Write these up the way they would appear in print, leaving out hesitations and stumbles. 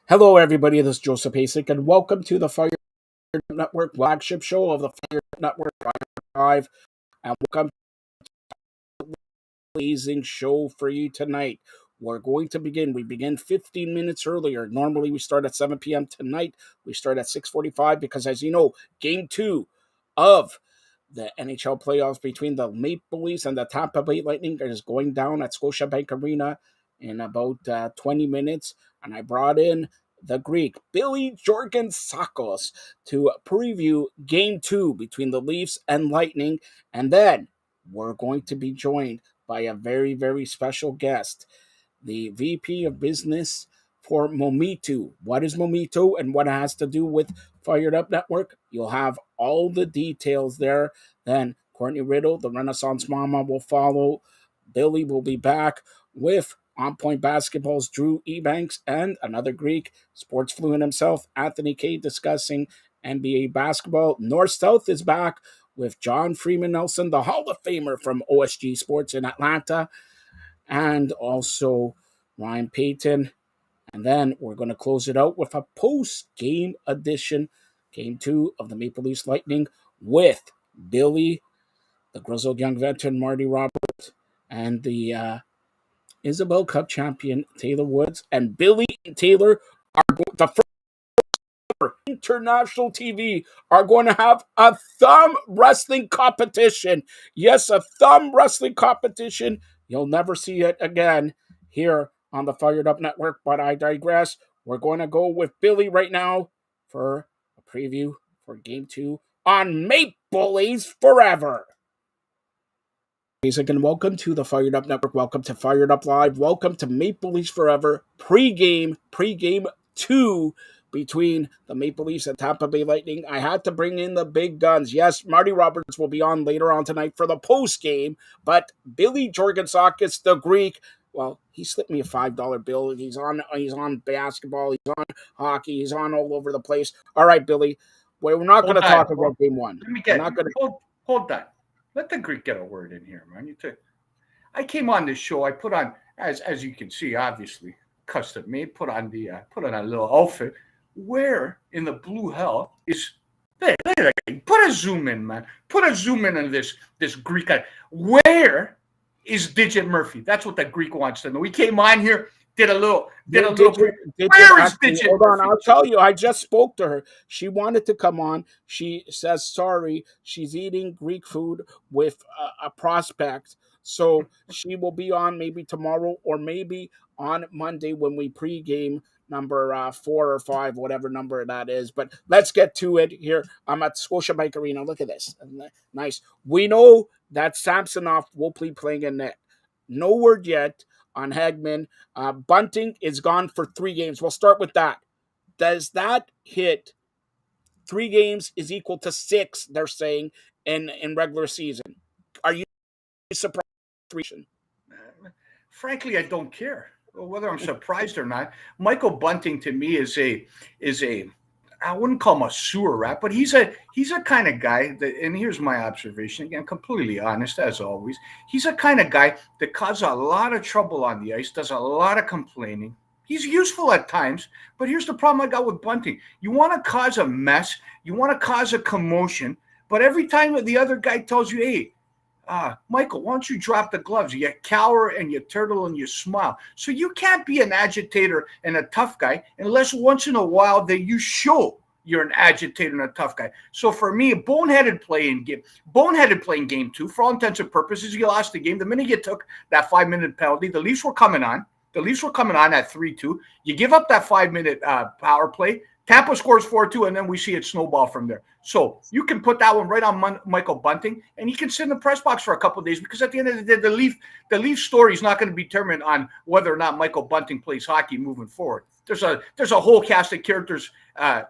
Hello, everybody. This is Joseph Hasek, and welcome to the FiredUp Network flagship show of the FiredUp Network Live. And welcome to the amazing show for you tonight. We're going to begin. We begin 15 minutes earlier. Normally, we start at 7 p.m. Tonight, we start at 6:45 because, as you know, Game 2 of the NHL playoffs between the Maple Leafs and the Tampa Bay Lightning is going down at Scotiabank Arena in about 20 minutes. And I brought in the Greek, Billy Jorgansakos, to preview Game 2 between the Leafs and Lightning. And then we're going to be joined by a very, very special guest, the VP of Business for Momito. What is Momito and what it has to do with Fired Up Network? You'll have all the details there. Then Courtney Riddle, the Renaissance Mama, will follow. Billy will be back with On Point Basketball's Drew Ebanks and another Greek, sports fluent himself, Anthony K, discussing NBA basketball. North South is back with John Freeman Nelson, the Hall of Famer from OSG Sports in Atlanta, and also Ryan Payton. And then we're going to close it out with a post-game edition, Game 2 of the Maple Leafs Lightning, with Billy, the grizzled young veteran Marty Roberts, and the Isabel Cup champion Taylor Woods. And Billy and Taylor are the first international TV are going to have a thumb wrestling competition. Yes, a thumb wrestling competition. You'll never see it again here on the Fired Up Network, but I digress. We're going to go with Billy right now for a preview for Game 2 on Maple Leafs Forever. And welcome to the Fired Up Network. Welcome to Fired Up Live. Welcome to Maple Leafs Forever pregame 2 between the Maple Leafs and Tampa Bay Lightning. I had to bring in the big guns. Yes, Marty Roberts will be on later on tonight for the post game, but Billy Jorgansakis, the Greek, well, he slipped me a $5 bill. He's on basketball, he's on hockey, he's on all over the place. All right, Billy, we're not going to talk about Game 1. Hold that. Let the Greek get a word in here, man. I came on this show. I put on, as you can see, obviously custom made. Put on a little outfit. Where in the blue hell is? Hey, put a zoom in, man. Put a zoom in on this Greek guy. Where is Digit Murphy? That's what the Greek wants to know. We came on here. Did a little. Where is Digit? Hold on, I'll tell you. I just spoke to her. She wanted to come on. She says sorry. She's eating Greek food with a prospect, so she will be on maybe tomorrow or maybe on Monday when we pregame number 4 or 5, whatever number that is. But let's get to it here. I'm at Scotiabank Arena. Look at this. Nice. We know that Samsonov will be playing in net. No word yet on Hagman. Bunting is gone for 3 games. We'll start with that. Does that hit 3 games is equal to 6, they're saying, in regular season? Are you surprised? Frankly, I don't care whether I'm surprised or not. Michael Bunting to me is a I wouldn't call him a sewer rat, but he's a kind of guy that, and here's my observation, again, completely honest as always. He's a kind of guy that causes a lot of trouble on the ice, does a lot of complaining. He's useful at times, but here's the problem I got with Bunting. You want to cause a mess, you want to cause a commotion, but every time the other guy tells you, hey, Michael, why don't you drop the gloves? You cower and you turtle and you smile. So you can't be an agitator and a tough guy unless once in a while that you show you're an agitator and a tough guy. So for me, boneheaded playing Game 2. For all intents and purposes, you lost the game. The minute you took that 5-minute penalty, the Leafs were coming on. The Leafs were coming on at 3-2. You give up that 5-minute power play. Tampa scores 4-2, and then we see it snowball from there. So you can put that one right on Michael Bunting, and he can sit in the press box for a couple of days because at the end of the day, the Leaf story is not going to be determined on whether or not Michael Bunting plays hockey moving forward. There's a whole cast of characters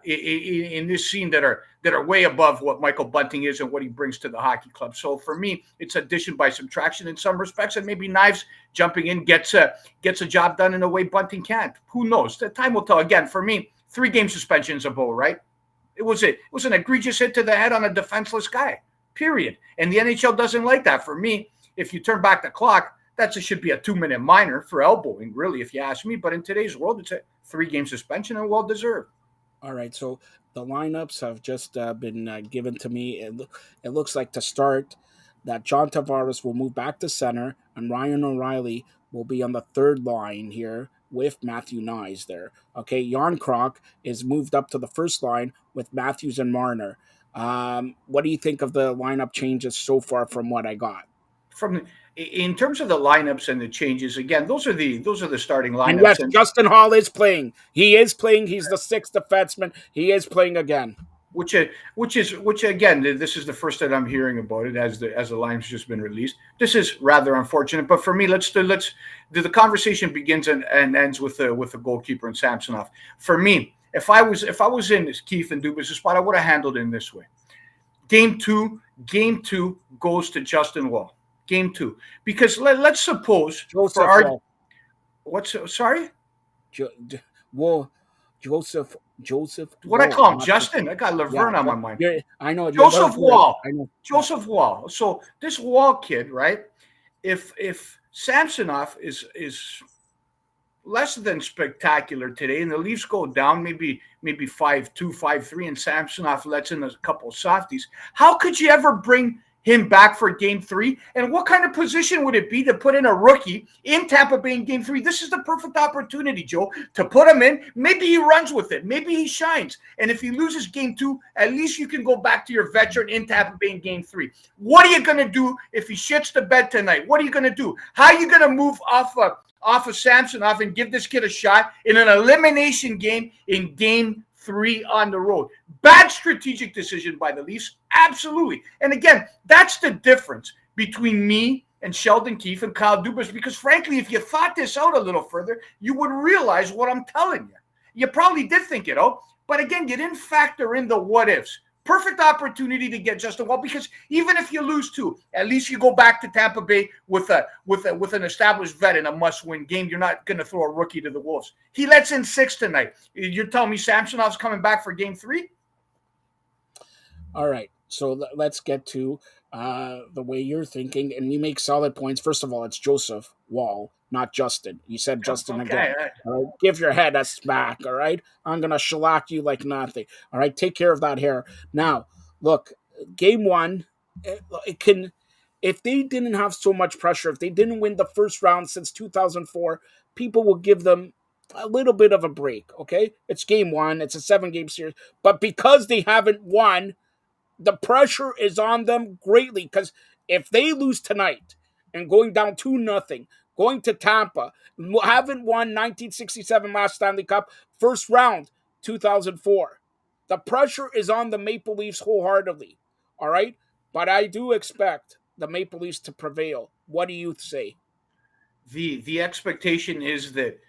in this scene that are way above what Michael Bunting is and what he brings to the hockey club. So for me, it's addition by subtraction in some respects, and maybe Knives jumping in gets a job done in a way Bunting can't. Who knows? The time will tell. Again, for me, 3-game suspension is a bow, right? It was an egregious hit to the head on a defenseless guy, period. And the NHL doesn't like that. For me, if you turn back the clock, should be a 2-minute minor for elbowing, really, if you ask me. But in today's world, it's a 3-game suspension and well deserved. All right, so the lineups have just been given to me. It looks like to start that John Tavares will move back to center, and Ryan O'Reilly will be on the third line here with Matthew Nyes there. Okay, Jan Krok is moved up to the first line with Matthews and Marner. What do you think of the lineup changes so far from what I got? In terms of the lineups and the changes, again, those are the starting lineups. And yes, Justin Hall is playing. He is playing. He's the sixth defenseman. He is playing again. Which again, this is the first that I'm hearing about it as the line's just been released. This is rather unfortunate, but for me, the conversation begins and ends with the goalkeeper and Samsonov. For me, if I was in Keith and Dubas' spot, I would have handled it in this way. Game two goes to Justin Wall. Game 2, because let's suppose Joseph Wall. What's sorry? Joseph. What I call him, Justin? I got Laverne on my mind. I know. Joseph Wall. I know. Joseph Wall. So this Wall kid, right? If Samsonov is less than spectacular today, and the Leafs go down maybe 5-2, 5-3, and Samsonov lets in a couple of softies, how could you ever bring him back for game 3? And what kind of position would it be to put in a rookie in Tampa Bay in game 3? This is the perfect opportunity, Joe, to put him in. Maybe he runs with it. Maybe he shines. And if he loses game 2, at least you can go back to your veteran in Tampa Bay in game 3. What are you going to do if he shits the bed tonight? What are you going to do? How are you going to move off of Samsonov and give this kid a shot in an elimination game in game 3 on the road? Bad strategic decision by the Leafs. Absolutely. And again, that's the difference between me and Sheldon Keefe and Kyle Dubas, because frankly, if you thought this out a little further, you would realize what I'm telling you. You probably did think it out, but again, you didn't factor in the what ifs. Perfect opportunity to get Justin Wall, because even if you lose 2, at least you go back to Tampa Bay with an established vet in a must-win game. You're not going to throw a rookie to the Wolves. He lets in 6 tonight. You're telling me Samsonov's coming back for game 3? All right, so let's get to the way you're thinking, and you make solid points. First of all, it's Joseph Wall, not Justin. You said Justin again. All right? Give your head a smack, all right? I'm going to shellac you like nothing. All right, take care of that hair. Now, look, game 1, it can, if they didn't have so much pressure, if they didn't win the first round since 2004, people will give them a little bit of a break, okay? It's game 1. It's a 7-game series. But because they haven't won, the pressure is on them greatly, because if they lose tonight and going down 2-0, going to Tampa, haven't won 1967 last Stanley Cup, first round 2004, the pressure is on the Maple Leafs wholeheartedly. All right, but I do expect the Maple Leafs to prevail. What do you say? The expectation is that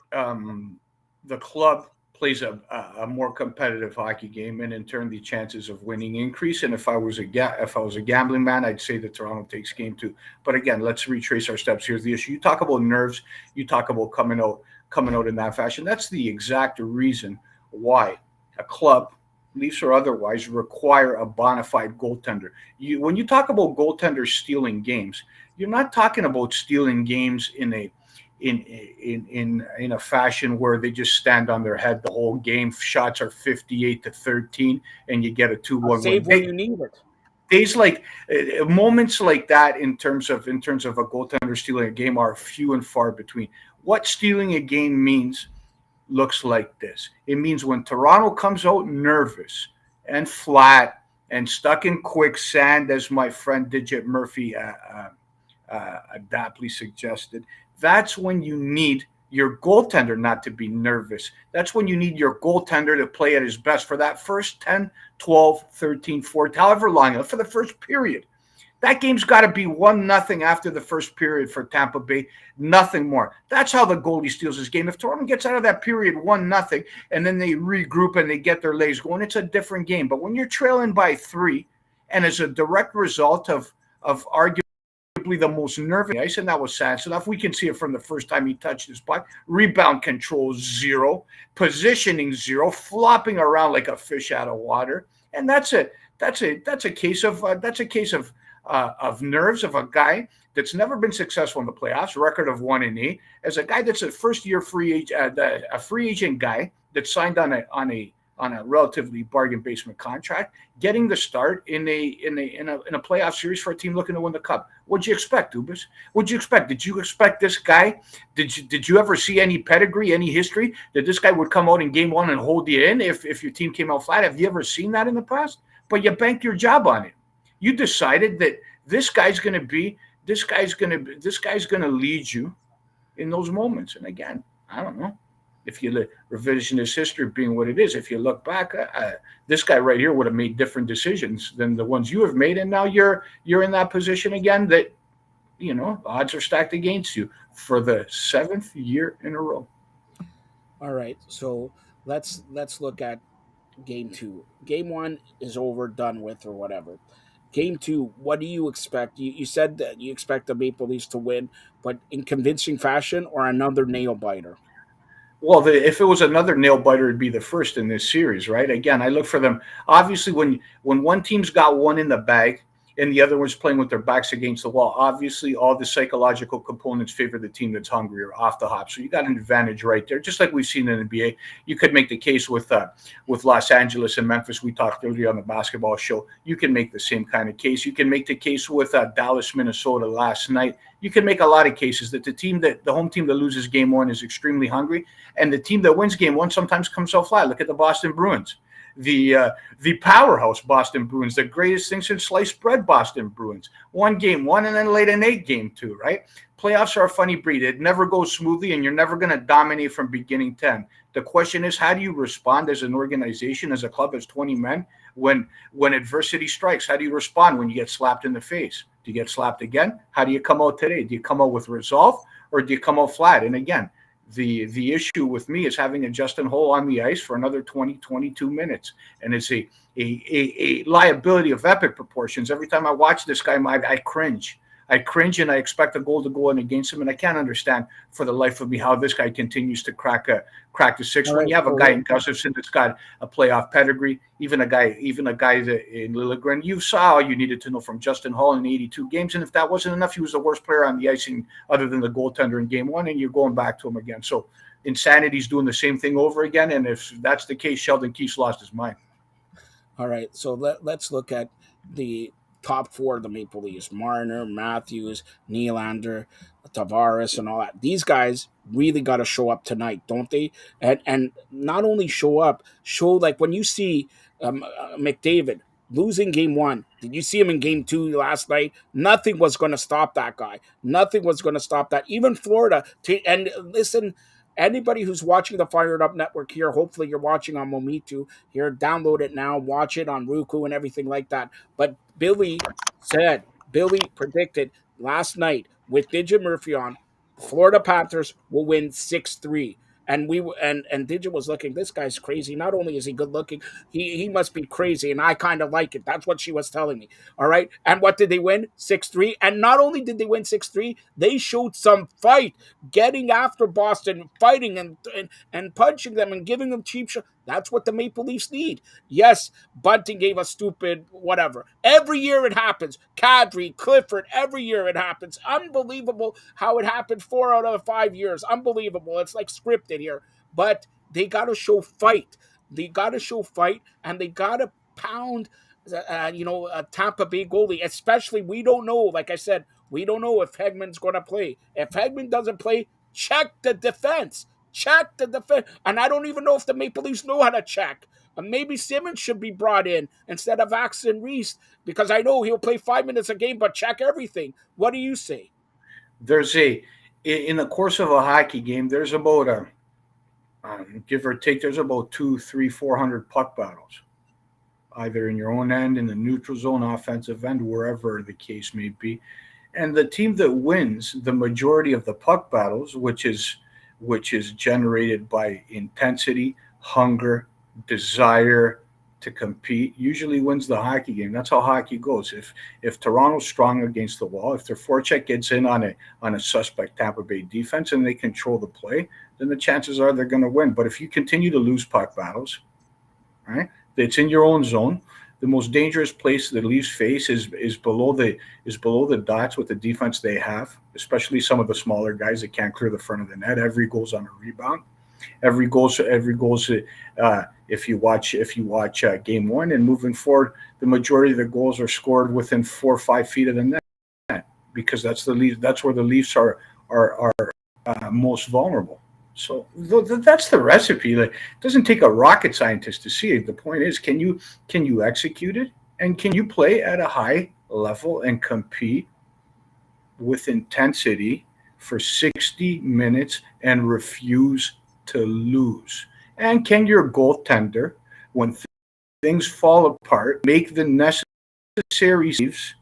the club plays a more competitive hockey game, and in turn the chances of winning increase. And if I was a gambling man, I'd say that Toronto takes game 2. But again, let's retrace our steps. Here's the issue. You talk about nerves, you talk about coming out in that fashion. That's the exact reason why a club, Leafs or otherwise, require a bona fide goaltender. When you talk about goaltenders stealing games, you're not talking about stealing games in a fashion where they just stand on their head the whole game. Shots are 58-13, and you get a 2-1 save when you need it. Days like moments like that in terms of a goaltender stealing a game are few and far between. What stealing a game means looks like this. It means when Toronto comes out nervous and flat and stuck in quicksand, as my friend Digit Murphy adaptly suggested, that's when you need your goaltender not to be nervous. That's when you need your goaltender to play at his best for that first 10, 12, 13, 14, however long, for the first period. That game's got to be 1-0 after the first period for Tampa Bay, nothing more. That's how the goalie steals his game. If Toronto gets out of that period 1-0 and then they regroup and they get their legs going, it's a different game. But when you're trailing by 3, and as a direct result of arguably the most nervous ice, and that was Samsonov. We can see it from the first time he touched his puck. Rebound control 0, positioning 0, flopping around like a fish out of water, and that's a case of of nerves of a guy that's never been successful in the playoffs, record of 1-8, as a guy that's a first-year free agent, a free agent guy that signed on a relatively bargain basement contract, getting the start in a playoff series for a team looking to win the cup. What'd you expect, Ubis? What'd you expect? Did you expect this guy? Did you ever see any pedigree, any history that this guy would come out in game one and hold you in if your team came out flat? Have you ever seen that in the past? But you banked your job on it. You decided that this guy's going to lead you in those moments. And again, I don't know. If you revisionist history being what it is, if you look back, this guy right here would have made different decisions than the ones you have made, and now you're in that position again. That odds are stacked against you for the 7th year in a row. All right, so let's look at game 2. Game 1 is over, done with, or whatever. Game 2, what do you expect? You said that you expect the Maple Leafs to win, but in convincing fashion or another nail biter? Well, if it was another nail biter, it'd be the first in this series, right? Again, I look for them. Obviously, when one team's got one in the bag and the other one's playing with their backs against the wall, obviously all the psychological components favor the team that's hungry or off the hop. So you got an advantage right there, just like we've seen in the NBA. You could make the case with Los Angeles and Memphis. We talked earlier on the basketball show. You can make the same kind of case. You can make the case with Dallas, Minnesota last night. You can make a lot of cases that the home team that loses game 1 is extremely hungry, and the team that wins game 1 sometimes comes out flat. Look at the Boston Bruins. The powerhouse Boston Bruins, the greatest thing since sliced bread Boston Bruins. Won game 1 and then laid an 8 game 2, right? Playoffs are a funny breed. It never goes smoothly, and you're never going to dominate from beginning 10. The question is, how do you respond as an organization, as a club, as 20 men, when adversity strikes? How do you respond when you get slapped in the face? Do you get slapped again? How do you come out today? Do you come out with resolve, or do you come out flat? And again, the issue with me is having a Justin Holl on the ice for another 20, 22 minutes. And it's a liability of epic proportions. Every time I watch this guy, I cringe. I cringe, and I expect a goal to go in against him. And I can't understand for the life of me how this guy continues to crack the six. All when you have a guy in Gustafsson that's got a playoff pedigree, even a guy that in Liljegren, you saw all you needed to know from Justin Holl in 82 games. And if that wasn't enough, he was the worst player on the ice other than the goaltender in game 1, and you're going back to him again. So insanity's doing the same thing over again. And if that's the case, Sheldon Keefe's lost his mind. All right, so let's look at the top 4 of the Maple Leafs: Marner, Matthews, Nylander, Tavares, and all that. These guys really got to show up tonight, don't they? And not only show up, show like when you see McDavid losing game 1. Did you see him in game 2 last night? Nothing was going to stop that guy. Nothing was going to stop that. Even Florida. And listen, anybody who's watching the Fired Up Network here, hopefully you're watching on Momitu here. Download it now. Watch it on Roku and everything like that. But Billy predicted last night with Digit Murphy on, Florida Panthers will win 6-3. And Digit was looking, this guy's crazy. Not only is he good looking, he must be crazy. And I kind of like it. That's what she was telling me. All right. And what did they win? 6-3. And not only did they win 6-3, they showed some fight, getting after Boston, fighting and punching them and giving them cheap shots. That's what the Maple Leafs need. Yes, Bunting gave us stupid whatever. Every year it happens. Kadri, Clifford, every year it happens. Unbelievable how it happened 4 out of 5 years. Unbelievable. It's like scripted here. But they got to show fight. They got to show fight, and they got to pound a Tampa Bay goalie. Especially, we don't know, like I said, we don't know if Hegman's going to play. If Hegman doesn't play, check the defense. Check the defense. And I don't even know if the Maple Leafs know how to check. Maybe Simmons should be brought in instead of Axton Reese, because I know he'll play 5 minutes a game, but check everything. What do you say? In the course of a hockey game, there's about give or take, there's about 200, 300, 400 puck battles, either in your own end, in the neutral zone, offensive end, wherever the case may be. And the team that wins the majority of the puck battles, which is generated by intensity, hunger, desire to compete, usually wins the hockey game. That's how hockey goes. If Toronto's strong against the wall, if their forecheck gets in on a suspect Tampa Bay defense and they control the play, then the chances are they're going to win. But if you continue to lose puck battles, right, it's in your own zone, the most dangerous place the Leafs face is below the dots with the defense they have, especially some of the smaller guys that can't clear the front of the net. Every goal's on a rebound. Every goal's. If you watch game one and moving forward, the majority of the goals are scored within 4 or 5 feet of the net because that's the Leafs. That's where the Leafs are most vulnerable. So that's the recipe. Like, it doesn't take a rocket scientist to see it. The point is, can you execute it, and can you play at a high level and compete with intensity for 60 minutes and refuse to lose? And can your goaltender, when things fall apart, make the necessary saves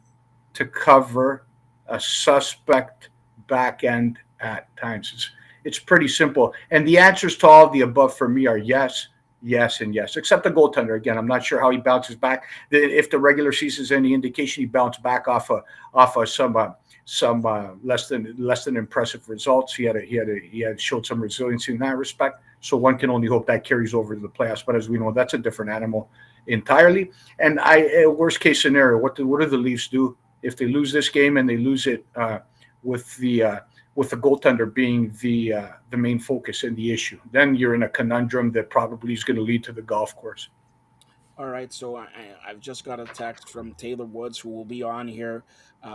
to cover a suspect back end at times? It's pretty simple. And the answers to all of the above for me are yes, yes, and yes, except the goaltender. Again, I'm not sure how he bounces back. If the regular season is any indication, he bounced back off of some less than impressive results. He had showed some resiliency in that respect. So one can only hope that carries over to the playoffs. But as we know, that's a different animal entirely. And worst case scenario, what do the Leafs do if they lose this game and they lose it with the goaltender being the main focus and the issue? Then you're in a conundrum that probably is going to lead to the golf course. All right, so I've just got a text from Taylor Woods, who will be on here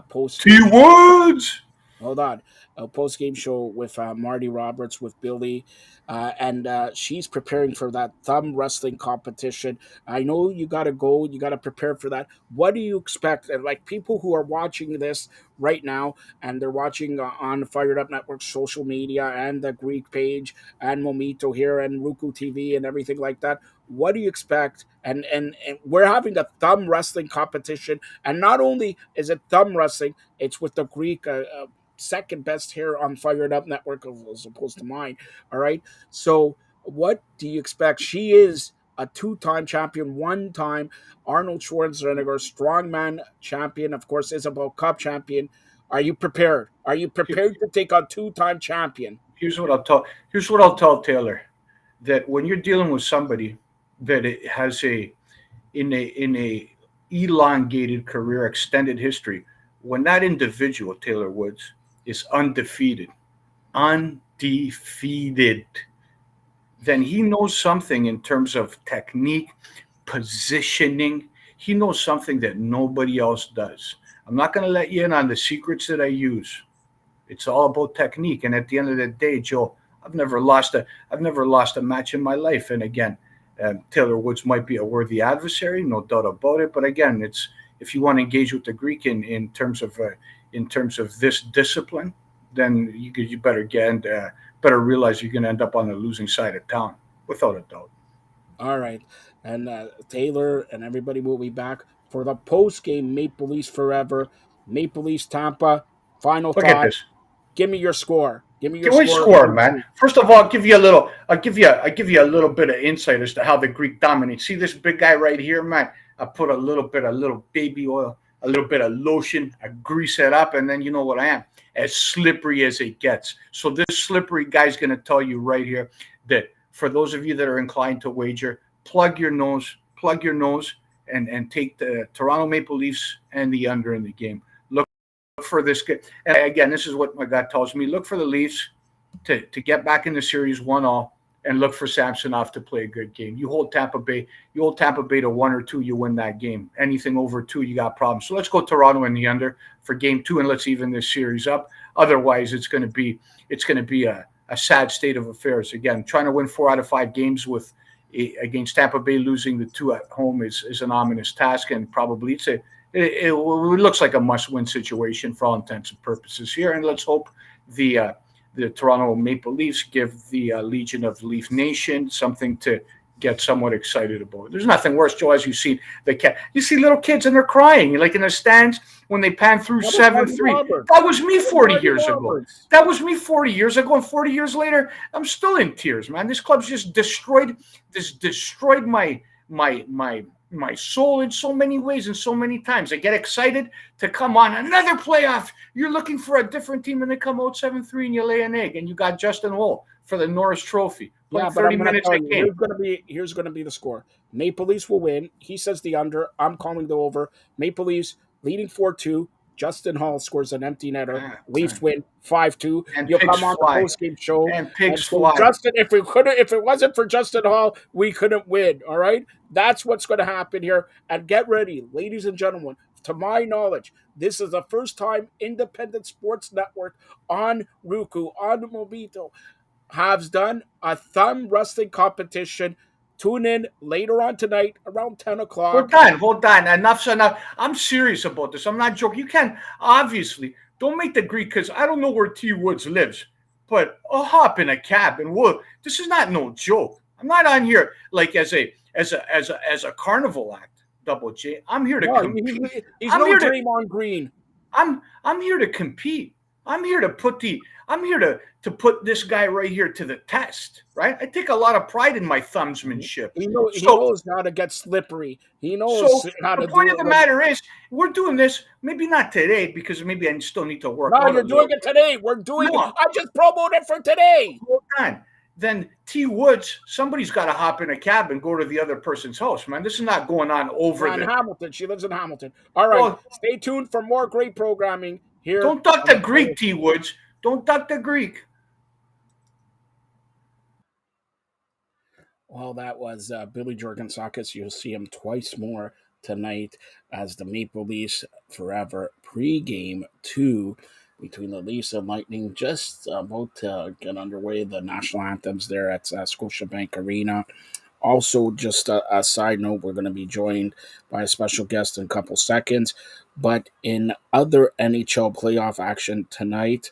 post. T Woods. Hold on, a post game show with Marty Roberts with Billy, and she's preparing for that thumb wrestling competition. I know you got to go, you got to prepare for that. What do you expect? And like people who are watching this right now, and they're watching on the Fired Up Network social media and the Greek page and Momito here and Roku TV and everything like that. What do you expect? And we're having a thumb wrestling competition, and not only is it thumb wrestling, it's with the Greek. Second best here on Fired Up Network as opposed to mine. All right. So what do you expect? She is a two-time champion, one-time Arnold Schwarzenegger strongman champion, of course, Isabel Cup champion. Are you prepared? Are you prepared to take on two-time champion? Here's what I'll tell Taylor, that when you're dealing with somebody that it has in a elongated career, extended history, when that individual, Taylor Woods, is undefeated, then he knows something in terms of technique, positioning. He knows something that nobody else does. I'm not going to let you in on the secrets that I use. It's all about technique. And at the end of the day, Joe, I've never lost a match in my life. And again, Taylor Woods might be a worthy adversary, no doubt about it. But again, it's if you want to engage with the Greek in terms of this discipline, then you better better realize you're going to end up on the losing side of town, without a doubt. All right. And Taylor and everybody will be back for the post-game Maple Leafs Forever, Maple Leafs Tampa. Final Look at thought. this. Give me your score. Give me your Can we score. score, man? First of all, I'll give you a little bit of insight as to how the Greek dominates. See this big guy right here, man? I put a little baby oil, a little bit of lotion, I grease it up, and then you know what I am, as slippery as it gets. So this slippery guy's going to tell you right here that for those of you that are inclined to wager, plug your nose, and take the Toronto Maple Leafs and the under in the game. Look for this. And again, this is what my gut tells me. Look for the Leafs to get back in the series 1-1, and look for Samsonov to play a good game. You hold Tampa Bay to 1 or 2, you win that game. Anything over 2, you got problems. So let's go Toronto in the under for game 2, and let's even this series up. Otherwise, it's going to be a sad state of affairs. Again, trying to win 4 out of 5 games against Tampa Bay, losing the 2 at home is an ominous task, and probably it looks like a must-win situation for all intents and purposes here. And let's hope the Toronto Maple Leafs give the Legion of Leaf Nation something to get somewhat excited about. There's nothing worse, Joe, as you see you see little kids and they're crying, like in the stands when they pan through 7-3. That was me 40 years ago. That was me 40 years ago, and 40 years later, I'm still in tears, man. This club's just destroyed my soul in so many ways and so many times. I get excited to come on another playoff. You're looking for a different team, and they come out 7-3 and you lay an egg, and you got Justin Wohl for the Norris Trophy. Yeah, Playing but I'm 30 going to minutes tell a you, game. here's going to be the score. Maple Leafs will win. He says the under. I'm calling the over. Maple Leafs leading 4-2. Justin Hall scores an empty netter. Leafs win 5-2. And You'll pigs come on the fly. postgame show And and pigs say, fly. Justin, if it wasn't for Justin Hall, we couldn't win. All right, that's what's going to happen here. And get ready, ladies and gentlemen. To my knowledge, this is the first time independent sports network on Roku on Mobito has done a thumb wrestling competition. Tune in later on tonight around 10 o'clock. Hold on. Enough's enough. I'm serious about this. I'm not joking. You can obviously don't make the Greek because I don't know where T Woods lives, but I'll hop in a cab and we'll. This is not no joke. I'm not on here like as a carnival act. Double J. I'm here to No, compete. he's I'm no here to Draymond Green. I'm here to compete. I'm here to put this guy right here to the test, right? I take a lot of pride in my thumbsmanship. He So knows how to get slippery. He so knows how the to point do of it the when. matter is we're doing this, maybe not today because maybe I still need to work No, out a you're doing little it bit. today. We're doing it. No, I just promoted for today. hold on. Then T Woods, somebody's got to hop in a cab and go to the other person's house, man. This is not going on over On the. Hamilton. She lives in Hamilton. All right. Well, Stay tuned for more great programming here don't duck on the the Fire. Greek, T Woods. Don't duck the Greek. Well, that was Billy Jorgansakis. You'll see him twice more tonight as the Maple Leafs Forever pregame 2 between the Leafs and Lightning. Just about to get underway. The national anthems there at Scotiabank Arena. Also, just a side note, we're going to be joined by a special guest in a couple seconds. But in other NHL playoff action tonight,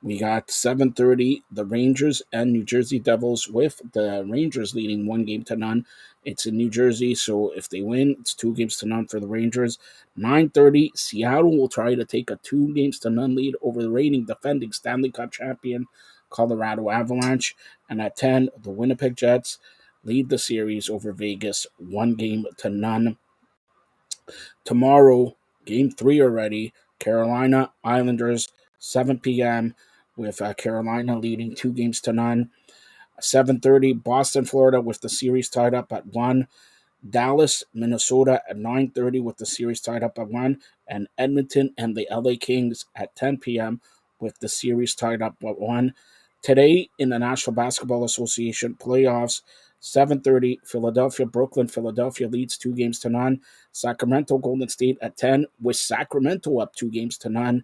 we got 7:30, the Rangers and New Jersey Devils, with the Rangers leading 1-0. It's in New Jersey, so if they win, it's 2-0 for the Rangers. 9:30, Seattle will try to take a 2-0 lead over the reigning defending Stanley Cup champion Colorado Avalanche. And at 10, the Winnipeg Jets lead the series over Vegas 1-0. Tomorrow, game 3 already, Carolina Islanders, 7 p.m., with Carolina leading 2-0. 7:30, Boston, Florida, with the series tied up at 1. Dallas, Minnesota at 9:30 with the series tied up at 1. And Edmonton and the LA Kings at 10 p.m. with the series tied up at 1. Today in the National Basketball Association playoffs, 7:30, Philadelphia, Brooklyn. Philadelphia leads 2-0. Sacramento, Golden State at 10, with Sacramento up 2-0.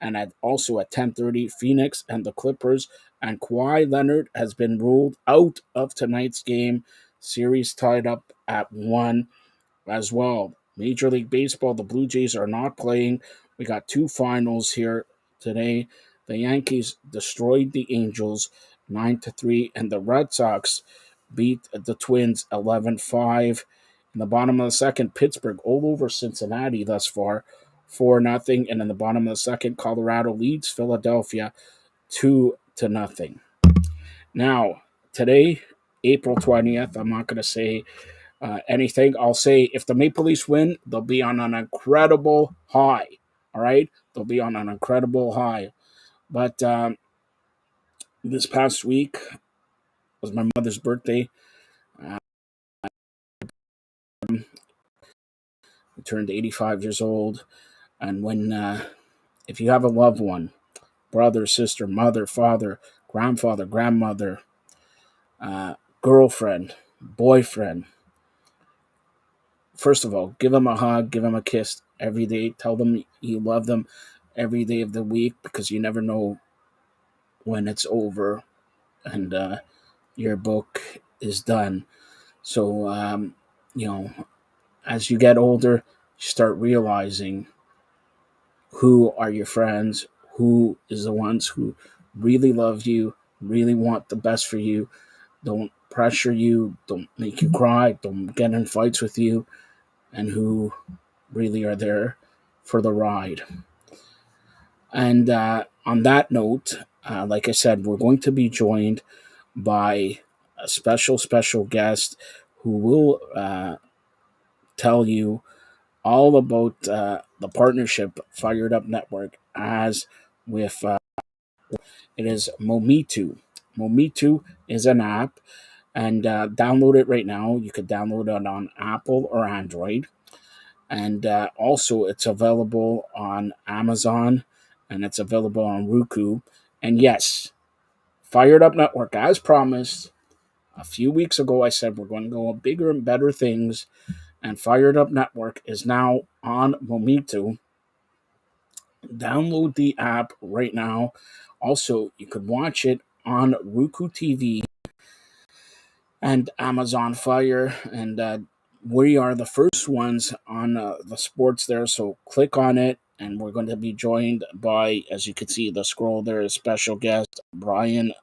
And also at 10:30, Phoenix and the Clippers. And Kawhi Leonard has been ruled out of tonight's game. Series tied up at 1 as well. Major League Baseball, the Blue Jays are not playing. We got 2 finals here today. The Yankees destroyed the Angels 9-3, and the Red Sox beat the Twins 11-5. In the bottom of the second, Pittsburgh all over Cincinnati thus far, 4-0. And in the bottom of the second, Colorado leads Philadelphia 2-0. Now, today, April 20th, I'm not going to say anything. I'll say if the Maple Leafs win, they'll be on an incredible high. All right? They'll be on an incredible high. But this past week was my mother's birthday. I turned 85 years old. And if you have a loved one, brother, sister, mother, father, grandfather, grandmother, girlfriend, boyfriend, first of all, give them a hug, give them a kiss every day. Tell them you love them every day of the week, because you never know when it's over and your book is done. So, as you get older, you start realizing who are your friends, who is the ones who really love you, really want the best for you, don't pressure you, don't make you cry, don't get in fights with you, and who really are there for the ride. And on that note, like I said, we're going to be joined by a special guest who will tell you all about the partnership Fired Up Network as with it is Momitu. Momitu is an app, and download it right now. You could download it on Apple or Android. And also, it's available on Amazon, and it's available on Roku. And yes, Fired Up Network, as promised, a few weeks ago, I said we're going to go bigger and better things. And Fired Up Network is now on Momitu. Download the app right now. Also, you could watch it on Roku TV and Amazon Fire. And we are the first ones on the sports there. So click on it. And we're going to be joined by, as you can see, the scroll there is special guest Brian,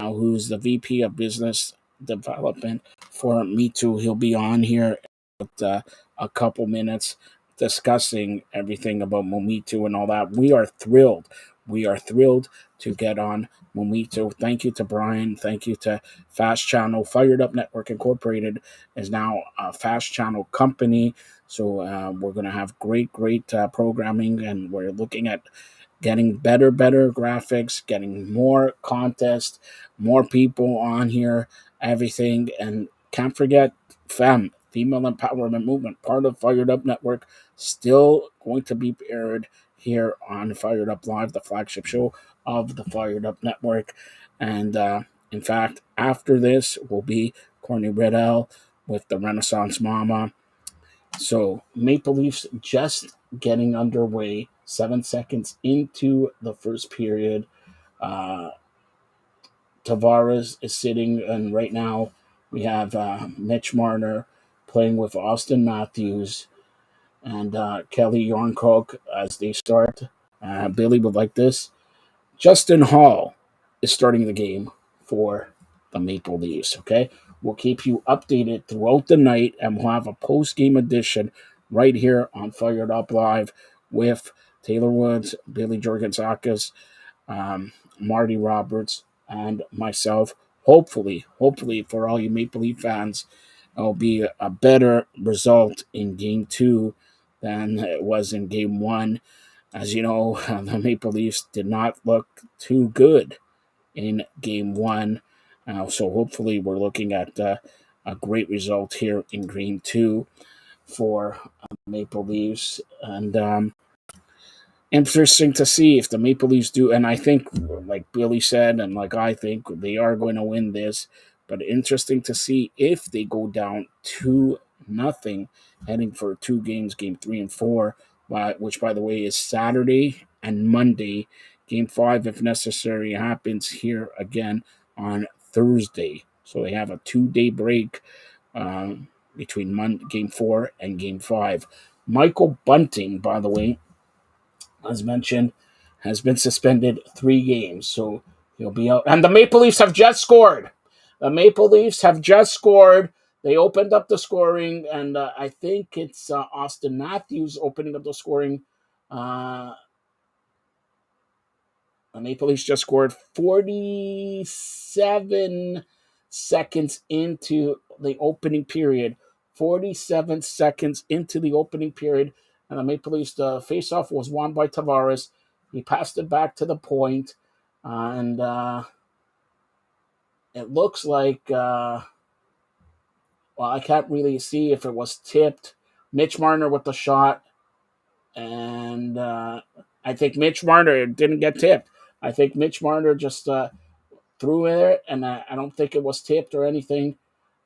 who's the VP of Business Development for Me Too. He'll be on here with a couple minutes discussing everything about Momito and all that. We are thrilled. We are thrilled to get on Momito. Thank you to Brian. Thank you to Fast Channel. Fired Up Network Incorporated is now a Fast Channel company. So we're going to have great programming, and we're looking at getting better graphics, getting more contests, more people on here, everything. And can't forget female empowerment movement, part of Fired Up Network, still going to be aired here on Fired Up Live, the flagship show of the Fired Up Network. And in fact, after this will be Courtney Riddell with the Renaissance Mama. So Maple Leafs just getting underway, 7 seconds into the first period. Uh, Tavares is sitting, and right now we have Mitch Marner playing with Austin Matthews and Kelly Yarncroke as they start. Billy would like this. Justin Hall is starting the game for the Maple Leafs. Okay, we'll keep you updated throughout the night, and we'll have a post-game edition right here on Fired Up Live with Taylor Woods, Billy Jorgensakis, Marty Roberts, and myself. Hopefully for all you Maple Leaf fans, it'll be a better result in Game 2 than it was in Game 1. As you know, the Maple Leafs did not look too good in Game 1. So hopefully we're looking at a great result here in Game 2 for Maple Leafs. And interesting to see if the Maple Leafs do. And I think, like Billy said, and like I think, they are going to win this. But interesting to see if they go down 2-0, heading for 2 games, Game 3 and 4, which, by the way, is Saturday and Monday. Game 5, if necessary, happens here again on Thursday. So they have a 2-day break between Game 4 and Game 5. Michael Bunting, by the way, as mentioned, has been suspended 3 games. So he'll be out. And the Maple Leafs have just scored. The Maple Leafs have just scored. They opened up the scoring, and I think it's Austin Matthews opening up the scoring. The Maple Leafs just scored 47 seconds into the opening period. 47 seconds into the opening period. And the Maple Leafs, the faceoff was won by Tavares. He passed it back to the point. And it looks like, well, I can't really see if it was tipped. Mitch Marner with the shot. And I think Mitch Marner didn't get tipped. I think Mitch Marner just threw it, and I don't think it was tipped or anything.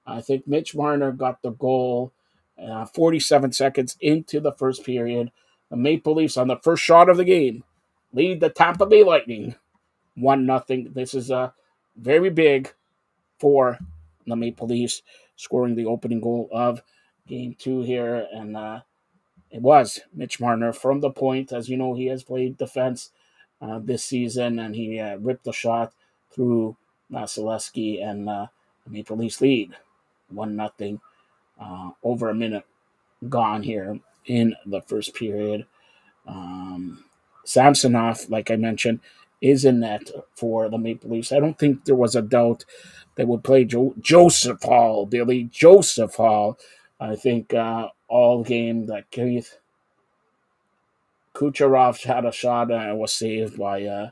I think Mitch Marner got the goal 47 seconds into the first period. The Maple Leafs, on the first shot of the game, lead the Tampa Bay Lightning 1-0. This is very big for the Maple Leafs, scoring the opening goal of Game 2 here. And it was Mitch Marner from the point. As you know, he has played defense this season, and he ripped the shot through Vasilevsky, and the Maple Leafs lead 1-0. Over a minute gone here in the first period. Samsonov, like I mentioned, is in net for the Maple Leafs. I don't think there was a doubt they would play Joseph Hall, Billy. Joseph Hall. I think all game that Keith Kucherov had a shot and was saved by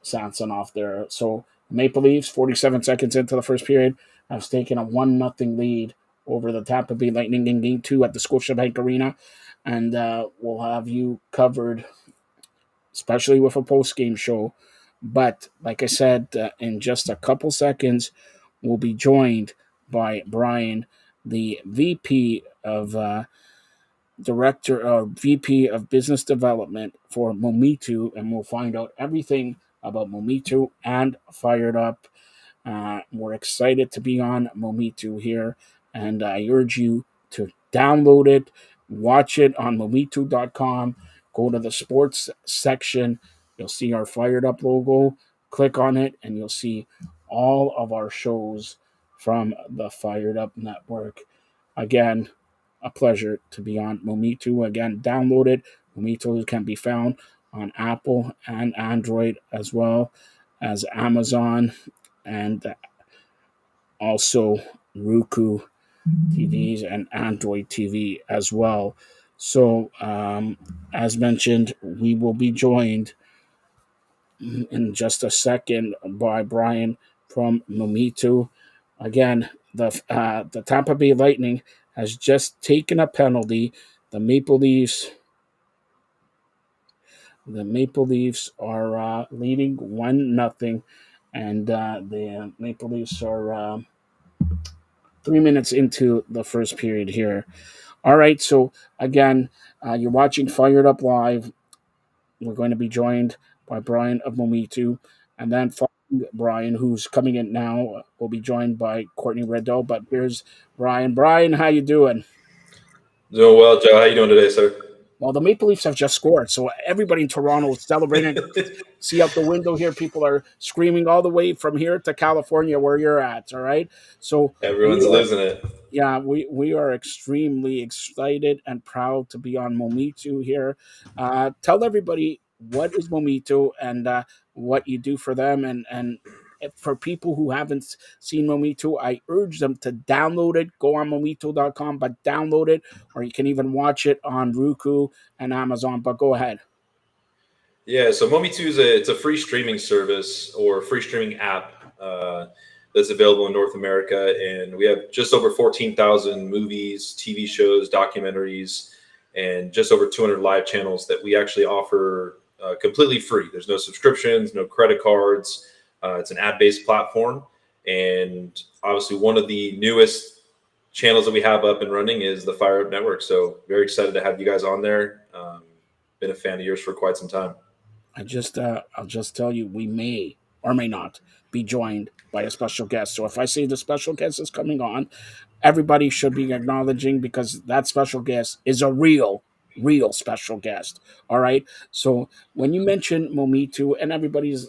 Sanson off there. So Maple Leafs, 47 seconds into the first period, have taken a 1-0 lead over the Tampa Bay Lightning in Game 2 at the Scotiabank Arena. And we'll have you covered, especially with a post-game show. But like I said, in just a couple seconds, we'll be joined by Brian, the VP of Director or VP of Business Development for Momitu, and we'll find out everything about Momitu and Fired Up. We're excited to be on Momitu here, and I urge you to download it, watch it on momitu.com. Go to the sports section. You'll see our Fired Up logo. Click on it, and you'll see all of our shows from the Fired Up Network. Again, a pleasure to be on Momitu. Again, download it. Momitu can be found on Apple and Android as well as Amazon and also Roku TVs and Android TV as well. So, as mentioned, we will be joined in just a second by Brian from Momitu. Again, the Tampa Bay Lightning has just taken a penalty. The Maple Leafs are leading 1-0, and the Maple Leafs are 3 minutes into the first period here. All right, so again, you're watching Fired Up Live. We're going to be joined by Brian of Momitu, and then following Brian, who's coming in now, will be joined by Courtney Riddell. But here's Brian. Brian, how you doing? Doing well, Joe. How you doing today, sir? Well, the Maple Leafs have just scored, so everybody in Toronto is celebrating. See out the window here, people are screaming all the way from here to California, where you're at. All right, so Everyone's losing it. yeah, we are extremely excited and proud to be on Momitu here. Tell everybody what is Momitu and what you do for them, and for people who haven't seen Momitu, I urge them to download it. Go on momitu.com, but download it, or you can even watch it on Roku and Amazon. But go ahead. Yeah, so Momi2 it's a free streaming service or free streaming app that's available in North America, and we have just over 14,000 movies, TV shows, documentaries, and just over 200 live channels that we actually offer completely free. There's no subscriptions, no credit cards. It's an ad-based platform, and obviously one of the newest channels that we have up and running is the FiredUp Network. So very excited to have you guys on there. Been a fan of yours for quite some time. I'll just tell you, we may or may not be joined by a special guest. So if I say the special guest is coming on, everybody should be acknowledging, because that special guest is a real special guest. All right. So when you mention Momitu, and everybody's,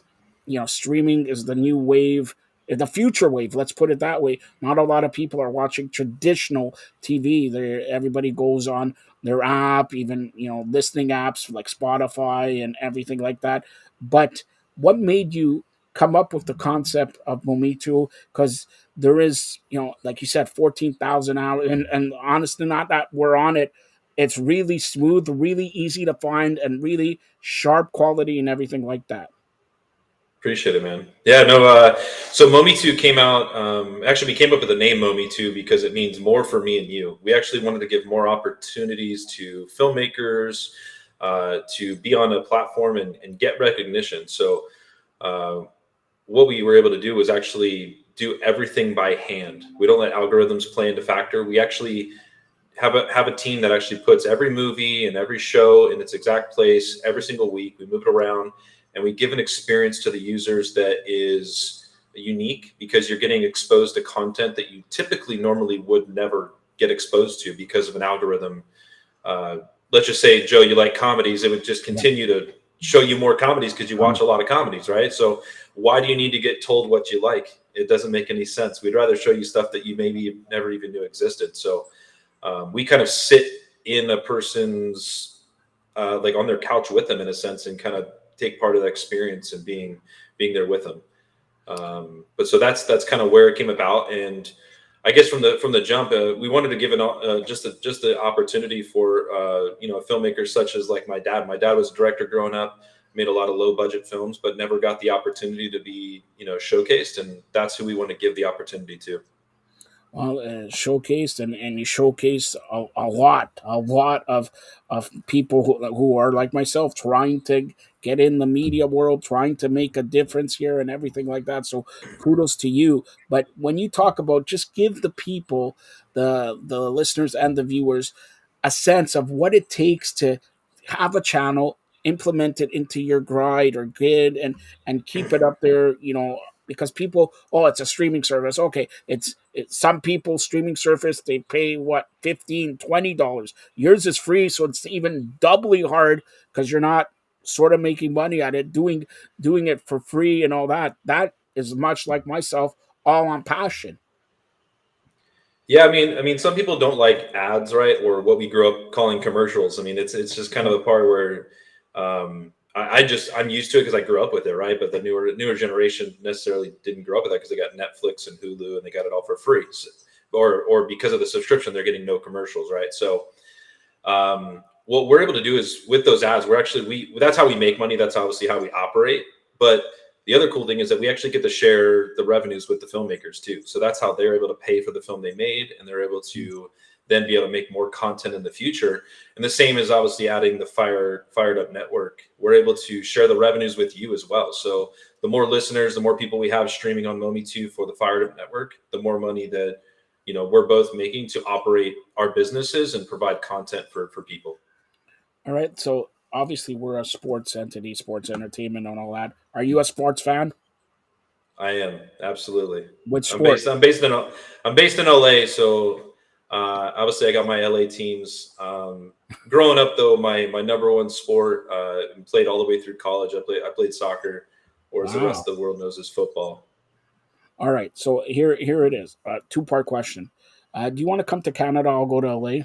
streaming is the new wave, the future wave. Let's put it that way. Not a lot of people are watching traditional TV. Everybody goes on their app, even listening apps like Spotify and everything like that. But what made you come up with the concept of Momitu? Because there is, like you said, 14,000 hours, and honestly, not that we're on it. It's really smooth, really easy to find, and really sharp quality and everything like that. Appreciate it, man. Yeah, no. So Momi2 came out. Actually, we came up with the name Momi2 because it means more for me and you. We actually wanted to give more opportunities to filmmakers to be on a platform and get recognition. So what we were able to do was actually do everything by hand. We don't let algorithms play into factor. We actually have a team that actually puts every movie and every show in its exact place every single week. We move it around, and we give an experience to the users that is unique, because you're getting exposed to content that you typically normally would never get exposed to because of an algorithm. Let's just say, Joe, you like comedies. It would just continue to show you more comedies because you watch a lot of comedies, right? So why do you need to get told what you like? It doesn't make any sense. We'd rather show you stuff that you maybe never even knew existed. So we kind of sit in a person's, like on their couch with them in a sense, and kind of take part of the experience and being there with them. But so that's kind of where it came about. And I guess from the jump, we wanted to give just the opportunity for filmmakers such as like my dad. My dad was a director growing up. made a lot of low budget films, but never got the opportunity to be, showcased. And that's who we want to give the opportunity to. Well, showcased and you showcase a lot of people who are like myself, trying to get in the media world, trying to make a difference here and everything like that. So kudos to you. But when you talk about, just give the people, the listeners and the viewers, a sense of what it takes to have a channel, implement it into your grind or grid, and keep it up there, because people, oh, it's a streaming service. Okay, it's some people streaming service, they pay what, $15-$20. Yours is free, so it's even doubly hard because you're not sort of making money at it, doing it for free and all that. That is much like myself, all on passion. Yeah, some people don't like ads, right? Or what we grew up calling commercials. It's just kind of the part where I'm used to it because I grew up with it, right? But the newer generation necessarily didn't grow up with that because they got Netflix and Hulu and they got it all for free, or because of the subscription, they're getting no commercials, right? So what we're able to do is with those ads, that's how we make money. That's obviously how we operate. But the other cool thing is that we actually get to share the revenues with the filmmakers too. So that's how they're able to pay for the film they made, and they're able to then be able to make more content in the future. And the same is obviously adding the FiredUp Network. We're able to share the revenues with you as well. So the more listeners, the more people we have streaming on Momi2 for the FiredUp Network, the more money that we're both making to operate our businesses and provide content for people. All right, so obviously we're a sports entity, sports entertainment and all that. Are you a sports fan? I am, absolutely. Which sport? I'm based in LA, so obviously I got my LA teams. Growing up though, my number one sport, played all the way through college. I played soccer, or as the rest of the world knows, as football. All right, so here it is. Two-part question. Do you want to come to Canada? I'll go to LA,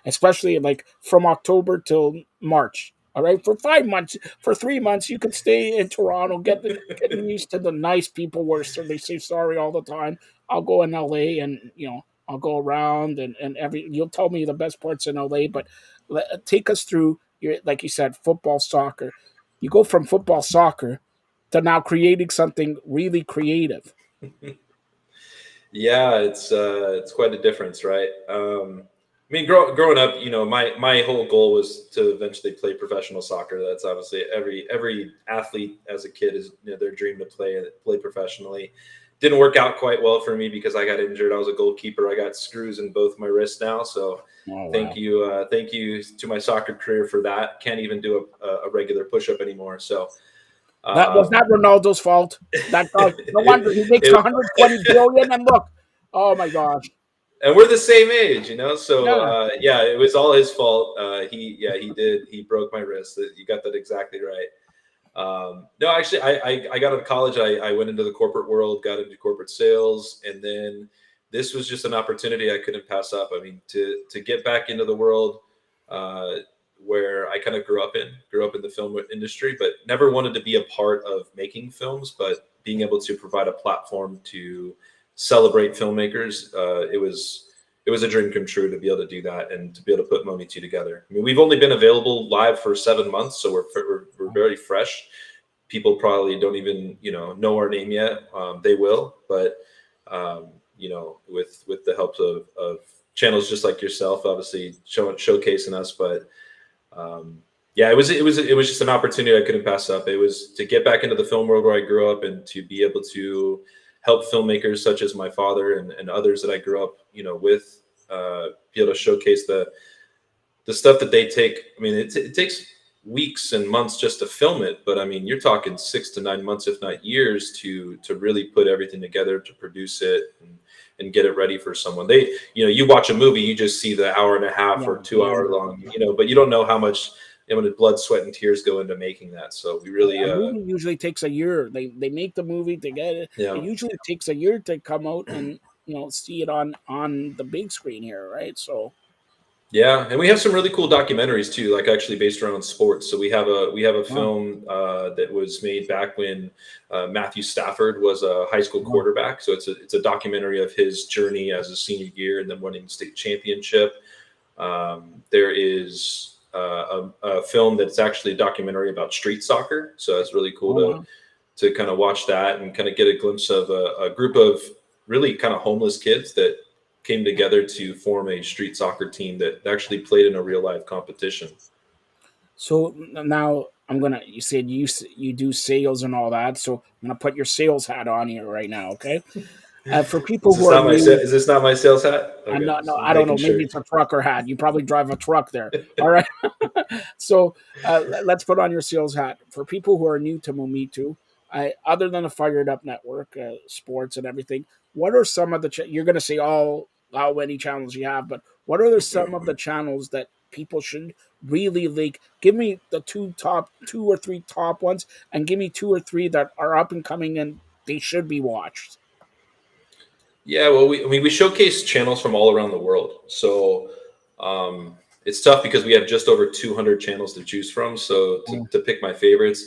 especially like from October till March. All right, for 5 months, for 3 months, you could stay in Toronto, getting used to the nice people where they say sorry all the time. I'll go in LA, and I'll go around and you'll tell me the best parts in LA. But take us through like you said, football, soccer. You go from football, soccer to now creating something really creative. Yeah, it's quite a difference, right? Growing up, my whole goal was to eventually play professional soccer. That's obviously every athlete as a kid is their dream to play professionally. Didn't work out quite well for me because I got injured. I was a goalkeeper. I got screws in both my wrists now. So thank you to my soccer career for that. Can't even do a regular push-up anymore. So that was not Ronaldo's fault. That guy, no wonder he makes 120 billion. And look, oh my gosh. And we're the same age, So it was all his fault. He broke my wrist. You got that exactly right. No, actually, I got out of college. I went into the corporate world, got into corporate sales, and then this was just an opportunity I couldn't pass up. To get back into the world where I kind of grew up in the film industry, but never wanted to be a part of making films, but being able to provide a platform to celebrate filmmakers. It was a dream come true to be able to do that and to be able to put Momi2 together. We've only been available live for 7 months, so we're very fresh. People probably don't even know our name yet. They will, but with the help of channels just like yourself, obviously showcasing us. But it was just an opportunity I couldn't pass up. It was to get back into the film world where I grew up and to be able to help filmmakers such as my father and others that I grew up, with, be able to showcase the stuff that they take. It takes weeks and months just to film it, but you're talking 6 to 9 months, if not years, to really put everything together, to produce it and get it ready for someone. You watch a movie, you just see the hour and a half or 2 hour long, but you don't know how much blood, sweat, and tears go into making that. So we really a movie usually takes a year. They make the movie to get it. Yeah. It usually takes a year to come out and see it on the big screen here, right? So yeah, and we have some really cool documentaries too, like actually based around sports. So we have a film that was made back when Matthew Stafford was a high school quarterback. So it's a documentary of his journey as a senior year and then winning the state championship. There is a film that's actually a documentary about street soccer. So it's really cool to kind of watch that and kind of get a glimpse of a group of really kind of homeless kids that came together to form a street soccer team that actually played in a real life competition. So now you said you do sales and all that. So I'm gonna put your sales hat on here right now, okay? For people who are new, is this not my sales hat? Okay, no, I don't know. Maybe it's a trucker hat. You probably drive a truck there. All right. So let's put on your sales hat. For people who are new to Momitu, other than the Fired Up Network, sports and everything, what are some of the you're going to say how many channels you have, but what are some of the channels that people should really like? Give me the two or three top ones, and give me two or three that are up and coming and they should be watched. Yeah, well, we showcase channels from all around the world. So it's tough because we have just over 200 channels to choose from. So to pick my favorites,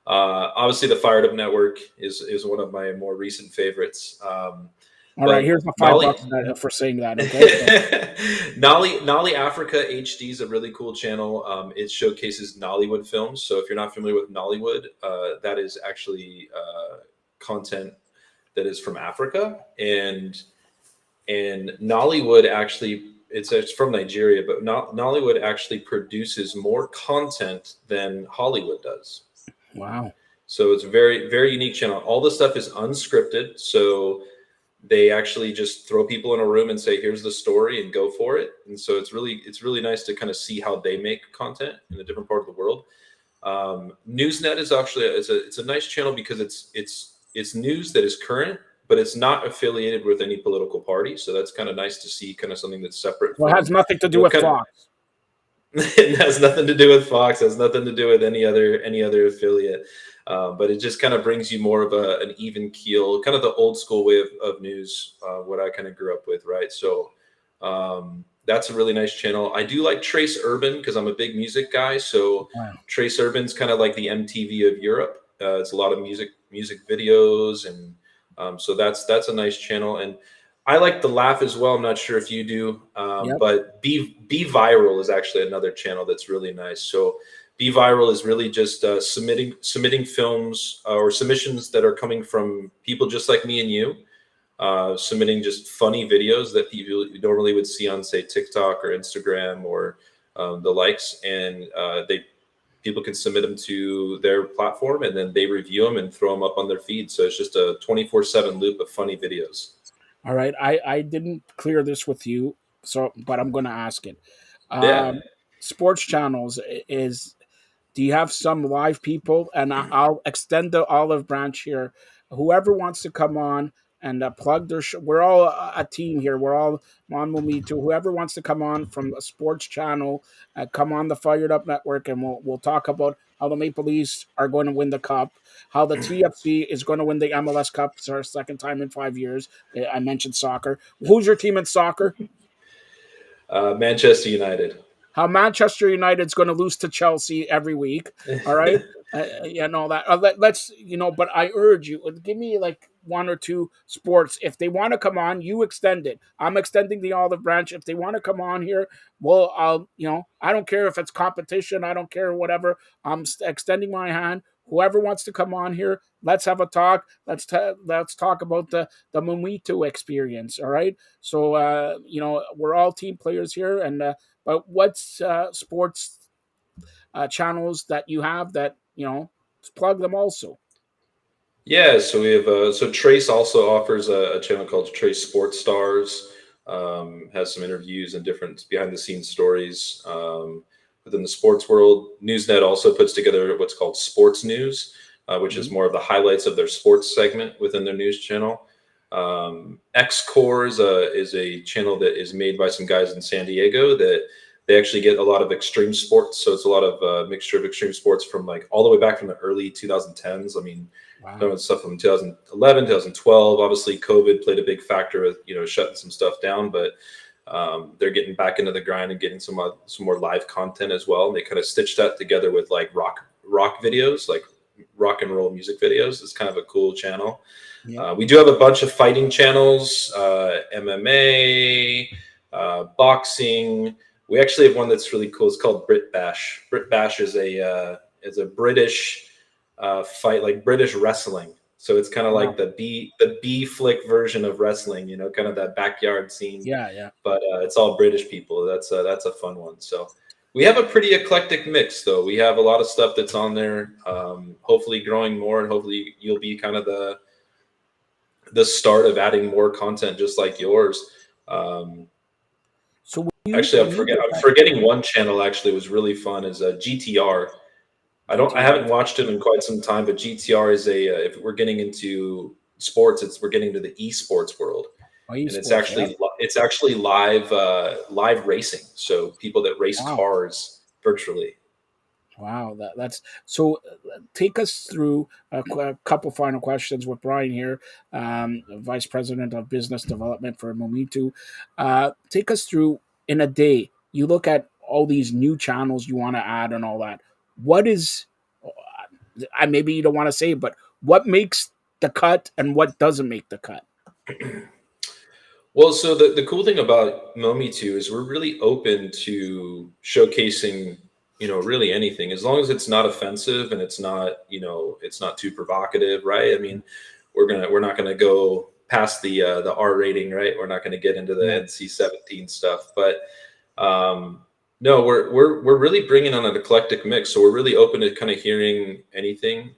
obviously the Fired Up Network is one of my more recent favorites. All right, here's my $5 for saying that. Okay. Nolly Africa HD is a really cool channel. It showcases Nollywood films. So if you're not familiar with Nollywood, that is actually content that is from Africa, and Nollywood actually it's from Nigeria, but Nollywood actually produces more content than Hollywood does. Wow. So it's a very, very unique channel. All the stuff is unscripted. So they actually just throw people in a room and say, here's the story and go for it. And so it's really nice to kind of see how they make content in a different part of the world. Newsnet is actually, it's a nice channel because it's news that is current, but it's not affiliated with any political party. So that's kind of nice to see kind of something that's separate. Well, it has nothing to do with Fox. It has nothing to do with Fox. Has nothing to do with any other affiliate. But it just kind of brings you more of an even keel, kind of the old school way of news, what I kind of grew up with, right? So that's a really nice channel. I do like Trace Urban because I'm a big music guy. So Trace Urban's kind of like the MTV of Europe. It's a lot of music videos, and so that's a nice channel. And I like The Laugh as well. I'm not sure if you do, but Be Viral is actually another channel that's really nice. So Be Viral is really just submitting films or submissions that are coming from people just like me and you, submitting just funny videos that you normally would see on, say, TikTok or Instagram or the likes, and people can submit them to their platform, and then they review them and throw them up on their feed. So it's just a 24/7 loop of funny videos. All right, I didn't clear this with you, but I'm going to ask it. Sports channels is. Do you have some live people? And I'll extend the olive branch here. Whoever wants to come on and plug their show. We're all a team here. We're all on Momitu. Whoever wants to come on from a sports channel, come on the Fired Up Network, and we'll talk about how the Maple Leafs are going to win the cup, how the TFC is going to win the MLS Cup. It's our second time in 5 years. I mentioned soccer. Who's your team in soccer? Manchester United. How Manchester United's going to lose to Chelsea every week. All right. That. Let's, but I urge you, give me like one or two sports. If they want to come on, you extend it. I'm extending the olive branch. If they want to come on here, well, I don't care if it's competition. I don't care, whatever. I'm extending my hand. Whoever wants to come on here, let's have a talk. Let's talk about the Momitu experience. All right. So, we're all team players here. And, but what's sports channels that you have that, plug them also? Yeah, so we have so Trace also offers a channel called Trace Sports Stars. Has some interviews and different behind the scenes stories within the sports world. Newsnet also puts together what's called Sports News, which is more of the highlights of their sports segment within their news channel. X-Core is a channel that is made by some guys in San Diego that they actually get a lot of extreme sports. So it's a lot of mixture of extreme sports from like all the way back from the early 2010s. I mean, stuff from 2011, 2012. Obviously, COVID played a big factor with shutting some stuff down, but they're getting back into the grind and getting some more live content as well. And they kind of stitched that together with like rock videos, like rock and roll music videos. It's kind of a cool channel. Yeah. We do have a bunch of fighting channels, MMA, boxing. We actually have one that's really cool. It's called Brit Bash. Brit Bash is a British fight, like British wrestling. So it's kind of like the B flick version of wrestling, you know, kind of that backyard scene. Yeah. But it's all British people. That's a fun one. So we have a pretty eclectic mix, though. We have a lot of stuff that's on there. Hopefully growing more, and hopefully you'll be kind of the start of adding more content just like yours. So actually, I'm forgetting one channel. Actually, was really fun. Is GTR. I haven't watched it in quite some time, but GTR is if we're getting into sports, we're getting to the esports world, and it's actually live racing. So people that race cars virtually. Wow, that's so. Take us through a couple final questions with Brian here, Vice President of Business Development for Momitu. Take us through in a day. You look at all these new channels you want to add and all that. What is, maybe you don't want to say, but what makes the cut and what doesn't make the cut? Well, so the cool thing about Momitu is we're really open to showcasing, you know, really anything, as long as it's not offensive and it's not, you know, it's not too provocative, right? I mean, we're not gonna go past the R rating, right? We're not gonna get into the NC-17 stuff, but no, we're really bringing on an eclectic mix. So we're really open to kind of hearing anything.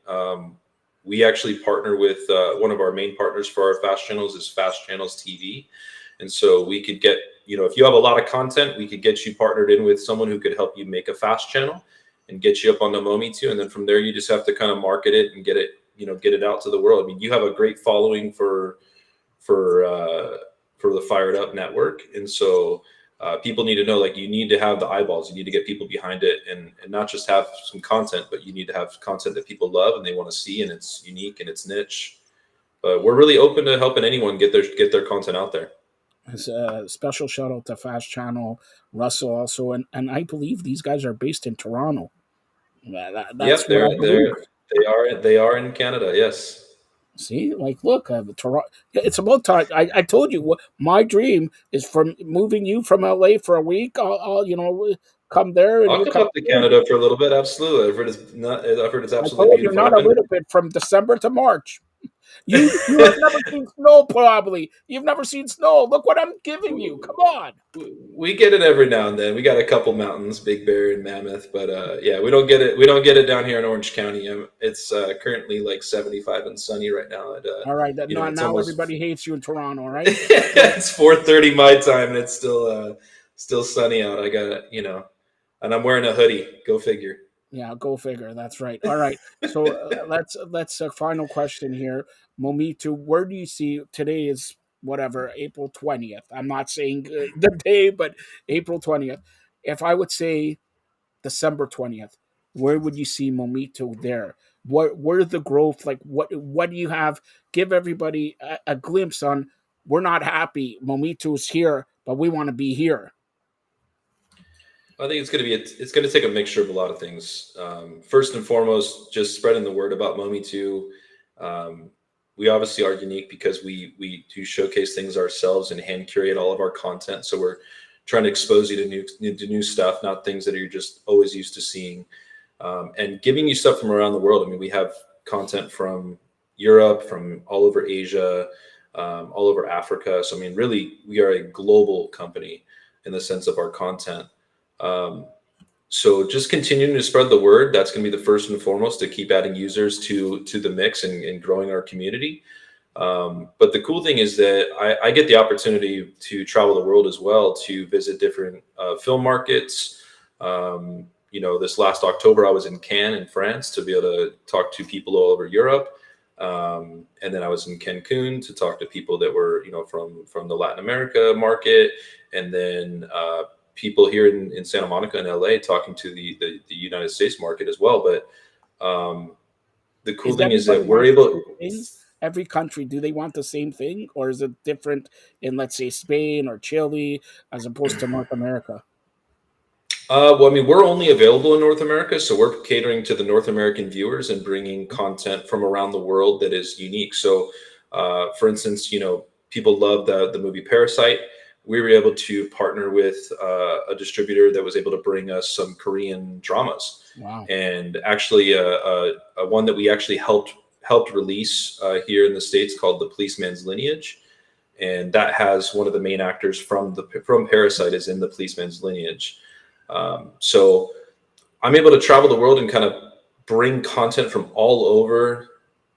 We actually partner with one of our main partners for our fast channels is Fast Channels TV. And so we could get, you know, if you have a lot of content, we could get you partnered in with someone who could help you make a fast channel and get you up on the Momitu. And then from there, you just have to kind of market it and get it out to the world. I mean, you have a great following for the Fired Up Network. And so people need to know, like, you need to have the eyeballs. You need to get people behind it and not just have some content, but you need to have content that people love and they want to see, and it's unique and it's niche. But we're really open to helping anyone get their content out there. It's a special shout out to Fast Channel, Russell also, and I believe these guys are based in Toronto. That's they are in Canada. Yes. See, like, look, Toronto. It's about time. I told you, my dream is from moving you from LA for a week. I'll come there and I'll come up to Canada for a little bit. Absolutely, I've heard it's absolutely beautiful. You're not a little bit from December to March. You have never seen snow, probably. You've never seen snow. Look what I'm giving you. Come on. We get it every now and then. We got a couple mountains, Big Bear and Mammoth, but yeah, we don't get it. We don't get it down here in Orange County. It's currently like 75 and sunny right now. All right, now everybody hates you in Toronto, right? It's 4:30 my time, and it's still sunny out. I got and I'm wearing a hoodie. Go figure. Yeah, go figure. That's right. All right. So let's a final question here. Momitu, where do you see today is whatever, April 20th. I'm not saying the day, but April 20th. If I would say December 20th, where would you see Momitu there? Where's the growth? Like what do you have? Give everybody a glimpse on, we're not happy. Momitu's here, but we want to be here. I think it's going to take a mixture of a lot of things. First and foremost, just spreading the word about Momitu. We obviously are unique because we do showcase things ourselves and hand curate all of our content. So we're trying to expose you to new stuff, not things that you're just always used to seeing, and giving you stuff from around the world. I mean, we have content from Europe, from all over Asia, all over Africa. So I mean, really, we are a global company in the sense of our content. So just continuing to spread the word, that's going to be the first and foremost, to keep adding users to the mix and growing our community. But the cool thing is that I get the opportunity to travel the world as well, to visit different film markets. This last October, I was in Cannes in France to be able to talk to people all over Europe. And then I was in Cancun to talk to people that were, from the Latin America market. And then people here in Santa Monica and LA talking to the United States market as well. But the cool thing is that we're able. Every country, do they want the same thing, or is it different in, let's say, Spain or Chile as opposed to North America? Well, I mean, we're only available in North America, so we're catering to the North American viewers and bringing content from around the world that is unique. So, for instance, people love the movie Parasite. we were able to partner with a distributor that was able to bring us some Korean dramas. Wow. And actually a one that we actually helped release here in the States called The Policeman's Lineage. And that has one of the main actors from Parasite is in The Policeman's Lineage. So I'm able to travel the world and kind of bring content from all over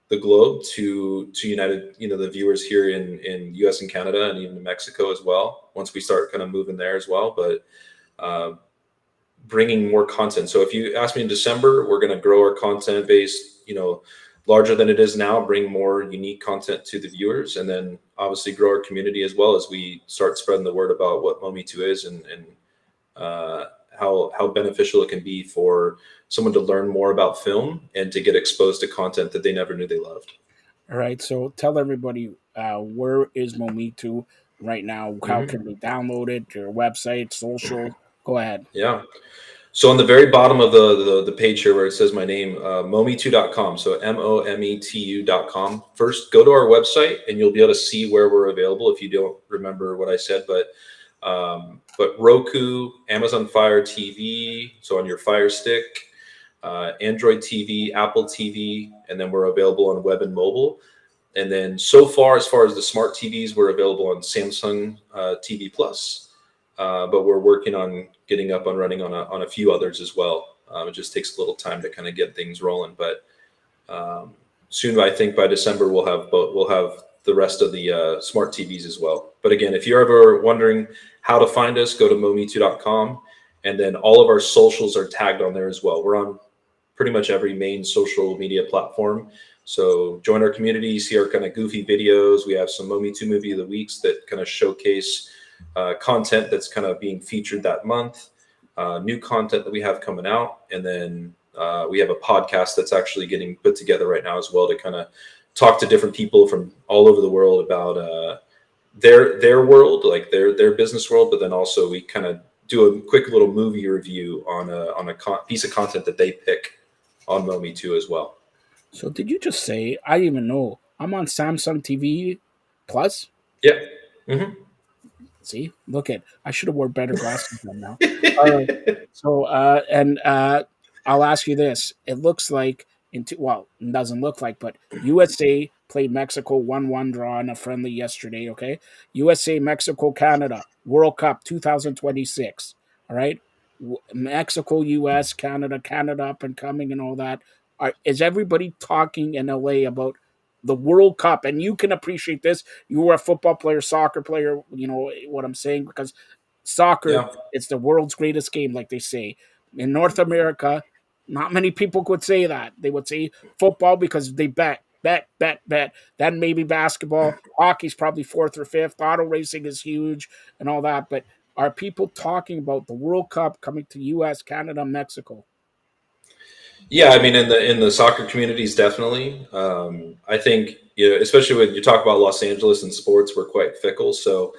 the globe to United, the viewers here in US and Canada and even in Mexico as well, once we start kind of moving there as well. But bringing more content. So if you ask me in December, we're going to grow our content base, larger than it is now, bring more unique content to the viewers, and then obviously grow our community as well as we start spreading the word about what Momi2 is and how beneficial it can be for someone to learn more about film and to get exposed to content that they never knew they loved. All right. So tell everybody where is Momi2 right now? How can we download it? Your website, social? Go ahead. Yeah. So on the very bottom of the page here where it says my name, momi2.com. So mometu.com. First, go to our website and you'll be able to see where we're available if you don't remember what I said. But Roku, Amazon Fire TV, so on your Fire Stick, Android TV, Apple TV, and then we're available on web and mobile. And then so far, as far as the smart TVs, we're available on Samsung TV Plus. But we're working on getting up and running on a few others as well. It just takes a little time to kind of get things rolling. But soon, I think by December, we'll have the rest of the smart TVs as well. But again, if you're ever wondering how to find us, go to momi2.com. And then all of our socials are tagged on there as well. We're on pretty much every main social media platform. So join our community, see our kind of goofy videos. We have some Momi2 Movie of the Weeks that kind of showcase content that's kind of being featured that month, new content that we have coming out. And then we have a podcast that's actually getting put together right now as well to kind of talk to different people from all over the world about their world, like their business world. But then also we kind of do a quick little movie review on a piece of content that they pick on Momi2 as well. So did you just say, I didn't even know, I'm on Samsung TV Plus? Yeah. Mm-hmm. See, look at, I should have worn better glasses than now. All right. So, I'll ask you this. It looks like, it doesn't look like, but USA played Mexico 1-1 draw in a friendly yesterday, okay? USA, Mexico, Canada, World Cup 2026, all right? Mexico, US, Canada up and coming and all that. Is everybody talking in LA about the World Cup? And you can appreciate this. You were a football player, soccer player, you know what I'm saying? Because soccer, it's the world's greatest game, like they say. In North America, not many people could say that. They would say football because they bet. Then maybe basketball. Hockey's probably fourth or fifth. Auto racing is huge and all that. But are people talking about the World Cup coming to U.S., Canada, Mexico? Yeah, I mean, in the soccer communities, definitely. I think, especially when you talk about Los Angeles and sports, we're quite fickle. So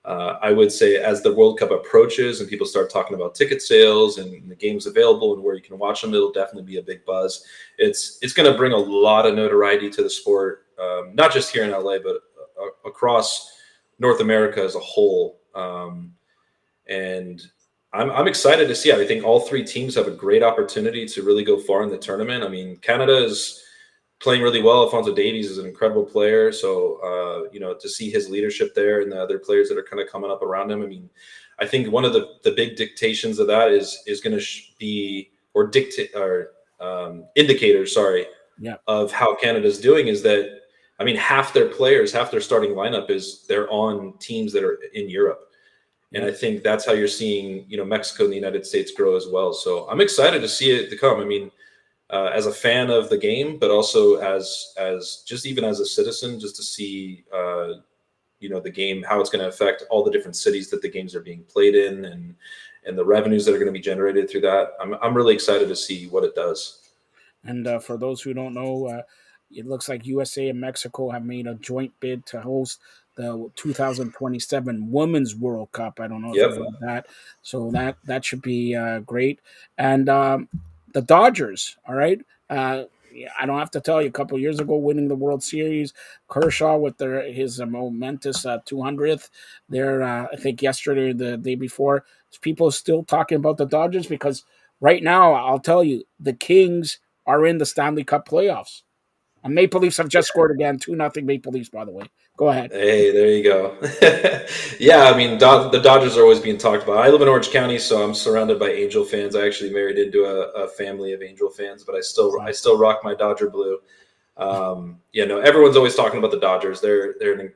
I would say as the World Cup approaches and people start talking about ticket sales and the games available and where you can watch them, it'll definitely be a big buzz. It's going to bring a lot of notoriety to the sport, not just here in LA, but across North America as a whole. And I'm excited to see it. I think all three teams have a great opportunity to really go far in the tournament. I mean, Canada is playing really well. Alphonso Davies is an incredible player. So, to see his leadership there and the other players that are kind of coming up around him. I mean, I think one of the big dictations of that is going to be indicators, of how Canada's doing is that, I mean, half their starting lineup they're on teams that are in Europe. And I think that's how you're seeing, Mexico and the United States grow as well. So I'm excited to see it to come. I mean, as a fan of the game, but also as just even as a citizen, just to see, the game, how it's going to affect all the different cities that the games are being played in and the revenues that are going to be generated through that. I'm really excited to see what it does. And for those who don't know, it looks like USA and Mexico have made a joint bid to host the 2027 Women's World Cup. I don't know if you've heard that. So that should be great. And the Dodgers, all right? I don't have to tell you, a couple of years ago, winning the World Series, Kershaw with his momentous 200th. There, I think yesterday or the day before, people still talking about the Dodgers because right now, I'll tell you, the Kings are in the Stanley Cup playoffs. And Maple Leafs have just scored again, 2-0 Maple Leafs, by the way. Go ahead. Hey, there you go. Yeah, I mean, the Dodgers are always being talked about. I live in Orange County, so I'm surrounded by Angel fans. I actually married into a family of Angel fans, but I still rock my Dodger blue. Everyone's always talking about the Dodgers. They're an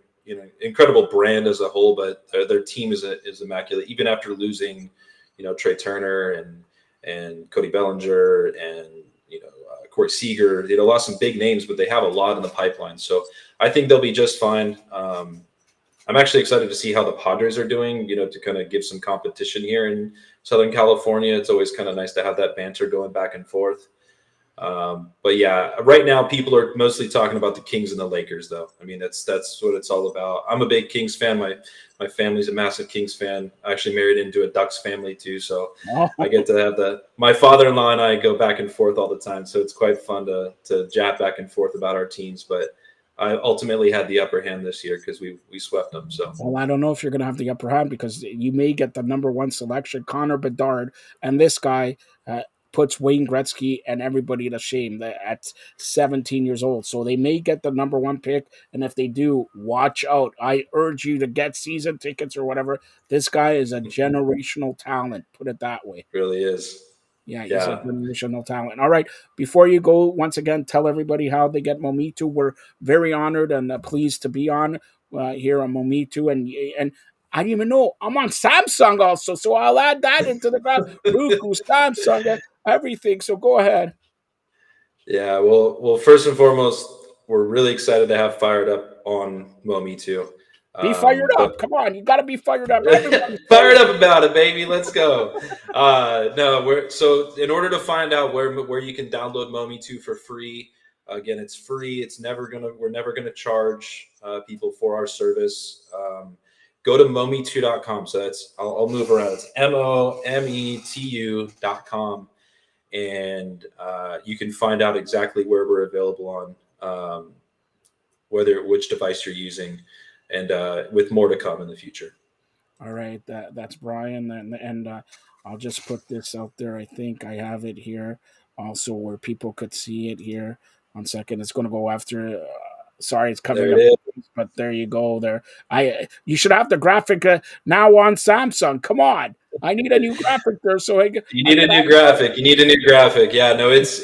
incredible brand as a whole, but their team is immaculate. Even after losing, Trey Turner and Cody Bellinger and Corey Seager, lost some big names, but they have a lot in the pipeline. So I think they'll be just fine. I'm actually excited to see how the Padres are doing, to kind of give some competition here in Southern California. It's always kind of nice to have that banter going back and forth. But yeah, right now people are mostly talking about the Kings and the Lakers, though. I mean, that's what it's all about. I'm a big Kings fan. My family's a massive Kings fan. I actually married into a Ducks family too, so I get to have my father-in-law and I go back and forth all the time. So it's quite fun to jab back and forth about our teams. But I ultimately had the upper hand this year because we swept them. So well, I don't know if you're going to have the upper hand because you may get the number one selection, Connor Bedard, and this guy puts Wayne Gretzky and everybody to shame at 17 years old. So they may get the number one pick, and if they do, watch out. I urge you to get season tickets or whatever. This guy is a generational talent, put it that way. Really is. Yeah, he's a generational talent. All right, before you go, once again, tell everybody how they get Momitu. We're very honored and pleased to be on here on Momitu, and I didn't even know I'm on Samsung also, so I'll add that into the graph. Roku, Samsung, everything. So go ahead. Yeah, well, first and foremost, we're really excited to have Fired Up on Momitu. Be fired up. Come on. You got to be fired up. Everybody's fired up about it, baby. Let's go. So in order to find out where you can download Momi2 for free, again, it's free. We're never going to charge people for our service. Go to momi2.com. So I'll move around. It's mometu.com. And you can find out exactly where we're available on which device you're using, and with more to come in the future. All right, that's Brian, and I'll just put this out there. I think I have it here also where people could see it here. 1 second, it's going to go after. Sorry, it's covering up, but there you go. There, you should have the graphic now on Samsung. Come on, I need a new graphic there. So you need a new graphic. You need a new graphic. Yeah, no, it's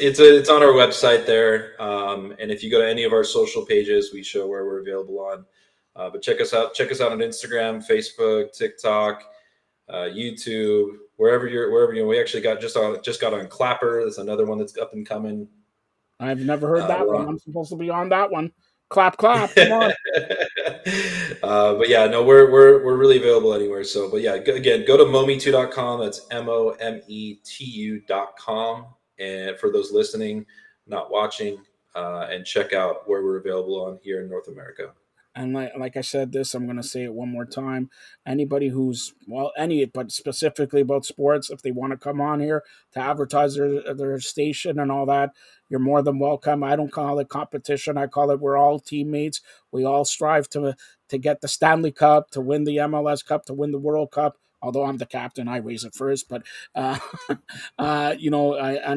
on our website there, and if you go to any of our social pages, we show where we're available on. But check us out. Check us out on Instagram, Facebook, TikTok, YouTube, wherever you're. We actually just got on Clapper. That's another one that's up and coming. I've never heard that one. I'm supposed to be on that one. Clap, clap. Come on. But yeah, no, we're really available anywhere. So, but yeah, again, go to mometu.com. That's mometu.com. And for those listening, not watching, and check out where we're available on here in North America. And like I said this, I'm going to say it one more time. Anybody who's, but specifically about sports, if they want to come on here to advertise their station and all that, you're more than welcome. I don't call it competition. I call it we're all teammates. We all strive to get the Stanley Cup, to win the MLS Cup, to win the World Cup. Although I'm the captain, I raise it first. But, and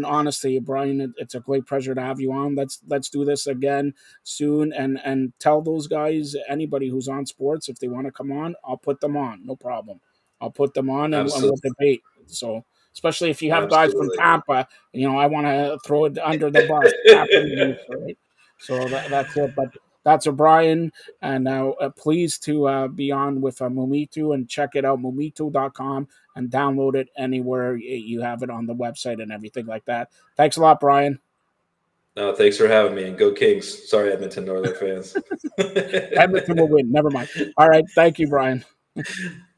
honestly, Brian, it's a great pleasure to have you on. Let's do this again soon. And tell those guys, anybody who's on sports, if they want to come on, I'll put them on. No problem. I'll put them on and we'll debate. So, especially if you have guys from Tampa, I want to throw it under the bus. Right? So that's it. But that's O'Brien, and pleased to be on with Momitu, and check it out, momitu.com, and download it anywhere you have it on the website and everything like that. Thanks a lot, Brian. No, thanks for having me, and go Kings. Sorry, Edmonton Northern fans. Edmonton will win. Never mind. All right. Thank you, Brian.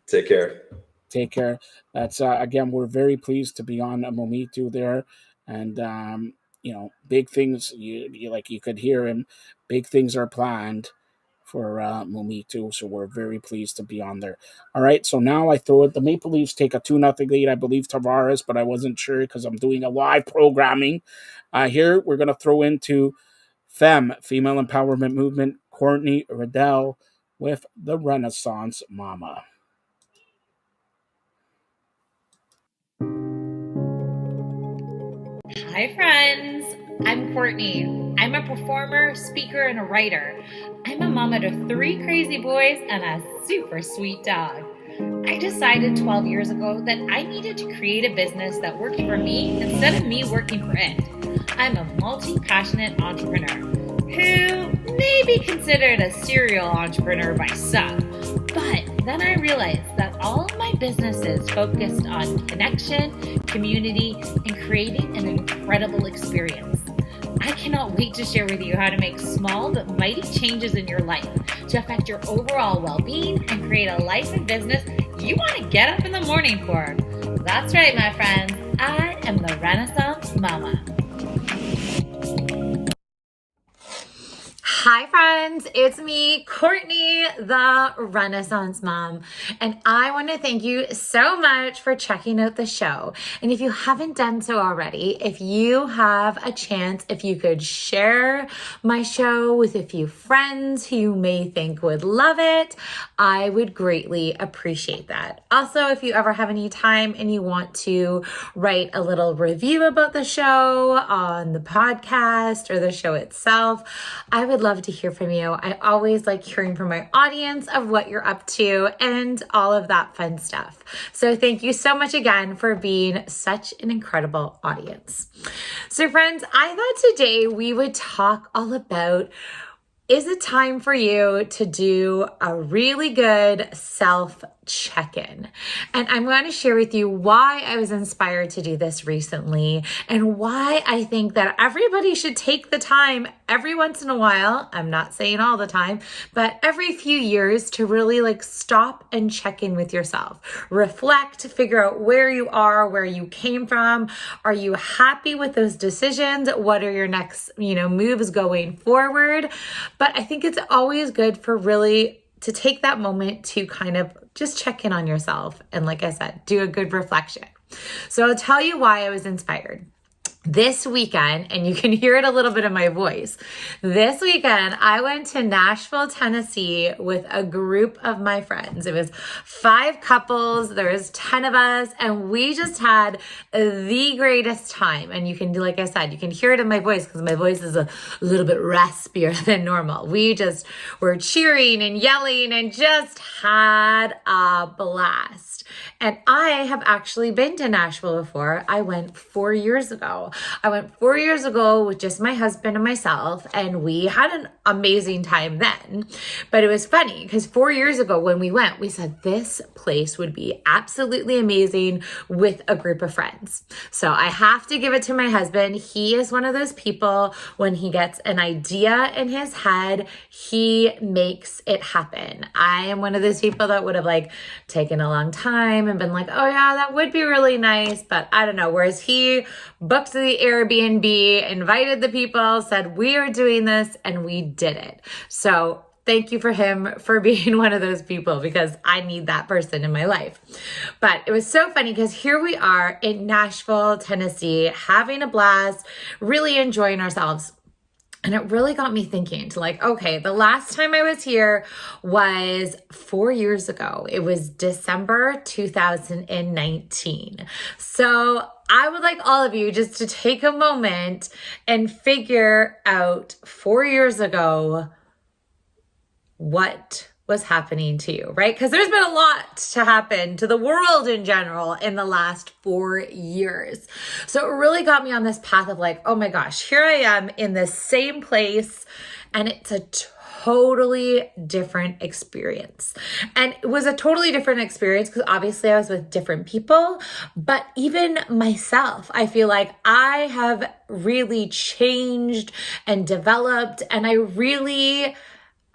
Take care. Take care. That's again, we're very pleased to be on Momitu there, and big things. You could hear him. Big things are planned for Mumi too. So we're very pleased to be on there. All right, so now I throw it. The Maple Leafs take a 2-0 lead. I believe Tavares, but I wasn't sure because I'm doing a live programming. Here we're gonna throw into female empowerment movement, Courtney Riddell with the Renaissance Mama. Hi, friends. I'm Courtney. I'm a performer, speaker, and a writer. I'm a mama to 3 crazy boys and a super sweet dog. I decided 12 years ago that I needed to create a business that worked for me instead of me working for it. I'm a multi-passionate entrepreneur who may be considered a serial entrepreneur by some. But then I realized that all of my businesses focused on connection, community, and creating an incredible experience. I cannot wait to share with you how to make small but mighty changes in your life to affect your overall well-being and create a life and business you want to get up in the morning for. That's right, my friends. I am the Renaissance Mama. Hi friends, it's me, Courtney, the Renaissance Mom, and I want to thank you so much for checking out the show. And if you haven't done so already, if you have a chance, if you could share my show with a few friends who you may think would love it, I would greatly appreciate that. Also, if you ever have any time and you want to write a little review about the show on the podcast or the show itself, I would love to hear from you. I always like hearing from my audience of what you're up to and all of that fun stuff. So thank you so much again for being such an incredible audience. So friends, I thought today we would talk all about, is it time for you to do a really good self-check-in? And I'm going to share with you why I was inspired to do this recently and why I think that everybody should take the time every once in a while, I'm not saying all the time, but every few years to really stop and check in with yourself. Reflect, figure out where you are, where you came from. Are you happy with those decisions? What are your next, moves going forward? But I think it's always good for really to take that moment to kind of just check in on yourself. And like I said, do a good reflection. So I'll tell you why I was inspired. This weekend, and you can hear it a little bit in my voice, this weekend I went to Nashville, Tennessee with a group of my friends. It was 5 couples, there was 10 of us, and we just had the greatest time. And you can, like I said, you can hear it in my voice because my voice is a little bit raspier than normal. We just were cheering and yelling and just had a blast. And I have actually been to Nashville before. I went 4 years ago. I went 4 years ago with just my husband and myself, and we had an amazing time then. But it was funny because 4 years ago when we went, we said this place would be absolutely amazing with a group of friends. So I have to give it to my husband. He is one of those people, when he gets an idea in his head, he makes it happen. I am one of those people that would have taken a long time and been like, oh yeah, that would be really nice, but I don't know. Whereas he booked the Airbnb, invited the people, said we are doing this, and we did it. So thank you for him for being one of those people, because I need that person in my life. But it was so funny because here we are in Nashville, Tennessee, having a blast, really enjoying ourselves. And it really got me thinking to okay, the last time I was here was 4 years ago. It was December 2019. So I would like all of you just to take a moment and figure out 4 years ago what was happening to you, right? Because there's been a lot to happen to the world in general in the last 4 years. So it really got me on this path of oh my gosh, here I am in the same place, and it's a totally different experience. And it was a totally different experience because obviously I was with different people, but even myself, I feel like I have really changed and developed, and I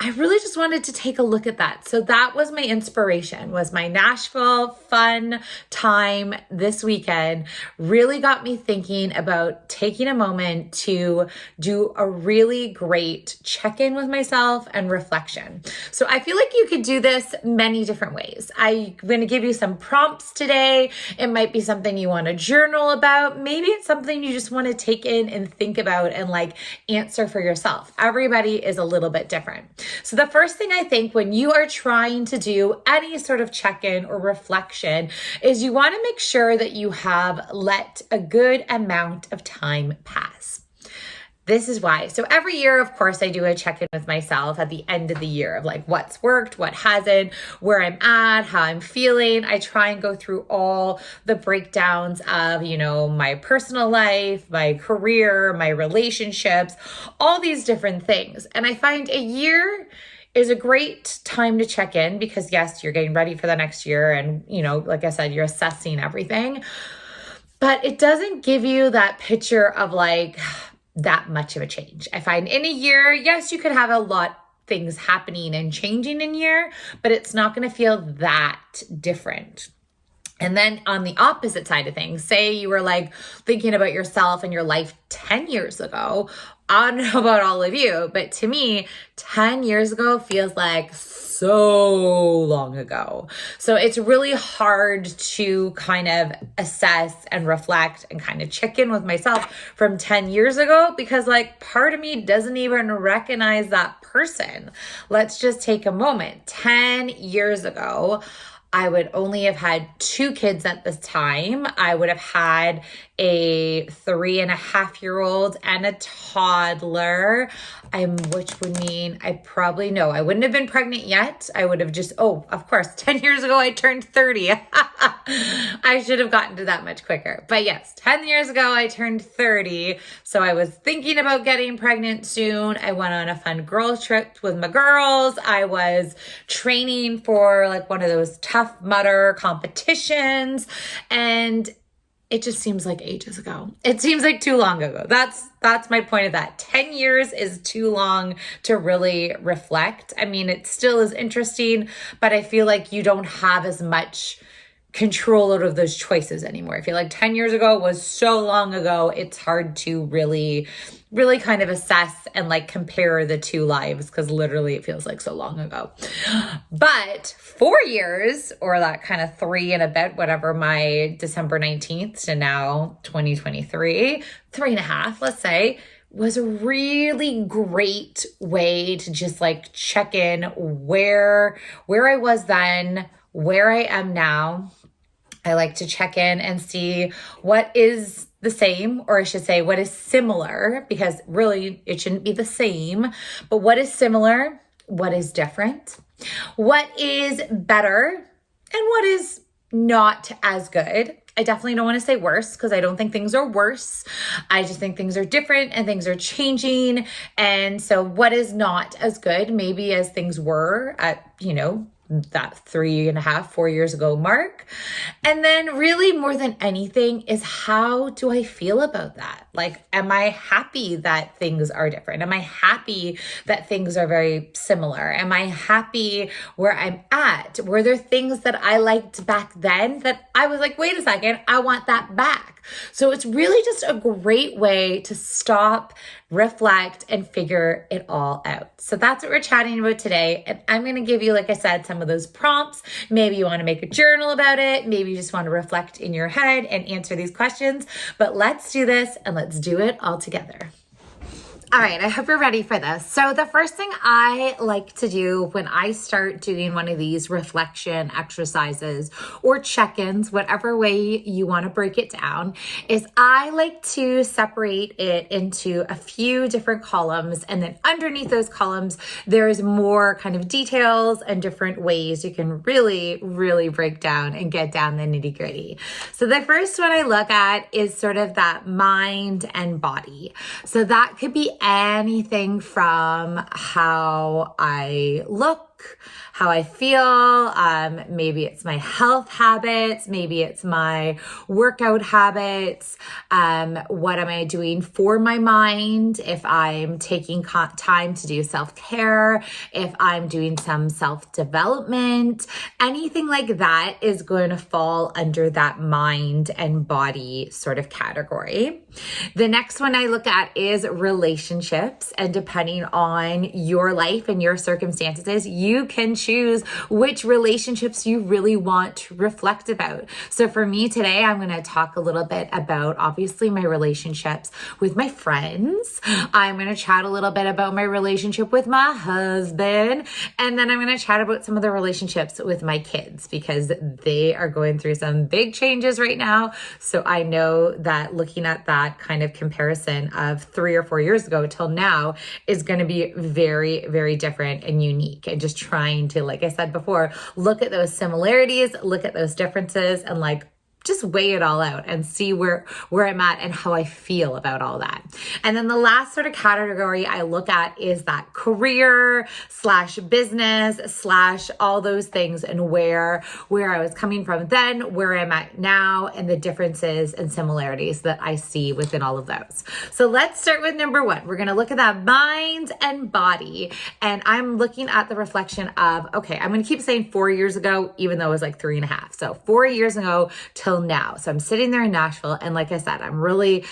I really just wanted to take a look at that. So that was my inspiration, was my Nashville fun time this weekend. Really got me thinking about taking a moment to do a really great check-in with myself and reflection. So I feel like you could do this many different ways. I'm going to give you some prompts today. It might be something you want to journal about. Maybe it's something you just want to take in and think about and like answer for yourself. Everybody is a little bit different. So the first thing I think when you are trying to do any sort of check-in or reflection is you want to make sure that you have let a good amount of time pass. This is why. So every year, of course, I do a check-in with myself at the end of the year of like what's worked, what hasn't, where I'm at, how I'm feeling. I try and go through all the breakdowns of, you know, my personal life, my career, my relationships, all these different things. And I find a year is a great time to check in because yes, you're getting ready for the next year. And, you know, like I said, you're assessing everything, but it doesn't give you that picture of like, that much of a change. I find in a year, yes, you could have a lot things happening and changing in a year, but it's not going to feel that different. And then on the opposite side of things, say you were like thinking about yourself and your life 10 years ago. I don't know about all of you, but to me, 10 years ago feels like so long ago. So it's really hard to kind of assess and reflect and kind of check in with myself from 10 years ago because like part of me doesn't even recognize that person. Let's just take a moment. 10 years ago, I would only have had 2 kids at this time. I would have had a 3.5-year-old and a toddler. Which would mean I wouldn't have been pregnant yet. I would have just, of course, 10 years ago, I turned 30. I should have gotten to that much quicker. But yes, 10 years ago, I turned 30. So I was thinking about getting pregnant soon. I went on a fun girls trip with my girls. I was training for like one of those Tough Mudder competitions. And it just seems like ages ago. It seems like too long ago. That's my point of that. 10 years is too long to really reflect. I mean, it still is interesting, but I feel like you don't have as much control out of those choices anymore. I feel like 10 years ago was so long ago, it's hard to really kind of assess and like compare the two lives because literally it feels like so long ago. But 4 years or that kind of 3 and a bit, whatever, my December 19th to now 2023, 3.5, let's say, was a really great way to just like check in where I was then, where I am now. I like to check in and see what is the same, or I should say what is similar, because really it shouldn't be the same, but what is similar, what is different, what is better, and what is not as good. I definitely don't want to say worse because I don't think things are worse. I just think things are different and things are changing. And so what is not as good, maybe as things were at, that 3.5, 4 years ago mark. And then really more than anything is how do I feel about that? Like, am I happy that things are different? Am I happy that things are very similar? Am I happy where I'm at? Were there things that I liked back then that I was like, wait a second, I want that back? So it's really just a great way to stop, reflect, and figure it all out. So that's what we're chatting about today. And I'm going to give you, like I said, some of those prompts. Maybe you want to make a journal about it. Maybe you just want to reflect in your head and answer these questions. But let's do this and let's do it all together. All right, I hope you're ready for this. So the first thing I like to do when I start doing one of these reflection exercises or check-ins, whatever way you want to break it down, is I like to separate it into a few different columns. And then underneath those columns, there's more kind of details and different ways you can really, really break down and get down the nitty-gritty. So the first one I look at is sort of that mind and body. So that could be anything from how I look, how I feel. Maybe it's my health habits. Maybe it's my workout habits. What am I doing for my mind? If I'm taking time to do self-care, if I'm doing some self-development, anything like that is going to fall under that mind and body sort of category. The next one I look at is relationships, and depending on your life and your circumstances, you can choose which relationships you really want to reflect about. So for me today, I'm going to talk a little bit about obviously my relationships with my friends. I'm going to chat a little bit about my relationship with my husband, and then I'm going to chat about some of the relationships with my kids because they are going through some big changes right now. So I know that looking at that kind of comparison of 3 or 4 years ago till now is going to be very, very different and unique. And just trying to, like I said before, look at those similarities, look at those differences, and just weigh it all out and see where I'm at and how I feel about all that. And then the last sort of category I look at is that career / business / all those things, and where I was coming from then, where I'm at now, and the differences and similarities that I see within all of those. So let's start with number 1. We're going to look at that mind and body. And I'm looking at the reflection of, okay, I'm going to keep saying 4 years ago, even though it was like 3.5. So 4 years ago till now. So I'm sitting there in Nashville, and like I said, I'm really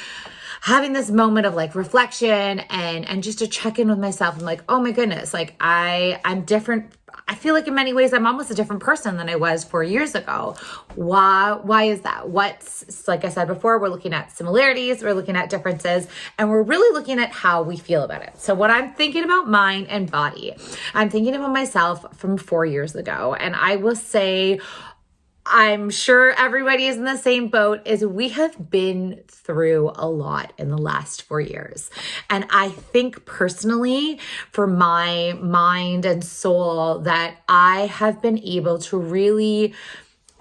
having this moment of reflection and just to check in with myself. I'm like, oh my goodness, I'm different. I feel like in many ways I'm almost a different person than I was 4 years ago. Why is that? Like I said before, we're looking at similarities, we're looking at differences, and we're really looking at how we feel about it. So when I'm thinking about mind and body, I'm thinking about myself from 4 years ago. And I will say, I'm sure everybody is in the same boat, is we have been through a lot in the last 4 years. And I think personally, for my mind and soul, that I have been able to really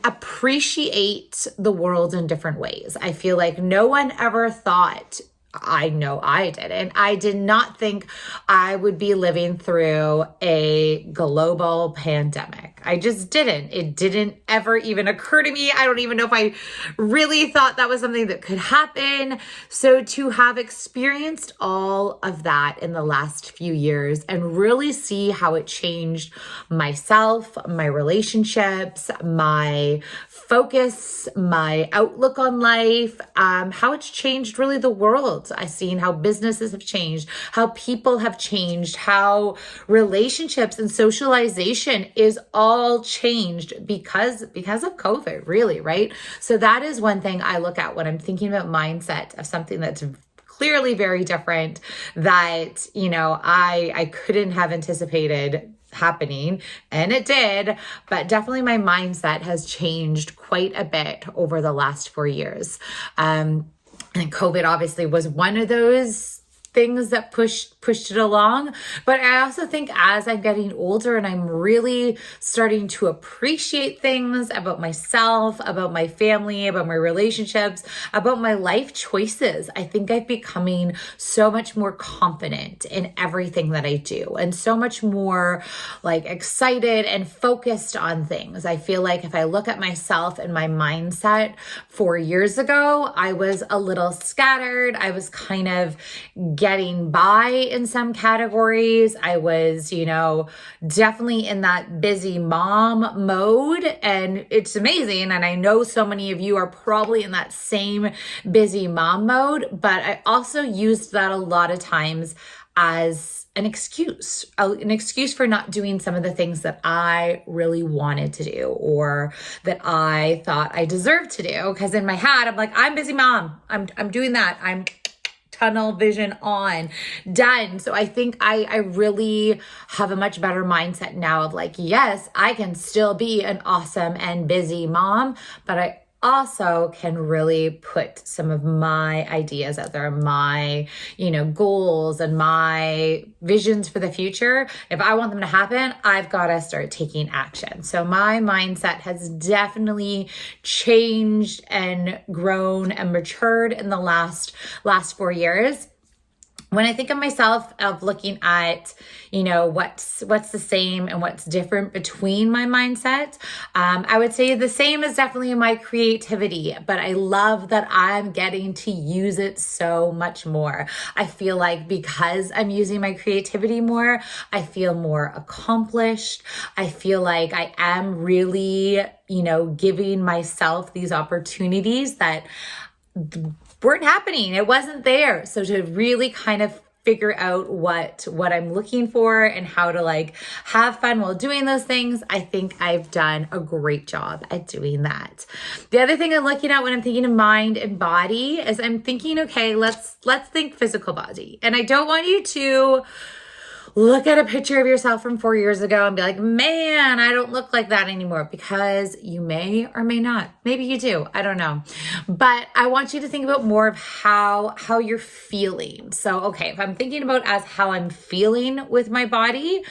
appreciate the world in different ways. I feel like no one ever thought, I know I didn't. I did not think I would be living through a global pandemic. I just didn't. It didn't ever even occur to me. I don't even know if I really thought that was something that could happen. So to have experienced all of that in the last few years and really see how it changed myself, my relationships, my focus, my outlook on life, how it's changed really the world. I've seen how businesses have changed, how people have changed, how relationships and socialization is all changed because of COVID, really, right? So that is one thing I look at when I'm thinking about mindset of something that's clearly very different that, I couldn't have anticipated happening, and it did, but definitely my mindset has changed quite a bit over the last 4 years. And COVID obviously was one of those things that pushed it along. But I also think as I'm getting older and I'm really starting to appreciate things about myself, about my family, about my relationships, about my life choices, I think I'm becoming so much more confident in everything that I do and so much more excited and focused on things. I feel like if I look at myself and my mindset 4 years ago, I was a little scattered. I was kind of getting by in some categories. I was, definitely in that busy mom mode, and it's amazing. And I know so many of you are probably in that same busy mom mode, but I also used that a lot of times as an excuse for not doing some of the things that I really wanted to do or that I thought I deserved to do. Because in my head, I'm like, I'm busy mom. I'm doing that. I'm tunnel vision on, done. So I think I really have a much better mindset now of yes, I can still be an awesome and busy mom, but I also can really put some of my ideas out there, my, goals and my visions for the future. If I want them to happen, I've got to start taking action. So my mindset has definitely changed and grown and matured in the last 4 years. when I think of myself of looking at, what's the same and what's different between my mindset, I would say the same is definitely my creativity, but I love that I'm getting to use it so much more. I feel like because I'm using my creativity more, I feel more accomplished. I feel like I am really, giving myself these opportunities that weren't happening. It wasn't there. So to really kind of figure out what I'm looking for and how to have fun while doing those things, I think I've done a great job at doing that. The other thing I'm looking at when I'm thinking of mind and body is I'm thinking, okay, let's think physical body. And I don't want you to look at a picture of yourself from 4 years ago and be like, man, I don't look like that anymore, because you may or may not. Maybe you do. I don't know. But I want you to think about more of how you're feeling. So, okay, if I'm thinking about as how I'm feeling with my body,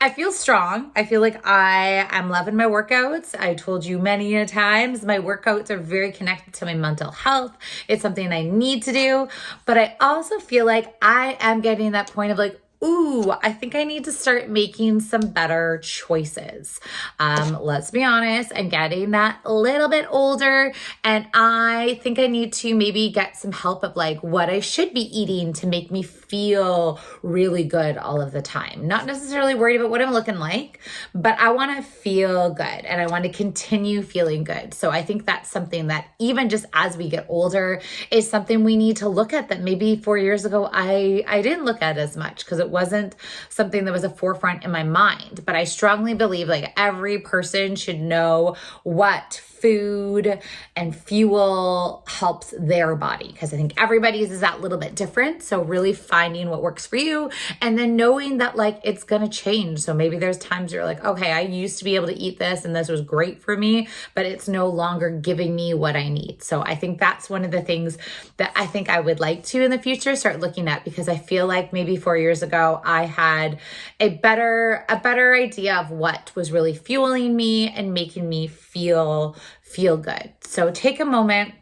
I feel strong. I feel like I am loving my workouts. I told you many a times, my workouts are very connected to my mental health. It's something I need to do. But I also feel like I am getting that point of ooh, I think I need to start making some better choices. Let's be honest, I'm getting that a little bit older, and I think I need to maybe get some help of what I should be eating to make me feel really good all of the time. Not necessarily worried about what I'm looking like, but I want to feel good and I want to continue feeling good. So I think that's something that even just as we get older is something we need to look at, that maybe 4 years ago I didn't look at as much because it wasn't something that was a forefront in my mind. But I strongly believe every person should know what food and fuel helps their body, because I think everybody's is that little bit different. So really finding what works for you, and then knowing that it's going to change. So maybe there's times you're okay, I used to be able to eat this and this was great for me, but it's no longer giving me what I need. So I think that's one of the things that I think I would like to in the future start looking at, because I feel like maybe 4 years ago I had a better idea of what was really fueling me and making me feel good. So take a moment,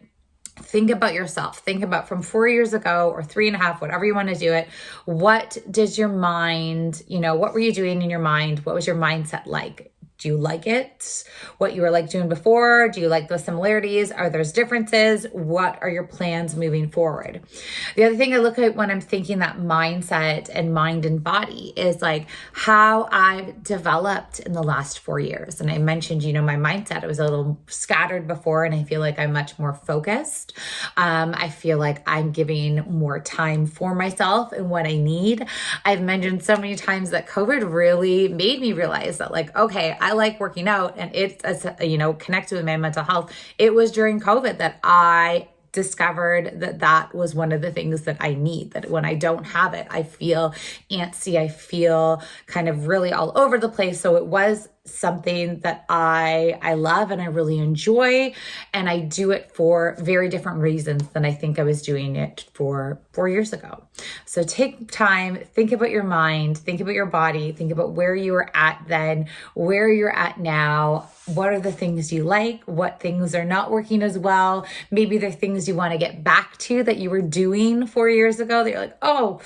think about yourself. Think about from 4 years ago or 3.5, whatever you want to do it. What does your mind, what were you doing in your mind? What was your mindset like? Do you like it? What you were doing before? Do you like those similarities? Are there differences? What are your plans moving forward? The other thing I look at when I'm thinking that mindset and mind and body is how I've developed in the last 4 years. And I mentioned, my mindset, it was a little scattered before, and I feel like I'm much more focused. I feel like I'm giving more time for myself and what I need. I've mentioned so many times that COVID really made me realize that okay, I like working out, and it's, connected with my mental health. It was during COVID that I discovered that was one of the things that I need, that when I don't have it, I feel antsy. I feel kind of really all over the place. So it was something that I love and I really enjoy, and I do it for very different reasons than I think I was doing it for 4 years ago. So take time, think about your mind, think about your body, think about where you were at then, where you're at now. What are the things you like? What things are not working as well? Maybe there are things you want to get back to that you were doing 4 years ago that you're oh,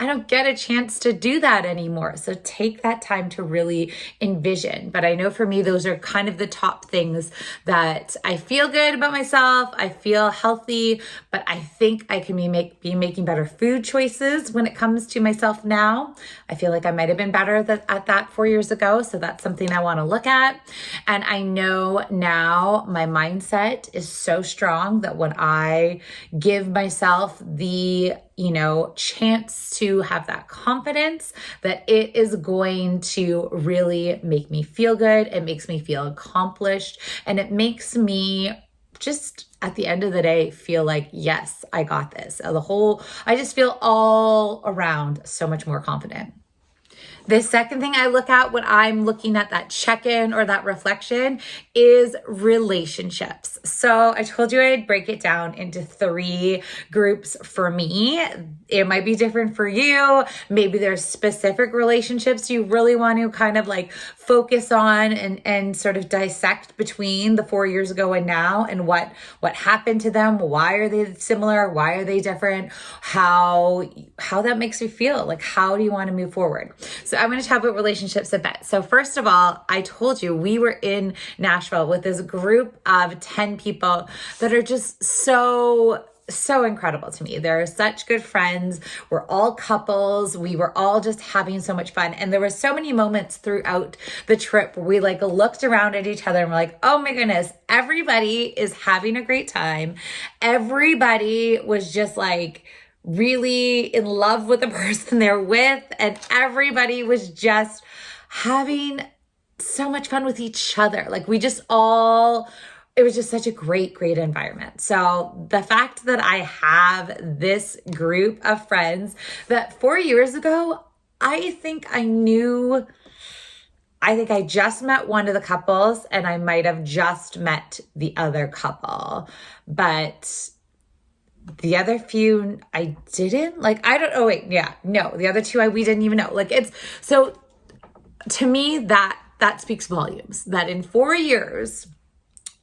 I don't get a chance to do that anymore. So take that time to really envision. But I know for me, those are kind of the top things that I feel good about myself. I feel healthy, but I think I can be making better food choices when it comes to myself now. I feel like I might have been better at that 4 years ago. So that's something I want to look at. And I know now my mindset is so strong that when I give myself the chance to have that confidence, that it is going to really make me feel good. It makes me feel accomplished, and it makes me just at the end of the day feel yes, I got this. I just feel all around so much more confident. The second thing I look at when I'm looking at that check-in or that reflection is relationships. So I told you I'd break it down into 3 groups for me. It might be different for you. Maybe there's specific relationships you really want to kind of like focus on and sort of dissect between the 4 years ago and now, and what happened to them. Why are they similar? Why are they different? How that makes you feel. Like, how do you want to move forward? So I'm going to talk about relationships a bit. So first of all, I told you we were in Nashville with this group of 10 people that are just so incredible to me. They're such good friends. We're all couples. We were all just having so much fun. And there were so many moments throughout the trip where we like looked around at each other and we're like, oh my goodness, everybody is having a great time. Everybody was just like really in love with the person they're with. And everybody was just having so much fun with each other. Like it was just such a great environment. So the fact that I have this group of friends that 4 years ago, I think I just met one of the couples and I might have just met the other couple, but the other few I didn't. Like, I don't, oh wait, yeah, no, the other 2 we didn't even know. Like, it's, so to me that speaks volumes, that in 4 years,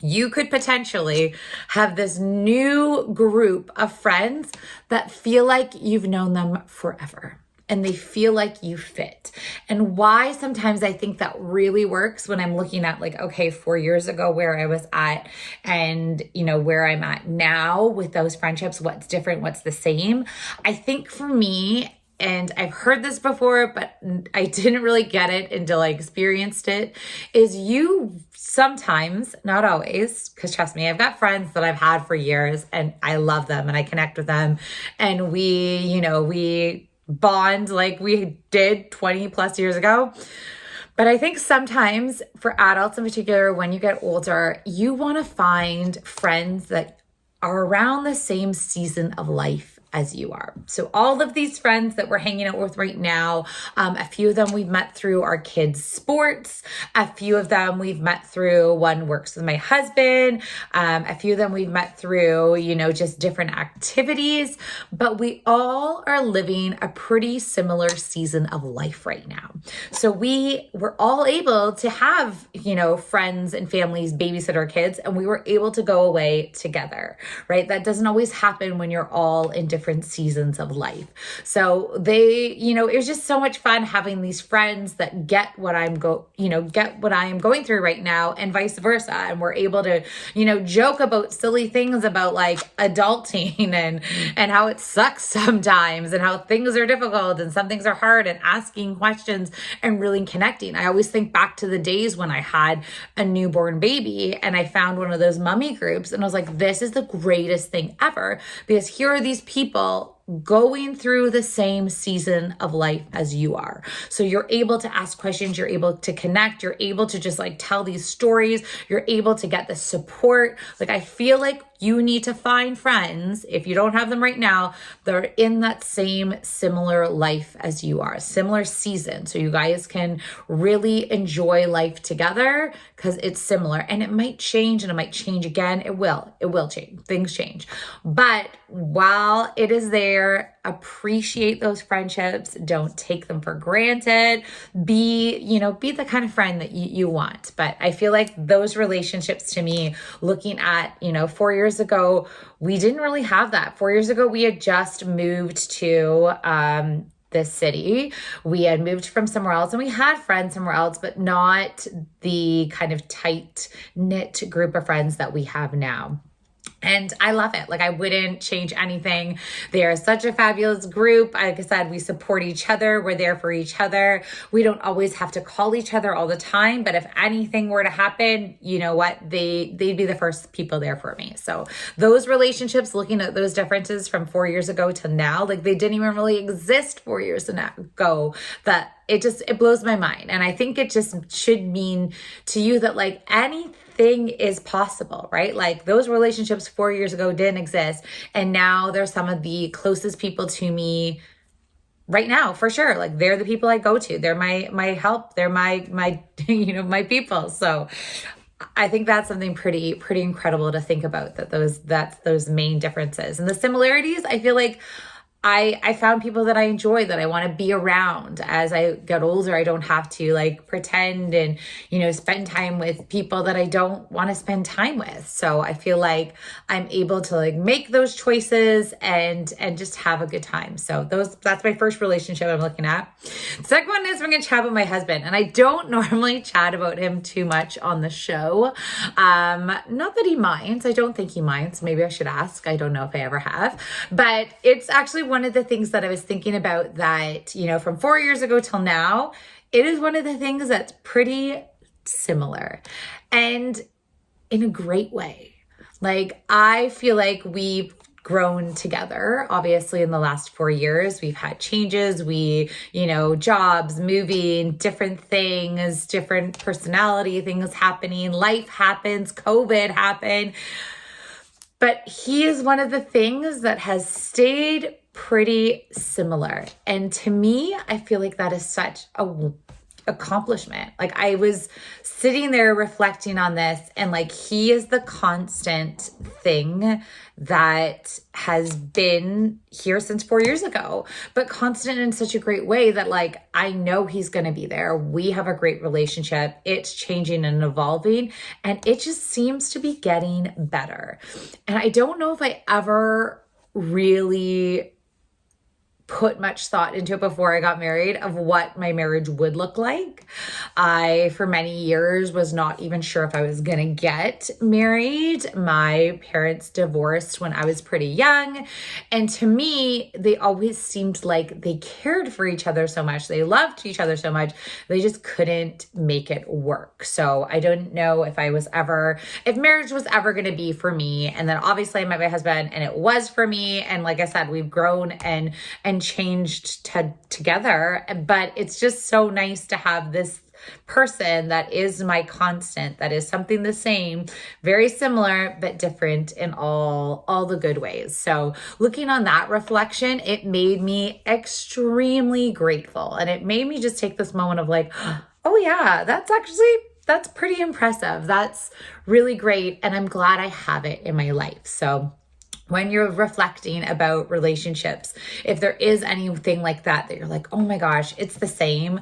you could potentially have this new group of friends that feel like you've known them forever and they feel like you fit. And why sometimes I think that really works when I'm looking at like, okay, 4 years ago where I was at and, you know, where I'm at now with those friendships, what's different, what's the same. I think for me, and I've heard this before, but I didn't really get it until I experienced it, is you sometimes, not always, because trust me, I've got friends that I've had for years and I love them and I connect with them and we bond like we did 20 plus years ago. But I think sometimes for adults in particular, when you get older, you want to find friends that are around the same season of life as you are. So all of these friends that we're hanging out with right now, a few of them we've met through our kids' sports. A few of them we've met through, one works with my husband. A few of them we've met through, just different activities, but we all are living a pretty similar season of life right now. So we're all able to have, friends and families babysit our kids, and we were able to go away together, right? That doesn't always happen when you're all in different seasons of life. So it was just so much fun having these friends that get what I am going through right now, and vice versa. And we're able to, joke about silly things about like adulting and how it sucks sometimes and how things are difficult and some things are hard, and asking questions and really connecting. I always think back to the days when I had a newborn baby and I found one of those mommy groups and I was like, this is the greatest thing ever, because here are these people going through the same season of life as you are. So you're able to ask questions, you're able to connect, you're able to just like tell these stories, you're able to get the support. Like, I feel like you need to find friends, if you don't have them right now, that are in that same similar life as you are, similar season. So you guys can really enjoy life together because it's similar, and it might change and it might change again. It will change. Things change. But while it is there, appreciate those friendships. Don't take them for granted. Be the kind of friend that you want. But I feel like those relationships, to me, looking at, 4 years ago, we didn't really have that. 4 years ago, we had just moved to this city. We had moved from somewhere else and we had friends somewhere else, but not the kind of tight knit group of friends that we have now. And I love it. Like, I wouldn't change anything. They are such a fabulous group. Like I said, we support each other. We're there for each other. We don't always have to call each other all the time, but if anything were to happen, you know what? They'd be the first people there for me. So those relationships, looking at those differences from 4 years ago to now, like they didn't even really exist 4 years ago, that it blows my mind. And I think it just should mean to you that like anything is possible, right? Like those relationships 4 years ago didn't exist. And now they're some of the closest people to me right now, for sure. Like, they're the people I go to. They're my help. They're my, my people. So I think that's something pretty incredible to think about, that's those main differences. And the similarities, I feel like I found people that I enjoy, that I want to be around. As I get older, I don't have to like pretend and, spend time with people that I don't want to spend time with. So I feel like I'm able to like make those choices and just have a good time. So that's my first relationship I'm looking at. The second one is I'm going to chat about my husband. And I don't normally chat about him too much on the show. Not that he minds. I don't think he minds. Maybe I should ask. I don't know if I ever have. But it's actually one of the things that I was thinking about that, from 4 years ago till now, it is one of the things that's pretty similar, and in a great way. Like, I feel like we've grown together. Obviously, in the last 4 years, we've had changes. Jobs, moving, different things, different personality things happening. Life happens. COVID happened. But he is one of the things that has stayed pretty similar. And to me, I feel like that is such a accomplishment. Like, I was sitting there reflecting on this, and like, he is the constant thing that has been here since 4 years ago, but constant in such a great way that like, I know he's going to be there. We have a great relationship. It's changing and evolving, and it just seems to be getting better. And I don't know if I ever really put much thought into it before I got married of what my marriage would look like. I, for many years, was not even sure if I was going to get married. My parents divorced when I was pretty young. And to me, they always seemed like they cared for each other so much. They loved each other so much. They just couldn't make it work. So I don't know if marriage was ever going to be for me. And then obviously I met my husband, and it was for me. And like I said, we've grown and changed together, but it's just so nice to have this person that is my constant, that is something the same, very similar, but different in all the good ways. So looking on that reflection, it made me extremely grateful. And it made me just take this moment of like, oh yeah, that's pretty impressive. That's really great. And I'm glad I have it in my life. So when you're reflecting about relationships, if there is anything like that you're like, oh my gosh, it's the same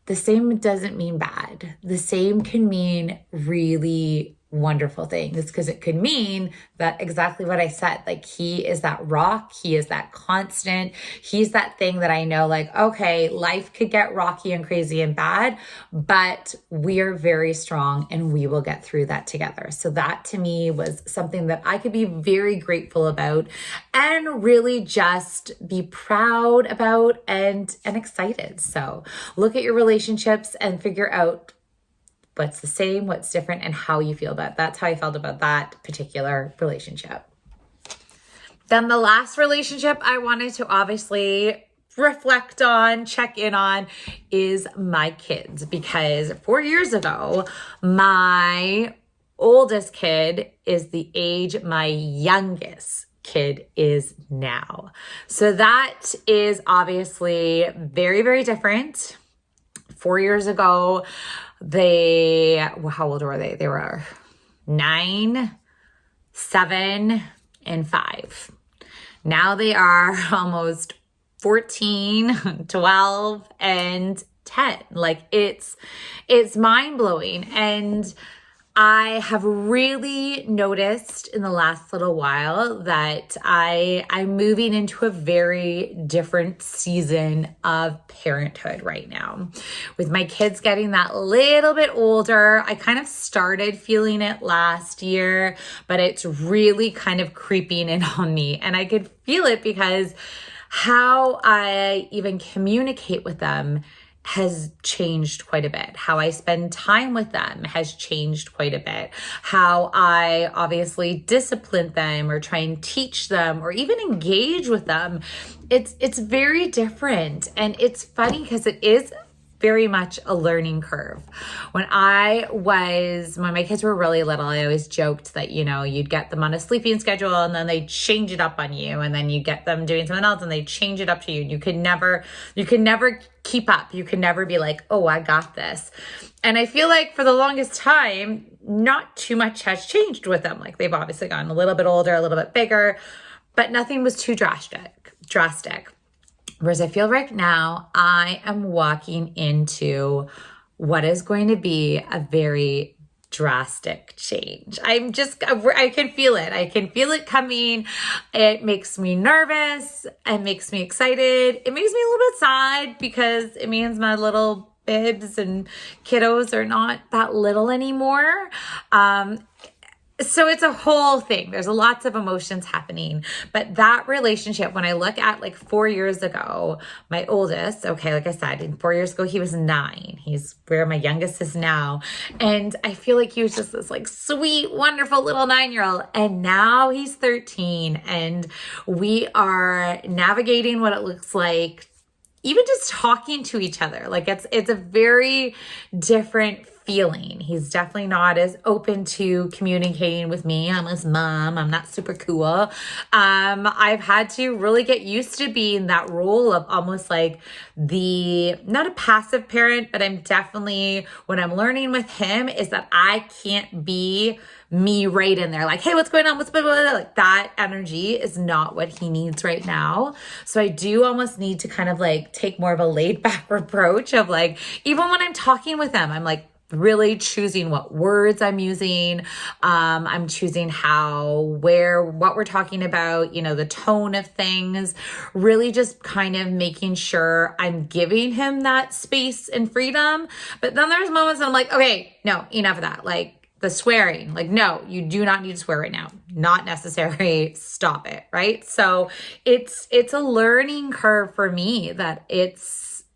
doesn't mean bad. The same can mean really wonderful things, because it could mean that exactly what I said, like, he is that rock, he is that constant, he's that thing that I know, like, okay, life could get rocky and crazy and bad, but we are very strong and we will get through that together. So that to me was something that I could be very grateful about and really just be proud about and excited. So look at your relationships and figure out what's the same, what's different, and how you feel about it. That's how I felt about that particular relationship. Then the last relationship I wanted to obviously reflect on, check in on, is my kids. Because 4 years ago, my oldest kid is the age my youngest kid is now. So that is obviously very, very different. 4 years ago, how old were they? They were 9, 7, and 5. Now they are almost 14, 12, and 10. Like, it's mind-blowing. And I have really noticed in the last little while that I'm moving into a very different season of parenthood right now. With my kids getting that little bit older, I kind of started feeling it last year, but it's really kind of creeping in on me. And I could feel it because how I even communicate with them has changed quite a bit. How I spend time with them has changed quite a bit. How I obviously discipline them or try and teach them or even engage with them. It's very different. And it's funny because it is very much a learning curve. When my kids were really little, I always joked that, you'd get them on a sleeping schedule and then they change it up on you. And then you get them doing something else and they change it up to you. And you could never keep up. You could never be like, oh, I got this. And I feel like for the longest time, not too much has changed with them. Like they've obviously gotten a little bit older, a little bit bigger, but nothing was too drastic. Whereas I feel right now, I am walking into what is going to be a very drastic change. I can feel it. I can feel it coming. It makes me nervous. It makes me excited. It makes me a little bit sad because it means my little bibs and kiddos are not that little anymore. So it's a whole thing. There's lots of emotions happening. But that relationship, when I look at like 4 years ago, my oldest, okay, like I said, 4 years ago, he was 9. He's where my youngest is now. And I feel like he was just this like sweet, wonderful little 9-year-old. And now he's 13. And we are navigating what it looks like, even just talking to each other. Like it's a very different feeling. He's definitely not as open to communicating with me. I'm his mom. I'm not super cool. I've had to really get used to being that role of almost like not a passive parent, but I'm definitely, when I'm learning with him, is that I can't be me right in there. Like, hey, what's going on? What's like that energy is not what he needs right now. So I do almost need to kind of like take more of a laid back approach of like, even when I'm talking with him, I'm like, really choosing what words I'm using. I'm choosing what we're talking about, the tone of things, really just kind of making sure I'm giving him that space and freedom. But then there's moments that I'm like, okay, no, enough of that. Like the swearing, like, no, you do not need to swear right now. Not necessary. Stop it. Right. So it's a learning curve for me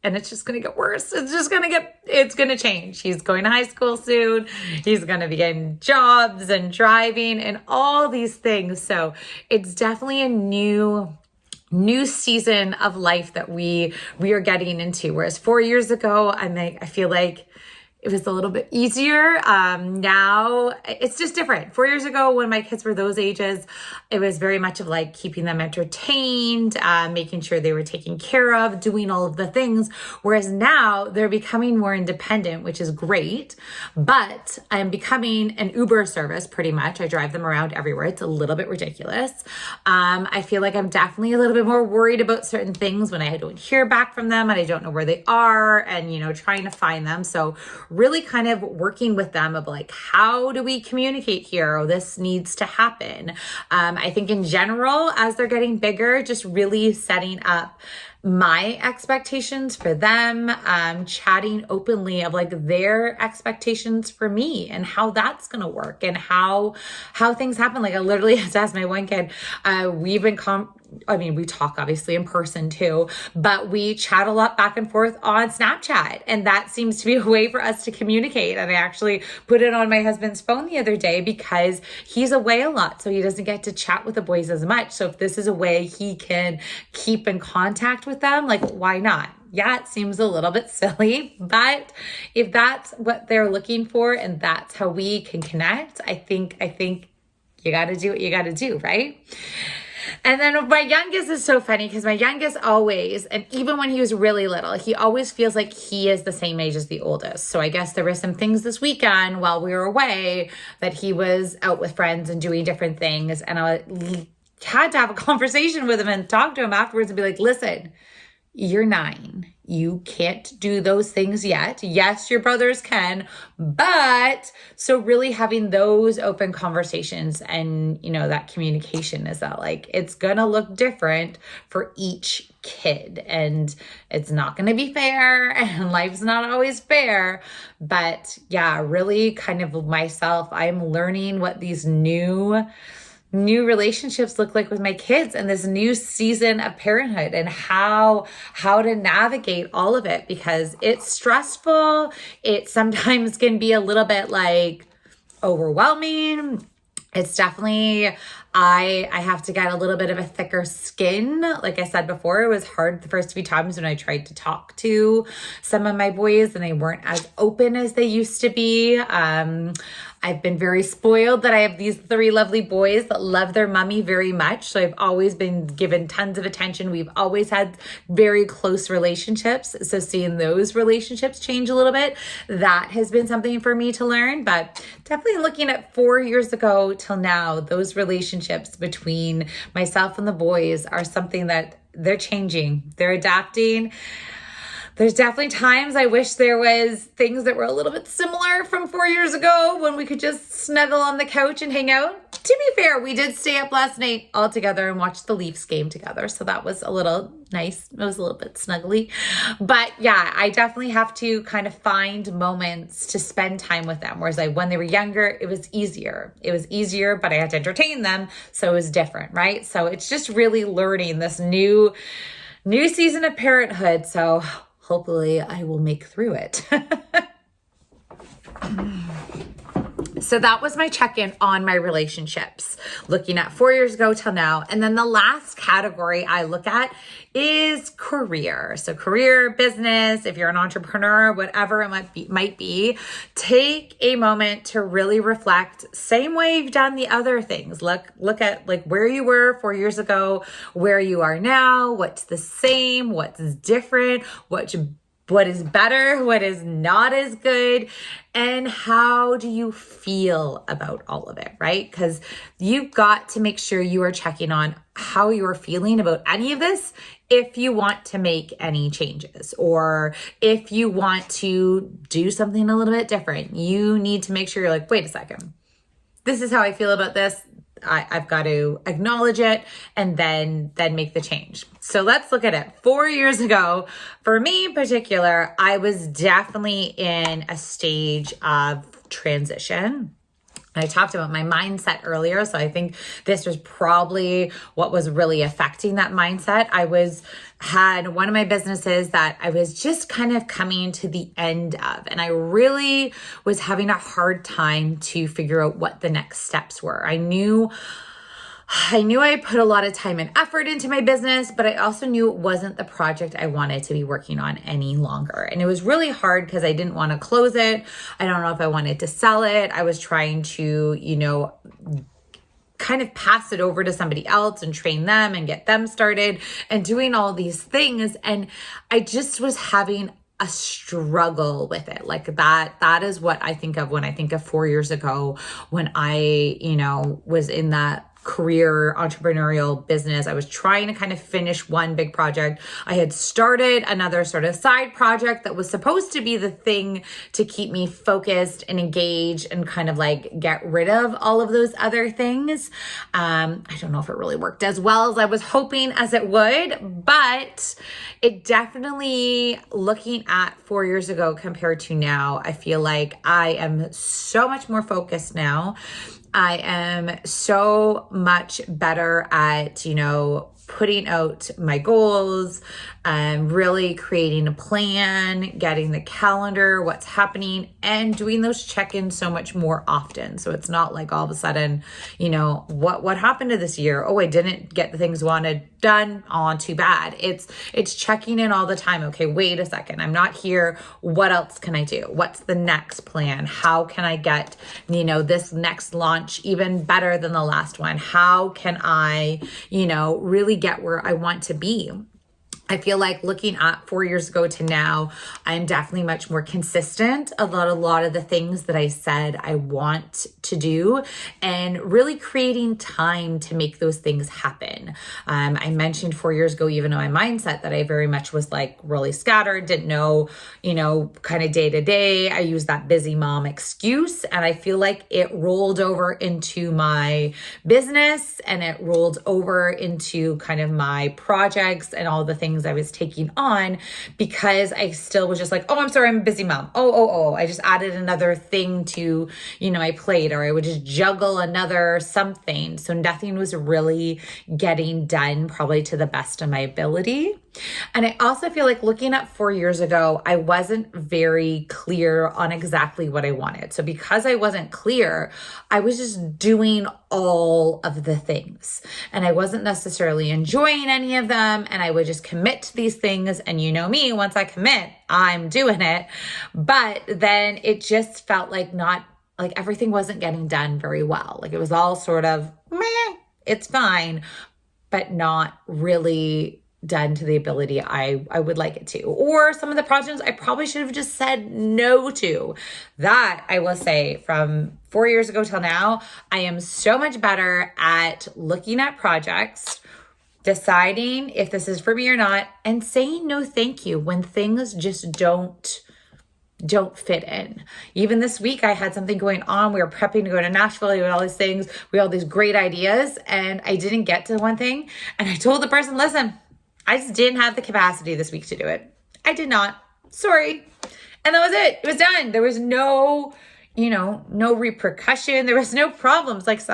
and it's just going to get worse. It's going to change. He's going to high school soon. He's going to be getting jobs and driving and all these things. So it's definitely a new season of life that we are getting into. Whereas 4 years ago, I feel like it was a little bit easier. Now it's just different. 4 years ago, when my kids were those ages, it was very much of like keeping them entertained, making sure they were taken care of, doing all of the things. Whereas now they're becoming more independent, which is great, but I'm becoming an Uber service pretty much. I drive them around everywhere. It's a little bit ridiculous. I feel like I'm definitely a little bit more worried about certain things when I don't hear back from them and I don't know where they are and, trying to find them. So really kind of working with them of like, how do we communicate here? Oh, this needs to happen. I think in general, as they're getting bigger, just really setting up my expectations for them, chatting openly of like their expectations for me and how that's going to work and how things happen. Like I literally had to ask my one kid, we talk obviously in person too, but we chat a lot back and forth on Snapchat. And that seems to be a way for us to communicate. And I actually put it on my husband's phone the other day because he's away a lot. So he doesn't get to chat with the boys as much. So if this is a way he can keep in contact with them, like why not? Yeah, it seems a little bit silly, but if that's what they're looking for and that's how we can connect, I think you got to do what you got to do, right? And then my youngest is so funny because my youngest always, and even when he was really little, he always feels like he is the same age as the oldest. So I guess there were some things this weekend while we were away that he was out with friends and doing different things. And I had to have a conversation with him and talk to him afterwards and be like, listen, you're 9. You can't do those things yet. Yes, your brothers can, but so really having those open conversations and, that communication is that like, it's going to look different for each kid and it's not going to be fair and life's not always fair. But yeah, really kind of myself, I'm learning what these new relationships look like with my kids and this new season of parenthood and how to navigate all of it because it's stressful. It sometimes can be a little bit like overwhelming. It's definitely I have to get a little bit of a thicker skin. Like I said before, it was hard the first few times when I tried to talk to some of my boys and they weren't as open as they used to be. I've been very spoiled that I have these 3 lovely boys that love their mommy very much. So I've always been given tons of attention. We've always had very close relationships. So seeing those relationships change a little bit, that has been something for me to learn. But definitely looking at 4 years ago till now, those relationships between myself and the boys are something that they're changing. They're adapting. There's definitely times I wish there was things that were a little bit similar from 4 years ago when we could just snuggle on the couch and hang out. To be fair, we did stay up last night all together and watch the Leafs game together. So that was a little nice. It was a little bit snuggly. But yeah, I definitely have to kind of find moments to spend time with them. Whereas when they were younger, it was easier. It was easier, but I had to entertain them. So it was different, right? So it's just really learning this new season of parenthood. So hopefully I will make through it. So that was my check-in on my relationships, looking at 4 years ago till now. And then the last category I look at is career. So career, business, if you're an entrepreneur, whatever it might be, take a moment to really reflect, same way you've done the other things. Look at like where you were 4 years ago, where you are now, what's the same, what's different, what is better, what is not as good, and how do you feel about all of it, right? Because you've got to make sure you are checking on how you're feeling about any of this if you want to make any changes or if you want to do something a little bit different. You need to make sure you're like, wait a second, this is how I feel about this. I've got to acknowledge it and then make the change. So let's look at it. 4 years ago, for me in particular, I was definitely in a stage of transition. I talked about my mindset earlier, so I think this was probably what was really affecting that mindset. I had one of my businesses that I was just kind of coming to the end of, and I really was having a hard time to figure out what the next steps were. I knew I put a lot of time and effort into my business, but I also knew it wasn't the project I wanted to be working on any longer. And it was really hard because I didn't want to close it. I don't know if I wanted to sell it. I was trying to, kind of pass it over to somebody else and train them and get them started and doing all these things. And I just was having a struggle with it. Like that is what I think of when I think of 4 years ago when I, was in that career entrepreneurial business. I was trying to kind of finish one big project. I had started another sort of side project that was supposed to be the thing to keep me focused and engaged and kind of like get rid of all of those other things. I don't know if it really worked as well as I was hoping as it would, but it definitely, looking at 4 years ago compared to now, I feel like I am so much more focused now. I am so much better at, putting out my goals, really creating a plan, getting the calendar, what's happening, and doing those check-ins so much more often. So it's not like all of a sudden, what happened to this year? Oh, I didn't get the things wanted done. Oh, too bad. It's checking in all the time. Okay, wait a second. I'm not here. What else can I do? What's the next plan? How can I get, this next launch even better than the last one? How can I, really get where I want to be? I feel like looking at 4 years ago to now, I'm definitely much more consistent about a lot of the things that I said I want to do and really creating time to make those things happen. I mentioned 4 years ago, even in my mindset, that I very much was like really scattered, didn't know, kind of day to day. I used that busy mom excuse, and I feel like it rolled over into my business and it rolled over into kind of my projects and all the things things I was taking on because I still was just like, oh, I'm sorry, I'm a busy mom. Oh. I just added another thing to, my plate, or I would just juggle another something. So nothing was really getting done probably to the best of my ability. And I also feel like looking at 4 years ago, I wasn't very clear on exactly what I wanted. So because I wasn't clear, I was just doing all of the things and I wasn't necessarily enjoying any of them. And I would just commit to these things. And you know me, once I commit, I'm doing it. But then it just felt like everything wasn't getting done very well. Like it was all sort of meh, it's fine, but not really done to the ability I would like it to. Or some of the projects I probably should have just said no to. That I will say, from 4 years ago till now, I am so much better at looking at projects, deciding if this is for me or not, and saying no thank you when things just don't fit in. Even this week, I had something going on. We were prepping to go to Nashville. We had all these things. We had all these great ideas, and I didn't get to one thing. And I told the person, listen, I just didn't have the capacity this week to do it. I did not. Sorry. And that was it. It was done. There was no repercussion. There was no problems. Like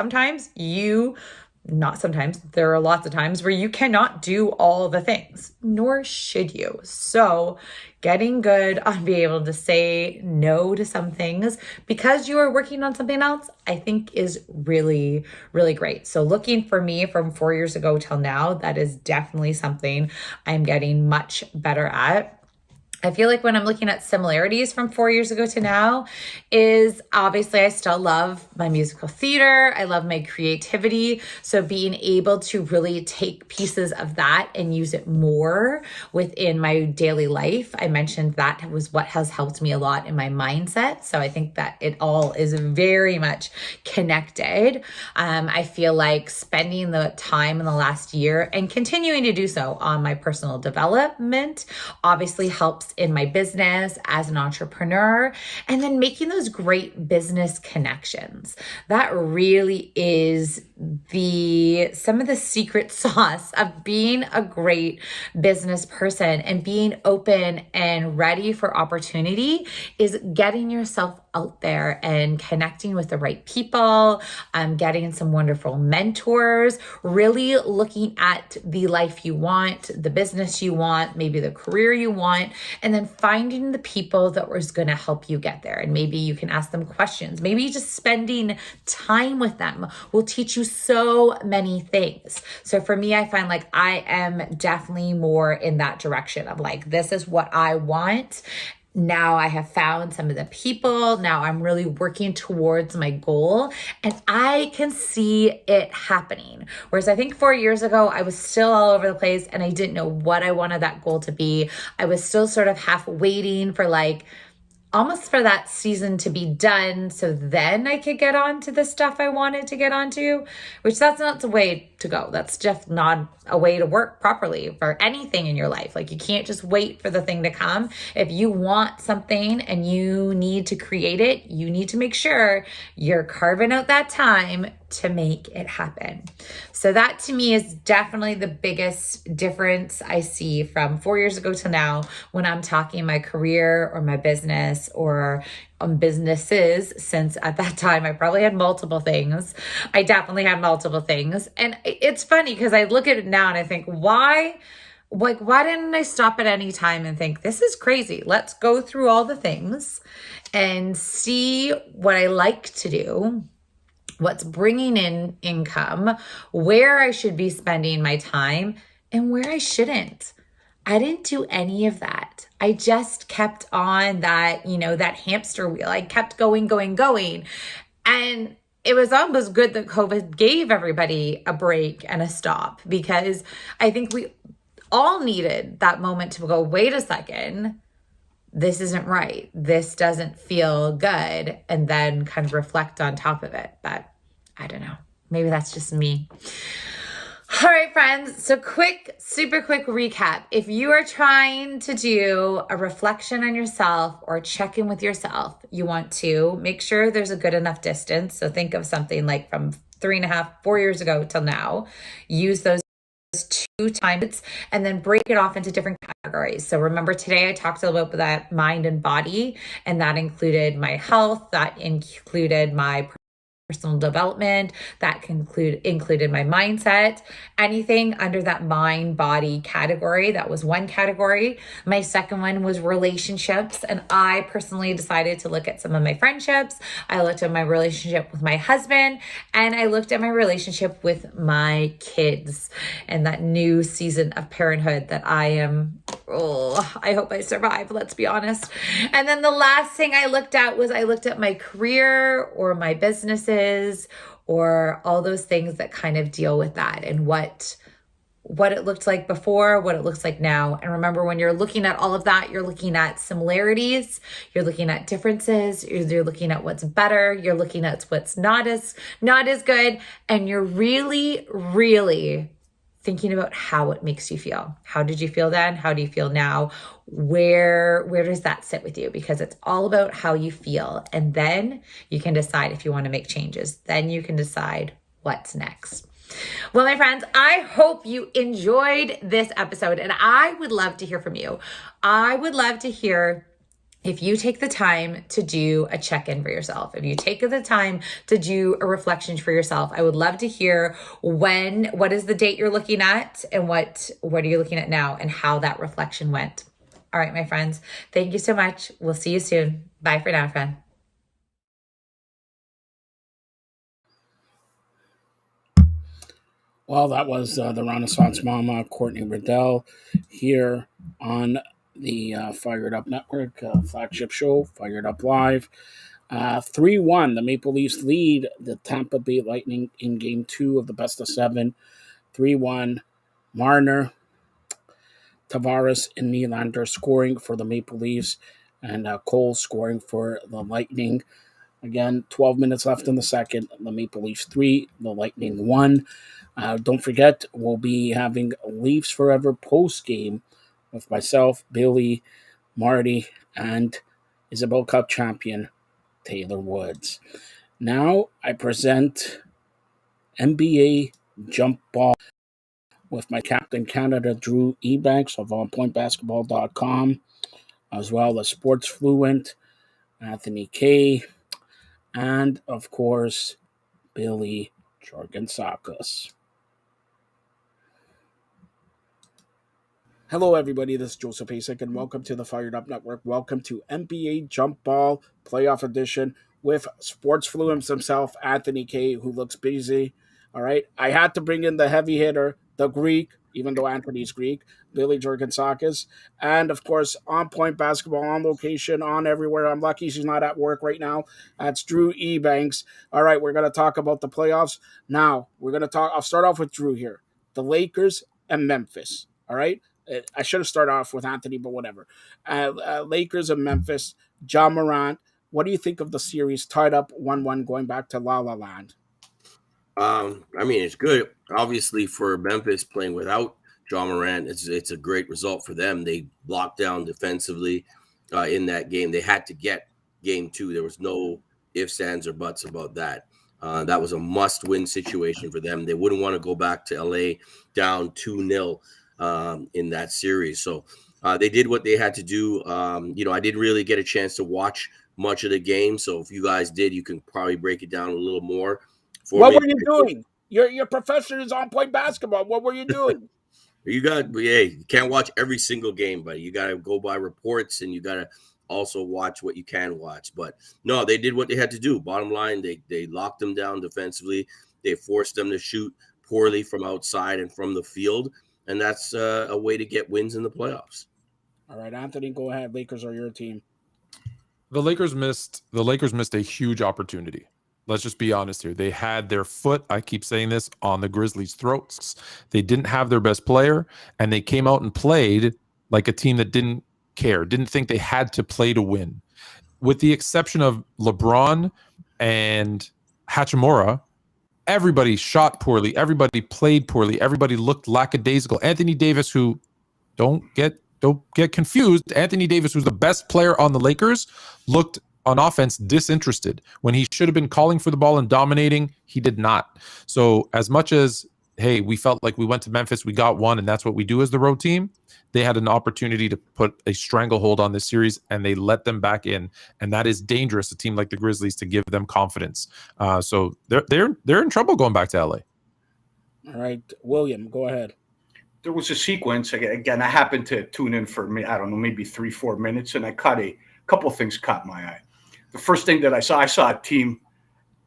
there are lots of times where you cannot do all the things, nor should you. So getting good on being able to say no to some things because you are working on something else, I think is really, really great. So looking for me from 4 years ago till now, that is definitely something I'm getting much better at. I feel like when I'm looking at similarities from 4 years ago to now is obviously I still love my musical theater. I love my creativity. So being able to really take pieces of that and use it more within my daily life. I mentioned that was what has helped me a lot in my mindset. So I think that it all is very much connected. I feel like spending the time in the last year and continuing to do so on my personal development obviously helps in my business as an entrepreneur, and then making those great business connections. That really is some of the secret sauce of being a great business person and being open and ready for opportunity is getting yourself out there and connecting with the right people, getting some wonderful mentors, really looking at the life you want, the business you want, maybe the career you want, and then finding the people that was going to help you get there. And maybe you can ask them questions. Maybe just spending time with them will teach you so many things. So for me, I find like I am definitely more in that direction of like, this is what I want. Now I have found some of the people. Now I'm really working towards my goal and I can see it happening. Whereas I think 4 years ago, I was still all over the place and I didn't know what I wanted that goal to be. I was still sort of half waiting for almost for that season to be done so then I could get on to the stuff I wanted to get onto, which that's not the way to go. That's just not a way to work properly for anything in your life. Like you can't just wait for the thing to come. If you want something and you need to create it, you need to make sure you're carving out that time to make it happen. So that to me is definitely the biggest difference I see from 4 years ago to now when I'm talking my career or my business or businesses, since at that time I probably had multiple things. I definitely had multiple things. And it's funny because I look at it now and I think, why didn't I stop at any time and think, this is crazy. Let's go through all the things and see what I like to do, what's bringing in income, where I should be spending my time and where I shouldn't. I didn't do any of that. I just kept on that, that hamster wheel. I kept going. And it was almost good that COVID gave everybody a break and a stop, because I think we all needed that moment to go, wait a second, this isn't right. This doesn't feel good. And then kind of reflect on top of it. But I don't know. Maybe that's just me. All right, friends. So super quick recap. If you are trying to do a reflection on yourself or check in with yourself, you want to make sure there's a good enough distance. So think of something like from 3.5, 4 years ago till now. Use those 2 times and then break it off into different categories. So remember, today I talked about that mind and body, and that included my health, that included my personal development, that included my mindset. Anything under that mind body category, that was one category. My second one was relationships, and I personally decided to look at some of my friendships. I looked at my relationship with my husband, and I looked at my relationship with my kids and that new season of parenthood that I hope I survive, let's be honest. And then the last thing I looked at my career or my businesses, or all those things that kind of deal with that, and what it looked like before, what it looks like now. And remember, when you're looking at all of that, you're looking at similarities, you're looking at differences, you're looking at what's better, you're looking at what's not as good, and you're really, really thinking about how it makes you feel. How did you feel then? How do you feel now? Where does that sit with you? Because it's all about how you feel. And then you can decide if you want to make changes. Then you can decide what's next. Well, my friends, I hope you enjoyed this episode, and I would love to hear from you. I would love to hear if you take the time to do a check-in for yourself, if you take the time to do a reflection for yourself. I would love to hear what is the date you're looking at, and what are you looking at now, and how that reflection went. All right, my friends, thank you so much. We'll see you soon. Bye for now, friend. Well, that was the Renaissance Mama, Courtney Riddell, here on the Fired Up Network flagship show, Fired Up Live. 3-1, the Maple Leafs lead the Tampa Bay Lightning in Game 2 of the best of 7. 3-1, Marner, Tavares, and Nylander scoring for the Maple Leafs, and Cole scoring for the Lightning. Again, 12 minutes left in the second. The Maple Leafs 3, the Lightning 1. Don't forget, we'll be having Leafs Forever post-game with myself, Billy, Marty, and Isabel Cup champion Taylor Woods. Now I present NBA Jump Ball with my Captain Canada, Drew Ebanks of OnPointBasketball.com, as well as Sports Fluent, Anthony K., and, of course, Billy Jorgansakis. Hello, everybody. This is Joseph Pasek, and welcome to the Fired Up Network. Welcome to NBA Jump Ball Playoff Edition with Sports Fluence himself, Anthony K., who looks busy. All right. I had to bring in the heavy hitter, the Greek, even though Anthony's Greek, Billy Jorgansakis, and, of course, On Point Basketball, on location, on everywhere. I'm lucky she's not at work right now. That's Drew Ebanks. All right, we're going to talk about the playoffs. Now, I'll start off with Drew here. The Lakers and Memphis. All right? I should have started off with Anthony, but whatever. Lakers and Memphis, Ja Morant. What do you think of the series tied up 1-1 going back to La La Land? I mean, it's good. Obviously, for Memphis playing without Ja Morant, it's a great result for them. They locked down defensively in that game. They had to get Game 2. There was no ifs, ands, or buts about that. That was a must-win situation for them. They wouldn't want to go back to LA down 2-0 in that series. So they did what they had to do. I didn't really get a chance to watch much of the game. So if you guys did, you can probably break it down a little more. What were you doing? Your professor is On Point Basketball. What were you doing? You can't watch every single game, but you got to go by reports, and you got to also watch what you can watch. But no, they did what they had to do. Bottom line, they locked them down defensively. They forced them to shoot poorly from outside and from the field, and that's a way to get wins in the playoffs. All right, Anthony, go ahead. Lakers are your team. The Lakers missed a huge opportunity. Let's just be honest here. They had their foot, I keep saying this, on the Grizzlies' throats. They didn't have their best player, and they came out and played like a team that didn't care, didn't think they had to play to win. With the exception of LeBron and Hachimura, everybody shot poorly, everybody played poorly, everybody looked lackadaisical. Anthony Davis, who don't get confused, Anthony Davis, who's the best player on the Lakers, looked on offense disinterested. When he should have been calling for the ball and dominating, he did not. So as much as hey, we felt like we went to Memphis, we got one, and that's what we do as the road team. They had an opportunity to put a stranglehold on this series, and they let them back in, and that is dangerous. A team like the Grizzlies to give them confidence. So they're in trouble going back to LA. All right, William, go ahead. There was a sequence again. I happened to tune in for I don't know, maybe 3-4 minutes, and I caught a couple of things caught my eye. The first thing that I saw a team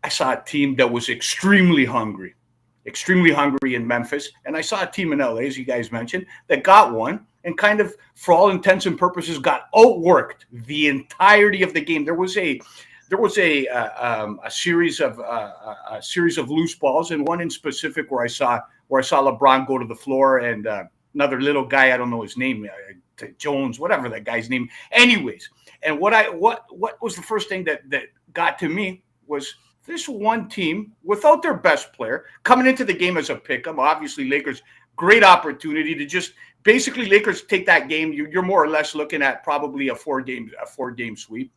that was extremely hungry in Memphis, and I saw a team in LA, as you guys mentioned, that got one and kind of, for all intents and purposes, got outworked the entirety of the game. There was a series of loose balls, and one in specific where I saw LeBron go to the floor, and another little guy, I don't know his name, Jones, whatever that guy's name. Anyways, and what was the first thing that got to me was this one team without their best player coming into the game as a pick-em. Obviously, Lakers, great opportunity to just basically Lakers take that game. You're more or less looking at probably a four game sweep.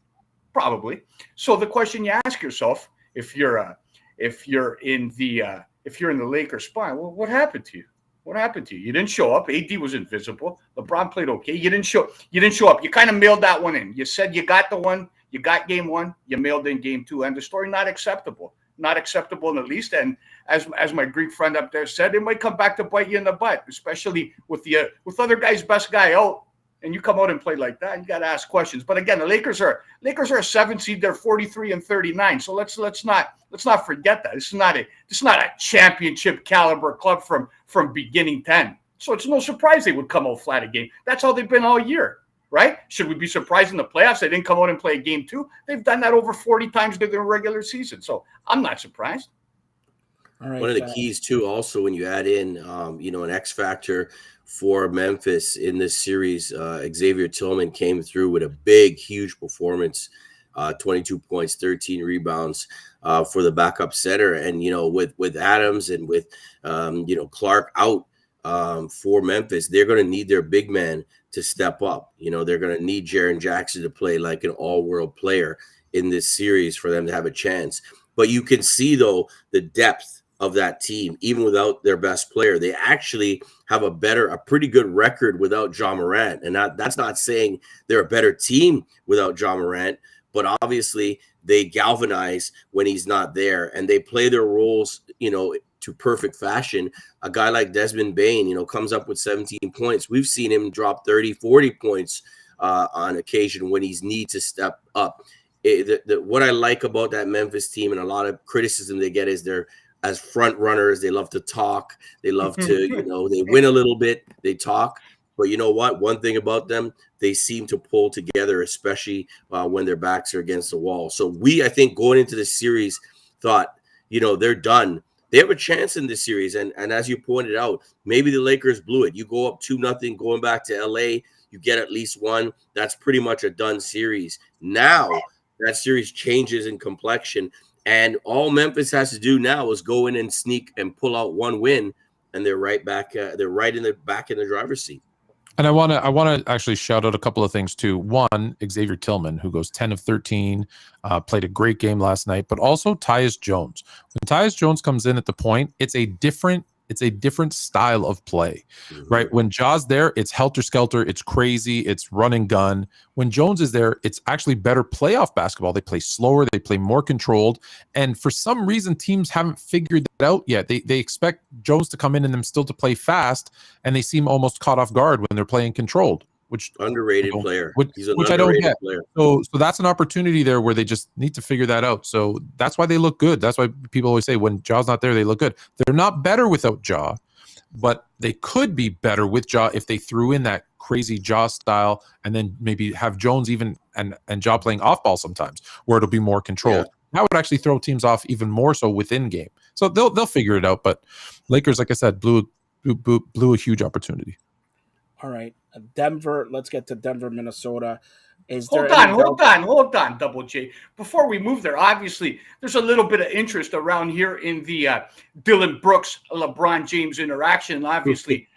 Probably. So the question you ask yourself, if you're in the Lakers spine, well, what happened to you? What happened to you? You didn't show up. AD was invisible. LeBron played okay. You didn't show up. You kind of mailed that one in. You said you got the one. You got game one. You mailed in game two. And the story, not acceptable. Not acceptable in the least. And as my Greek friend up there said, it might come back to bite you in the butt, especially with other guys' best guy out. And you come out and play like that, you got to ask questions. But again, the Lakers are a 7 seed. They're 43-39. So let's not forget that. This is not a championship caliber club from beginning 10. So it's no surprise they would come out flat again. That's how they've been all year, right? Should we be surprised in the playoffs they didn't come out and play a game 2? They've done that over 40 times during the regular season. So I'm not surprised. All right, one of the keys too, also when you add in, an X factor for Memphis in this series, Xavier Tillman came through with a big, huge performance, 22 points, 13 rebounds for the backup center. And, with Adams and with, Clark out for Memphis, they're going to need their big man to step up. They're going to need Jaren Jackson to play like an all-world player in this series for them to have a chance. But you can see, though, the depth of that team, even without their best player. They actually have a pretty good record without Ja Morant. And that's not saying they're a better team without Ja Morant, but obviously they galvanize when he's not there and they play their roles, to perfect fashion. A guy like Desmond Bane, comes up with 17 points. We've seen him drop 30, 40 points on occasion when he's need to step up. What I like about that Memphis team, and a lot of criticism they get, is they're as front runners. They love to talk. They love to, they win a little bit. They talk. But you know what? One thing about them, they seem to pull together, especially when their backs are against the wall. So I think, going into the series, thought, they're done. They have a chance in this series. And as you pointed out, maybe the Lakers blew it. You go up 2-0 going back to LA, you get at least one. That's pretty much a done series. Now that series changes in complexion. And all Memphis has to do now is go in and sneak and pull out one win, and they're right back. They're right in the driver's seat. And I want to actually shout out a couple of things too. One, Xavier Tillman, who goes 10 of 13, played a great game last night. But also Tyus Jones. When Tyus Jones comes in at the point, it's a different style of play, right? When Ja's there, it's helter-skelter, it's crazy, it's run and gun. When Jones is there, it's actually better playoff basketball. They play slower, they play more controlled, and for some reason, teams haven't figured that out yet. They expect Jones to come in and them still to play fast, and they seem almost caught off guard when they're playing controlled. Which underrated player. Which I don't get. Player. So that's an opportunity there where they just need to figure that out. So that's why they look good. That's why people always say when Ja's not there, they look good. They're not better without Ja, but they could be better with Ja if they threw in that crazy Ja style and then maybe have Jones even and Ja playing off ball sometimes where it'll be more controlled. Yeah. That would actually throw teams off even more so within game. So they'll figure it out. But Lakers, like I said, blew a huge opportunity. All right. Denver, let's get to Denver, Minnesota. Hold on, Double J. Before we move there, obviously, there's a little bit of interest around here in the Dylan Brooks, LeBron James interaction. Obviously,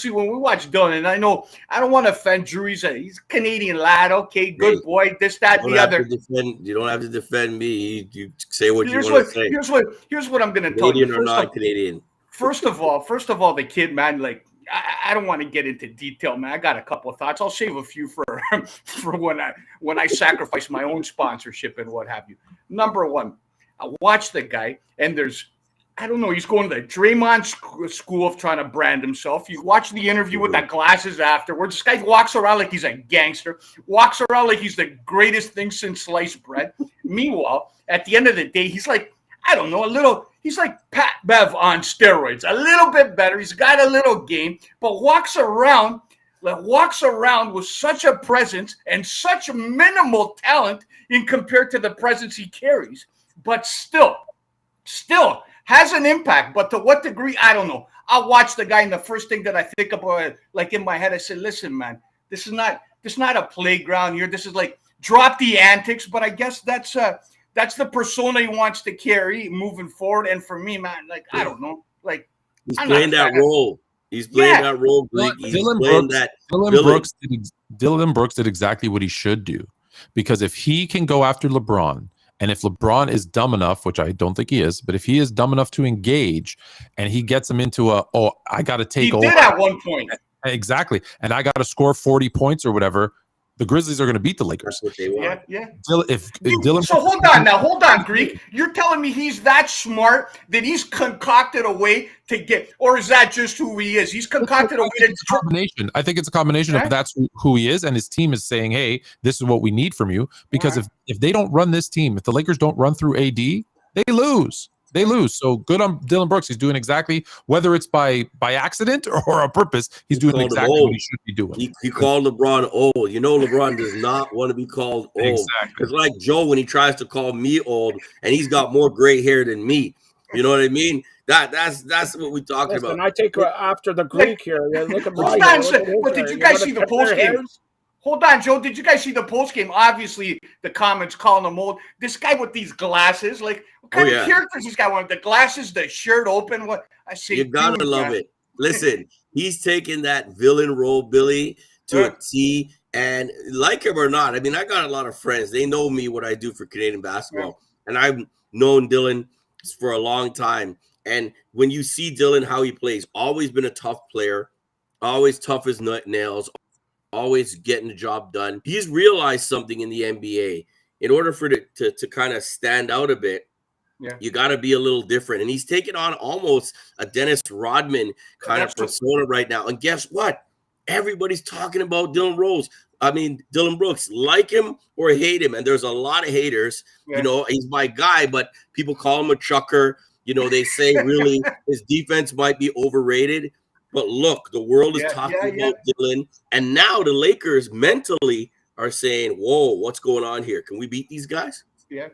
when we watch Dylan, and I know I don't want to offend Drew. He's a Canadian lad. Okay, good boy. This, that, the other. You don't have to defend me. You say what you want to say. Here's what I'm going to tell you. Canadian or not Canadian. First of all, the kid, man, like I don't want to get into detail, man. I got a couple of thoughts. I'll save a few for for when I sacrifice my own sponsorship and what have you. Number one, I watch the guy, and I don't know, he's going to the Draymond school of trying to brand himself. You watch the interview with the glasses afterwards. This guy walks around like he's a gangster, walks around like he's the greatest thing since sliced bread. Meanwhile, at the end of the day, he's like, I don't know, he's like Pat Bev on steroids, a little bit better. He's got a little game, but walks around with such a presence and such minimal talent in compared to the presence he carries, but still has an impact. But to what degree, I don't know. I'll watch the guy, and the first thing that I think about, like in my head, I say, listen, man, this is not a playground here. This is like drop the antics, but I guess that's the persona he wants to carry moving forward. And for me, man, like, I don't know. Like, he's playing that role. He's playing that role. Dylan Brooks did exactly what he should do. Because if he can go after LeBron, and if LeBron is dumb enough, which I don't think he is, but if he is dumb enough to engage, and he gets him into I got to take over. He did at one point. Exactly. And I got to score 40 points or whatever. The Grizzlies are going to beat the Lakers. That's what they want. Yeah. So hold on, Greek. You're telling me he's that smart that he's concocted a way to get, or is that just who he is? He's concocted a way to. It's a combination. I think it's a combination of that's who he is, and his team is saying, "Hey, this is what we need from you." Because if they don't run this team, if the Lakers don't run through AD, they lose. So good on Dylan Brooks. He's doing exactly, whether it's by accident or on purpose, he's doing exactly what he should be doing. He called LeBron old. You know, LeBron does not want to be called old. Exactly. It's like Joe when he tries to call me old, and he's got more gray hair than me. You know what I mean? That's what we're talking about. And I take after the Greek here. Look at but did you guys see the post game? Hold on, Joe. Did you guys see the post game? Obviously, the comments calling him old. This guy with these glasses, like, what kind of characters this guy with? The glasses, the shirt open. What I say, you gotta love it. Listen, he's taking that villain role, Billy, to a T. And like him or not, I mean, I got a lot of friends. They know me, what I do for Canadian basketball, and I've known Dylan for a long time. And when you see Dylan, how he plays, always been a tough player, always tough as nails. Always getting the job done. He's realized something in the NBA. In order for it to kind of stand out a bit, you got to be a little different. And he's taking on almost a Dennis Rodman kind of persona right now. And guess what? Everybody's talking about Dylan Brooks, like him or hate him. And there's a lot of haters. You know, he's my guy, but people call him a chucker. You know, they say really his defense might be overrated. But look, the world is talking about Dylan, and now the Lakers mentally are saying, "Whoa, what's going on here? Can we beat these guys?" Yeah.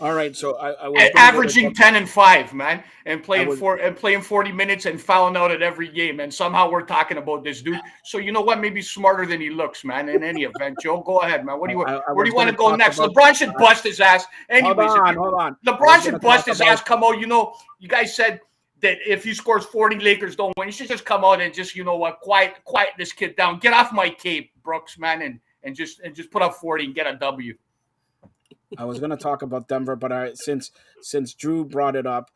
All right, so I was averaging 10 and 5, man, and playing 40 minutes and fouling out at every game, and somehow we're talking about this dude. So you know what? Maybe smarter than he looks, man. In any event, Joe, go ahead, man. Where do you want to go next? LeBron should bust his ass. Anyways, hold on. LeBron should bust his ass. Come on, you know, you guys said that if he scores 40, Lakers don't win. He should just come out and just, you know what, quiet this kid down. Get off my cape, Brooks, man, and just put up 40 and get a W. I was going to talk about Denver, but since Drew brought it up,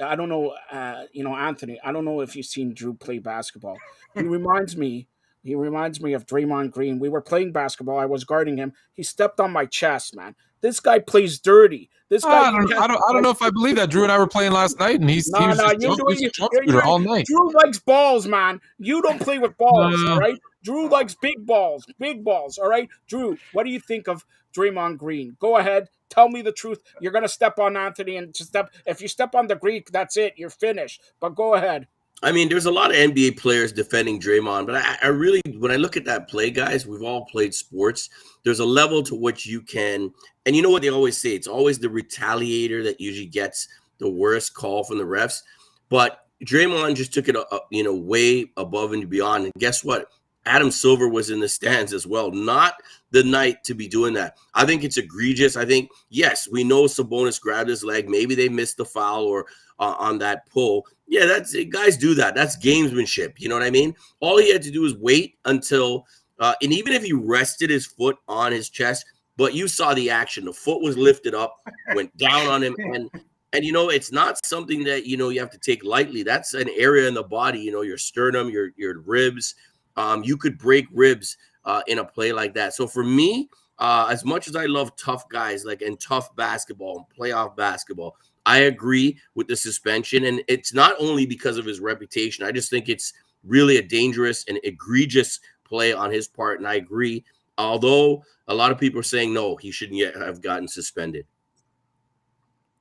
I don't know, Anthony, I don't know if you've seen Drew play basketball. He reminds me of Draymond Green. We were playing basketball. I was guarding him. He stepped on my chest, man. This guy plays dirty. This guy. I don't know if I believe that. Drew and I were playing last night, and he was all night. Drew likes balls, man. You don't play with balls, all right? Drew likes big balls, all right? Drew, what do you think of Draymond Green? Go ahead. Tell me the truth. You're going to step on Anthony and if you step on the Greek, that's it. You're finished. But go ahead. I mean, there's a lot of NBA players defending Draymond, but I really, when I look at that play, guys, we've all played sports. There's a level to which you can, and you know what they always say, it's always the retaliator that usually gets the worst call from the refs. But Draymond just took it, way above and beyond. And guess what? Adam Silver was in the stands as well. Not the night to be doing that. I think it's egregious. I think, yes, we know Sabonis grabbed his leg. Maybe they missed the foul or on that pull. Yeah, guys do that. That's gamesmanship. You know what I mean? All he had to do was wait until, and even if he rested his foot on his chest, but you saw the action. The foot was lifted up, went down on him, and And, it's not something that, you have to take lightly. That's an area in the body, your sternum, your ribs. You could break ribs in a play like that. So for me, as much as I love tough guys, and tough basketball and playoff basketball, I agree with the suspension. And it's not only because of his reputation. I just think it's really a dangerous and egregious play on his part. And I agree. Although a lot of people are saying, no, he shouldn't yet have gotten suspended.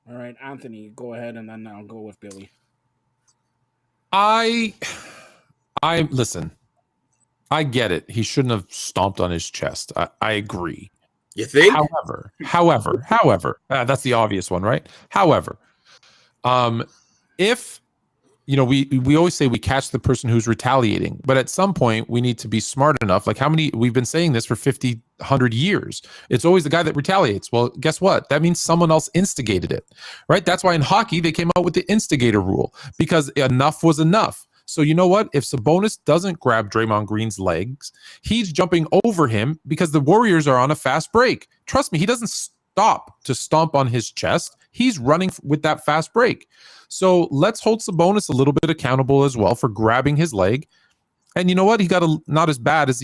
All right, Anthony, go ahead, and then I'll go with Billy. I listen. I get it. He shouldn't have stomped on his chest. I agree. You think? However, that's the obvious one, right? However, if we always say we catch the person who's retaliating, but at some point we need to be smart enough. We've been saying this for 50, 100 years. It's always the guy that retaliates. Well, guess what? That means someone else instigated it, right? That's why in hockey they came out with the instigator rule, because enough was enough. So you know what? If Sabonis doesn't grab Draymond Green's legs, he's jumping over him because the Warriors are on a fast break. Trust me, he doesn't stop to stomp on his chest. He's running with that fast break. So let's hold Sabonis a little bit accountable as well for grabbing his leg. And you know what? He got not as bad as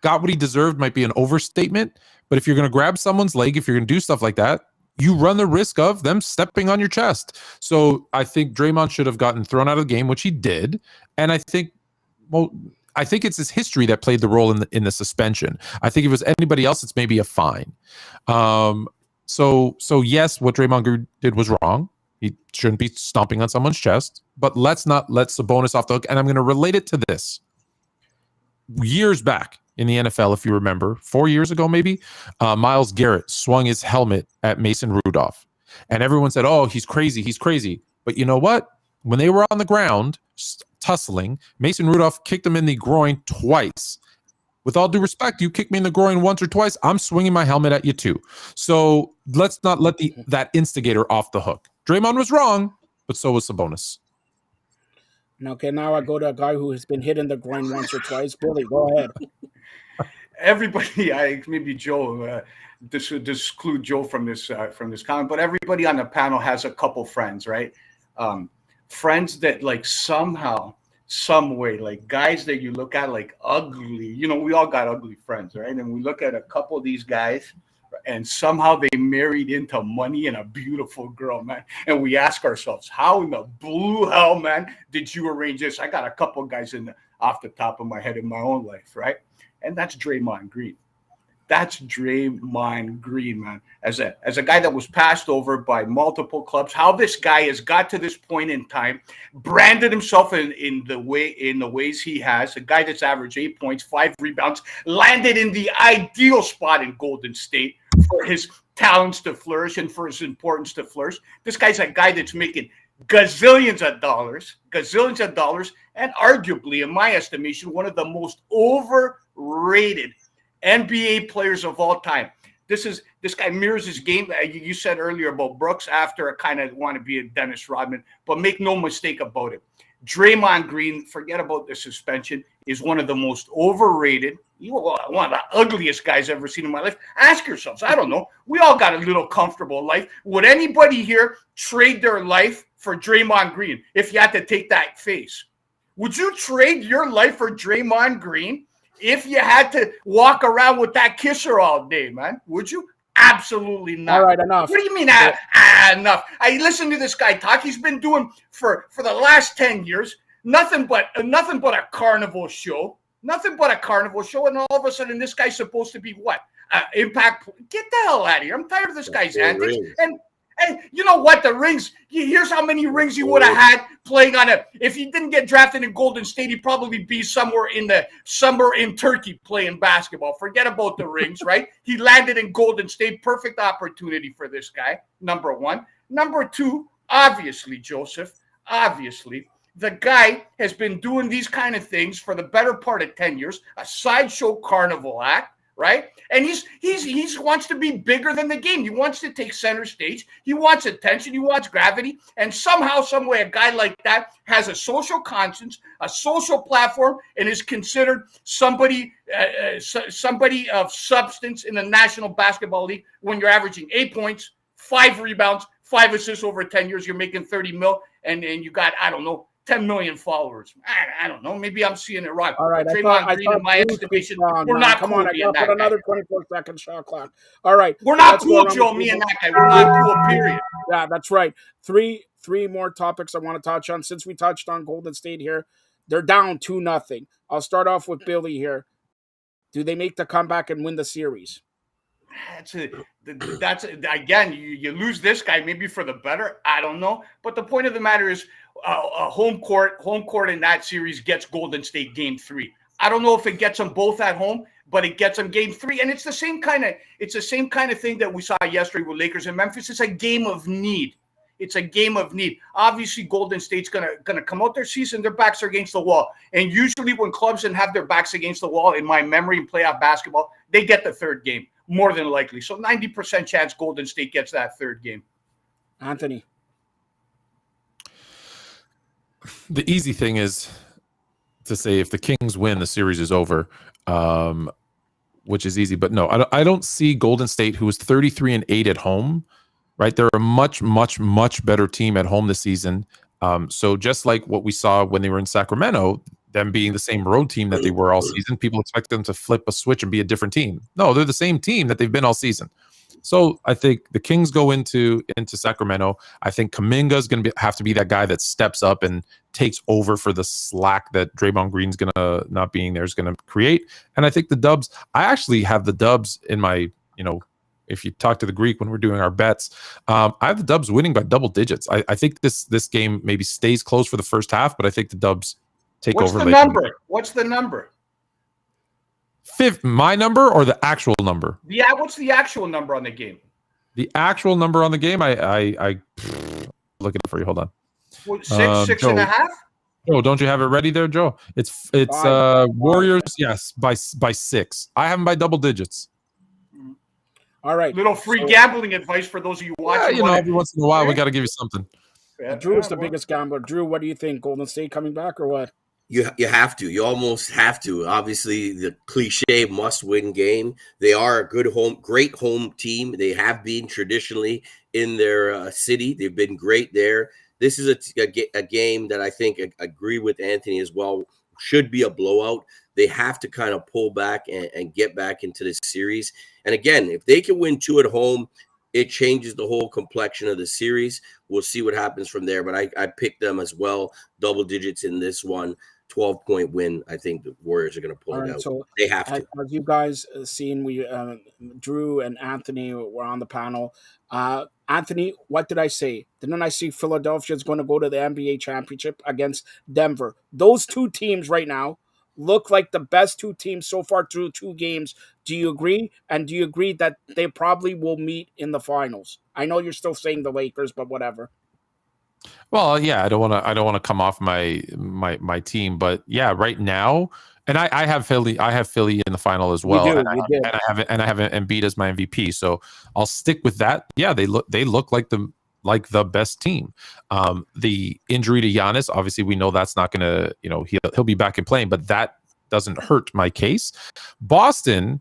got what he deserved might be an overstatement. But if you're going to grab someone's leg, if you're going to do stuff like that, you run the risk of them stepping on your chest. So I think Draymond should have gotten thrown out of the game, which he did. And I think it's his history that played the role in the suspension. I think if it was anybody else, it's maybe a fine. So yes, what Draymond did was wrong. He shouldn't be stomping on someone's chest, but let's not let Sabonis off the hook. And I'm going to relate it to this. Years back in the NFL, if you remember, 4 years ago maybe, Myles Garrett swung his helmet at Mason Rudolph. And everyone said, oh, he's crazy. But you know what? When they were on the ground tussling, Mason Rudolph kicked him in the groin twice. With all due respect, you kick me in the groin once or twice, I'm swinging my helmet at you too. So let's not let that instigator off the hook. Draymond was wrong, but so was Sabonis. Okay, now I go to a guy who has been hit in the groin once or twice. Billy, go ahead. Everybody, maybe Joe, this would exclude Joe from this comment, but everybody on the panel has a couple friends, right? Friends that somehow, some way, guys that you look at ugly. We all got ugly friends, right? And we look at a couple of these guys, and somehow they married into money and a beautiful girl, man. And we ask ourselves, how in the blue hell, man, did you arrange this? I got a couple of guys off the top of my head in my own life, right? And that's Draymond Green. That's Draymond Green, man. As a guy that was passed over by multiple clubs, how this guy has got to this point in time, branded himself in the ways he has, a guy that's averaged 8 points, 5 rebounds, landed in the ideal spot in Golden State for his talents to flourish and for his importance to flourish. This guy's a guy that's making gazillions of dollars, and arguably, in my estimation, one of the most overrated NBA players of all time. This guy mirrors his game. You said earlier about Brooks after I kind of want to be a Dennis Rodman, but make no mistake about it. Draymond Green, forget about the suspension, is one of the most overrated, one of the ugliest guys I've ever seen in my life. Ask yourselves, I don't know, we all got a little comfortable life. Would anybody here trade their life for Draymond Green if you had to take that face? Would you trade your life for Draymond Green if you had to walk around with that kisser all day, man? Would you? Absolutely not. All right, enough. What do you mean enough? I listen to this guy talk. He's been doing for the last 10 years nothing but a carnival show. Nothing but a carnival show. And all of a sudden, this guy's supposed to be what? Impact. Get the hell out of here. I'm tired of this guy's antics. And you know what? The rings, here's how many rings he would have had playing on it. If he didn't get drafted in Golden State, he'd probably be somewhere in Turkey playing basketball. Forget about the rings, right? He landed in Golden State. Perfect opportunity for this guy, number one. Number two, obviously, Joseph, the guy has been doing these kind of things for the better part of 10 years, a sideshow carnival act. Right? And he wants to be bigger than the game. He wants to take center stage. He wants attention. He wants gravity. And somehow, some way, a guy like that has a social conscience, a social platform, and is considered somebody of substance in the National Basketball League when you're averaging 8 points, 5 rebounds, 5 assists over 10 years. You're making 30 mil, and you got, I don't know, 10 million followers. I don't know. Maybe I'm seeing it wrong. All right. Draymond Green, in my estimation, we're not Come cool on, I being got that put guy. another 24-second shot clock. All right. We're not let's go cool, around Joe, the me and table. that guy. We're not cool, period. Yeah, that's right. Three more topics I want to touch on. Since we touched on Golden State here, they're down 2-0. I'll start off with Billy here. Do they make the comeback and win the series? That's again, you lose this guy maybe for the better. I don't know, but the point of the matter is, home court in that series gets Golden State Game 3. I don't know if it gets them both at home, but it gets them Game 3, and it's the same kind of thing that we saw yesterday with Lakers and Memphis. It's a game of need. It's a game of need. Obviously, Golden State's gonna come out their season, their backs are against the wall. And usually when clubs have their backs against the wall, in my memory in playoff basketball, they get the third game, more than likely. So 90% chance Golden State gets that third game. Anthony. The easy thing is to say if the Kings win, the series is over, which is easy. But no, I don't see Golden State, who is 33-8 at home, right? They're a much, much, much better team at home this season. So just like what we saw when they were in Sacramento, them being the same road team that they were all season, people expect them to flip a switch and be a different team. No, they're the same team that they've been all season. So I think the Kings go into Sacramento. I think Kuminga's going to have to be that guy that steps up and takes over for the slack that Draymond Green's going to, not being there, is going to create. And I think the Dubs, I actually have the Dubs in my, if you talk to the Greek when we're doing our bets, I have the Dubs winning by double digits. I think this game maybe stays close for the first half, but I think the Dubs take over. What's the number? Fifth, my number or the actual number? Yeah, what's the actual number on the game? The actual number on the game, I look it up for you. Hold on. What, six Joe, and a half? Joe, don't you have it ready there, Joe? It's Warriors, yes, by 6. I have them by double digits. All right. Little free gambling advice for those of you watching. Yeah, every once in a while we got to give you something. Drew is the biggest gambler. Drew, what do you think? Golden State coming back or what? You have to. You almost have to. Obviously, the cliche must-win game. They are a great home team. They have been traditionally in their city. They've been great there. This is a game that I think, I agree with Anthony as well, should be a blowout. They have to kind of pull back and get back into this series. And again, if they can win 2 at home, it changes the whole complexion of the series. We'll see what happens from there. But I picked them as well, double digits in this one. 12-point win. I think the Warriors are going to pull it out. So they have to. As you guys seen, we Drew and Anthony were on the panel. Anthony, what did I say? Didn't I see Philadelphia is going to go to the NBA championship against Denver? Those two teams right now look like the best two teams so far through 2 games. Do you agree? And do you agree that they probably will meet in the finals? I know you're still saying the Lakers, but whatever. Well, yeah, I don't want to come off my team, but yeah, right now, and I have Philly in the final as well, and I have Embiid as my MVP, so I'll stick with that. Yeah, they look like the best team. The injury to Giannis, obviously, we know that's not going to, he'll be back and playing, but that doesn't hurt my case. Boston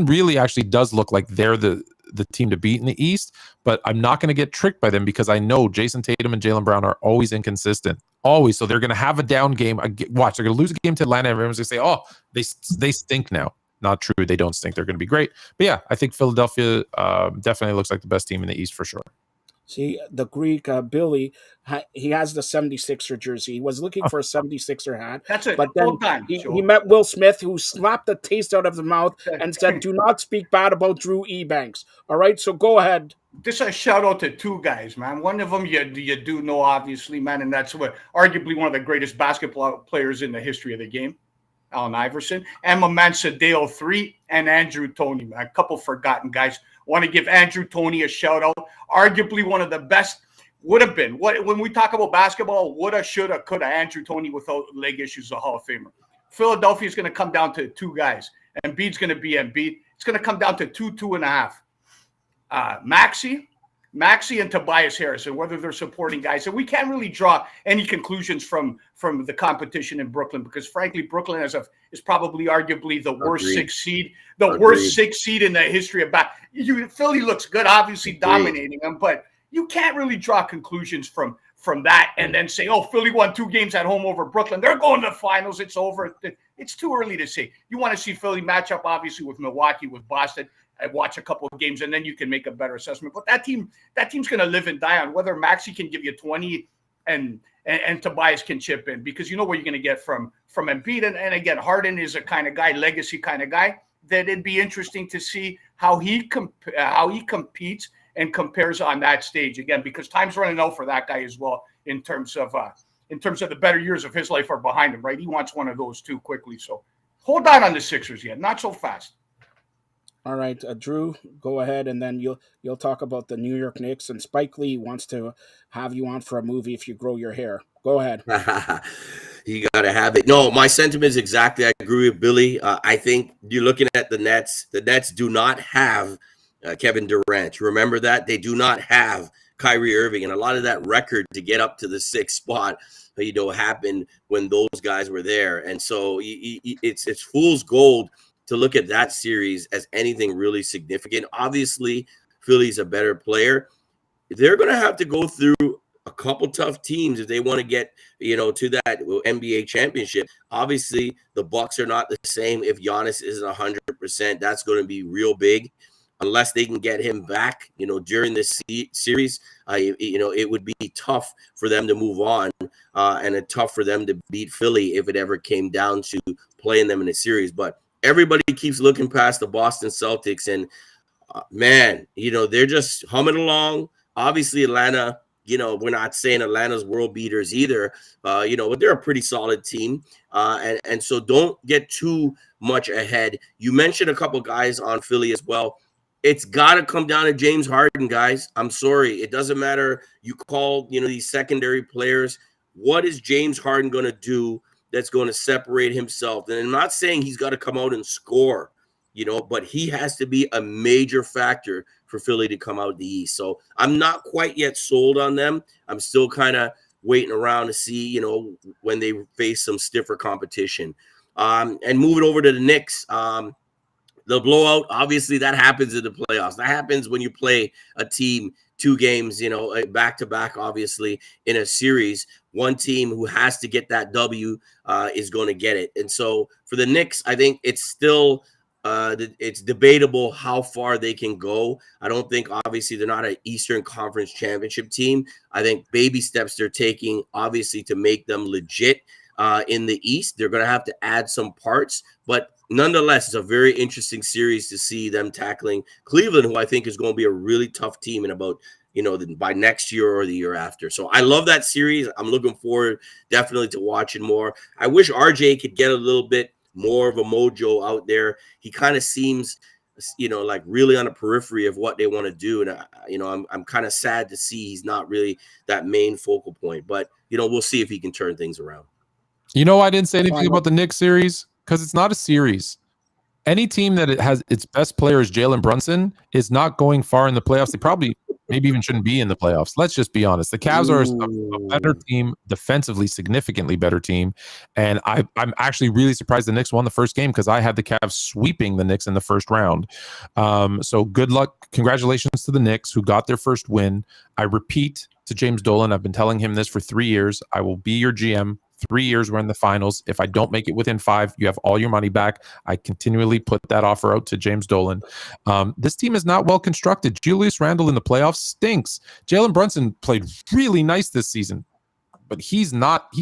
really actually does look like they're the team to beat in the East, but I'm not going to get tricked by them because I know Jason Tatum and Jaylen Brown are always inconsistent. Always. So they're going to have a down game. Watch, they're going to lose a game to Atlanta. Everyone's going to say, oh, they stink now. Not true. They don't stink. They're going to be great. But yeah, I think Philadelphia definitely looks like the best team in the East for sure. See, the Greek, Billy, he has the 76er jersey. He was looking for a 76er hat. That's it. But then he met Will Smith, who slapped the taste out of his mouth and said, do not speak bad about Drew Ebanks. All right, so go ahead. This is a shout out to 2 guys, man. One of them you do know, obviously, man, and that's arguably one of the greatest basketball players in the history of the game, Allen Iverson, and my man Sadeo 3 and Andrew Toney, man. A couple forgotten guys. Want to give Andrew Toney a shout out. Arguably one of the best would have been. When we talk about basketball, woulda, shoulda, coulda. Andrew Toney without leg issues, a Hall of Famer. Philadelphia is going to come down to 2 guys. Embiid's going to be Embiid. It's going to come down to 2.5. Maxey and Tobias Harris, and whether they're supporting guys. And we can't really draw any conclusions from the competition in Brooklyn because, frankly, Brooklyn is probably arguably the worst 6th seed, worst 6th seed in the history of basketball. Philly looks good, obviously dominating them, but you can't really draw conclusions from that and then say, oh, Philly won 2 games at home over Brooklyn. They're going to the finals. It's over. It's too early to say. You want to see Philly match up, obviously, with Milwaukee, with Boston. I watch a couple of games, and then you can make a better assessment. But that team's going to live and die on whether Maxey can give you 20 and Tobias can chip in, because you know what you're going to get from Embiid. And again, Harden is a kind of guy, legacy kind of guy, that it'd be interesting to see how he competes and compares on that stage again, because time's running out for that guy as well in terms of the better years of his life are behind him, right? He wants one of those too quickly. So hold on the Sixers yet, not so fast. All right, Drew, go ahead, and then you'll talk about the New York Knicks. And Spike Lee wants to have you on for a movie if you grow your hair. Go ahead. You got to have it. No, my sentiment is exactly. I agree with Billy. I think you're looking at the Nets. The Nets do not have Kevin Durant. Remember that they do not have Kyrie Irving, and a lot of that record to get up to the 6th spot, happened when those guys were there. And so it's fool's gold to look at that series as anything really significant. Obviously, Philly's a better player. They're going to have to go through a couple tough teams if they want to get, to that NBA championship. Obviously, the Bucks are not the same. If Giannis isn't 100%, that's going to be real big. Unless they can get him back, during this series, it would be tough for them to move on, and tough for them to beat Philly if it ever came down to playing them in a series. But everybody keeps looking past the Boston Celtics, and man, they're just humming along. Obviously, Atlanta, we're not saying Atlanta's world beaters either, but they're a pretty solid team. And so don't get too much ahead. You mentioned a couple guys on Philly as well. It's got to come down to James Harden, guys. I'm sorry. It doesn't matter. You call, these secondary players. What is James Harden going to do that's going to separate himself? And I'm not saying he's got to come out and score, but he has to be a major factor for Philly to come out the East. So I'm not quite yet sold on them. I'm still kind of waiting around to see, when they face some stiffer competition. And moving over to the Knicks, the blowout, obviously that happens in the playoffs. That happens when you play a team 2 games, back-to-back, obviously, in a series. One team who has to get that W is going to get it. And so for the Knicks, I think it's still it's debatable how far they can go. I don't think, obviously, they're not an Eastern Conference championship team. I think baby steps they're taking, obviously, to make them legit in the East. They're going to have to add some parts, but nonetheless, it's a very interesting series to see them tackling Cleveland, who I think is going to be a really tough team in about, by next year or the year after. So I love that series. I'm looking forward definitely to watching more. I wish RJ could get a little bit more of a mojo out there. He kind of seems, like really on the periphery of what they want to do. And, I'm kind of sad to see he's not really that main focal point. But, we'll see if he can turn things around. I didn't say anything about the Knicks series because it's not a series. Any team that it has its best player is Jalen Brunson is not going far in the playoffs. They probably maybe even shouldn't be in the playoffs. Let's just be honest. The Cavs are a better team, defensively significantly better team. And I'm actually really surprised the Knicks won the first game because I had the Cavs sweeping the Knicks in the first round. So good luck. Congratulations to the Knicks who got their first win. I repeat to James Dolan, I've been telling him this for 3 years. I will be your GM. 3 years we're in the finals. If I don't make it within 5, you have all your money back. I continually put that offer out to James Dolan. This team is not well constructed. Julius Randle in the playoffs stinks. Jalen Brunson played really nice this season, but he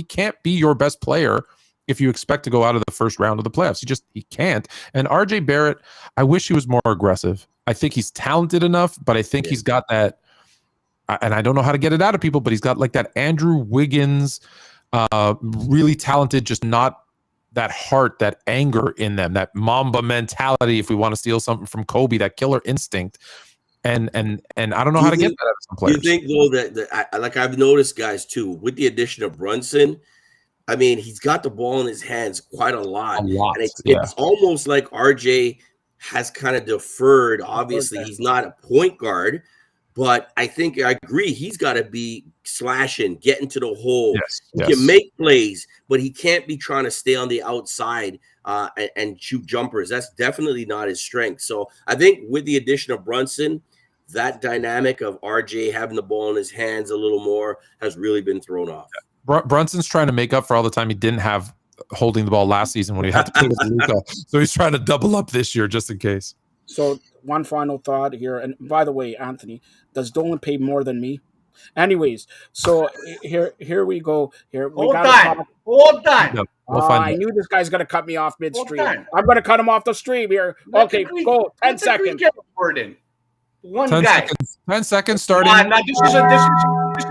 can't be your best player if you expect to go out of the first round of the playoffs. He can't. And RJ Barrett, I wish he was more aggressive. I think he's talented enough, but I think he's got that, and I don't know how to get it out of people, but he's got like that Andrew Wiggins, really talented, just not that heart, that anger in them, that Mamba mentality. If we want to steal something from Kobe, that killer instinct, and I don't know how to get that out of some players. Do you think though that like I've noticed guys too with the addition of Brunson? I mean, he's got the ball in his hands quite a lot. And it's almost like RJ has kind of deferred. Obviously, he's not a point guard. But I think I agree. He's got to be slashing, getting to the hole. He can make plays, but he can't be trying to stay on the outside and shoot jumpers. That's definitely not his strength. So I think with the addition of Brunson, that dynamic of RJ having the ball in his hands a little more has really been thrown off. Brunson's trying to make up for all the time he didn't have holding the ball last season when he had to play with Luka. So he's trying to double up this year just in case. So one final thought here, and by the way, Anthony, does Dolan pay more than me? Anyways, so here we go. Here we Hold got. on. Hold on. We'll find I out. knew this guy's gonna cut me off midstream. Hold on. I'm gonna cut him off the stream here. Okay, go. 10 seconds. Get a word in. One 10 guy. seconds. 10 seconds starting. Now this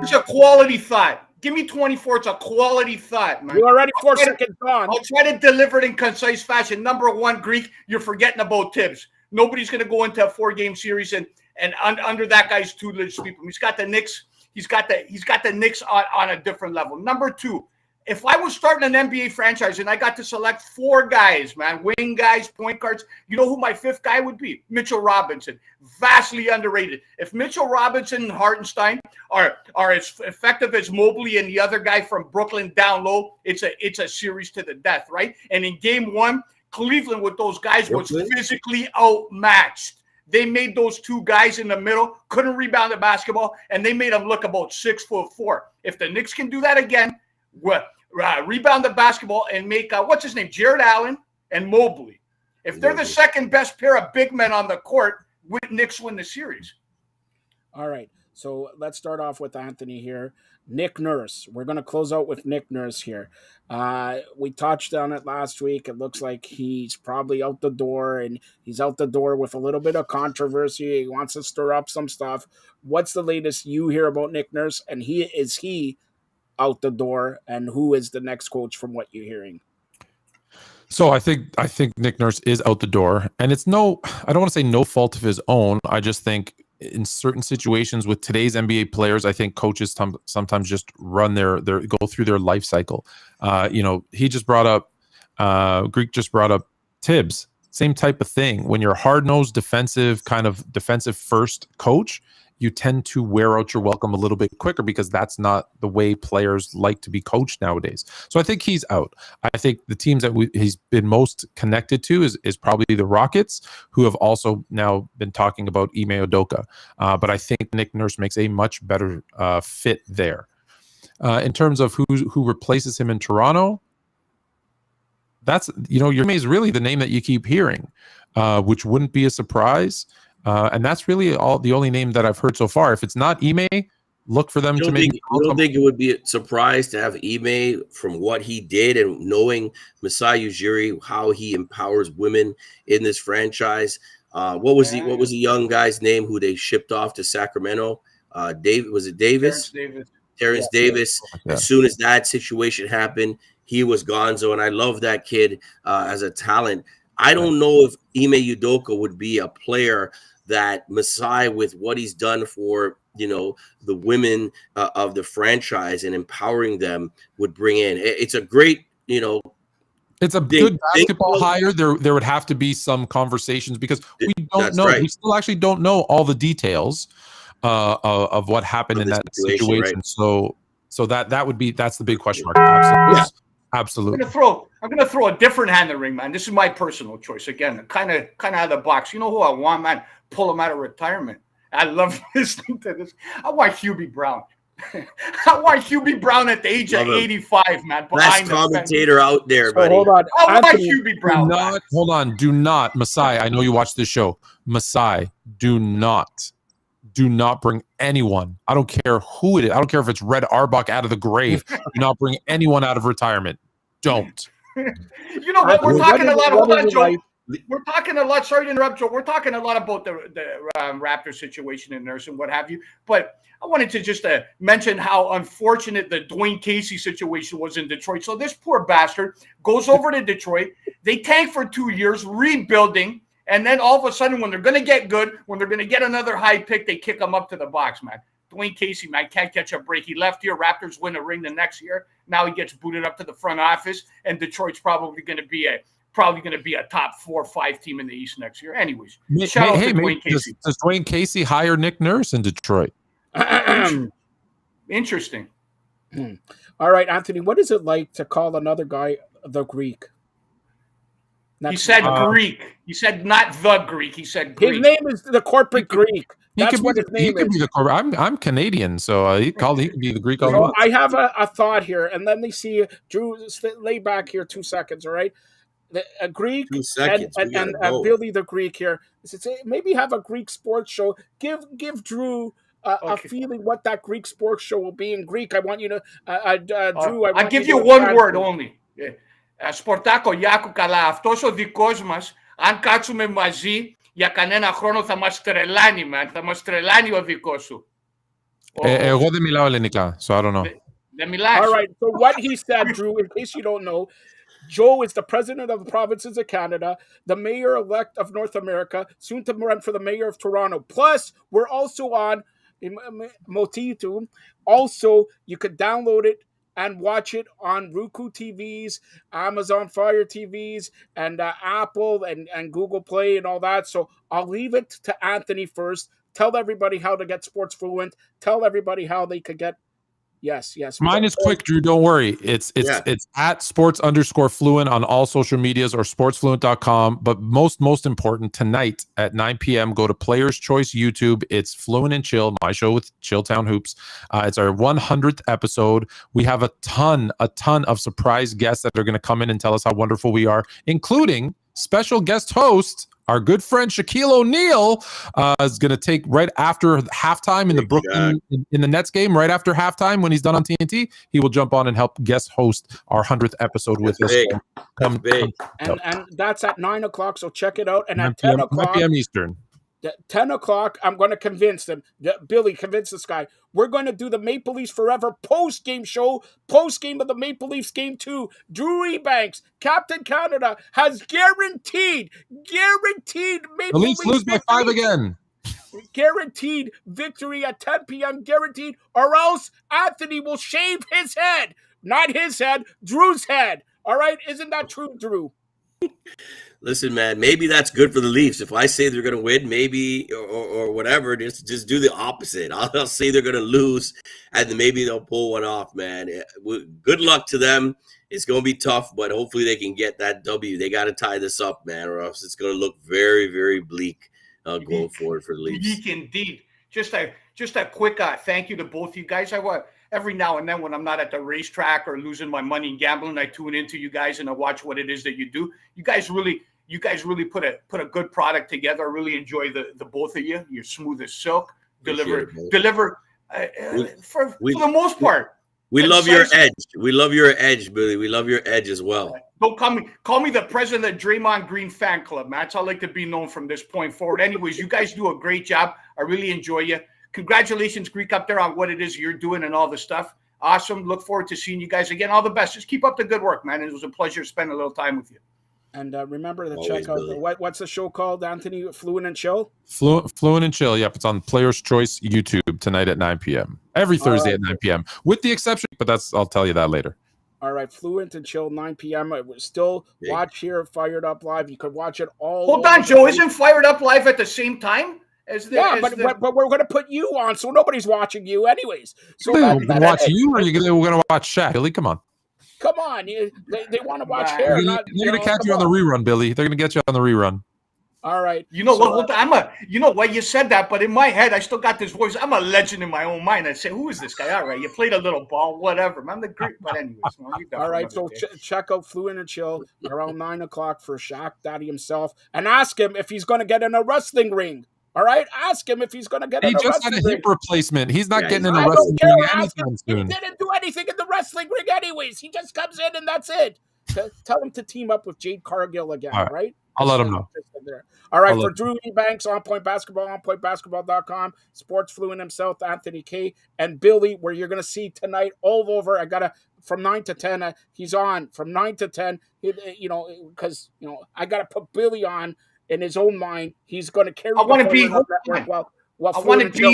is a quality thought. Give me 24. It's a quality thought, man. You're already 4 seconds gone. I'll try to deliver it in concise fashion. Number one, Greek, you're forgetting about Tibbs. Nobody's going to go into a 4-game series and under that guy's tutelage sweep him. He's got the Knicks. He's got the Knicks on a different level. Number two, if I was starting an NBA franchise and I got to select 4 guys, man, wing guys, point guards, you know who my 5th guy would be? Mitchell Robinson. Vastly underrated. If Mitchell Robinson and Hartenstein are as effective as Mobley and the other guy from Brooklyn down low, it's a series to the death, right? And in game 1, Cleveland with those guys was physically outmatched. They made those 2 guys in the middle, couldn't rebound the basketball, and they made them look about 6'4". If the Knicks can do that again, rebound the basketball and make, what's his name, Jared Allen and Mobley. If they're the second best pair of big men on the court, Knicks win the series. All right. So let's start off with Anthony here. Nick Nurse. We're going to close out with Nick Nurse here. We touched on it last week. It looks like he's probably out the door, and he's out the door with a little bit of controversy. He wants to stir up some stuff. What's the latest you hear about Nick Nurse? And is he out the door? And who is the next coach from what you're hearing? So I think Nick Nurse is out the door, and it's I don't want to say no fault of his own. I just think in certain situations with today's NBA players, I think coaches sometimes just run their go through their life cycle. He just brought up Greek just brought up Tibbs. Same type of thing. When you're a hard-nosed defensive first coach, you tend to wear out your welcome a little bit quicker because that's not the way players like to be coached nowadays. So I think he's out. I think the teams that he's been most connected to is probably the Rockets, who have also now been talking about Ime Udoka. But I think Nick Nurse makes a much better fit there. In terms of who replaces him in Toronto, that's, Ime is really the name that you keep hearing, which wouldn't be a surprise. And that's really the only name that I've heard so far. If it's not Ime, look for them to make. You don't think it would be a surprise to have Ime from what he did and knowing Masai Ujiri, how he empowers women in this franchise? What was the young guy's name who they shipped off to Sacramento? Was it Davis? Terrence Davis. Yeah. As soon as that situation happened, he was gonzo, and I love that kid as a talent. I don't know if Ime Udoka would be a player that Masai, with what he's done for the women of the franchise and empowering them, would bring in. It's a great it's a good basketball hire. There would have to be some conversations because we don't know. Right. We still actually don't know all the details of what happened in that situation. Right. So that's the big question mark. Absolutely. Yeah. Absolutely. I'm gonna throw a different hand in the ring, man. This is my personal choice. Again, kind of out of the box. You know who I want, man? Pull him out of retirement. I love listening to this. I want Hubie Brown. I want Hubie Brown at the age of 85, man. Best commentator out there, buddy. Hold on. I want Hubie Brown. Do not, Masai. I know you watch this show. Masai, do not bring anyone. I don't care who it is. I don't care if it's Red Auerbach out of the grave. Do not bring anyone out of retirement. Don't. You know what? We're talking a lot about Joe. We're talking a lot. Sorry to interrupt, Joe. We're talking a lot about the Raptor situation in Nurse and what have you. But I wanted to just mention how unfortunate the Dwayne Casey situation was in Detroit. So this poor bastard goes over to Detroit. They tank for 2 years, rebuilding. And then all of a sudden, when they're going to get good, when they're going to get another high pick, they kick them up to the box, man. Dwayne Casey, man, can't catch a break. He left here. Raptors win a ring the next year. Now he gets booted up to the front office, and Detroit's probably going to be a top 4 or 5 team in the East next year. Anyways, shout out to Dwayne Casey. Does Dwayne Casey hire Nick Nurse in Detroit? Interesting. All right, Anthony, what is it like to call another guy the Greek? He said Greek. He said not the Greek. He said Greek. His name is the corporate Greek. That's what his name is. He could be the corporate. I'm Canadian, so he could be the Greek all he wants. I have a thought here, and let me see. Drew, lay back here 2 seconds, all right? A Greek 2 seconds. and Billy the Greek here. Maybe have a Greek sports show. Give Drew a feeling what that Greek sports show will be in Greek. I want you to, Drew. I'll give you one word only. Σπορτάκο Γιάκου καλά, αυτός ο δικός μας, αν κάτσουμε μαζί για κανένα χρόνο θα μας τρελάνει, man. Θα μας τρελάνει ο δικός σου. Εγώ δεν μιλάω ελληνικά, so I don't know. Δεν μιλάς. All right, so what he said, Drew, in case you don't know, Joe is the president of the provinces of Canada, the mayor-elect of North America, soon to run for the mayor of Toronto. Plus, we're also on Motitu. Also, you could download it and watch it on Roku TVs, Amazon Fire TVs, and Apple and Google Play and all that. So I'll leave it to Anthony first. Tell everybody how to get Sports Fluent. Tell everybody how they could get. Yes. Mine is quick, Drew. Don't worry. It's at sports_fluent on all social medias or sportsfluent.com. But most important, tonight at 9 p.m., go to Players Choice YouTube. It's Fluent and Chill, my show with Chilltown Hoops. It's our 100th episode. We have a ton of surprise guests that are going to come in and tell us how wonderful we are, including special guest host, our good friend Shaquille O'Neal is going to take right after halftime in the Brooklyn in the Nets game. Right after halftime, when he's done on TNT, he will jump on and help guest host our 100th episode with us. Come big. And that's at 9 o'clock. So check it out. And at 10 10 o'clock, 9 p.m. Eastern. 10 o'clock, I'm going to convince them. Billy, convince this guy. We're going to do the Maple Leafs Forever post-game show, post-game of the Maple Leafs Game 2. Drew Ebanks, Captain Canada, has guaranteed Maple The Leafs lose by 5 again. Guaranteed victory at 10 p.m. Guaranteed, or else Anthony will shave his head. Not his head, Drew's head. All right? Isn't that true, Drew? Listen, man, maybe that's good for the Leafs. If I say they're going to win, maybe or whatever, just do the opposite. I'll say they're going to lose, and then maybe they'll pull one off, man. Good luck to them. It's going to be tough, but hopefully they can get that W. They got to tie this up, man, or else it's going to look very, very bleak going forward for the Leafs. Bleak indeed. Just a quick thank you to both you guys. Every now and then when I'm not at the racetrack or losing my money in gambling, I tune into you guys and I watch what it is that you do. You guys really put a good product together. I really enjoy the both of you. You're smooth as silk. Deliver for the most part. We love your edge. We love your edge, Billy. We love your edge as well. Don't call me the president of Draymond Green fan club, man. That's how I like to be known from this point forward. Anyways, you guys do a great job. I really enjoy you. Congratulations, Greek, up there on what it is you're doing and all the stuff. Awesome. Look forward to seeing you guys again. All the best. Just keep up the good work, man. It was a pleasure spending a little time with you. And remember to check out what's the show called, Anthony? Fluent and Chill? Fluent and Chill. Yep, it's on Players Choice YouTube tonight at 9 p.m. Every Thursday at 9 p.m. With the exception, but I'll tell you that later. All right, Fluent and Chill, 9 p.m. Still watch here, Fired Up Live. You could watch it all. Hold on, Joe. Isn't Fired Up Live at the same time? But we're going to put you on, so nobody's watching you anyways. So we're going to watch you, or we're going to watch Shaq? Billy, come on. Come on. They want to watch hair. They're going to catch you on the rerun, Billy. They're going to get you on the rerun. All right. You know what? You know what? You said that, but in my head, I still got this voice. I'm a legend in my own mind. I say, who is this guy? All right, you played a little ball, whatever. I'm the Greek, but anyways. All right, so check out Fluent and Chill around 9 o'clock for Shaq Daddy himself, and ask him if he's going to get in a wrestling ring. All right, ask him if he's going to get in a wrestling ring. He just had a hip replacement. He's not getting in a wrestling ring anytime soon. He didn't do anything in the wrestling ring anyways. He just comes in and that's it. Tell him to team up with Jade Cargill again, all right? I'll let him know. All right, for Drew Ebanks, On Point Basketball, onpointbasketball.com, Sports Fluent himself, Anthony K, and Billy, where you're going to see tonight all over. From 9 to 10, he's on from 9 to 10, because, I got to put Billy on in his own mind. He's going to carry I want to be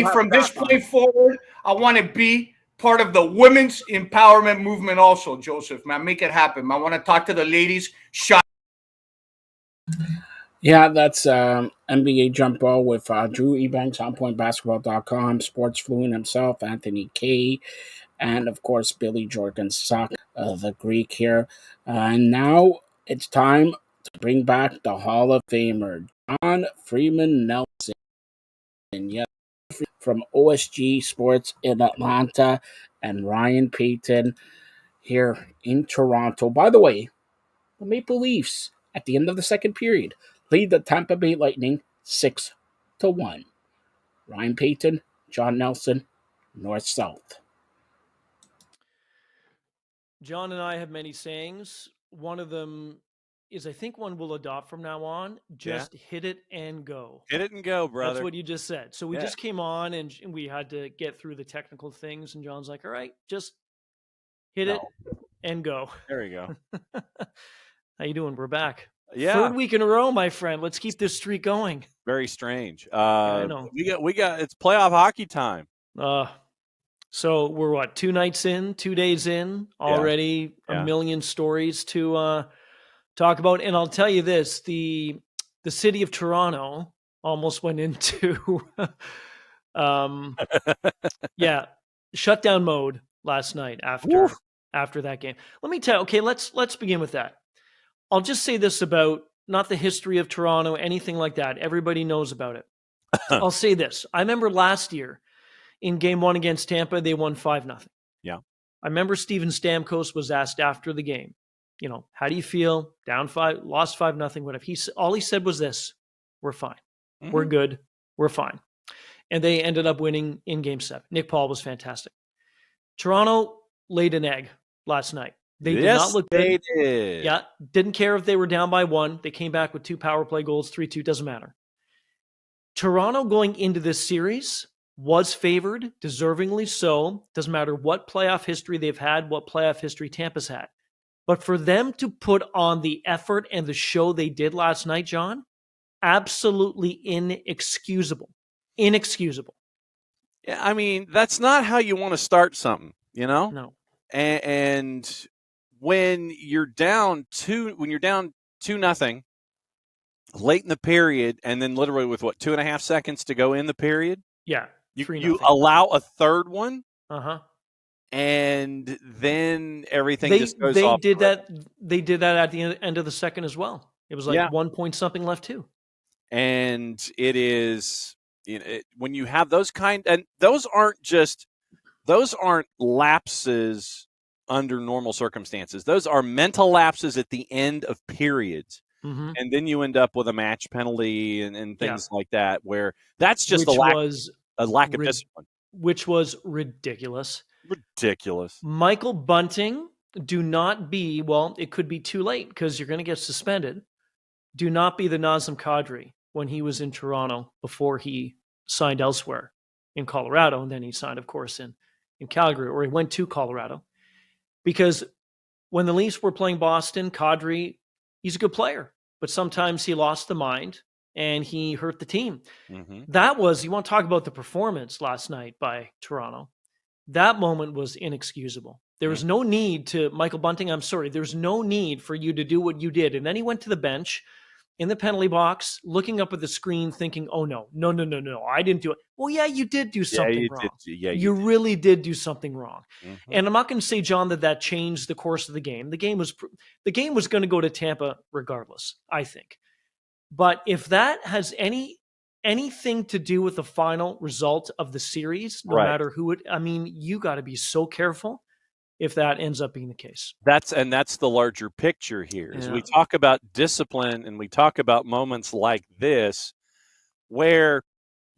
from this point forward, I want to be part of the women's empowerment movement also, Joseph, man. Make it happen. I want to talk to the ladies. Yeah, that's NBA Jump Ball with Drew Ebanks, OnPointBasketball.com, Sports Fluent himself, Anthony K, and, of course, Billy Jorgensak, the Greek here. And now it's time to bring back the Hall of Famer, John Freeman Nelson. Yes, from OSG Sports in Atlanta, and Ryan Payton here in Toronto. By the way, the Maple Leafs, at the end of the second period, lead the Tampa Bay Lightning 6-1. Ryan Payton, John Nelson, North-South. John and I have many sayings. One of them is, I think, one we'll adopt from now on. Just hit it and go. Hit it and go, brother. That's what you just said. So we just came on and we had to get through the technical things. And John's like, all right, just hit it and go. There you go. How you doing? We're back. Yeah. Third week in a row, my friend. Let's keep this streak going. Very strange. I know. We got it's playoff hockey time. So we're what, 2 nights in, 2 days in, already a million stories to talk about. And I'll tell you this, the city of Toronto almost went into shutdown mode last night after that game. Let me tell you, okay, let's begin with that. I'll just say this about not the history of Toronto, anything like that. Everybody knows about it. I'll say this. I remember last year in game 1 against Tampa, they won 5-0. Yeah. I remember Steven Stamkos was asked after the game, you know, how do you feel? Down 5, lost 5-0, whatever. All he said was this: we're fine. Mm-hmm. We're good. We're fine. And they ended up winning in game 7. Nick Paul was fantastic. Toronto laid an egg last night. They did not look good. They did. Yeah. Didn't care if they were down by 1. They came back with 2 power play goals, 3-2, doesn't matter. Toronto going into this series was favored, deservingly so. Doesn't matter what playoff history they've had, what playoff history Tampa's had. But for them to put on the effort and the show they did last night, John, absolutely inexcusable. Inexcusable. Yeah, I mean, that's not how you want to start something, you know? No. And when you're down 2-0 late in the period, and then literally with 2.5 seconds to go in the period, yeah, you allow a third one, and then everything just goes off. They did that at the end of the second as well. It was like 1 point something left too. And it is, you know, when you have those and those aren't lapses under normal circumstances. Those are mental lapses at the end of periods. Mm-hmm. And then you end up with a match penalty and things like that, where that's just a lack of discipline. Which was ridiculous. Ridiculous. Michael Bunting, it could be too late because you're going to get suspended. Do not be the Nazem Kadri when he was in Toronto before he signed elsewhere in Colorado. And then he signed, of course, in Calgary, or he went to Colorado. Because when the Leafs were playing Boston, Kadri, he's a good player, but sometimes he lost the mind and he hurt the team. Mm-hmm. You want to talk about the performance last night by Toronto. That moment was inexcusable. There was no need to, Michael Bunting, I'm sorry, there's no need for you to do what you did. And then he went to the bench in the penalty box, looking up at the screen thinking, oh, no, I didn't do it. Well, yeah, you did do something wrong. You really did do something wrong. Mm-hmm. And I'm not going to say, John, that changed the course of the game. The game was going to go to Tampa regardless, I think. But if that has anything to do with the final result of the series, no matter who you got to be so careful if that ends up being the case. That's the larger picture here. As we talk about discipline and we talk about moments like this where,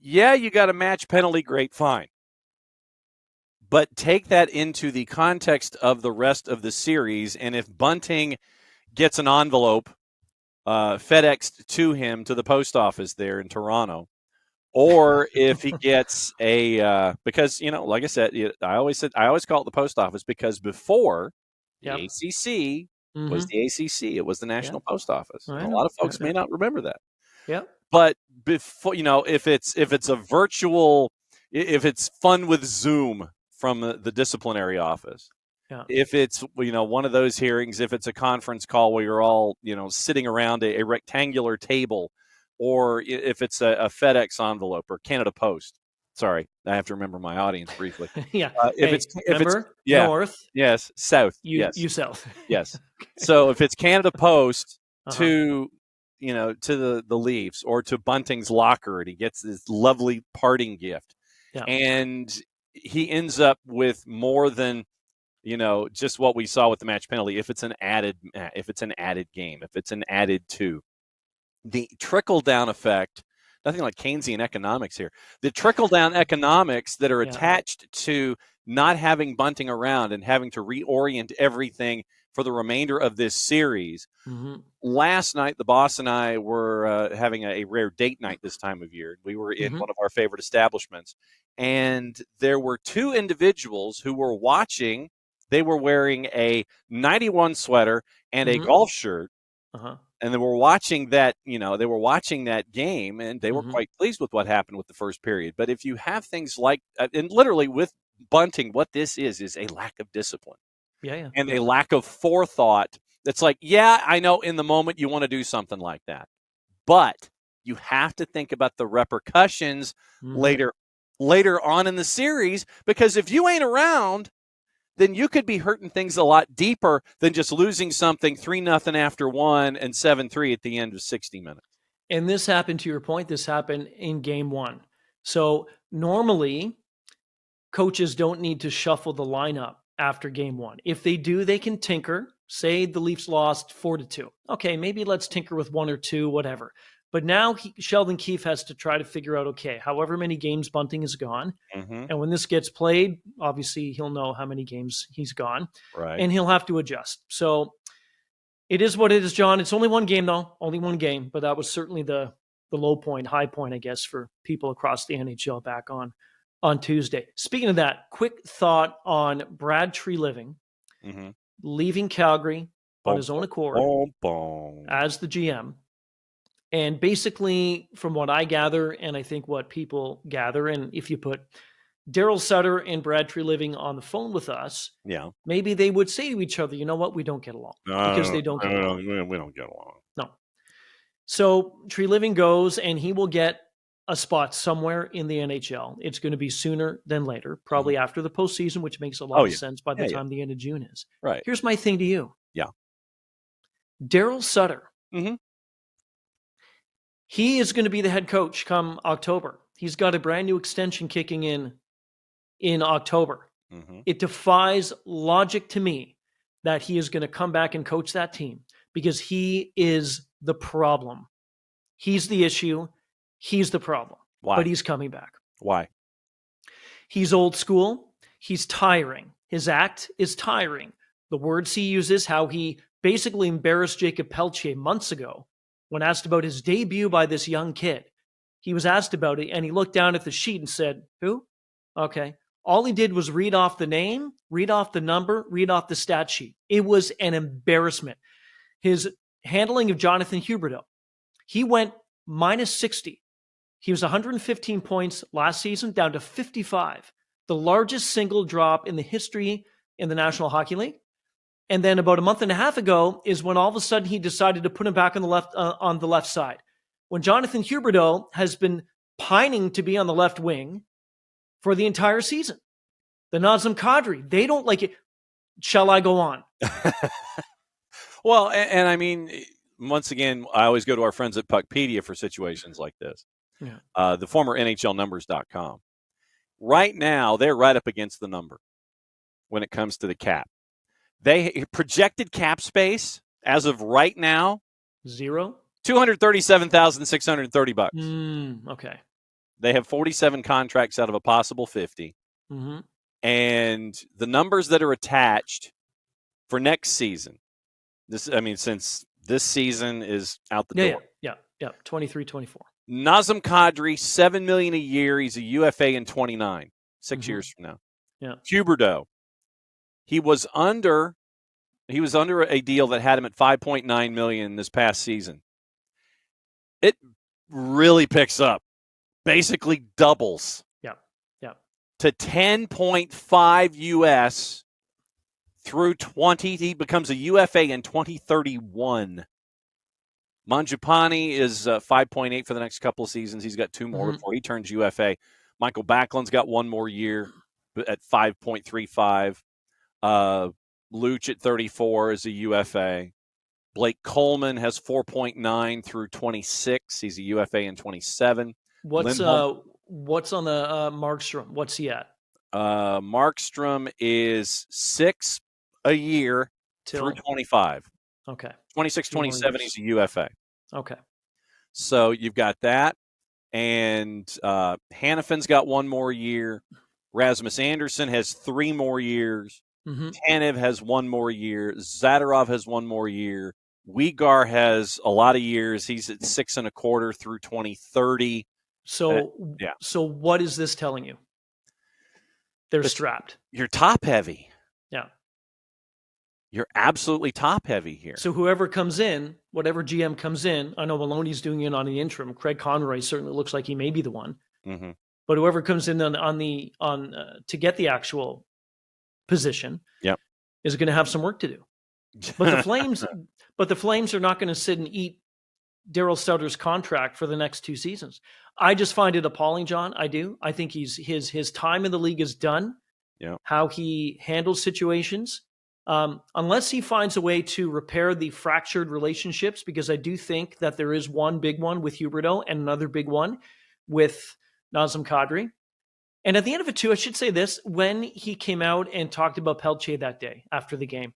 you got a match penalty, great, fine. But take that into the context of the rest of the series, and if Bunting gets an envelope FedExed to him to the post office there in Toronto, or if he gets because, like I said, I always call it the post office because before the ACC was the ACC, it was the National Post Office. A lot of folks may not remember that. Yeah. But before, if it's a virtual, if it's fun with Zoom from the disciplinary office, if it's, one of those hearings, if it's a conference call where you're all, sitting around a rectangular table, or if it's a FedEx envelope or Canada Post. Sorry, I have to remember my audience briefly. If it's north, yes, south, you south, yes. So if it's Canada Post to to the Leafs or to Bunting's locker, and he gets this lovely parting gift, and he ends up with more than just what we saw with the match penalty. If it's an added game, if it's an added two, the trickle down effect. Nothing like Keynesian economics here. The trickle down economics that are attached to not having Bunting around and having to reorient everything for the remainder of this series. Last night, the boss and I were having a rare date night this time of year. We were in one of our favorite establishments, and there were two individuals who were watching. They were wearing a 91 sweater and a golf shirt. And they were watching that, that game, and they were quite pleased with what happened with the first period. But if you have things like, and literally with Bunting, what this is a lack of discipline. And a lack of forethought. That's like, I know in the moment you want to do something like that, but you have to think about the repercussions later on in the series, because if you ain't around, then you could be hurting things a lot deeper than just losing something 3-0 after 1 and 7-3 at the end of 60 minutes. And this happened, to your point, this happened in game 1. So normally coaches don't need to shuffle the lineup after game 1. If they do, they can tinker. Say the Leafs lost 4-2. Okay, maybe let's tinker with 1 or 2, whatever. But now Sheldon Keefe has to try to figure out, okay, however many games Bunting is gone, and when this gets played, obviously he'll know how many games he's gone, and he'll have to adjust. So it is what it is, John. It's only one game, though, only one game, but that was certainly the low point, high point, I guess, for people across the NHL back on Tuesday. Speaking of that, quick thought on Brad Treliving leaving Calgary on his own accord as the GM. And basically, from what I gather, and I think what people gather, and if you put Daryl Sutter and Brad Treliving on the phone with us, maybe they would say to each other, you know what, we don't get along. Because they don't get along. We don't get along. No. So Treliving goes, and he will get a spot somewhere in the NHL. It's going to be sooner than later, probably after the postseason, which makes a lot of sense by the time the end of June is. Right. Here's my thing to you. Daryl Sutter. He is going to be the head coach come October. He's got a brand new extension kicking in October. It defies logic to me that he is going to come back and coach that team, because he is the problem. He's the issue. He's the problem. Why? But he's coming back. Why? He's old school. He's tiring. His act is tiring. The words he uses, how he basically embarrassed Jacob Peltier months ago when asked about his debut by this young kid. He was asked about it, and he looked down at the sheet and said, who? Okay. All he did was read off the name, read off the number, read off the stat sheet. It was an embarrassment. His handling of Jonathan Huberdeau, he went minus 60. He was 115 points last season, down to 55, the largest single drop in the history in the National Hockey League. And then about a month and a half ago is when all of a sudden he decided to put him back on the left side. When Jonathan Huberdeau has been pining to be on the left wing for the entire season. The Nazem Kadri, they don't like it. Shall I go on? Well, and I mean, once again, I always go to our friends at Puckpedia for situations like this. The former NHLnumbers.com. Right now, they're right up against the number when it comes to the cap. They projected cap space as of right now, $0. $237,630. Okay. They have 47 contracts out of a possible 50. And the numbers that are attached for next season, since this season is out the door. Yeah. 23-24. Nazem Kadri, $7 million a year. He's a UFA in 29, 6 years from now. Yeah. Huberdeau, he was under a deal that had him at $5.9 million this past season. It really picks up, basically doubles. To 10.5 US through 20. He becomes a UFA in 2031. Mangiapane is 5.8 for the next couple of seasons. He's got 2 more before he turns UFA. Michael Backlund's got 1 more year at 5.35. Luch at 34 is a UFA. Blake Coleman has 4.9 through 26. He's a UFA in 27. What's on the Markstrom? What's he at? Markstrom is 6 a year through 25. Okay. 26, 27, he's a UFA. Okay. So you've got that. And Hannafin's got 1 more year. Rasmus Anderson has 3 more years. Tanev has 1 more year. Zadorov has 1 more year. Uyghur has a lot of years. He's at 6 1/4 through 2030. So what is this telling you? They're strapped. You're top heavy. Yeah. You're absolutely top heavy here. So whoever comes in, whatever GM comes in, I know Maloney's doing it on the interim. Craig Conroy certainly looks like he may be the one. Mm-hmm. But whoever comes in to get the actual position, is going to have some work to do. But the Flames are not going to sit and eat Daryl Sutter's contract for the next 2 seasons. I just find it appalling, John. I do. I think his time in the league is done. Yeah. How he handles situations. Unless he finds a way to repair the fractured relationships, because I do think that there is one big one with Huberdeau and another big one with Nazem Kadri. And at the end of it, too, I should say this. When he came out and talked about Peltier that day after the game,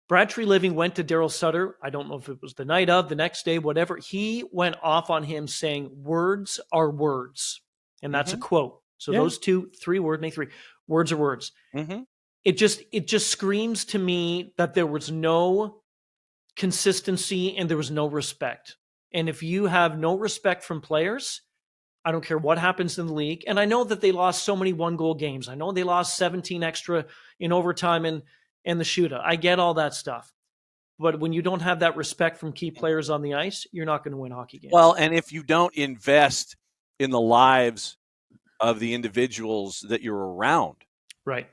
Brad Treliving went to Daryl Sutter. I don't know if it was the night of, the next day, whatever. He went off on him saying, words are words. And that's a quote. So those 3 words, make 3. Words are words. Mm-hmm. It just screams to me that there was no consistency and there was no respect. And if you have no respect from players, I don't care what happens in the league. And I know that they lost so many 1-goal games. I know they lost 17 extra in overtime and the shootout. I get all that stuff. But when you don't have that respect from key players on the ice, you're not going to win hockey games. Well, and if you don't invest in the lives of the individuals that you're around. Right.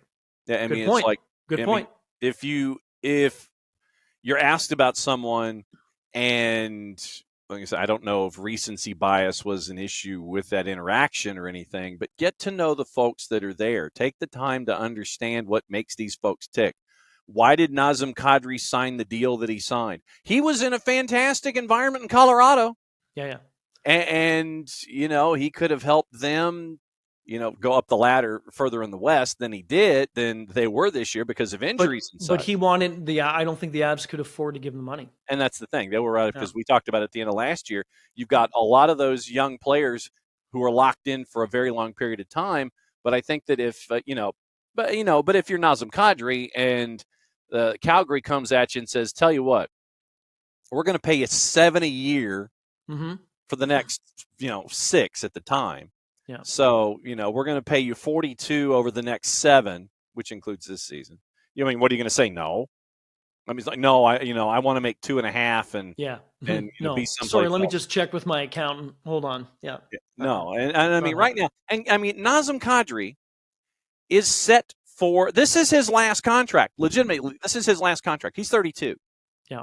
I mean, it's like, good point. If you're asked about someone and, like I said, I don't know if recency bias was an issue with that interaction or anything, but get to know the folks that are there. Take the time to understand what makes these folks tick. Why did Nazem Kadri sign the deal that he signed? He was in a fantastic environment in Colorado. Yeah. And he could have helped them, go up the ladder further in the West than they were this year because of injuries and such. But he wanted I don't think the Avs could afford to give him the money. And that's the thing. They were right, because we talked about it at the end of last year. You've got a lot of those young players who are locked in for a very long period of time. But I think that if, but if you're Nazem Kadri and Calgary comes at you and says, tell you what, we're going to pay you $7 a year for the next, 6 at the time. Yeah. So, we're going to pay you 42 over the next 7, which includes this season. What are you going to say? No. I mean, it's like, no, I want to make 2.5 and no. be someplace. Sorry, let me just check with my accountant. Hold on. Yeah. No. And I mean, right now, and I mean, Nazem Kadri is set for, this is his last contract. Legitimately, this is his last contract. He's 32. Yeah.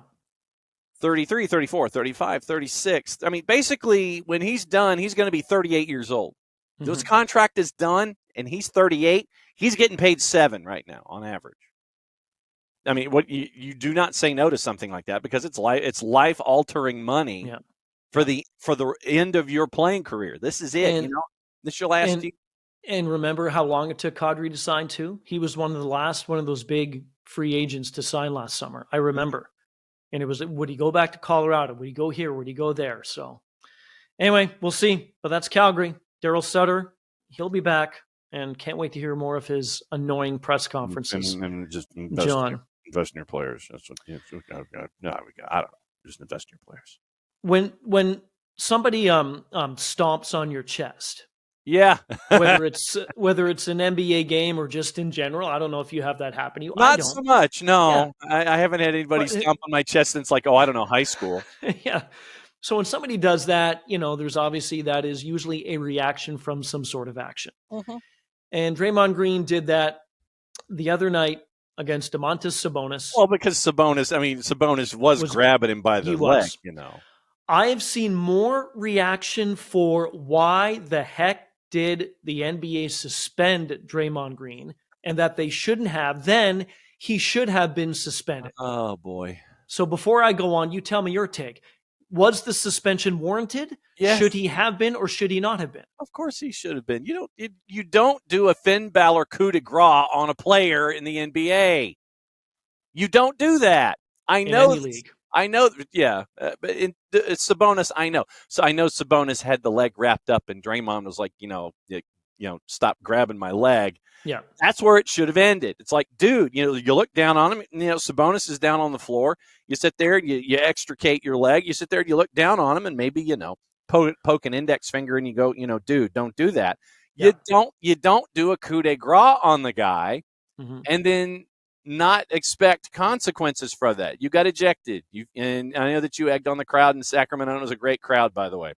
33, 34, 35, 36. I mean, basically, when he's done, he's going to be 38 years old. His contract is done, and he's 38. He's getting paid $7 right now on average. I mean, what you do not say no to something like that, because it's life altering money for the end of your playing career. This is it. This is your last year. And remember how long it took Kadri to sign too? He was one of those big free agents to sign last summer. I remember. And it was, would he go back to Colorado? Would he go here? Would he go there? So anyway, we'll see. But that's Calgary. Daryl Sutter, he'll be back, and can't wait to hear more of his annoying press conferences. And just invest in your players. That's what I don't know. Just invest in your players. When somebody stomps on your chest, whether it's an NBA game or just in general, I don't know if you have that happen to you. Not so much. No, I haven't had anybody stomp on my chest since high school. Yeah. So when somebody does that, there's obviously that is usually a reaction from some sort of action. Mm-hmm. And Draymond Green did that the other night against Domantas Sabonis. Well, because Sabonis was grabbing him by the leg, I have seen more reaction for why the heck did the NBA suspend Draymond Green and that they shouldn't have, then he should have been suspended. Oh, boy. So before I go on, you tell me your take. Was the suspension warranted? Yes. Should he have been or should he not have been? Of course he should have been. You don't do a Finn Balor coup de grace on a player in the NBA. You don't do that. In any league. I know, yeah. But it's Sabonis, I know. So I know Sabonis had the leg wrapped up, and Draymond was like, stop grabbing my leg. Yeah. That's where it should have ended. It's like, dude, you look down on him. Sabonis is down on the floor. You sit there and you extricate your leg. You sit there and you look down on him, and maybe poke an index finger and you go, dude, don't do that. Yeah. You don't do a coup de grace on the guy, and then not expect consequences for that. You got ejected. And I know that you egged on the crowd in Sacramento. It was a great crowd, by the way.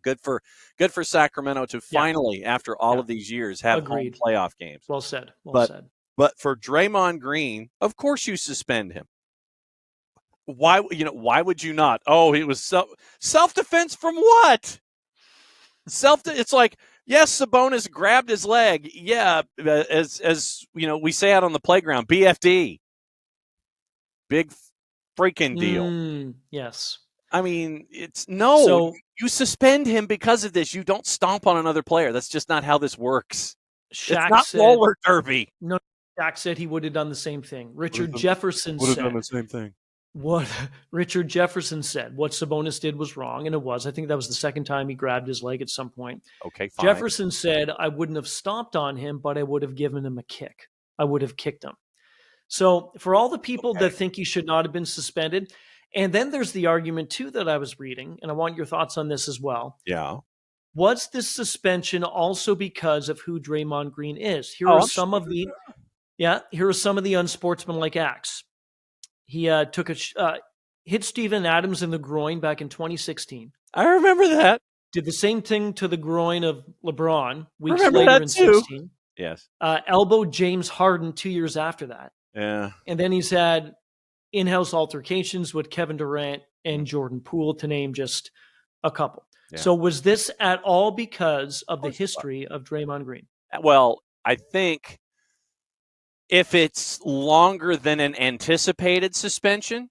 Good for Sacramento to finally, after all of these years, have home playoff games. Well said. Well said. But for Draymond Green, of course you suspend him. Why would you not? Oh, it was self-defense from what? It's like, yes, Sabonis grabbed his leg. Yeah, as we say out on the playground, BFD. Big freaking deal. Yes. I mean, so you suspend him because of this. You don't stomp on another player. That's just not how this works. Shaq it's not said, roller derby. No, Shaq said he would have done the same thing. Richard Jefferson would have done the same thing. What Richard Jefferson said, what Sabonis did was wrong, and it was. I think that was the second time he grabbed his leg at some point. Okay, fine. Jefferson said, I wouldn't have stomped on him, but I would have given him a kick. I would have kicked him. So for all the people that think he should not have been suspended, and then there's the argument, too, that I was reading, and I want your thoughts on this as well. Yeah. Was this suspension also because of who Draymond Green is? Here are some of the unsportsmanlike acts. He hit Steven Adams in the groin back in 2016. I remember that. Did the same thing to the groin of LeBron weeks remember later that in too. 16. Yes. Elbowed James Harden 2 years after that. Yeah. And then he's had in-house altercations with Kevin Durant and Jordan Poole, to name just a couple. Yeah. So was this at all because of the history of Draymond Green? Well, I think if it's longer than an anticipated suspension,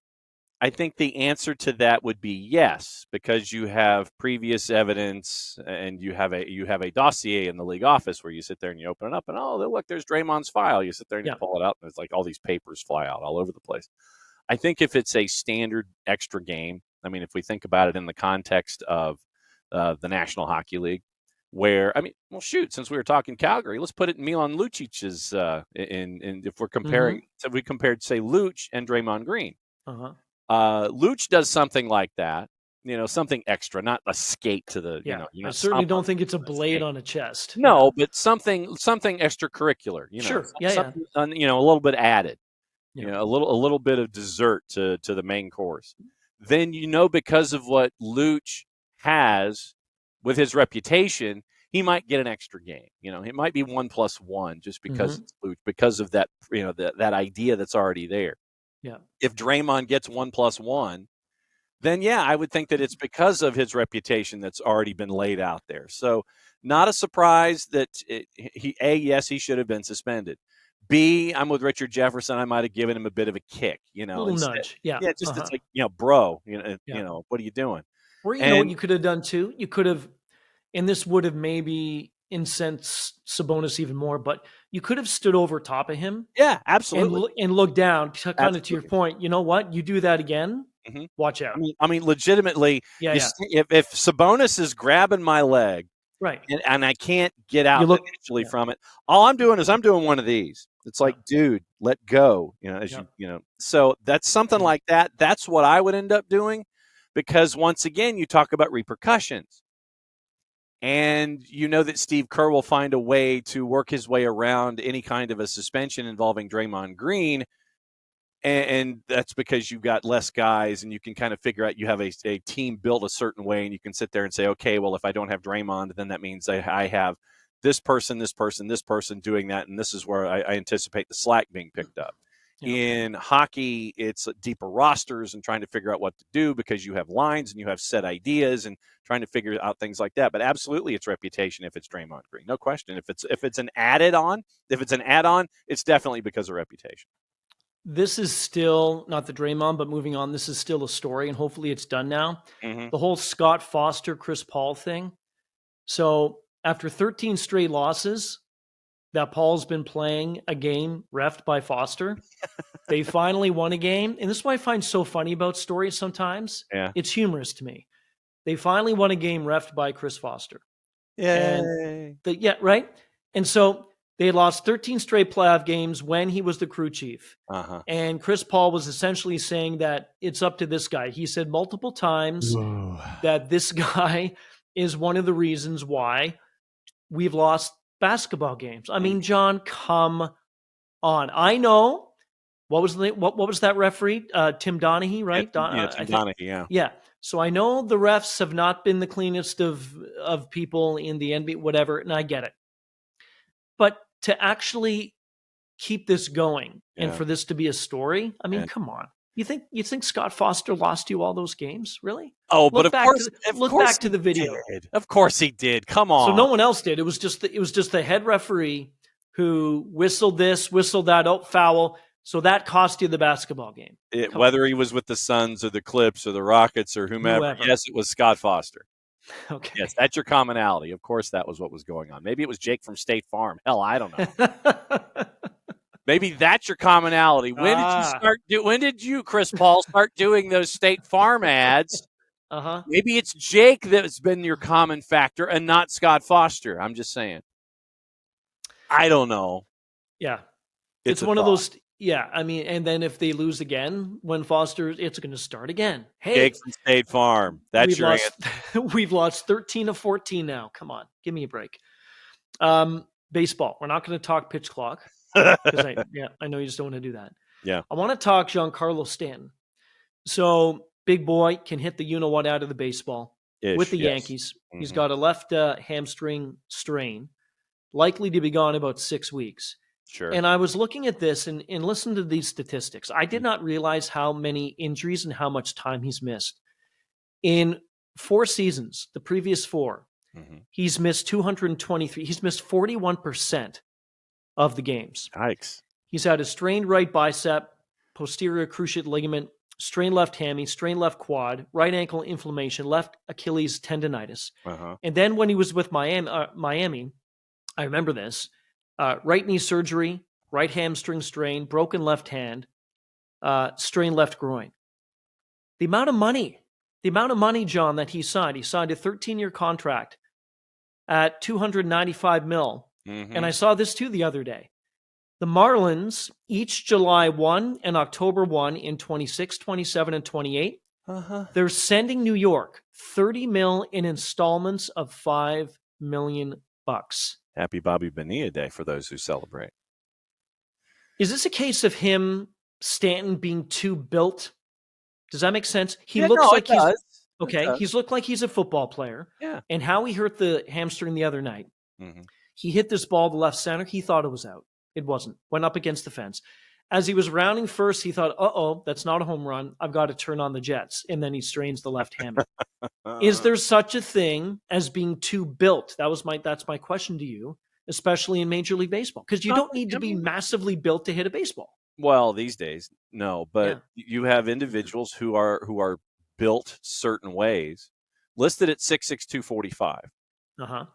I think the answer to that would be yes, because you have previous evidence and you have a dossier in the league office where you sit there and you open it up and, look, there's Draymond's file. You sit there and you pull it out and it's like all these papers fly out all over the place. I think if it's a standard extra game, I mean, if we think about it in the context of the National Hockey League, where, since we were talking Calgary, let's put it in Milan Lucic's, if we're comparing, so we compared, say, Luch and Draymond Green. Luch does something like that, something extra, not a skate to the, I certainly don't think it's a blade on a chest. No, but something extracurricular, Sure. A little bit added. A little bit of dessert to the main course. Then because of what Luch has with his reputation, he might get an extra game. It might be 1+1 just because it's Luch, because of that that idea that's already there. Yeah. If Draymond gets 1+1, then I would think that it's because of his reputation that's already been laid out there. So not a surprise that he should have been suspended. B, I'm with Richard Jefferson. I might have given him a bit of a kick, a little nudge. Yeah. Yeah. Just it's like, bro, what are you doing? Or know what you could have done too? You could have, and this would have maybe incensed Sabonis even more, but you could have stood over top of him. Yeah, absolutely. And looked down, kind of to your point. You know what? You do that again, watch out. I mean, legitimately, if Sabonis is grabbing my leg, right, and I can't get out initially from it, all I'm doing is I'm doing one of these. It's like, dude, let go. So that's something like that. That's what I would end up doing, because once again, you talk about repercussions. And that Steve Kerr will find a way to work his way around any kind of a suspension involving Draymond Green. And that's because you've got less guys and you can kind of figure out you have a team built a certain way, and you can sit there and say, okay, well, if I don't have Draymond, then that means I have this person doing that. And this is where I anticipate the slack being picked up. Yeah. In hockey, it's deeper rosters and trying to figure out what to do because you have lines and you have set ideas and trying to figure out things like that. But absolutely, it's reputation if it's Draymond Green, no question. If it's an added on, it's definitely because of reputation. this is still not the Draymond, but moving on, this is still a story, and hopefully it's done now. Mhm. The whole Scott Foster, Chris Paul thing. So after 13 straight losses that Paul's been playing a game reffed by Foster, they finally won a game. And this is what I find so funny about stories sometimes. Yeah. It's humorous to me. They finally won a game reffed by Chris Foster. Yay. Right? And so they had lost 13 straight playoff games when he was the crew chief. Uh-huh. And Chris Paul was essentially saying that it's up to this guy. He said multiple times that this guy is one of the reasons why we've lost basketball games. I mean, John, come on. I know what was that referee? Tim Donaghy, right? Tim Donaghy, yeah. Yeah. So I know the refs have not been the cleanest of people in the NBA, whatever, and I get it. But to actually keep this going and for this to be a story, I mean, come on. You think Scott Foster lost you all those games? Really? Oh, but look back to the video. Of course he did. Come on. So no one else did. It was just the head referee who whistled this, whistled that, foul. So that cost you the basketball game. Whether he was with the Suns or the Clips or the Rockets or whomever. Yes, it was Scott Foster. Okay. Yes, that's your commonality. Of course, that was what was going on. Maybe it was Jake from State Farm. Hell, I don't know. Maybe that's your commonality. When did you, Chris Paul, start doing those State Farm ads? Uh-huh. Maybe it's Jake that's been your common factor and not Scott Foster. I'm just saying. I don't know. Yeah. It's one of those. Yeah. I mean, and then if they lose again, when Foster, it's going to start again. Hey, Jake from State Farm. That's your answer. We've lost 13 of 14 now. Come on. Give me a break. Baseball. We're not going to talk pitch clock. Because I know you just don't want to do that. Yeah. I want to talk Giancarlo Stanton. So big boy can hit the you-know-what out of the baseball with the Yankees. Mm-hmm. He's got a left hamstring strain, likely to be gone about 6 weeks. Sure. And I was looking at this and listened to these statistics. I did not realize how many injuries and how much time he's missed. In 4 seasons, the previous 4, he's missed 223. He's missed 41% of the games. Yikes. He's had a strained right bicep, posterior cruciate ligament, strained left hammy, strained left quad, right ankle inflammation, left Achilles tendonitis. And then when he was with Miami, I remember this, right knee surgery, right hamstring strain, broken left hand, strained left groin. The amount of money, John, that he signed a 13-year contract at $295 million. And I saw this too the other day. The Marlins, each July 1 and October 1 in 26, 27, and 28, they're sending New York $30 million in installments of $5 million. Happy Bobby Bonilla Day for those who celebrate. Is this a case of him, Stanton, being too built? Does that make sense? He looks like he's okay. He's looked like he's a football player. Yeah. And how he hurt the hamstring the other night. He hit this ball to left center. He thought it was out. It wasn't. Went up against the fence. As he was rounding first, he thought, that's not a home run. I've got to turn on the Jets. And then he strains the left hammy. Is there such a thing as being too built? That's my question to you, especially in Major League Baseball, because you don't need to be massively built to hit a baseball. Well, these days, no. But you have individuals who are built certain ways, listed at 6'6", 245.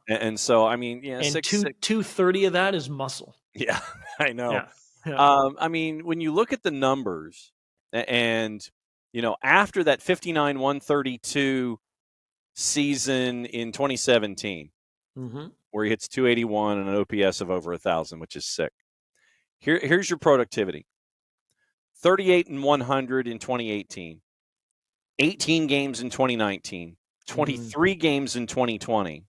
And so, I mean, and 230 of that is muscle. Yeah, I know. Yeah. I mean, when you look at the numbers and, after that 59-132 season in 2017, where he hits 281 and an OPS of over 1,000, which is sick. Here's your productivity. 38-100 in 2018, 18 games in 2019, 23 games in 2020.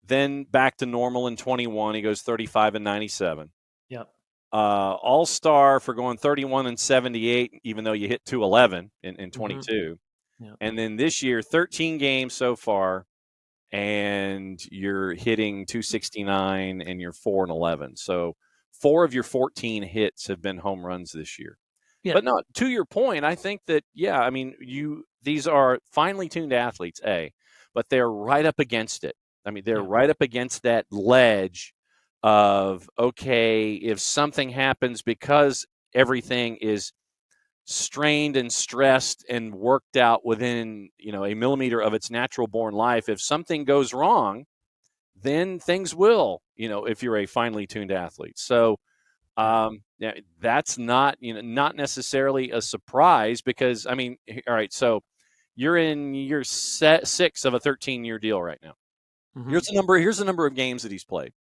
Then back to normal in 21. He goes 35-97. Yep. All-star for going 31-78, even though you hit 211 in 22. Yep. And then this year, 13 games so far, and you're hitting 269 and you're 4-11. So 4 of your 14 hits have been home runs this year. Yeah. But no, to your point, I think that, I mean, these are finely tuned athletes, but they're right up against it. I mean, they're right up against that ledge of, okay, if something happens, because everything is strained and stressed and worked out within, a millimeter of its natural born life. If something goes wrong, then things will, if you're a finely tuned athlete. So that's not, not necessarily a surprise because, all right, so you're in year 6 of a 13-year deal right now. Mm-hmm. Here's the number of games that he's played.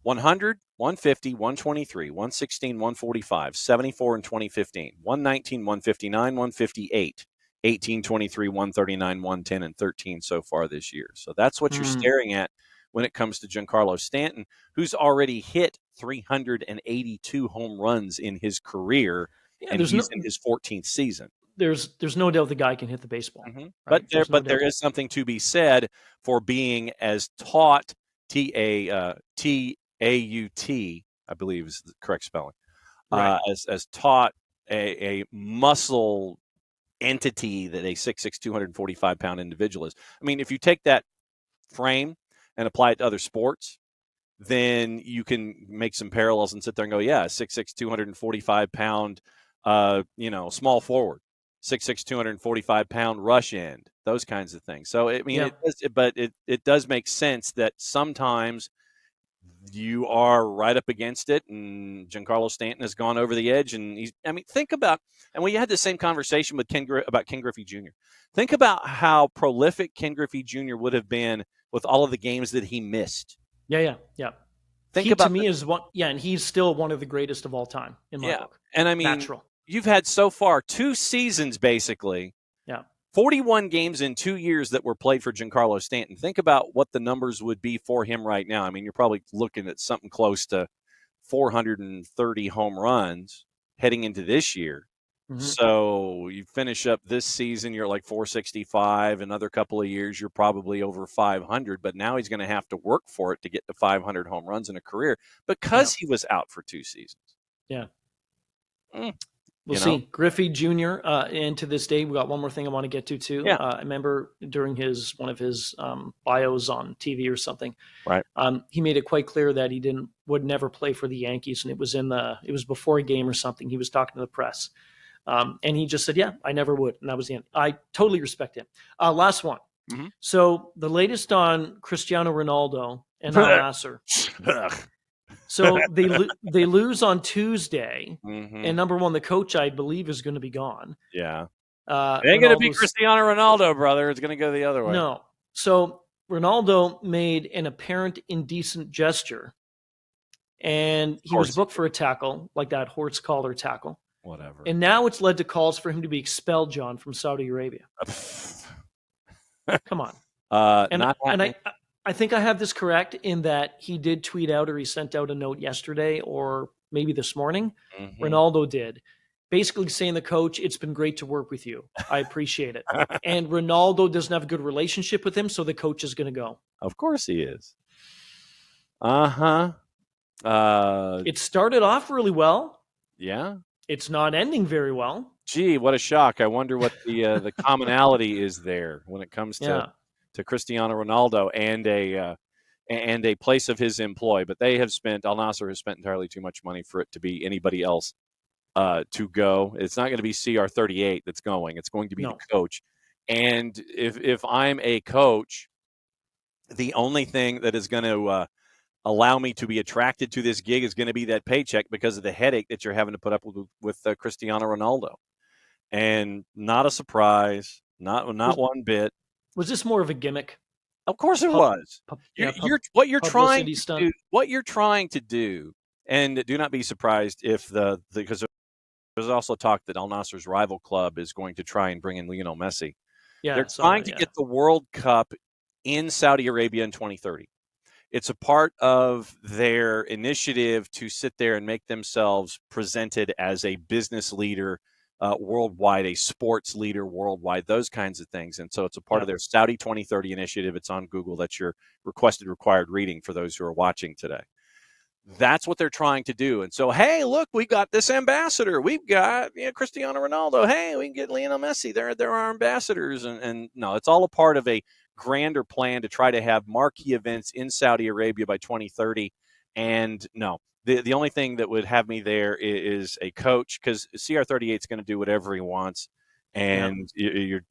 100, 150, 123, 116, 145, 74 in 2015, 119, 159, 158, 18, 23, 139, 110, and 13 so far this year. So that's what you're staring at when it comes to Giancarlo Stanton, who's already hit 382 home runs in his career, and he's in his 14th season. There's no doubt the guy can hit the baseball. Mm-hmm. Right? But there is something to be said for being as taught, T-A-U-T, I believe is the correct spelling, right. as taught a muscle entity that a 6'6", 245-pound individual is. If you take that frame and apply it to other sports, then you can make some parallels and sit there and go, yeah, 6'6", 245-pound, small forward, 6'6", 245-pound rush end, those kinds of things. So, it does make sense that sometimes you are right up against it, and Giancarlo Stanton has gone over the edge. And think about, and we had the same conversation with Ken Griffey Jr. Think about how prolific Ken Griffey Jr. would have been with all of the games that he missed. Yeah. And he's still one of the greatest of all time in my book. And natural. You've had so far 2 seasons basically. Yeah. 41 games in 2 years that were played for Giancarlo Stanton. Think about what the numbers would be for him right now. You're probably looking at something close to 430 home runs heading into this year. Mm-hmm. So you finish up this season, you're like 465. Another couple of years, you're probably over 500. But now he's going to have to work for it to get to 500 home runs in a career because he was out for 2 seasons. Yeah. We'll see. Griffey Jr., and to this day, we got one more thing I want to get to, too. Yeah. I remember during one of his bios on TV or something, right? He made it quite clear that he would never play for the Yankees, and it was before a game or something. He was talking to the press, and he just said, "Yeah, I never would," and that was the end. I totally respect him. Last one. Mm-hmm. So the latest on Cristiano Ronaldo and Al Nasser. So they lose on Tuesday, and number one, the coach, I believe, is going to be gone. Yeah, it ain't going to be Cristiano Ronaldo, brother. It's going to go the other way. No. So Ronaldo made an apparent indecent gesture, and he was booked for a tackle, like that horse collar tackle. Whatever. And now it's led to calls for him to be expelled, John, from Saudi Arabia. Come on. I think I have this correct in that he did tweet out, or he sent out a note yesterday or maybe this morning. Mm-hmm. Ronaldo did, basically saying, the coach, it's been great to work with you. I appreciate it. And Ronaldo doesn't have a good relationship with him, so the coach is going to go. Of course he is. It started off really well. Yeah. It's not ending very well. Gee, what a shock. I wonder what the commonality is there when it comes to Cristiano Ronaldo and a place of his employ. But Al Nasser has spent entirely too much money for it to be anybody else to go. It's not going to be CR38 that's going. It's going to be the coach. And if I'm a coach, the only thing that is going to allow me to be attracted to this gig is going to be that paycheck because of the headache that you're having to put up with Cristiano Ronaldo. And not a surprise, not one bit. Was this more of a gimmick? Of course it was. What you're trying to do, and do not be surprised if because there's also talk that Al Nasser's rival club is going to try and bring in Lionel Messi. Yeah, they're trying to get the World Cup in Saudi Arabia in 2030. It's a part of their initiative to sit there and make themselves presented as a business leader worldwide, a sports leader worldwide, those kinds of things. And so it's a part of their Saudi 2030 initiative. It's on Google. That's your required reading for those who are watching today. That's what they're trying to do. And so, hey, look, we got this ambassador. We've got Cristiano Ronaldo. Hey, we can get Lionel Messi. They're our ambassadors. And no, it's all a part of a grander plan to try to have marquee events in Saudi Arabia by 2030 And no, the only thing that would have me there is a coach, because CR38 is going to do whatever he wants, and you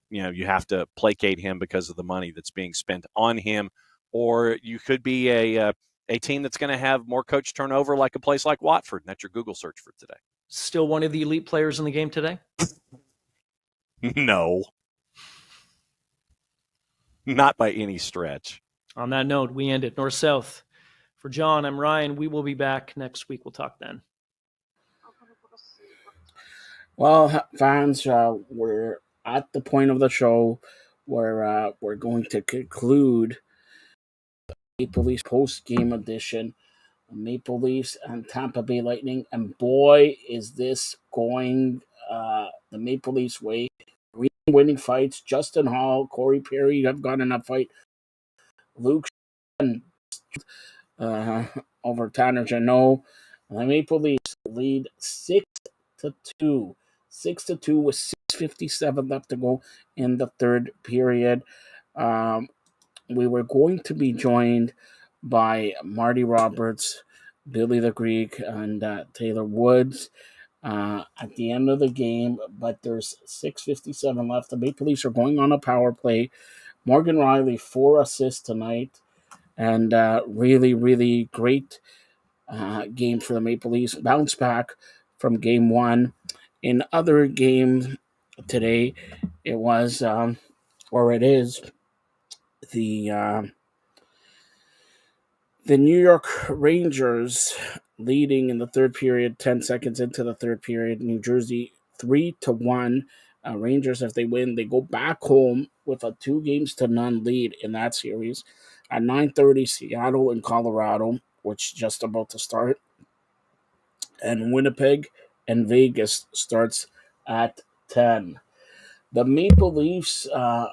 have to placate him because of the money that's being spent on him. Or you could be a team that's going to have more coach turnover, like a place like Watford. And that's your Google search for today. Still one of the elite players in the game today? No, not by any stretch. On that note, we end it north-south. For John, I'm Ryan. We will be back next week. We'll talk then. Well, fans, we're at the point of the show where we're going to conclude the Maple Leafs post-game edition. Maple Leafs and Tampa Bay Lightning, and boy, is this going the Maple Leafs way. Winning fights. Justin Hall, Corey Perry have gotten in a fight. Luke over Tanner Jeannot. The Maple Leafs lead 6-2. 6-2 with 6:57 left to go in the third period. We were going to be joined by Marty Roberts, Billy the Greek, and Taylor Woods at the end of the game, but there's 6:57 left. The Maple Leafs are going on a power play. Morgan Riley, 4 assists tonight, and really, really great game for the Maple Leafs. Bounce back from game 1. In other games today, it was, or it is, the New York Rangers leading in the third period, 10 seconds into the third period. New Jersey 3-1. Rangers, if they win, they go back home with a 2-0 lead in that series. At 9:30, Seattle and Colorado, which is just about to start. And Winnipeg and Vegas starts at 10. The Maple Leafs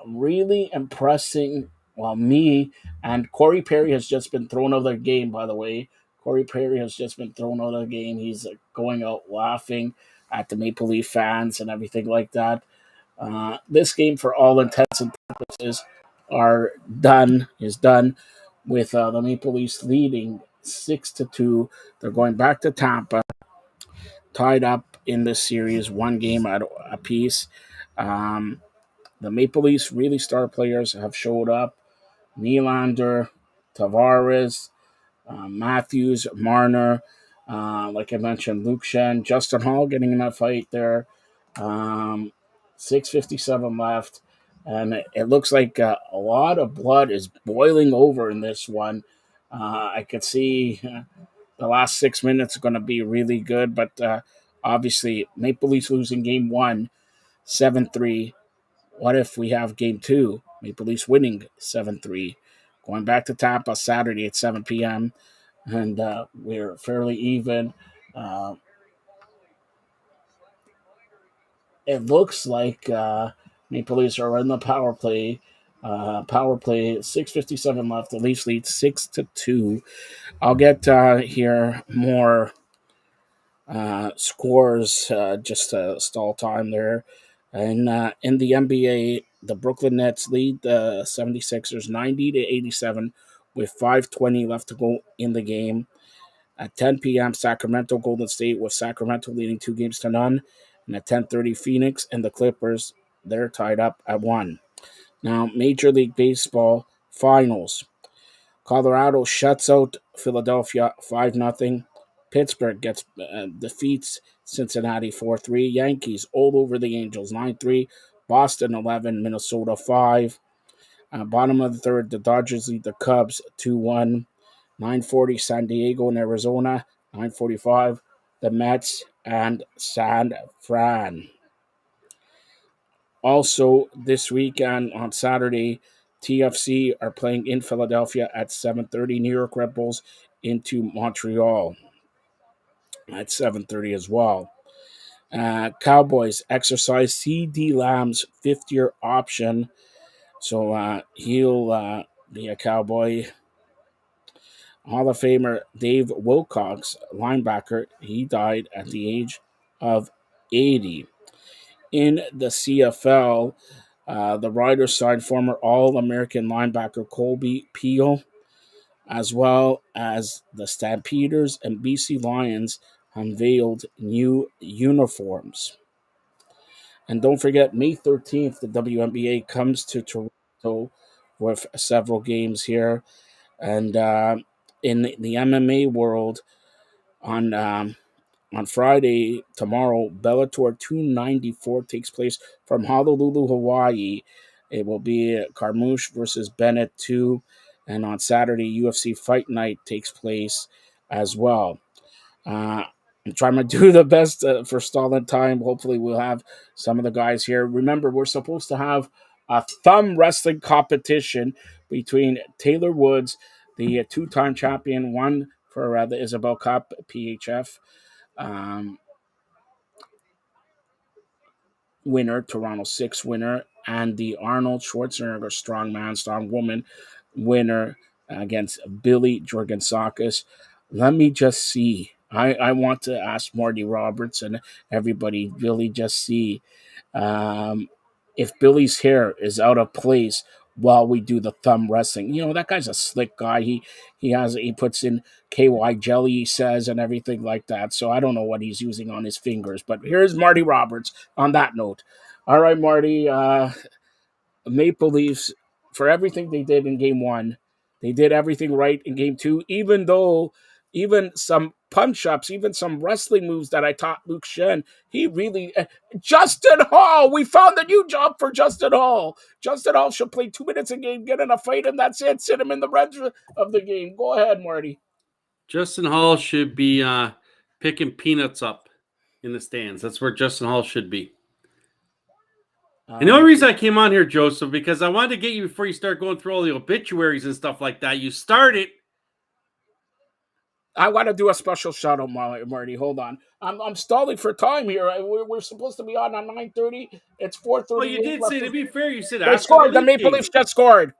really impressing, me, and Corey Perry has just been thrown out of the game, by the way. Corey Perry has just been thrown out of the game. He's going out laughing at the Maple Leaf fans and everything like that. This game, for all intents and purposes, is done with the Maple Leafs leading 6-2. They're going back to Tampa, tied up in this series, 1 game a piece. The Maple Leafs really star players have showed up. Nylander, Tavares, Matthews, Marner, like I mentioned, Luke Shen, Justin Hall getting in that fight there. 6:57 left, and it looks like a lot of blood is boiling over in this one. I could see the last 6 minutes are going to be really good, but obviously Maple Leafs losing game 1, 7-3. What if we have game 2, Maple Leafs winning 7-3, going back to Tampa Saturday at 7 p.m., and we're fairly even. It looks like Maple Leafs are in the power play. 6:57 left. The Leafs lead 6-2. I'll get here more scores just to stall time there. And in the NBA, the Brooklyn Nets lead the 76ers 90-87 with 5:20 left to go in the game. At 10 p.m., Sacramento Golden State, with Sacramento leading 2-0. And at 10:30, Phoenix and the Clippers, they're tied up at 1. Now, Major League Baseball finals. Colorado shuts out Philadelphia 5-0. Pittsburgh defeats Cincinnati 4-3. Yankees all over the Angels 9-3. Boston 11, Minnesota 5. Bottom of the third, the Dodgers lead the Cubs 2-1. 9:40, San Diego and Arizona. 9:45, the Mets and San Fran. Also, this weekend on Saturday, TFC are playing in Philadelphia at 7:30. New York Red Bulls into Montreal at 7:30 as well. Cowboys exercise C.D. Lamb's 5th-year option, so he'll be a Cowboy. Hall of Famer Dave Wilcox, linebacker, he died at the age of 80. In the CFL, the Riders signed former All-American linebacker Colby Peel. as well as the Stampeders and BC Lions unveiled new uniforms. And don't forget, May 13th, the WNBA comes to Toronto with several games here. And in the MMA world, on Friday, tomorrow, Bellator 294 takes place from Honolulu, Hawaii. It will be Carmouche versus Bennett 2. And on Saturday, UFC Fight Night takes place as well. I'm trying to do the best for stalling time. Hopefully, we'll have some of the guys here. Remember, we're supposed to have a thumb wrestling competition between Taylor Woods, the two-time champion, won for the Isabel Cup PHF winner, Toronto 6 winner, and the Arnold Schwarzenegger strongman, strongwoman winner against Billy Jorgansakis. Let me just see. I want to ask Marty Roberts and everybody, Billy, just see if Billy's hair is out of place while we do the thumb wrestling. You know, that guy's a slick guy. He puts in KY jelly, he says, and everything like that. So I don't know what he's using on his fingers. But here's Marty Roberts on that note. All right, Marty. Maple Leafs, for everything they did in game one, they did everything right in game two, even though even some punch ups, even some wrestling moves that I taught Luke Shen, he really. Justin Hall, we found a new job for Justin Hall. Justin Hall should play 2 minutes a game, get in a fight, and that's it. Sit him in the rest of the game. Go ahead, Marty. Justin Hall should be picking peanuts up in the stands. That's where Justin Hall should be. And the only reason I came on here, Joseph, because I wanted to get you before you start going through all the obituaries and stuff like that. You started. I want to do a special shout out, Marty. Hold on. I'm stalling for time here. We're supposed to be on 9:30. It's 4:30. Well, you did say, to be fair, you said they after scored. the The Maple Leafs just scored.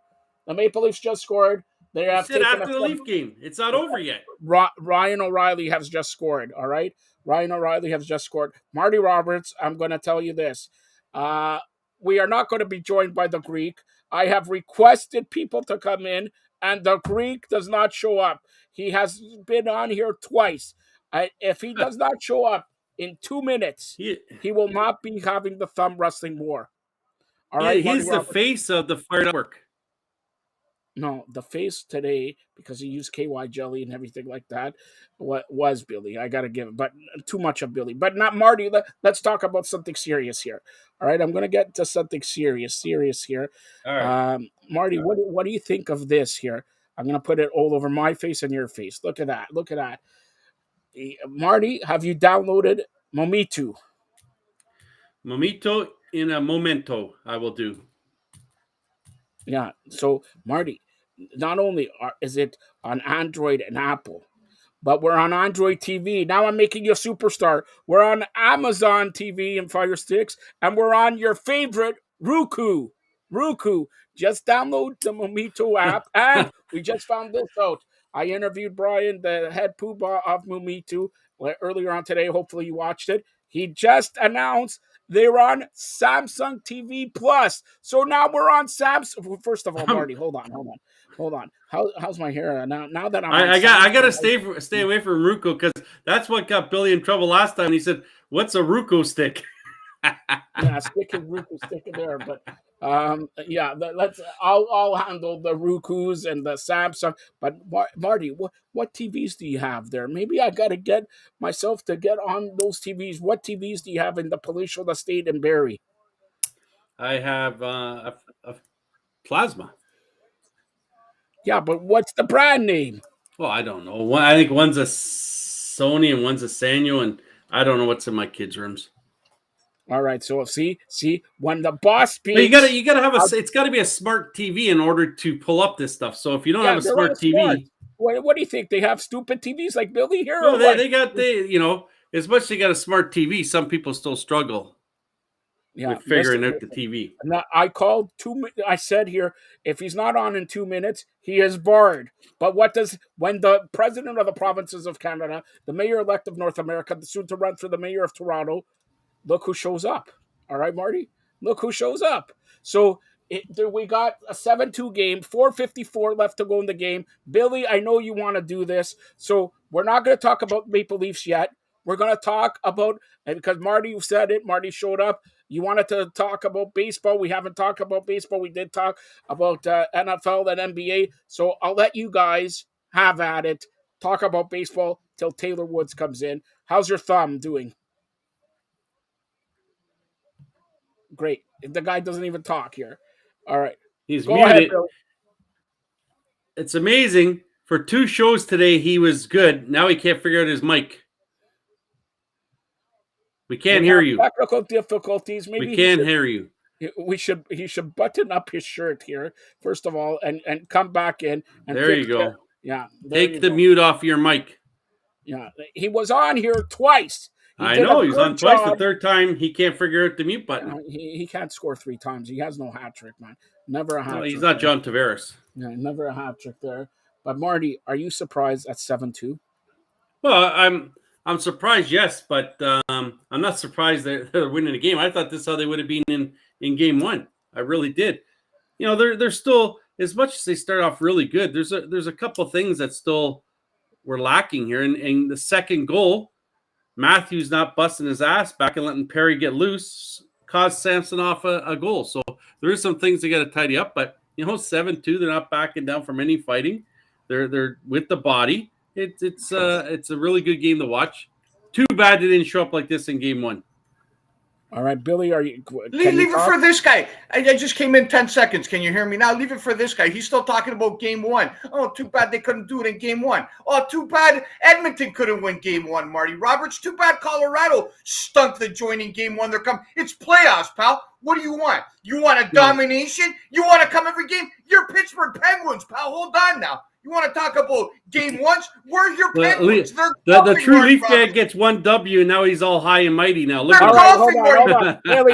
The Maple Leafs just scored. They have said after the Leaf game. It's not over yet. Ryan O'Reilly has just scored. All right. Ryan O'Reilly has just scored. Marty Roberts, I'm going to tell you this. We are not going to be joined by the Greek. I have requested people to come in, and the Greek does not show up. He has been on here twice. If he does not show up in 2 minutes, he will not be having the thumb wrestling war. All right. He's the face of the FiredUp Network. No, the face today, because he used KY jelly and everything like that, was Billy. I got to give it, but too much of Billy. But not Marty. Let's talk about something serious here. All right, I'm going to get to something serious here. All right. Marty, what do you think of this here? I'm going to put it all over my face and your face. Look at that. Look at that. Marty, have you downloaded Momito? Momito in a momento, I will do. Yeah, so Marty, not only is it on Android and Apple, but we're on Android TV. Now I'm making you a superstar. We're on Amazon TV and Fire Sticks, and we're on your favorite Roku. Just download the Momito app, and we just found this out. I interviewed Brian, the head poobah of Momito, earlier on today. Hopefully you watched it. He just announced they're on Samsung TV Plus. So now we're on Samsung. First of all, Marty, hold on. How's my hair now that I got to stay away from Ruko, because that's what got Billy in trouble last time. He said, "What's a Ruko stick?" Yeah, stick it there. But yeah, I'll handle the Rukus and the Samsung. But Marty, what TVs do you have there? Maybe I got to get myself to get on those TVs. What TVs do you have in the Palatial Estate in Barrie? I have a Plasma. Yeah, but what's the brand name? Well, I don't know. I think one's a Sony and one's a Sanyo, and I don't know what's in my kids' rooms. All right, so see, when the boss speaks, but you gotta have it's got to be a smart TV in order to pull up this stuff. So if you don't have a smart TV, what do you think? They have stupid TVs like Billy here? No, they as much as they got a smart TV, some people still struggle. With figuring out the TV. Now, I called I said here, if he's not on in 2 minutes, he is barred. But when the president of the provinces of Canada, the mayor-elect of North America, soon to run for the mayor of Toronto, look who shows up. All right, Marty? Look who shows up. So We got a 7-2 game, 4:54 left to go in the game. Billy, I know you want to do this, so we're not going to talk about Maple Leafs yet. We're going to talk about, and because Marty said it, Marty showed up. You wanted to talk about baseball. We haven't talked about baseball. We did talk about NFL and NBA. So I'll let you guys have at it. Talk about baseball till Taylor Woods comes in. How's your thumb doing? Great. The guy doesn't even talk here. All right. He's Go muted. ahead, Bill. It's amazing. For 2 shows today, he was good. Now he can't figure out his mic. We can't hear you. Technical difficulties. Maybe we can't hear you. He should button up his shirt here first of all, and come back in. And there you go. it. Yeah. Take the mute off your mic. Yeah, he was on here twice. I know he's on twice. The third time he can't figure out the mute button. He can't score 3 times. He has no hat trick, man. Never a hat trick. He's not John Tavares. Yeah, never a hat trick there. But Marty, are you surprised at 7-2? Well, I'm surprised, yes, but I'm not surprised they're winning the game. I thought this is how they would have been in game 1. I really did. You know, they're still, as much as they start off really good, there's a couple things that still were lacking here. And the second goal, Matthews not busting his ass back and letting Perry get loose caused Samson off a goal. So there are some things they got to tidy up. But, 7-2, they're not backing down from any fighting. They're with the body. It's a really good game to watch. Too bad they didn't show up like this in game 1. All right, Billy, are you? Leave it for this guy. I just came in 10 seconds. Can you hear me now? Leave it for this guy. He's still talking about game 1. Oh, too bad they couldn't do it in game 1. Oh, too bad Edmonton couldn't win game 1, Marty Roberts. Too bad Colorado stunk the joint in game 1. It's playoffs, pal. What do you want? You want a domination? You want to come every game? You're Pittsburgh Penguins, pal. Hold on now. You want to talk about game 1s? Where's your Penguins? The true Leaf fan gets 1 W, and now he's all high and mighty now. Look at him. Hold on. Billy,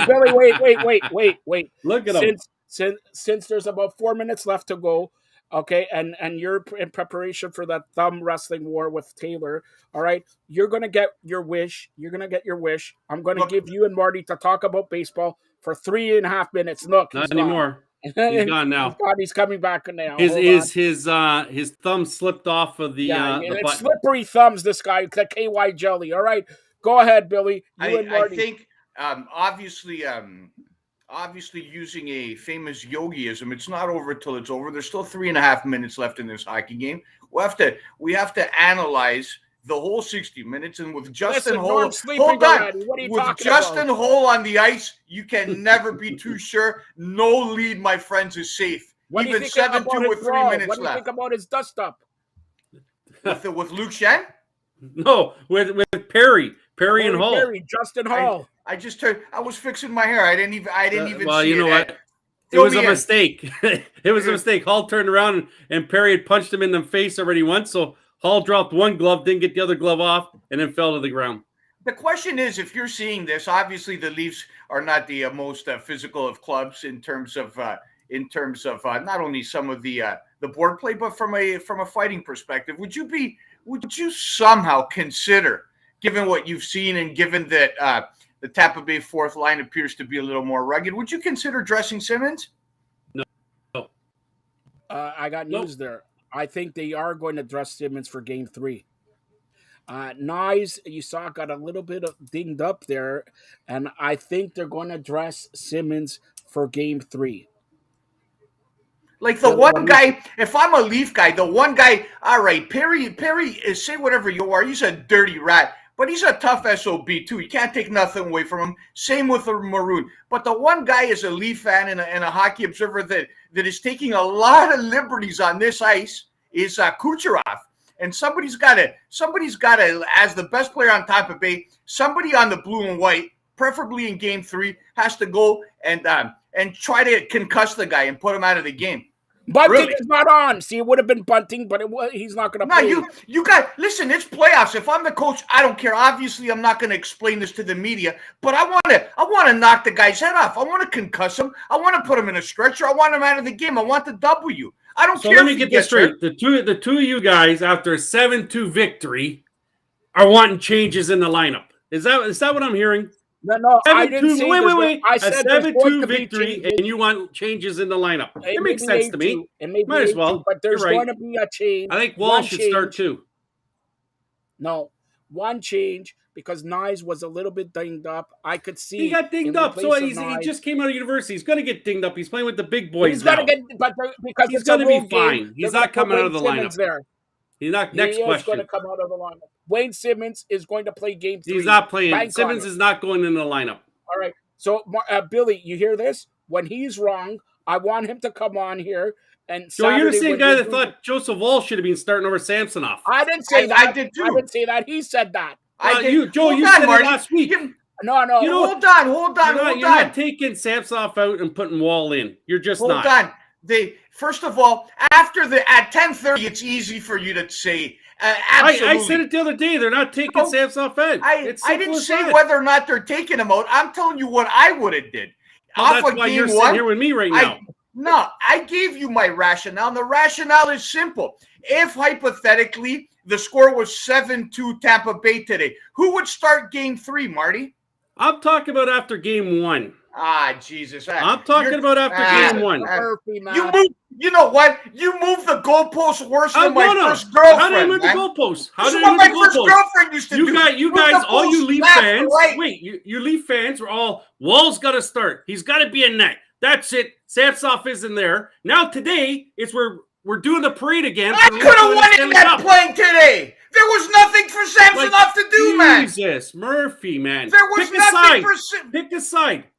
wait. Look at him. Since there's about 4 minutes left to go, okay, and you're in preparation for that thumb wrestling war with Taylor, all right, you're going to get your wish. I'm going to give you and Marty to talk about baseball for 3.5 minutes. Look, not anymore. He's gone now. He's coming back now. His thumb slipped off of the it's button. Slippery thumbs, this guy, the KY jelly. All right, go ahead, Billy. I think obviously using a famous yogiism, it's not over till it's over. There's still 3.5 minutes left in this hockey game. We have to analyze the whole 60 minutes, and with Justin Holl, hold on. With Justin Holl on the ice, you can never be too sure. No lead, my friends, is safe. Even 7-2 with 3 minutes left. What do you think about his dust up? With Luke Shen? No, with Perry and Holl. Justin Holl. I just heard. I was fixing my hair. I didn't even. Well, see you know what? It was a mistake. It was a mistake. Holl turned around and Perry had punched him in the face already once, so Holl dropped one glove, didn't get the other glove off, and then fell to the ground. The question is, if you're seeing this, obviously the Leafs are not the most physical of clubs in terms of not only some of the board play, but from a fighting perspective. Would you somehow consider, given what you've seen and given that the Tampa Bay fourth line appears to be a little more rugged, would you consider dressing Simmons? No. I got news there. I think they are going to dress Simmons for game 3. Nyes, you saw, got a little bit of dinged up there, and I think they're going to dress Simmons for game 3. Like the one guy, if I'm a Leaf guy, the one guy, all right, Perry is, say whatever you are, he's a dirty rat, but he's a tough SOB too. You can't take nothing away from him. Same with the Maroon. But the one guy is a Leaf fan and a hockey observer that is taking a lot of liberties on this ice is Kucherov. And somebody's got to, as the best player on Tampa Bay, somebody on the blue and white, preferably in game 3, has to go and try to concuss the guy and put him out of the game. Bunting is not on. See, it would have been Bunting, but he's not going to play. No, you got, listen, it's playoffs. If I'm the coach, I don't care. Obviously, I'm not going to explain this to the media, but I want to knock the guy's head off. I want to concuss him. I want to put him in a stretcher. I want him out of the game. I want the W. I don't care. So let me get this straight. The two of you guys, after a 7-2 victory, are wanting changes in the lineup. Is that what I'm hearing? No, I didn't say wait. I A said there's going 7-2 to be victory, changes. and you want changes in the lineup. It makes may be sense to me. 8-2. It may be Might as 8-2, well. but there's You're right. going to be a change. I think Wall should start too. No, one change because Nyes was a little bit dinged up. I could see he got dinged up, so he just came out of university. He's going to get dinged up. He's playing with the big boys He's going to get, but because he's it's a going to be road fine. game, He's not coming out of the Simmons lineup. There. He's not. He Next is question. going to come out of the lineup. Wayne Simmons is going to play game 3. He's not playing. Bank Simmons is not going in the lineup. All right. So, Billy, you hear this? When he's wrong, I want him to come on here. And So you're the Saturday same when guy we that thought Joseph Wall should have been starting over Samsonov. I didn't say that. I did too. I didn't say that. He said that. Joe, you said it last week. No. Hold on. You're not taking Samsonov out and putting Wall in. You're just not. Hold on. First of all, at 10:30, it's easy for you to say. Absolutely. I said it the other day. They're not taking Samsonov out. I didn't say whether or not they're taking him out. I'm telling you what I would have did. Well, that's why you're sitting here with me right now. No, I gave you my rationale, and the rationale is simple. If hypothetically the score was 7-2 Tampa Bay today, who would start game 3, Marty? I'm talking about after game 1. Ah, Jesus. I'm talking about after game 1. You know what? You moved the goalpost worse than my first girlfriend. How did I move the goalpost? This is what my first girlfriend used to do. You guys, all you Leaf fans, you Leaf fans were all, Wall's got to start. He's got to be in net. That's it. Samsonov isn't there. Now today, it's we're doing the parade again. I could have won in that playing today. There was nothing for Samsonov to do, man. Jesus, Murphy, man. There was nothing for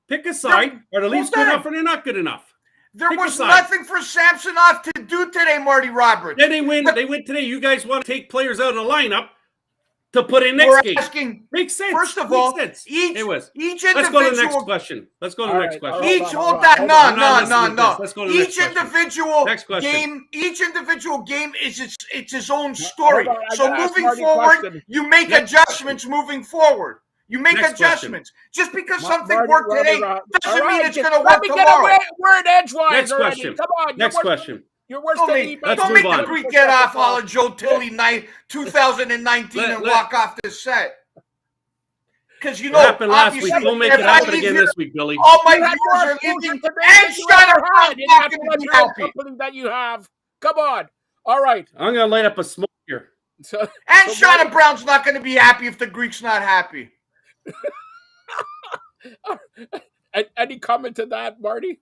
Pick a side. Are the Leafs good enough or they're not good enough? There was nothing for Samsonov to do today, Marty Roberts. Then they win today. You guys want to take players out of the lineup to put in next game. Asking, makes sense. First of all, each individual. Let's go to the next question. Each individual game is its his own story. So moving forward, you make adjustments moving forward. You make adjustments. Just because something worked today doesn't mean it's going to work tomorrow. We're in edgewise Next already. question. Come on. Next question. You're worse don't than make the Greek get off all of Joe Tilly 2019 and walk off the set. Because you know, what happened last week. Don't make it happen again this week, Billy. All my viewers are leaving and shut up. That you have. Come on. All right. I'm going to light up a smoke here. And Shauna Brown's not going to be happy if the Greek's not happy. Any comment to that, Marty?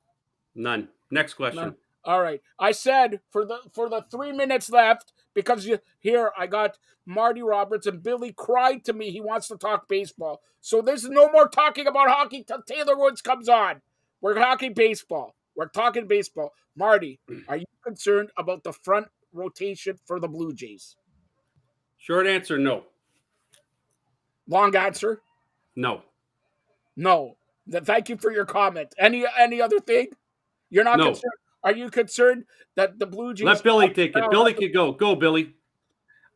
None. Next question. None. All right. I said for the 3 minutes left, because here I got Marty Roberts and Billy cried to me. He wants to talk baseball. So there's no more talking about hockey till Taylor Woods comes on. We're talking baseball. We're talking baseball. Marty, are you concerned about the front rotation for the Blue Jays? Short answer, no. Long answer? No. No. Thank you for your comment. Any other thing? You're not concerned? Are you concerned that the Blue Jays... Let Billy take it. Billy can go. Go, Billy.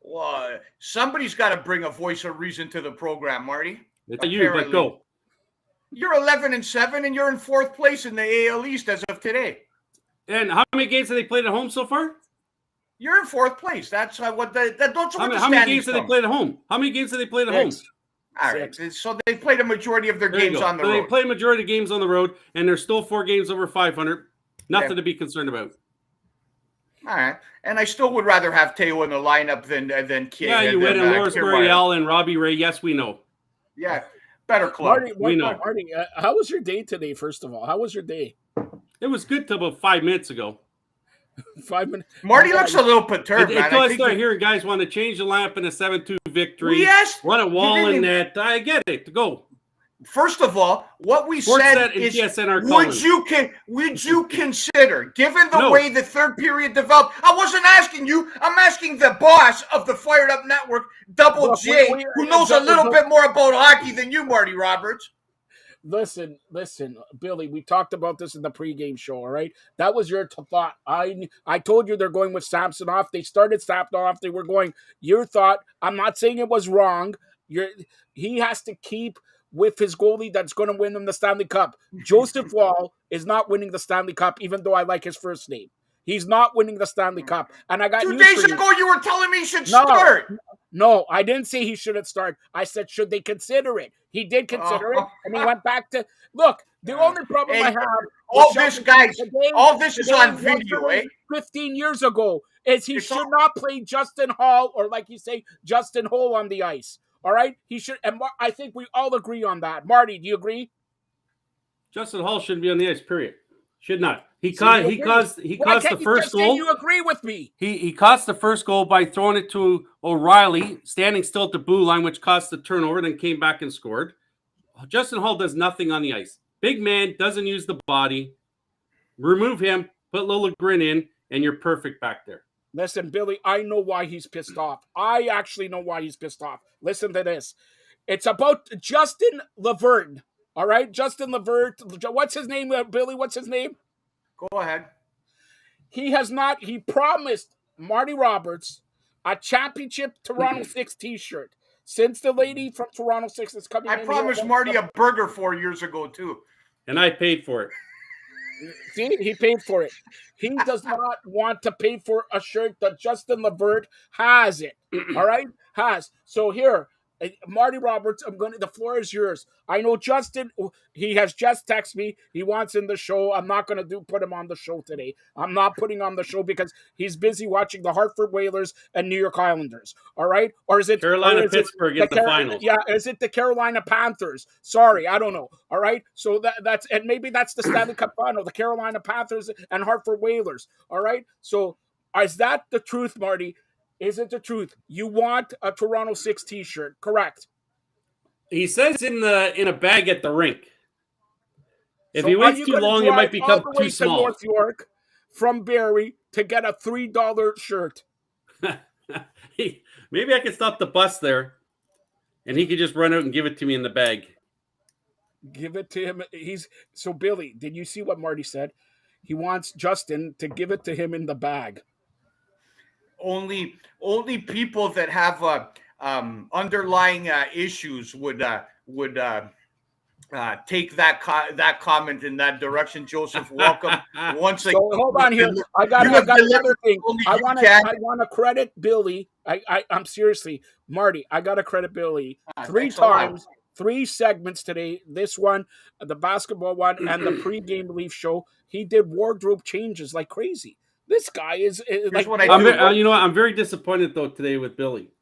Well, somebody's got to bring a voice of reason to the program, Marty. It's you, but go. You're 11-7, and you're in 4th place in the AL East as of today. And how many games have they played at home so far? You're in 4th place. That's what how many games have they played at home? How many games have they played at home? All right. So they played a majority of their games on the road. They play a majority of games on the road, and there's still 4 games over 500. Nothing to be concerned about. All right. And I still would rather have Teo in the lineup than Kid. Yeah, you would. And Loris Gurriel and Robbie Ray. Yes, we know. Yeah. Better club. Marty, we know. Marty, how was your day today, first of all? How was your day? It was good till about 5 minutes ago. 5 minutes. Marty looks a little perturbed, man. Until I start hearing guys want to change the lineup in a 7-2 victory. Yes. Want a Wall in net. I get it. Go. First of all, what we said is, would you consider, given the way the third period developed? I wasn't asking you. I'm asking the boss of the Fired Up Network, Double J, who knows a little bit more about hockey than you, Marty Roberts. Listen, Billy, we talked about this in the pregame show, all right? That was your thought. I told you they're going with Samsonov. They started Samsonov. They were going, your thought. I'm not saying it was wrong. He has to keep with his goalie that's going to win him the Stanley Cup. Joseph Wall is not winning the Stanley Cup, even though I like his first name. He's not winning the Stanley Cup. And I got 2 days ago, you were telling me he should start. No, I didn't say he shouldn't start. I said, should they consider it? He did consider it, and he went back to look. The only problem I have, all this, guys, today, all this is on video, 15 years ago, is he should not play Justin Hall, or like you say, Justin Hole on the ice. All right, he should, and I think we all agree on that. Marty, do you agree? Justin Hall shouldn't be on the ice. Period. Should not. He caused the first goal. You agree with me? He caused the first goal by throwing it to O'Reilly, standing still at the blue line, which caused the turnover, then came back and scored. Justin Hall does nothing on the ice. Big man, doesn't use the body. Remove him, put Liljegren in, and you're perfect back there. Listen, Billy, I know why he's pissed off. I actually know why he's pissed off. Listen to this. It's about Justin Levert. All right, Justin Levert. What's his name, Billy? What's his name? Go ahead. He promised Marty Roberts a championship Toronto 6 t-shirt. Since the lady from Toronto 6 is coming in. I promised Marty a burger 4 years ago, too. And I paid for it. See, he paid for it. He does not want to pay for a shirt that Justin Levert has it. All right? So here, Marty Roberts, the floor is yours. I know Justin, he has just texted me. He wants in the show. I'm not going to put him on the show today. I'm not putting on the show because he's busy watching the Hartford Whalers and New York Islanders. All right? Or is it Pittsburgh in the finals? Yeah, is it the Carolina Panthers? Sorry, I don't know. All right? So that's, and maybe that's the Stanley Cup final, the Carolina Panthers and Hartford Whalers. All right? So is that the truth, Marty? Is it the truth? You want a Toronto 6 t-shirt, correct? He says in a bag at the rink. If he waits too long, it might become too small. To North York from Barrie to get a $3 shirt. Maybe I could stop the bus there, and he could just run out and give it to me in the bag. Give it to him. So Billy, did you see what Marty said? He wants Justin to give it to him in the bag. Only people that have underlying issues would take that comment in that direction. Joseph, welcome. Once again, hold on here. I got another thing. I want to credit Billy. I'm seriously, Marty. I got to credit Billy 3 times. 3 segments today. This one, the basketball one, and the pregame Leaf show. He did wardrobe changes like crazy. This guy is like what I'm very disappointed though today with Billy.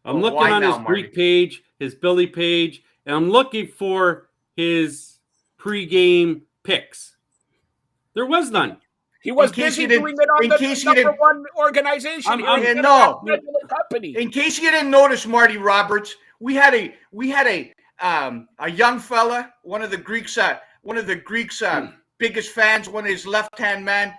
I'm looking on his Greek page, his Billy page, and I'm looking for his pregame picks. There was none. He was busy doing it on the number one organization. In case you didn't notice, Marty Roberts, we had a young fella, one of the Greeks' biggest fans, one of his left-hand man.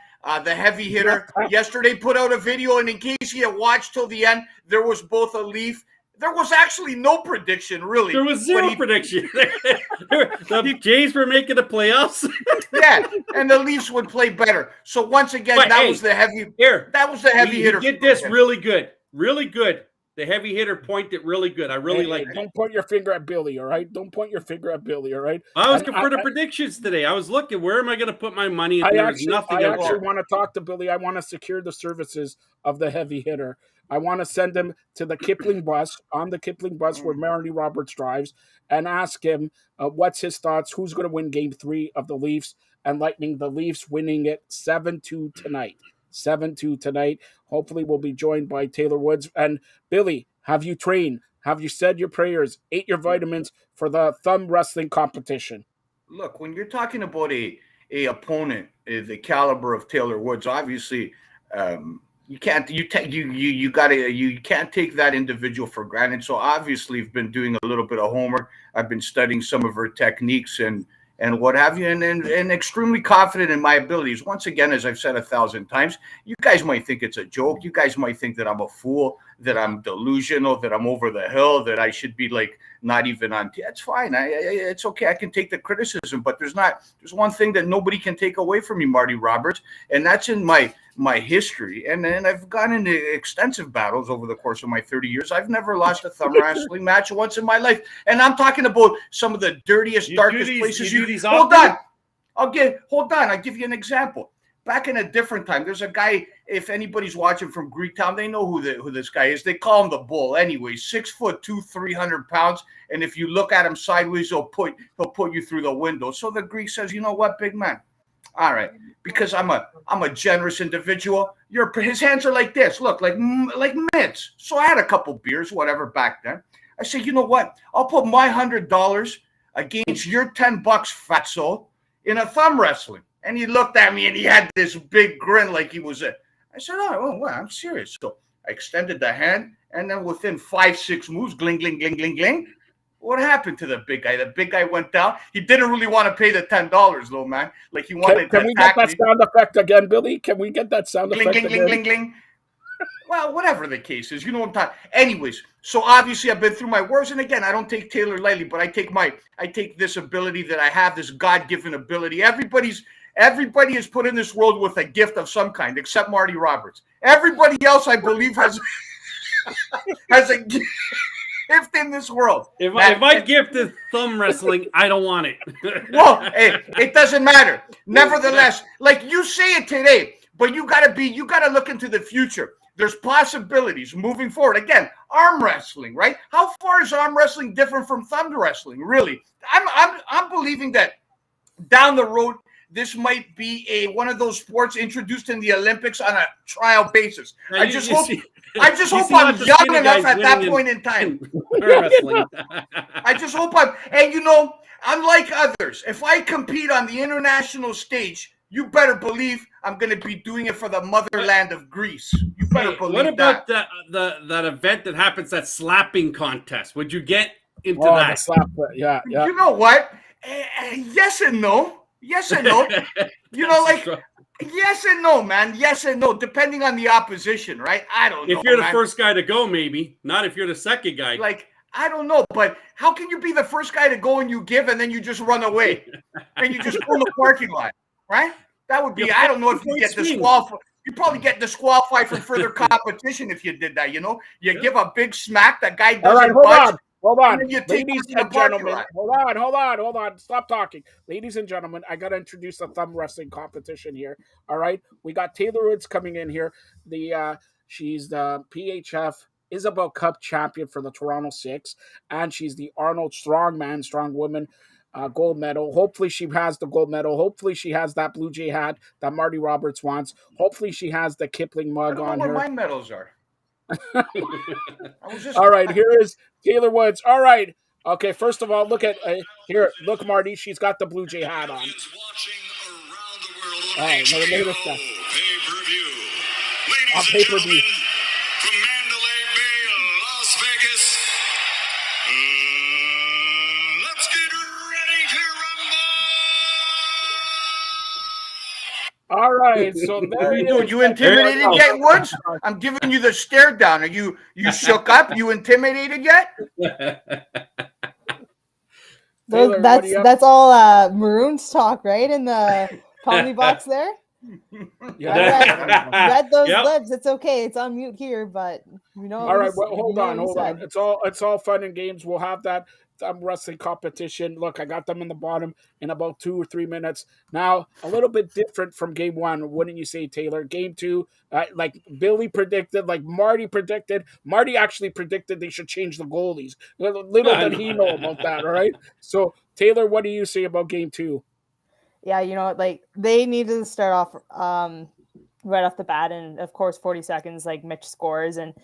The heavy hitter yesterday put out a video, and in case you watched till the end, there was both a Leaf. There was actually no prediction, really. There was zero prediction. The Jays were making the playoffs. Yeah, and the Leafs would play better. So once again, was the heavy. That was the heavy hitter. Get this really good, really good. The heavy hitter pointed really good. I really like it. Don't point your finger at Billy, all right? Don't point your finger at Billy, all right? I was for the predictions today. I was looking, where am I going to put my money? I actually want to talk to Billy. I want to secure the services of the heavy hitter. I want to send him to the Kipling bus, on the Kipling bus where Marty Roberts drives, and ask him what's his thoughts, who's going to win Game 3 of the Leafs and Lightning. The Leafs winning it 7-2 tonight. 7-2 tonight. Hopefully we'll be joined by Taylor Woods. And Billy, have you trained? Have you said your prayers? Ate your vitamins for the thumb wrestling competition? Look, when you're talking about a opponent the caliber of Taylor Woods, obviously you can't take that individual for granted. So obviously I've been doing a little bit of homework. I've been studying some of her techniques and what have you, and extremely confident in my abilities. Once again, as I've said 1,000 times, you guys might think it's a joke. You guys might think that I'm a fool, that I'm delusional, that I'm over the hill, that I should be like not even on. That's fine. It's okay. I can take the criticism, but there's one thing that nobody can take away from me, Marty Roberts, and that's in my history. And I've gone into extensive battles over the course of my 30 years. I've never lost a thumb wrestling match once in my life. And I'm talking about some of the dirtiest, darkest places. Hold on. I'll give you an example. Back in a different time, there's a guy if anybody's watching from Greektown, they know who this guy is. They call him the Bull. Anyway, 6'2", 300 pounds, and if you look at him sideways, he'll put you through the window. So the Greek says, you know what, big man? All right, because I'm a generous individual. His hands are like this. Look, like mitts. So I had a couple beers, whatever, back then. I said, you know what? I'll put my $100 against your $10, fatso, in a thumb wrestling. And he looked at me and he had this big grin like he was it. I said, oh, well, I'm serious. So I extended the hand, and then within 5-6 moves, gling, gling, gling, gling, gling. What happened to the big guy? The big guy went down. He didn't really want to pay the $10, though, man. Like he wanted Can to we get that me. sound effect again, Billy? Can we get that sound Gling, effect gling, again? gling, gling, gling. Well, whatever the case is, you know what I'm talking. Anyways, so obviously I've been through my wars, and again, I don't take Taylor lightly, but I take this ability that I have, this God-given ability. Everybody is put in this world with a gift of some kind, except Marty Roberts. Everybody else, I believe, has a gift in this world. If my gift is thumb wrestling, I don't want it. Well, hey, it doesn't matter. Nevertheless, like you say it today, but you gotta look into the future. There's possibilities moving forward. Again, arm wrestling, right? How far is arm wrestling different from thumb wrestling? Really, I'm believing that down the road, this might be one of those sports introduced in the Olympics on a trial basis. Now, I just hope I'm young enough at that point in time. I just hope and unlike others, if I compete on the international stage, you better believe I'm going to be doing it for the motherland of Greece. You better believe what about that. that event that happens, that slapping contest? Would you get into The that? slap, yeah. You know what? Yes and no. Yes and no. Yes and no, man. Yes and no, depending on the opposition, right? I don't know. If you're the man. first guy to go, maybe. Not if you're the second guy. Like, I don't know, but how can you be the first guy to go and you give and then you just run away and you just pull the parking lot, right? That would be, I don't know if you get disqualified. You probably get disqualified from further competition if you did that, You give a big smack, that guy doesn't budge. Hold on. And you take Ladies him to and the parking gentlemen, lot. hold on. Stop talking. Ladies and gentlemen, I got to introduce a thumb wrestling competition here. All right. We got Taylor Woods coming in here. She's the PHF Isabel Cup champion for the Toronto Six, and she's the Arnold Strongwoman gold medal. Hopefully she has the gold medal. Hopefully she has that Blue Jay hat that Marty Roberts wants. Hopefully she has the Kipling mug on her. Where my medals are. All right, here is Taylor Woods. All right. Okay, first of all, look at here. Look, Marty, she's got the Blue Jay hat on. Oh, no, latest stuff. On pay-per-view. From Mandalay Bay, Las Vegas, let's get ready to rumble! All right, so there it is. You intimidated yet, Woods? I'm giving you the stare down. Are you shook up? You intimidated yet? Taylor, that's all Maroons talk, right? In the comedy box there. Yeah. Read those lips. It's okay. It's on mute here, but All right, well, hold on. It's all fun and games. We'll have that wrestling competition. Look, I got them in the bottom in about 2 or 3 minutes. Now, a little bit different from game one, wouldn't you say, Taylor? Game two, like Billy predicted, like Marty predicted. Marty actually predicted they should change the goalies. Little did he know about that, all right? So, Taylor, what do you say about game two? Yeah, like they needed to start off right off the bat, and of course 40 seconds, like Mitch scores, and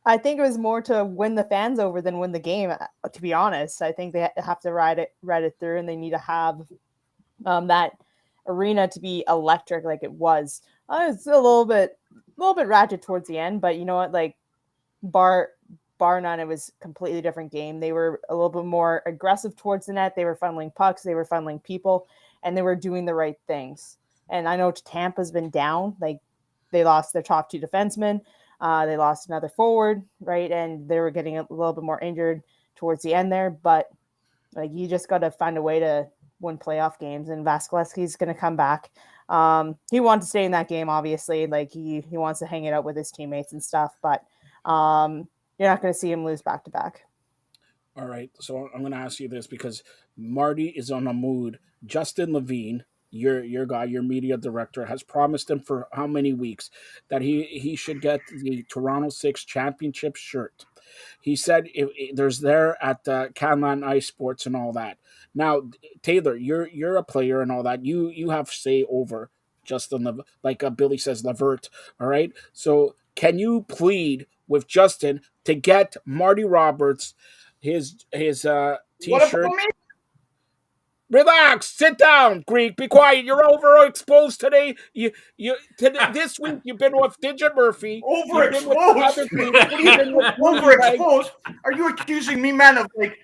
I think it was more to win the fans over than win the game, to be honest. I think they have to ride it through, and they need to have that arena to be electric like it was. It's a little bit ratchet towards the end, but you know what, like bar none, it was a completely different game. They were a little bit more aggressive towards the net. They were funneling pucks, they were funneling people, and they were doing the right things. And I know Tampa's been down. Like, they lost their top two defensemen. They lost another forward, right? And they were getting a little bit more injured towards the end there. But, like, you just got to find a way to win playoff games. And Vasilevsky's going to come back. He wanted to stay in that game, obviously. Like, he wants to hang it out with his teammates and stuff. But you're not going to see him lose back-to-back. All right, so I'm going to ask you this because Marty is on a mood. Justin Levine, your guy, your media director, has promised him for how many weeks that he should get the Toronto Six championship shirt. He said there's there at Canlan Ice Sports and all that. Now, Taylor, you're a player and all that. You have say over Justin, like Billy says, Levert. All right. So can you plead with Justin to get Marty Roberts his What t-shirt? about me? Relax, sit down, Greek. Be quiet. You're overexposed today. This week you've been with Digit Murphy. Overexposed? Overexposed? Are you accusing me, man, of like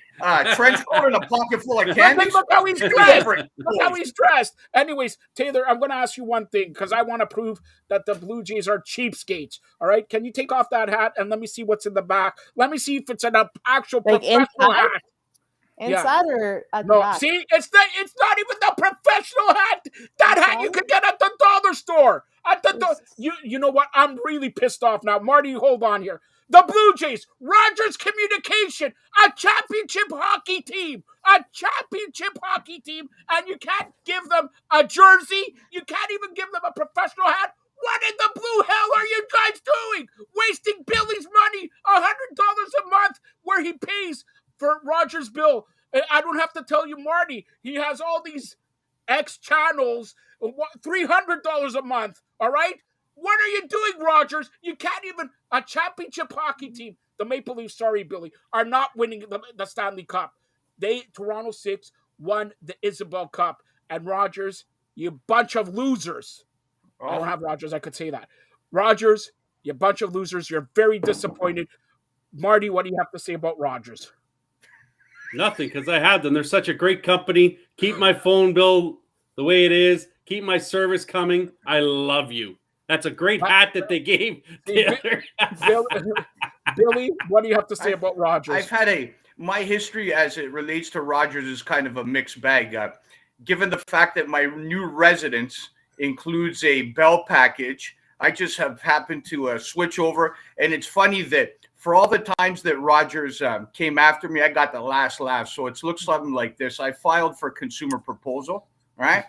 trench coat and a pocket full of candy? Look how he's dressed. Look how he's dressed. Anyways, Taylor, I'm going to ask you one thing because I want to prove that the Blue Jays are cheapskates. All right, can you take off that hat and let me see what's in the back? Let me see if it's an actual Like professional hat. Inside or at the No, back? see, it's not even the professional hat. That hat you could get at the dollar store. You know what? I'm really pissed off now. Marty, hold on here. The Blue Jays, Rogers Communication, a championship hockey team, and you can't give them a jersey. You can't even give them a professional hat. What in the blue hell are you guys doing? Wasting Billy's money, $100 a month, where he pays for Rogers' bill. I don't have to tell you, Marty. He has all these X channels, $300 a month. All right? What are you doing, Rogers? You can't even a championship hockey team. The Maple Leafs, sorry, Billy, are not winning the Stanley Cup. Toronto Six won the Isabel Cup, and Rogers, you bunch of losers. I don't have Rogers. I could say that. Rogers, you bunch of losers. You're very disappointed. Marty, what do you have to say about Rogers? Nothing, because I have them. They're such a great company. Keep my phone bill the way it is. Keep my service coming. I love you. That's a great hat that they gave. Billy, what do you have to say about Rogers? I've had my history as it relates to Rogers is kind of a mixed bag. Given the fact that my new residence includes a Bell package, I just have happened to switch over. And it's funny that for all the times that Rogers came after me, I got the last laugh. So it looks something like this. I filed for consumer proposal, right?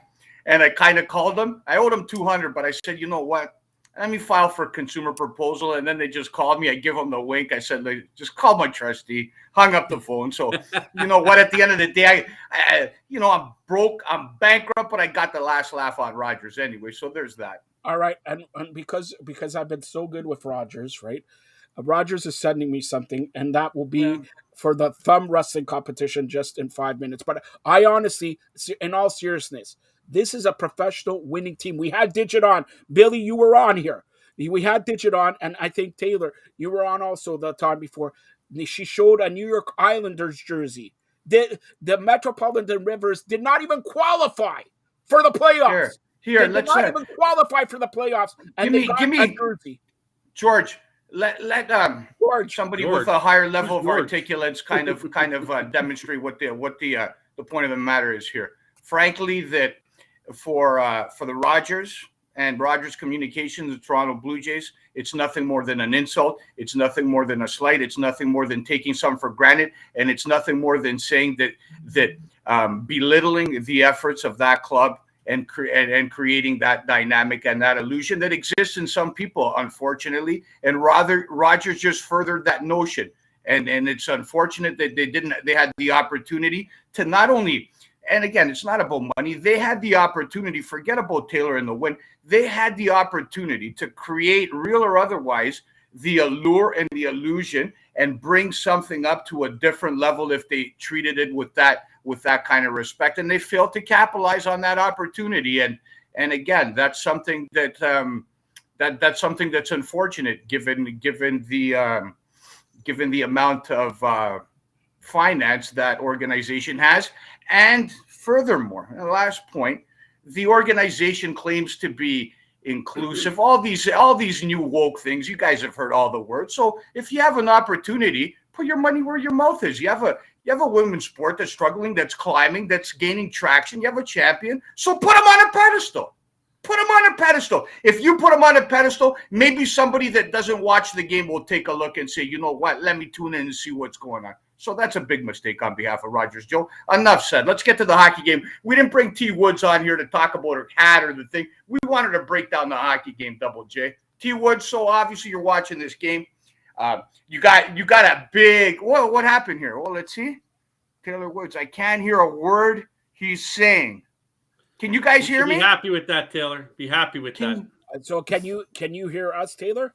And I kind of called them. I owed them $200, but I said, you know what? Let me file for consumer proposal. And then they just called me. I give them the wink. I said, just call my trustee. Hung up the phone. So, you know what? At the end of the day, I'm broke. I'm bankrupt, but I got the last laugh on Rogers anyway. So there's that. All right. And because I've been so good with Rogers, right? Rogers is sending me something, and that will be for the thumb wrestling competition just in 5 minutes. But I honestly, in all seriousness, this is a professional winning team. We had Digit on. Billy, you were on here. We had Digit on, and I think, Taylor, you were on also the time before. She showed a New York Islanders jersey. The Metropolitan Rivers did not even qualify for the playoffs. They did not even qualify for the playoffs, and they got a jersey. George, let somebody with a higher level of articulates kind of demonstrate what the point of the matter is here. Frankly, that for the Rogers and Rogers Communications, the Toronto Blue Jays, it's nothing more than an insult. It's nothing more than a slight. It's nothing more than taking some for granted, and it's nothing more than saying that belittling the efforts of that club and creating that dynamic and that illusion that exists in some people, unfortunately. And Rogers just furthered that notion. And it's unfortunate that they had the opportunity to not only, and again, it's not about money. They had the opportunity, forget about Taylor and the win. They had the opportunity to create, real or otherwise, the allure and the illusion and bring something up to a different level if they treated it with that kind of respect. And they failed to capitalize on that opportunity. And again, that's something that's something that's unfortunate given the amount of finance that organization has. And furthermore, the last point, the organization claims to be inclusive, all these new woke things. You guys have heard all the words. So if you have an opportunity, put your money where your mouth is. You have a women's sport that's struggling, that's climbing, that's gaining traction. You have a champion. So put them on a pedestal. Put him on a pedestal. If you put him on a pedestal, maybe somebody that doesn't watch the game will take a look and say, you know what, let me tune in and see what's going on. So that's a big mistake on behalf of Rogers. Joe, enough said. Let's get to the hockey game. We didn't bring T. Woods on here to talk about her hat or the thing. We wanted to break down the hockey game, Double J. T. Woods, so obviously you're watching this game. You got a big – what happened here? Well, let's see. Taylor Woods, I can't hear a word he's saying. Can you guys hear me? Be happy with that, Taylor. Be happy with that. So can you hear us, Taylor?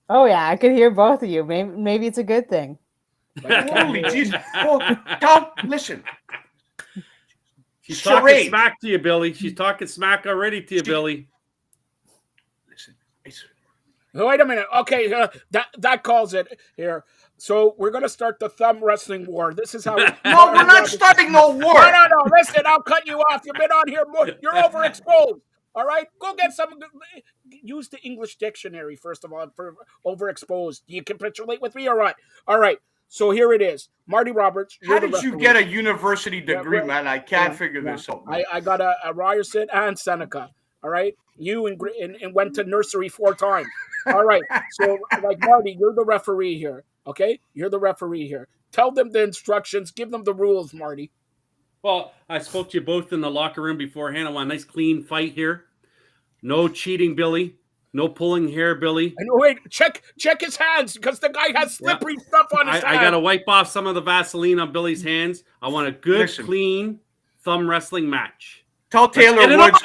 Oh yeah, I could hear both of you. Maybe it's a good thing. Holy Jesus! Well, listen. She's talking smack to you, Billy. She's talking smack already to you, Billy. Listen. Wait a minute. Okay, that calls it here. So we're going to start the thumb wrestling war. This is how. No, we're not starting no war. No. Listen, I'll cut you off. You've been on here more. You're overexposed. All right, go get some. Use the English dictionary first of all for overexposed. Do you capitulate with me or what? All right. So here it is. Marty Roberts. How did you get a university degree, man? I can't figure this out. I got a Ryerson and Seneca. All right. You and went to nursery 4 times. All right. So, like, Marty, you're the referee here. Okay? You're the referee here. Tell them the instructions. Give them the rules, Marty. Well, I spoke to you both in the locker room beforehand. I want a nice, clean fight here. No cheating, Billy. No pulling hair, Billy. And wait, check his hands because the guy has slippery stuff on his hands. I got to wipe off some of the Vaseline on Billy's hands. I want a good, clean thumb wrestling match. Tell Taylor Woods.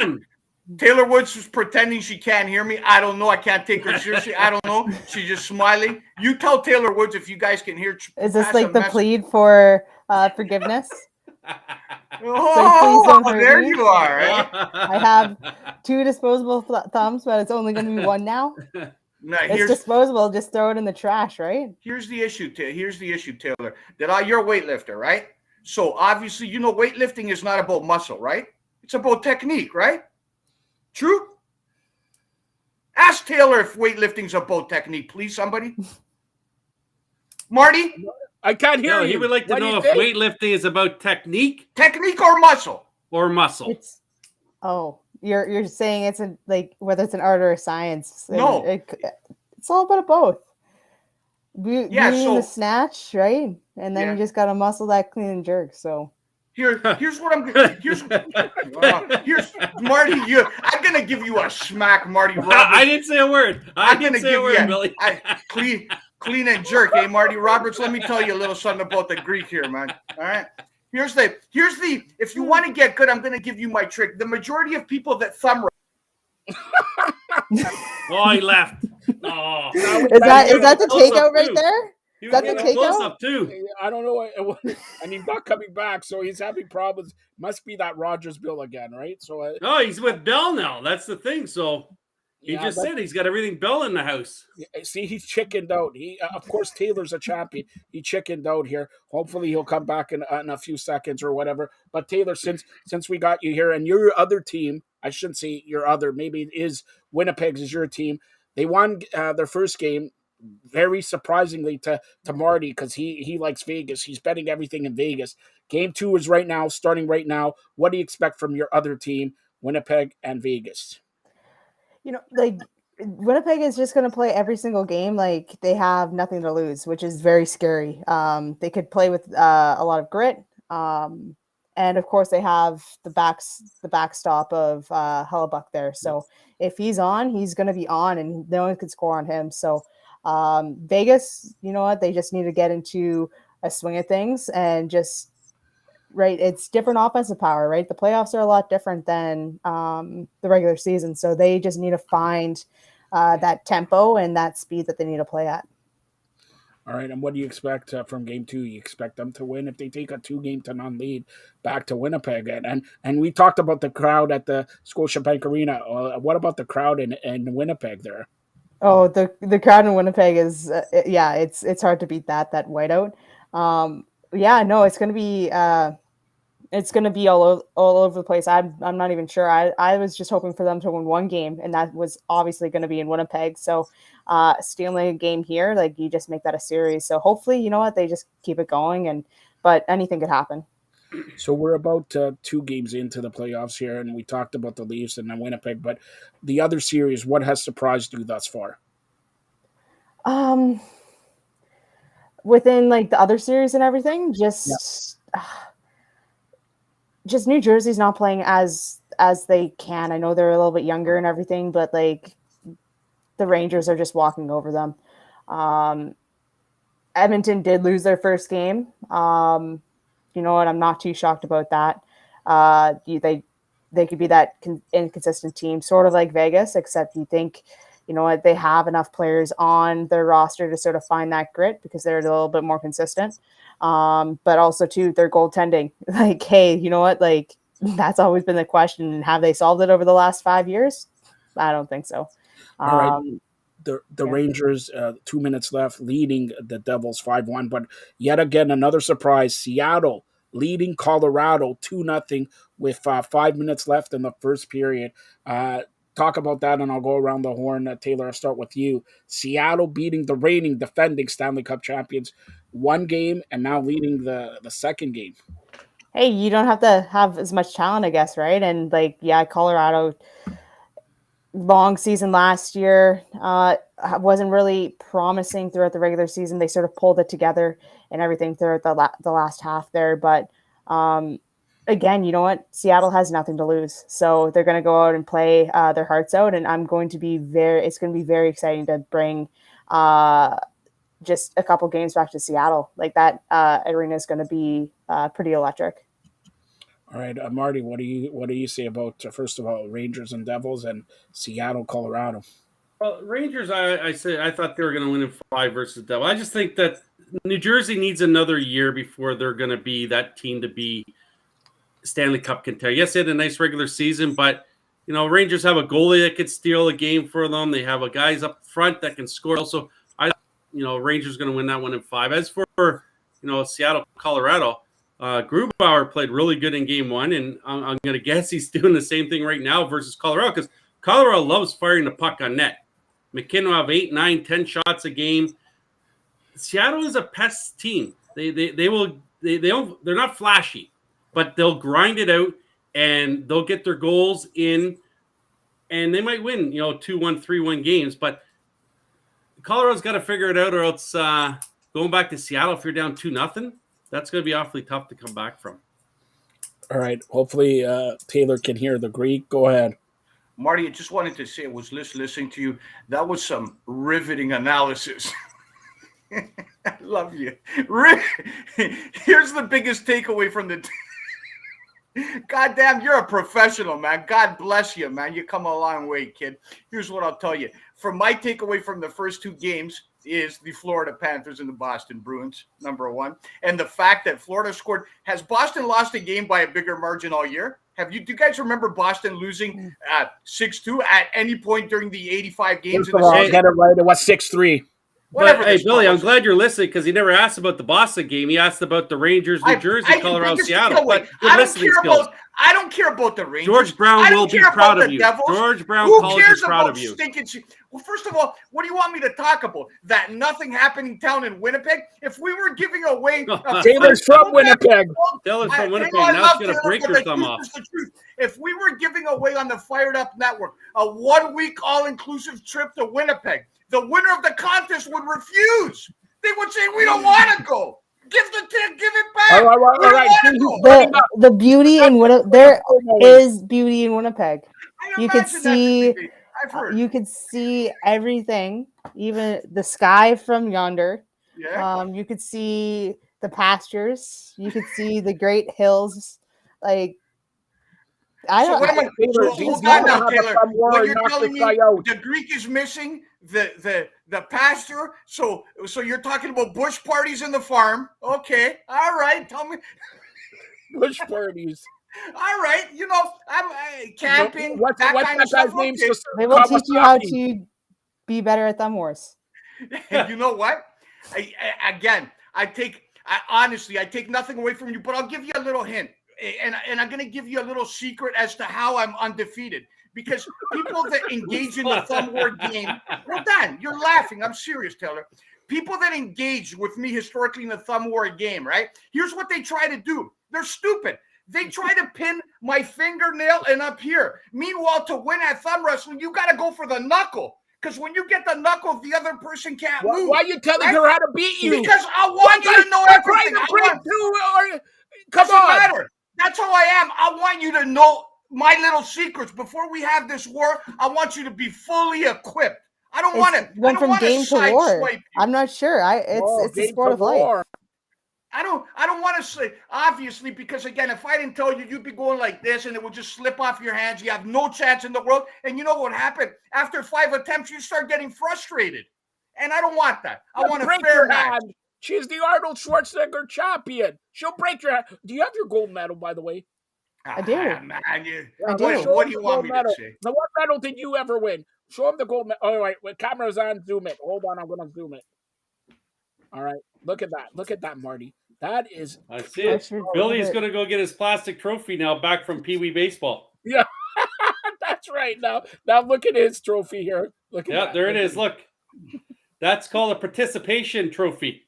Taylor Woods is pretending she can't hear me. I don't know. I can't take her seriously. I don't know. She's just smiling. You tell Taylor Woods if you guys can hear. Is this like the plead for forgiveness? Oh, so there you are. Right? I have 2 disposable thumbs, but it's only going to be 1 now. No, it's disposable. Just throw it in the trash, right? Here's the issue, Taylor. You're a weightlifter, right? So obviously, you know, weightlifting is not about muscle, right? It's about technique, right? True? Ask Taylor if weightlifting's about technique, please, somebody. Marty? I can't hear you. He would like to know if weightlifting is about technique. Technique or muscle? Or muscle. You're saying it's whether it's an art or a science. No. It's all about both. The snatch, right? And then you just got to muscle that clean and jerk, so... Here's what I'm gonna here's Marty. I'm gonna give you a smack, Marty Roberts. I didn't say a word. I didn't say a word, Billy. Clean and jerk, Marty Roberts. Let me tell you a little something about the Greek here, man. All right. Here's the. If you want to get good, I'm gonna give you my trick. The majority of people that thumb. Oh, he left. Oh, is that the takeout right there? Is that the takeout? Too. I don't know. And he's not coming back, so he's having problems. Must be that Rogers bill again, right? So no, he's with Bell now. That's the thing. So he just said he's got everything Bell in the house. See, he's chickened out. He, of course, Taylor's a champion. He chickened out here. Hopefully, he'll come back in a few seconds or whatever. But Taylor, since we got you here, and your other team, I shouldn't say your other. Maybe it is Winnipeg's is your team. They won their first game. Very surprisingly to Marty because he likes Vegas. He's betting everything in Vegas. Game 2 is starting right now. What do you expect from your other team, Winnipeg and Vegas? You know, Winnipeg is just going to play every single game like they have nothing to lose, which is very scary. They could play with a lot of grit. And of course they have the backstop of Hellebuck there. So if he's on, he's going to be on and no one could score on him. So Vegas, you know what? They just need to get into a swing of things and just it's different offensive power, right? The playoffs are a lot different than the regular season. So they just need to find that tempo and that speed that they need to play at. All right. And what do you expect from game 2? You expect them to win if they take a 2-0 lead back to Winnipeg. And we talked about the crowd at the Scotiabank Arena. What about the crowd in Winnipeg there? Oh, the crowd in Winnipeg is it's hard to beat that whiteout. It's gonna be all over the place. I'm not even sure. I was just hoping for them to win 1 game, and that was obviously going to be in Winnipeg. So stealing a game here, you just make that a series. So hopefully, you know what, they just keep it going. But anything could happen. So we're about 2 games into the playoffs here, and we talked about the Leafs and then Winnipeg. But the other series, what has surprised you thus far? Within like the other series and everything, just New Jersey's not playing as they can. I know they're a little bit younger and everything, but like the Rangers are just walking over them. Edmonton did lose their first game. You know what? I'm not too shocked about that. They could be that inconsistent team, sort of like Vegas, except you think, you know what, they have enough players on their roster to sort of find that grit because they're a little bit more consistent. But also too, their goaltending. Like, hey, you know what? Like that's always been the question. And have they solved it over the last 5 years? I don't think so. All right. The Rangers, 2 minutes left, leading the Devils 5-1. But yet again, another surprise. Seattle leading Colorado 2-0 with 5 minutes left in the first period. Talk about that, and I'll go around the horn. Taylor, I'll start with you. Seattle beating the reigning, defending Stanley Cup champions 1 game, and now leading the second game. Hey, you don't have to have as much talent, I guess, right? And like, yeah, Colorado, long season last year, wasn't really promising throughout the regular season. They sort of pulled it together and everything throughout the last half there. But again, you know what? Seattle has nothing to lose. So they're going to go out and play their hearts out. And it's going to be very exciting to bring just a couple games back to Seattle. Like that arena is going to be pretty electric. All right, Marty, what do you say about first of all Rangers and Devils and Seattle, Colorado? Well, Rangers, I thought they were going to win in 5 versus Devils. I just think that New Jersey needs another year before they're going to be that team to be Stanley Cup contender. Yes, they had a nice regular season, but you know, Rangers have a goalie that could steal a game for them. They have a guys up front that can score. Also, Rangers going to win that one in 5. As for Seattle, Colorado. Grubauer played really good in game 1, and I'm going to guess he's doing the same thing right now versus Colorado because Colorado loves firing the puck on net. McKinnon will have 8, 9, 10 shots a game. Seattle is a pest team. They're not flashy, but they'll grind it out and they'll get their goals in, and they might win 2-1, 3-1 games. But Colorado's got to figure it out, or else going back to Seattle if you're down 2-0. That's going to be awfully tough to come back from. All right. Hopefully Taylor can hear the Greek. Go ahead. Marty, I just wanted to say I was listening to you. That was some riveting analysis. I love you. Here's the biggest takeaway from the God damn, you're a professional, man. God bless you, man. You come a long way, kid. Here's what I'll tell you. From my takeaway from the first 2 games is the Florida Panthers and the Boston Bruins, number 1. And the fact that Florida scored. Has Boston lost a game by a bigger margin all year? Do you guys remember Boston losing 6-2 at any point during the 85 games? First of all, I'll get it right. It was 6-3. But, hey, Billy, I'm glad you're listening because he never asked about the Boston game. He asked about the Rangers, New Jersey, Colorado, Seattle. But I don't care about the Rangers. George Brown will be proud of you. Devils. George Brown College is proud of you. Well, first of all, what do you want me to talk about? That nothing happening down in Winnipeg? If we were giving away... Taylor's from Winnipeg. Taylor's from Winnipeg. Now it's going to break your thumb off. If we were giving away on the Fired Up Network a 1-week all-inclusive trip to Winnipeg, the winner of the contest would refuse. They would say, we don't want to go. Give it back. All right. The beauty in Winnipeg, there is beauty in Winnipeg. You could see everything, even the sky from yonder. Yeah. You could see the pastures. You could see the great hills. Like, Hold on now, Taylor. What you're telling me, the Greek is missing, the pasture. So you're talking about bush parties in the farm. Okay. All right. Tell me. Bush parties. All right. I'm camping. What's that guy's name? They will teach you how to be better at thumb wars. And you know what? I take nothing away from you, but I'll give you a little hint. And I'm going to give you a little secret as to how I'm undefeated. Because people that engage in the thumb war game, well done. You're laughing. I'm serious, Taylor. people that engage with me historically in the thumb war game, right? Here's what they try to do. They're stupid. They try to pin my fingernail and up here. Meanwhile, to win at thumb wrestling, you got to go for the knuckle. Because when you get the knuckle, the other person can't move. Why are you telling her how to beat you? Because I want you to know everything. Come on. Matter. That's how I am. I want you to know my little secrets. Before we have this war, I want you to be fully equipped. I don't want to. Went from game to war. I'm not sure. It's a sport of life. I don't want to say, obviously, because again, if I didn't tell you, you'd be going like this and it would just slip off your hands. You have no chance in the world. And you know what happened? After 5 attempts, you start getting frustrated. And I don't want that. I want a fair match. She's the Arnold Schwarzenegger champion. She'll break your hand. Do you have your gold medal, by the way? I do. Man, I do. What do you want me to say? Now, what medal did you ever win? Show him the gold medal. All right, with cameras on, zoom it. Hold on, I'm going to zoom it. All right, look at that. Look at that, Marty. That is. I see it. Billy's going to go get his plastic trophy now back from Pee Wee Baseball. Yeah, that's right. Now look at his trophy here. Look at that. There it is. Look. That's called a participation trophy.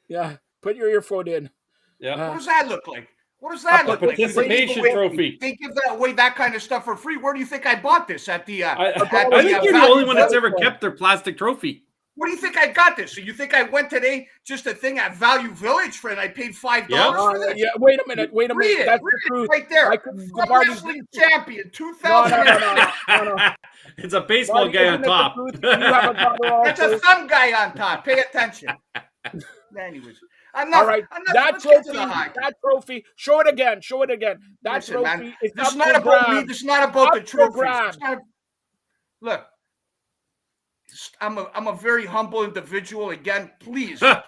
Yeah, put your earphone in. Yeah. What does that look like? What does that look like? Participation trophy. They give that away, that kind of stuff for free. Where do you think I bought this? At the? I think you're the only one that's ever kept their plastic trophy. Where do you think I got this? So you think I went today just a thing at Value Village for it? I paid $5 for this? Yeah. Wait a minute. Read That's it. the truth. Right there. Wrestling champion 2000. No. It's a baseball guy on top. That's a thumb guy on top. Pay attention. Anyways, all right. That trophy. Show it again. That Listen, trophy man, is this is not about me. This is not about the trophy. Look. I'm a very humble individual. Again, please. I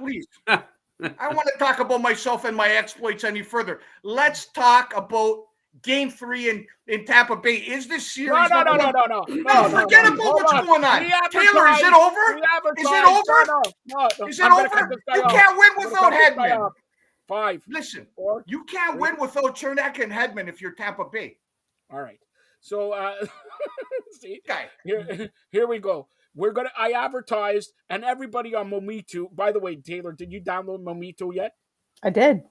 don't want to talk about myself and my exploits any further. Let's talk about Game 3 in Tampa Bay. Is this series? No. Forget about what's going on. Taylor, is it over? Is it over? No. Is it over? You can't win without Hedman. 5. Listen, you can't win without Chernak and Hedman if you're Tampa Bay. All right. So, see, here we go. I advertised, and everybody on Momito. By the way, Taylor, did you download Momito yet? I did.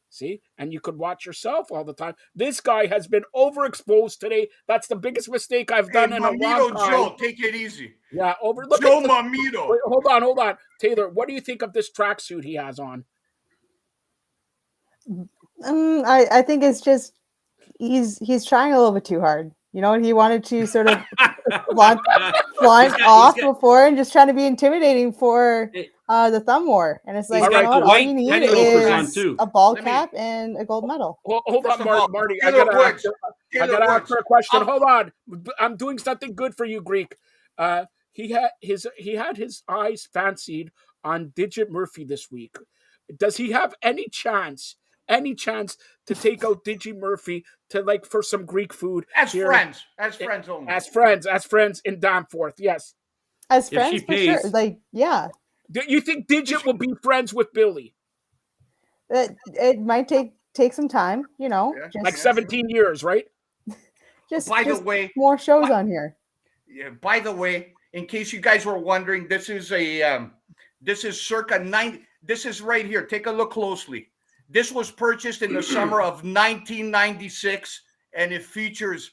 See, and you could watch yourself all the time. This guy has been overexposed today. That's the biggest mistake I've done in a long time. Joe, take it easy. Yeah, Joe Mamito. Wait, hold on, Taylor. What do you think of this tracksuit he has on? I think it's just he's trying a little bit too hard. You know, he wanted to sort of flaunt off before and just trying to be intimidating for the thumb war. And it's like, all you need is a ball cap and a gold medal. Hold on, Marty. I gotta ask her a question. Hold on. I'm doing something good for you, Greek. He had his eyes fancied on Digit Murphy this week. Does he have any chance to take out Digi Murphy for some Greek food? As friends only. As friends in Danforth, yes. As friends, for sure. Yeah. Do you think Digit will be friends with Billy? It might take some time, you know. 17 years, right? By the way, more shows on here. Yeah. By the way, in case you guys were wondering, this is circa 9. This is right here. Take a look closely. This was purchased in the summer of 1996, and it features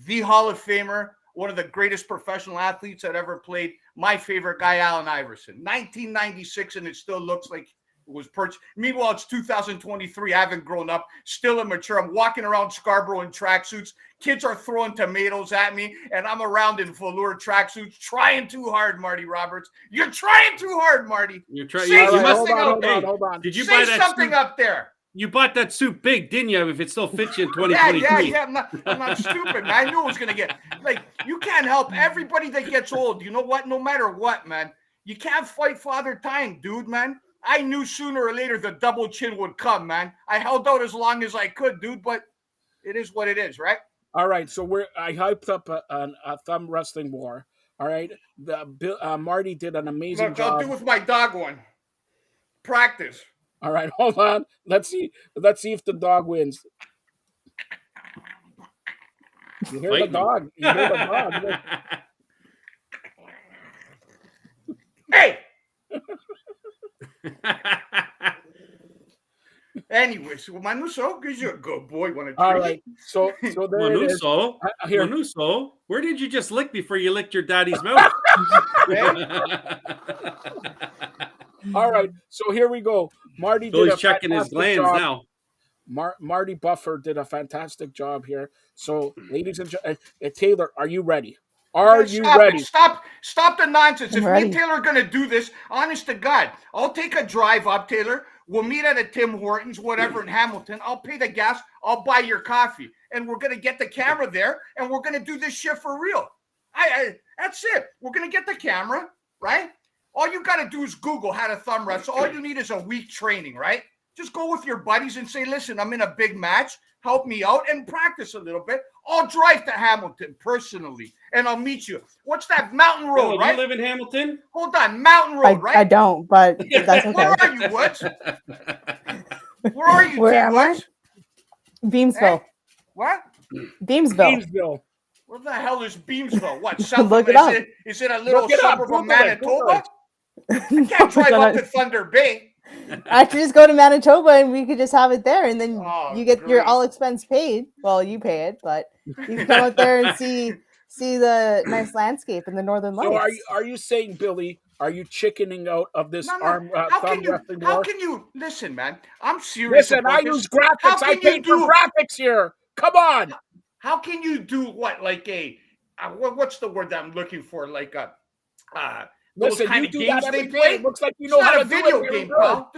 the Hall of Famer, one of the greatest professional athletes that ever played, my favorite guy, Allen Iverson. 1996, and it still looks like it was purchased. Meanwhile, it's 2023. I haven't grown up, still immature. I'm walking around Scarborough in tracksuits. Kids are throwing tomatoes at me, and I'm around in velour tracksuits, trying too hard, Marty Roberts. You're trying too hard, Marty. You're trying. Say Hold on. Did you say buy that something suit? Up there? You bought that suit big, didn't you? If it still fits you in 2023. Yeah. I'm not stupid, man. I knew it was gonna get you can't help everybody that gets old. You know what? No matter what, man, you can't fight Father Time, dude, man. I knew sooner or later the double chin would come, man. I held out as long as I could, dude, but it is what it is, right? All right, so I hyped up a thumb wrestling war. All right, Marty did an amazing job. I'll do with my dog one. Practice. All right, hold on. Let's see if the dog wins. You hear the dog. Anyways, Manuso, because you're a good boy. Want a treat? All right. So there it is. Manuso, Here. Manuso, where did you just lick before you licked your daddy's mouth? All right. So here we go. Marty So did he's a checking his fantastic glands job. now. Marty Buffer did a fantastic job here. So, ladies and gentlemen, Taylor, are you ready? Are you ready? Stop the nonsense. I'm If ready. me and Taylor are going to do this, honest to God, I'll take a drive up, Taylor. We'll meet at a Tim Hortons, whatever, in Hamilton. I'll pay the gas. I'll buy your coffee. And we're going to get the camera there, and we're going to do this shit for real. That's it. We're going to get the camera, right? All you got to do is Google how to thumb wrestle. All you need is a week training, right? Just go with your buddies and say, listen, I'm in a big match. Help me out and practice a little bit. I'll drive to Hamilton personally, and I'll meet you. What's that? Mountain Road, Oh, right? you live in Hamilton? Hold on. Mountain Road, right? I don't, but that's okay. Where are you, Woods? Where are you, Where T. am I? Woods? Beamsville. Hey? What? Beamsville. Where the hell is Beamsville? What? Look it up. Is it a little Look it up. suburb of Google it. Google Manitoba? I can't drive up to Thunder Bay. I could just go to Manitoba and we could just have it there, and then you get your great. all expense paid. Well, you pay it, but you can come out there and see the nice landscape in the northern lights. So are you saying, Billy, are you chickening out of this arm How thumb can wrestling you? How war? can you? Listen, man. I'm serious. Listen, about I this. use graphics. How I can you paid for do? graphics here. Come on. How can you do what? Like a what's the word that I'm looking for? Like a those Listen, kind you of do games that they every day. play. It looks like you It's know not how a to do video it. game, pal.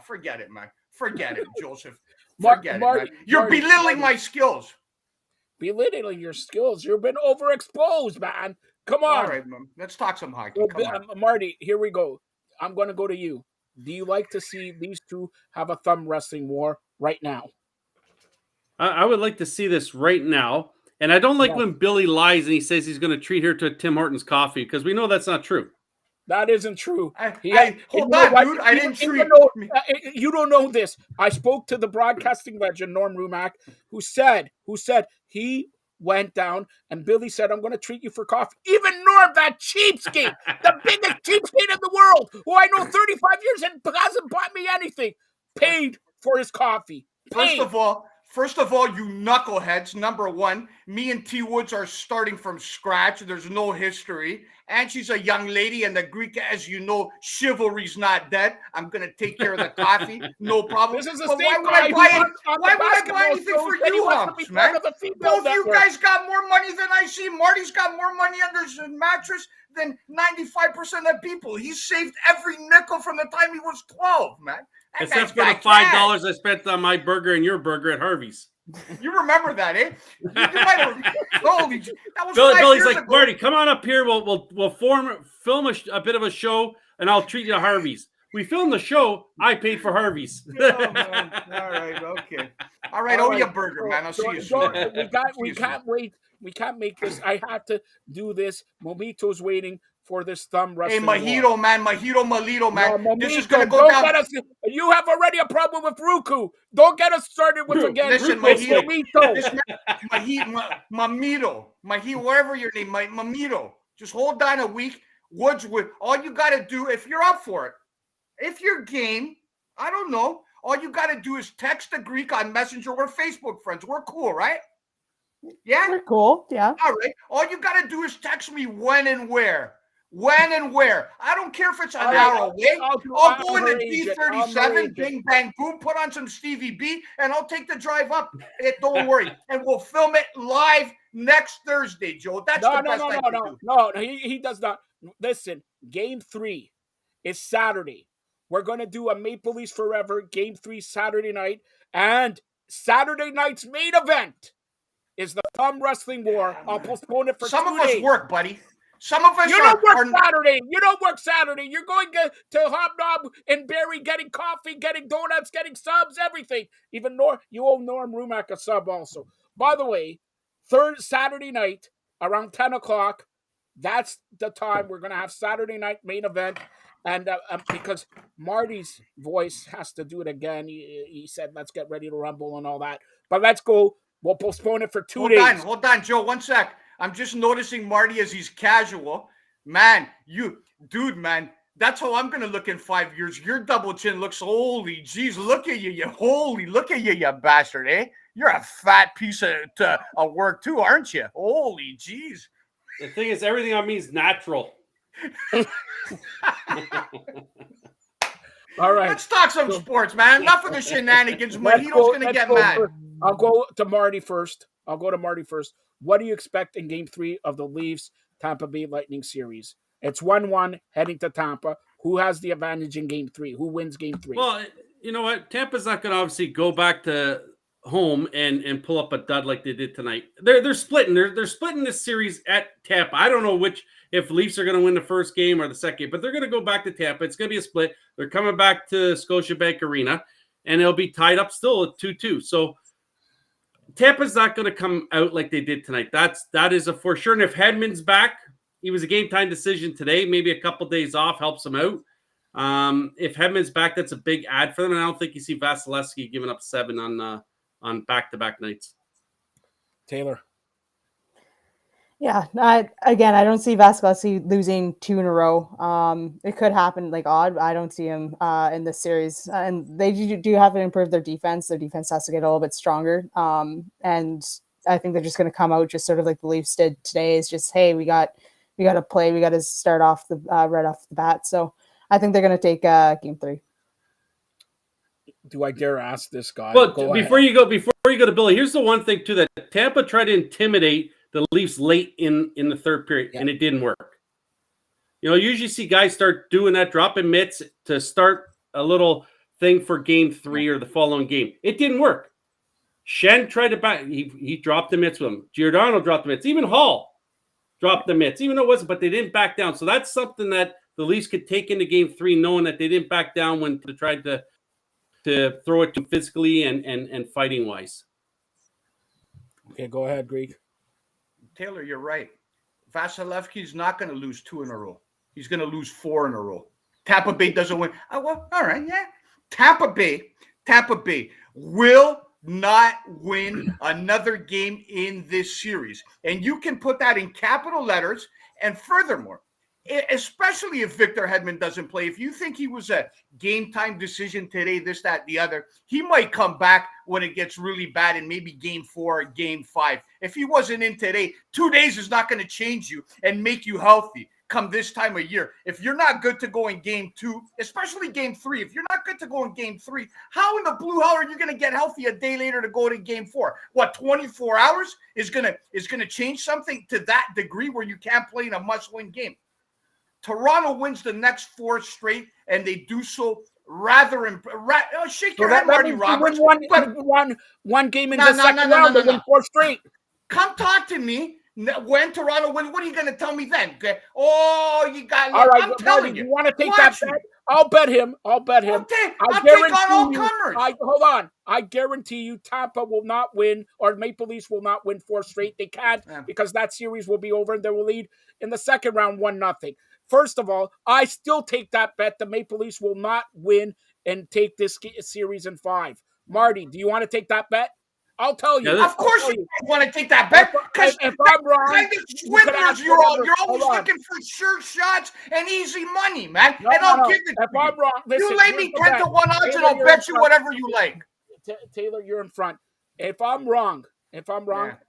Forget it, man. Forget it, Joseph. Forget it, man. You're belittling my skills. Belittling your skills. You've been overexposed, man. Come on. All right, man. Let's talk some hockey. So, Come on. Marty, here we go. I'm going to go to you. Do you like to see these two have a thumb wrestling war right now? I would like to see this right now. And I don't like when Billy lies and he says he's going to treat her to a Tim Hortons coffee, because we know that's not true. That isn't true. Hold on, dude. I didn't treat you don't know this. I spoke to the broadcasting legend, Norm Rumack, who said he went down and Billy said, I'm going to treat you for coffee. Even Norm, that cheapskate, the biggest cheapskate in the world, who I know 35 years and hasn't bought me anything, paid for his coffee. First of all, you knuckleheads, number one, me and T. Woods are starting from scratch. There's no history. And she's a young lady, and the Greek, as you know, chivalry's not dead. I'm going to take care of the coffee. No problem. This is the but same why would guy I buy why would I buy anything for you, humps, man? Both of you guys got more money than I see. Marty's got more money under his mattress than 95% of people. He's saved every nickel from the time he was 12, man. Except for the $5 I spent on my burger and your burger at Harvey's. You remember that, eh? Holy, that was Billy's like, ago. Marty, come on up here. We'll film a bit of a show, and I'll treat you to Harvey's. We filmed the show. I paid for Harvey's. Oh, man. All right, okay. All right, owe you a burger, man. I'll see you soon. We can't wait. We can't make this. I have to do this. Momito's waiting for this thumb wrestling. Hey, Mahito, man. Mahito, Malito, man. No, this is going to go down. You have already a problem with Ruku. Don't get us started with again. Listen, Mahito. Mamito. Mahito, whatever your name, Mamito. Just hold on a week. Woods, all you got to do, if you're up for it, if you're game, I don't know. All you got to do is text the Greek on Messenger. We're Facebook friends. We're cool, right? Yeah? We're cool, yeah. All right. All you got to do is text me when and where. When and where. I don't care if it's an hour away. I'll go into D37, bing, bang, boom, put on some Stevie B, and I'll take the drive up. Don't worry. And we'll film it live next Thursday, Joe. That's the best I can do. No, he does not. Listen, Game 3 is Saturday. We're going to do a Maple Leafs Forever Game 3 Saturday night. And Saturday night's main event is the thumb wrestling war. I'll postpone it for 2 days. Some of us work, buddy. Some of us don't work Saturday. You don't work Saturday. You're going to Hobnob and Barry getting coffee, getting donuts, getting subs, everything. Even you owe Norm Rumack a sub also. By the way, Saturday night around 10 o'clock, that's the time we're going to have Saturday night main event. And because Marty's voice has to do it again, he said, let's get ready to rumble and all that. But let's go. We'll postpone it for 2 days. Hold on, Joe. 1 sec. I'm just noticing Marty as he's casual. Man, man, That's how I'm going to look in 5 years. Your double chin looks, holy geez, look at you, you bastard, eh? You're a fat piece of work too, aren't you? Holy geez. The thing is, everything on me is natural. All right. Let's talk some sports, man. Enough of the shenanigans. Mojito's going to get mad. I'll go to Marty first. What do you expect in Game 3 of the Leafs Tampa Bay Lightning series? It's 1-1 heading to Tampa. Who has the advantage in Game 3? Who wins Game 3? Well, you know what? Tampa's not going to obviously go back to home and pull up a dud like they did tonight. They're splitting. They're splitting this series at Tampa. I don't know if Leafs are going to win the first game or the second, but they're going to go back to Tampa. It's going to be a split. They're coming back to Scotiabank Arena, and it'll be tied up still at 2-2. So Tampa's not going to come out like they did tonight. That is a for sure. And if Hedman's back, he was a game time decision today. Maybe a couple days off helps him out. If Hedman's back, that's a big add for them. And I don't think you see Vasilevsky giving up 7 on back-to-back nights. Taylor. Yeah, I don't see Vasilevsky losing 2 in a row. It could happen like odd. I don't see him in this series. And they do have to improve their defense. Their defense has to get a little bit stronger. And I think they're just going to come out just sort of like the Leafs did today. Is just, hey, we got to play. We got to start off the right off the bat. So I think they're going to take Game 3. Do I dare ask this guy? Well, before you go to Billy, here's the one thing too, that Tampa tried to intimidate the Leafs late in the third period, and it didn't work. You know, you usually see guys start doing that, dropping mitts to start a little thing for Game 3 or the following game. It didn't work. Shen tried to back. He dropped the mitts with him. Giordano dropped the mitts. Even Hall dropped the mitts, even though it wasn't, but they didn't back down. So that's something that the Leafs could take into Game 3, knowing that they didn't back down when they tried to throw it to physically and fighting wise. Okay, go ahead, Greg. Taylor, you're right. Vasilevsky's not going to lose 2 in a row. He's going to lose 4 in a row. Tampa Bay doesn't win. Oh, well, all right, yeah. Tampa Bay will not win another game in this series. And you can put that in capital letters. And furthermore, especially if Victor Hedman doesn't play, if you think he was a game time decision today, this, that, the other, he might come back when it gets really bad in maybe Game 4 or Game 5. If he wasn't in today, 2 days is not going to change you and make you healthy come this time of year. If you're not good to go in Game 2, especially Game 3, if you're not good to go in Game 3, how in the blue hell are you going to get healthy a day later to go to Game 4? What, 24 hours is going to change something to that degree where you can't play in a must-win game? Toronto wins the next 4 straight, and they do so shake your head, Marty Roberts. One game in the second round, they win 4 straight. Come talk to me. When Toronto wins, what are you going to tell me then? Oh, you got. All right, I'm telling you. You want to take that bet? I'll bet him. I'll take on all comers. Hold on. I guarantee you Tampa will not win, or Maple Leafs will not win 4 straight. They can't because that series will be over and they will lead in the second round 1-0. First of all, I still take that bet. The Maple Leafs will not win and take this series in 5. Marty, do you want to take that bet? I'll tell you. Of course you want to take that bet. Because if I'm wrong, kind of swindlers, you're always looking for sure shots and easy money, man. I'll give it to you. I'm wrong, listen, you lay me 10 to 1 odds and I'll bet you whatever you like. Taylor, you're in front. If I'm wrong,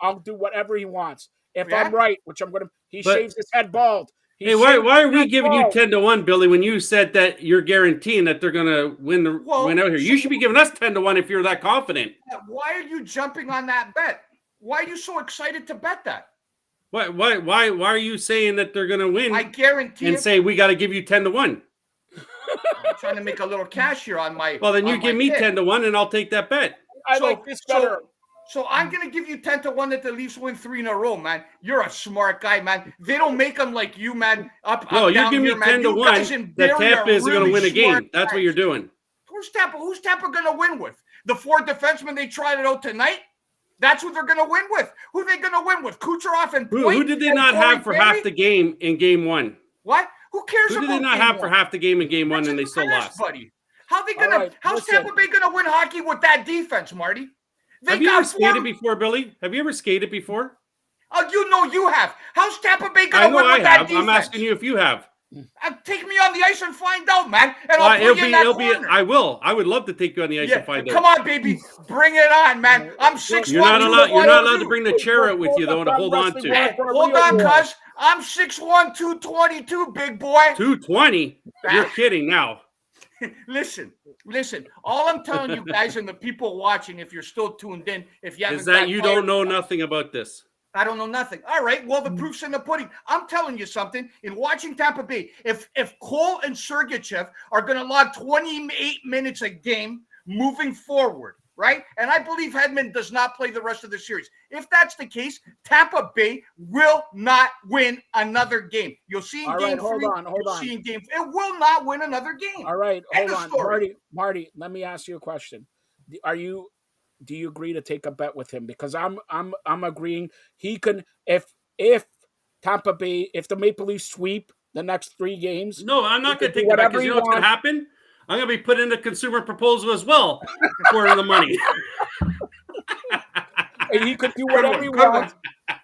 I'll do whatever he wants. If I'm right, which I'm going to, he shaves his head bald. Hey, why are we giving you 10 to 1, Billy, when you said that you're guaranteeing that they're going to win out here? You should be giving us 10 to 1 if you're that confident. Why are you jumping on that bet? Why are you so excited to bet that? Why are you saying that they're going to win? I guarantee and say we got to give you 10 to 1. I'm trying to make a little cash here on my. Well, then you give me 10 to 1 and I'll take that bet. I like this better. So I'm going to give you 10 to 1 that the Leafs win 3 in a row, man. You're a smart guy, man. They don't make them like you, man. No, you give me 10 to 1 that Tampa is going to win a game. That's what you're doing. Who's Tampa going to win with? The 4 defensemen they tried it out tonight? That's what they're going to win with. Who are they going to win with? Kucherov and Point? Who did they not have for half the game in Game 1? What? Who cares about Who did they not have for half the game in Game 1 and they still lost? Buddy. How's Tampa Bay going to win hockey with that defense, Marty? Have you ever skated before, Billy? Have you ever skated before? Oh, you know you have. How's Tampa Bay going to win with that defense? I'm asking you if you have. Take me on the ice and find out, man. And I'll put you in that corner. I will. I would love to take you on the ice and find out. Come on, baby. Bring it on, man. I'm 6'1". You're not allowed to bring the chair out with you, though, to hold on to. Hey, hold on, cuz. I'm 6'1", 222, big boy. 220? You're kidding now. Listen. All I'm telling you guys and the people watching, if you're still tuned in, if you haven't, is that you don't know nothing about this. I don't know nothing. All right. Well, the proof's in the pudding. I'm telling you something. In watching Tampa Bay, if Cole and Sergachev are going to log 28 minutes a game moving forward, right? And I believe Hedman does not play the rest of the series. If that's the case, Tampa Bay will not win another game. You'll see in game 3. Hold on. See in game. It will not win another game. All right. Hold on. Marty, let me ask you a question. Do you agree to take a bet with him? Because I'm agreeing he can if Tampa Bay, if the Maple Leafs sweep the next 3 games. No, I'm not going to take the bet because you know what's going to happen? I'm going to be put in a consumer proposal as well for the money. And he could do whatever he wants.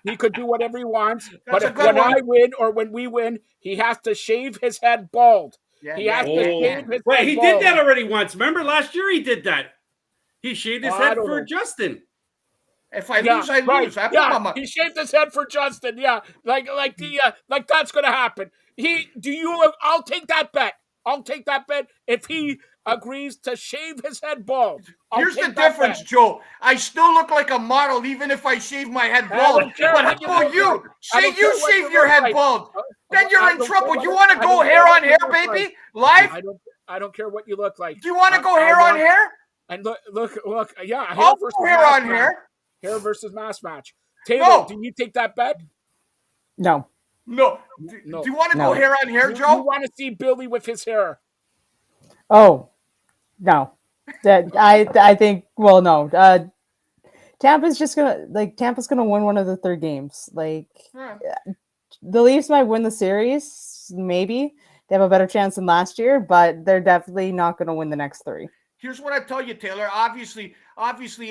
He could do whatever he wants. But I win or when we win, he has to shave his head bald. Yeah, he has to shave his head bald. He did that already once. Remember last year he did that. He shaved his head for Justin. If I lose, I lose. He shaved his head for Justin. Yeah, like that's gonna happen. I'll take that bet. I'll take that bet if he agrees to shave his head bald. Here's the difference, Joe. I still look like a model even if I shave my head bald. But how about you? Say you shave your head bald. Then you're in trouble. You want to go hair on hair, baby? Live? I don't care what you look like. Do you want to go hair on hair? And look, yeah. I'll go hair on hair. Hair versus mass match. Taylor, do you take that bet? No. Do you want to go hair on hair, Joe? You want to see Billy with his hair? Oh, no. I think. Well, no. Tampa's gonna win one of the 3 games. The Leafs might win the series. Maybe they have a better chance than last year, but they're definitely not gonna win the next 3. Here's what I tell you, Taylor. Obviously,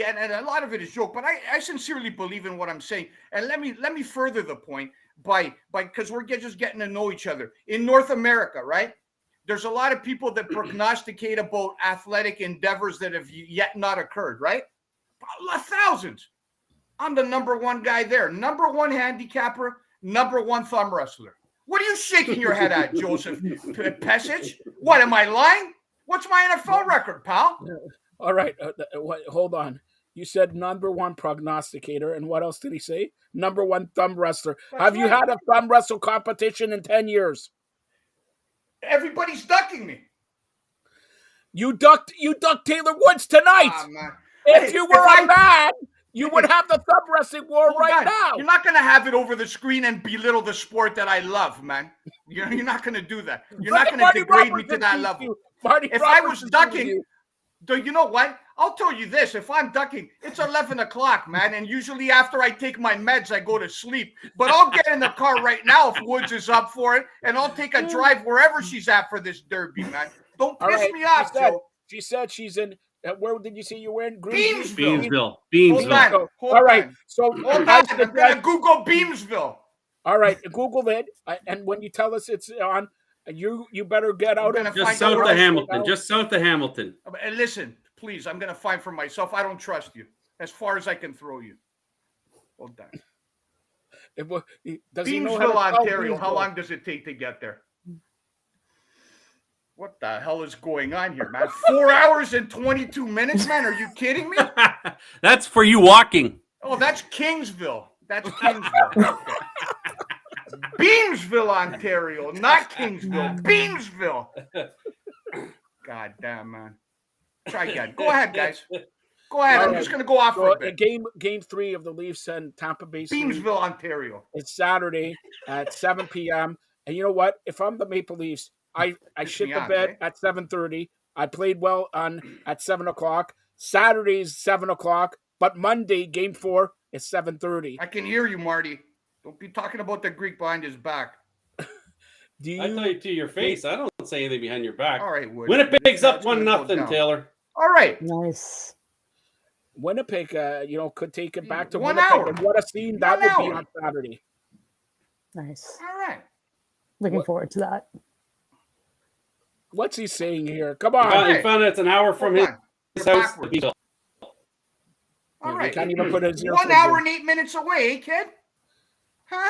and a lot of it is joke, but I sincerely believe in what I'm saying. And let me further the point by because we're just getting to know each other. In North America, right? There's a lot of people that prognosticate about athletic endeavors that have yet not occurred, right? Thousands. I'm the number 1 guy there. Number 1 handicapper, number 1 thumb wrestler. What are you shaking your head at, Joseph Pesic? What, am I lying? What's my NFL record, pal? All right. Hold on. You said number 1 prognosticator, and what else did he say? Number 1 thumb wrestler. Have you had a thumb wrestle competition in 10 years? Everybody's ducking me. You ducked Taylor Woods tonight. If you were a man, you would have the thumb wrestling war right now. You're not going to have it over the screen and belittle the sport that I love, man. You're not going to do that. You're not going to degrade me to that level. If I was ducking, you know what? I'll tell you this. If I'm ducking, it's 11 o'clock, man. And usually after I take my meds, I go to sleep. But I'll get in the car right now if Woods is up for it. And I'll take a drive wherever she's at for this derby, man. Don't piss me off, Joe. She said she's in. Where did you say you were in? Beamsville. All right. So I'm going to Google Beamsville. All right. Google it. And when you tell us it's on, you better get out of just south of Hamilton. Just south of Hamilton. And listen, please, I'm going to find for myself. I don't trust you as far as I can throw you. Well done. Beamsville, Ontario. How long does it take to get there? What the hell is going on here, man? 4 hours and 22 minutes, man? Are you kidding me? That's for you walking. Oh, that's Kingsville. Beamsville, Ontario, not Kingsville. Beamsville. God damn, man. Try again. Go ahead, guys. Go ahead. I'm just going to go off for a bit. Game 3 of the Leafs and Tampa Bay. Beamsville, Ontario. It's Saturday at 7 p.m. And you know what? If I'm the Maple Leafs, I shit the bed at 7:30. I played well at 7 o'clock. Saturday's 7 o'clock, but Monday, game 4, is 7:30. I can hear you, Marty. Don't be talking about the Greek behind his back. I tell you to your face. I don't say anything behind your back. All right, Woody. Winnipeg's up 1-0, Taylor. All right. Nice. Winnipeg, could take it back to 1 Winnipeg. hour. And what a scene that would be on Saturday. Nice. All right. Looking forward to that. What's he saying here? Come He on. found it's an hour from Hold his on. house to Beagle. All He right. can't even put his 1 hour and 8 minutes away, kid. 1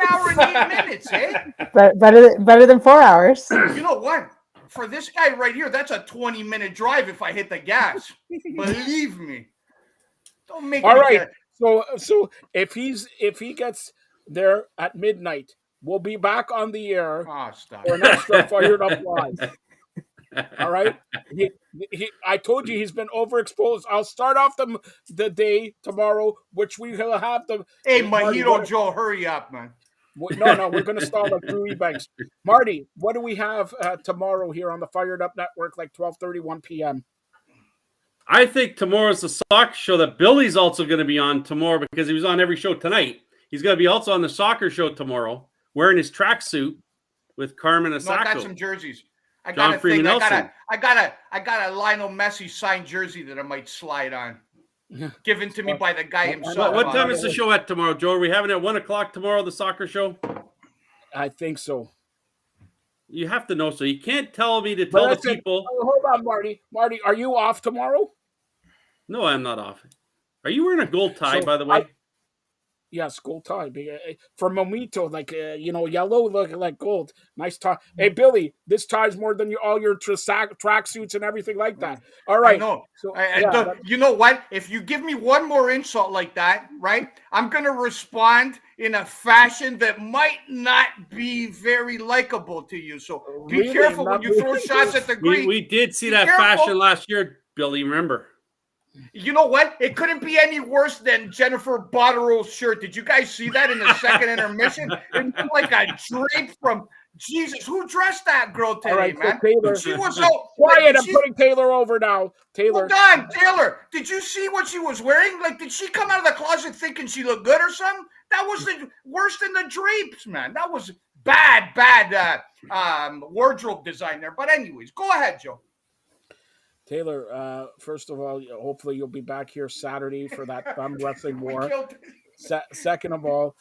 hour and 8 minutes, eh? Better than 4 hours. You know what? For this guy right here, that's a 20-minute drive if I hit the gas. Believe me. Don't make All me right. get So if he gets there at midnight, we'll be back on the air stop. for an extra Fired Up Live. All right. I told you he's been overexposed. I'll start off the day tomorrow, which we will have the. Hey, Marty, Mojito Joe, hurry up, man. No, we're going to stall like Drew Ebanks. Marty, what do we have tomorrow here on the Fired Up Network, like 12:31 p.m.? I think tomorrow's the soccer show that Billy's also going to be on tomorrow because he was on every show tonight. He's going to be also on the soccer show tomorrow, wearing his tracksuit with Carmen Asako. No, I got some jerseys. I John got a Freeman thing. Nelson. I got a Lionel Messi signed jersey that I might slide on. Given to me by the guy himself. What time is the show at tomorrow, Joe? Are we having it at 1 o'clock tomorrow, the soccer show? I think so. You have to know, so you can't tell me to tell the people. Hold on, Marty. Marty, are you off tomorrow? No, I'm not off. Are you wearing a gold tie, by the way? Yes, gold tie. For Momito, like, yellow, look like gold. Nice tie. Hey, Billy, this tie's more than all your track suits and everything like that. All right. I know. So, you know what? If you give me one more insult like that, right, I'm going to respond in a fashion that might not be very likable to you. So be careful when you throw shots at the Greek. We did see that fashion last year, Billy, remember? You know what? It couldn't be any worse than Jennifer Botterill's shirt. Did you guys see that in the second intermission? It looked like a drape from Jesus. Who dressed that girl today, right, man? Taylor, she was so quiet. I'm putting Taylor over now. Taylor. Hold on, Taylor. Did you see what she was wearing? Like, did she come out of the closet thinking she looked good or something? That was the worse than the drapes, man. That was bad wardrobe design there. But anyways, go ahead, Joe. Taylor, first of all, hopefully you'll be back here Saturday for that thumb wrestling war. Second of all,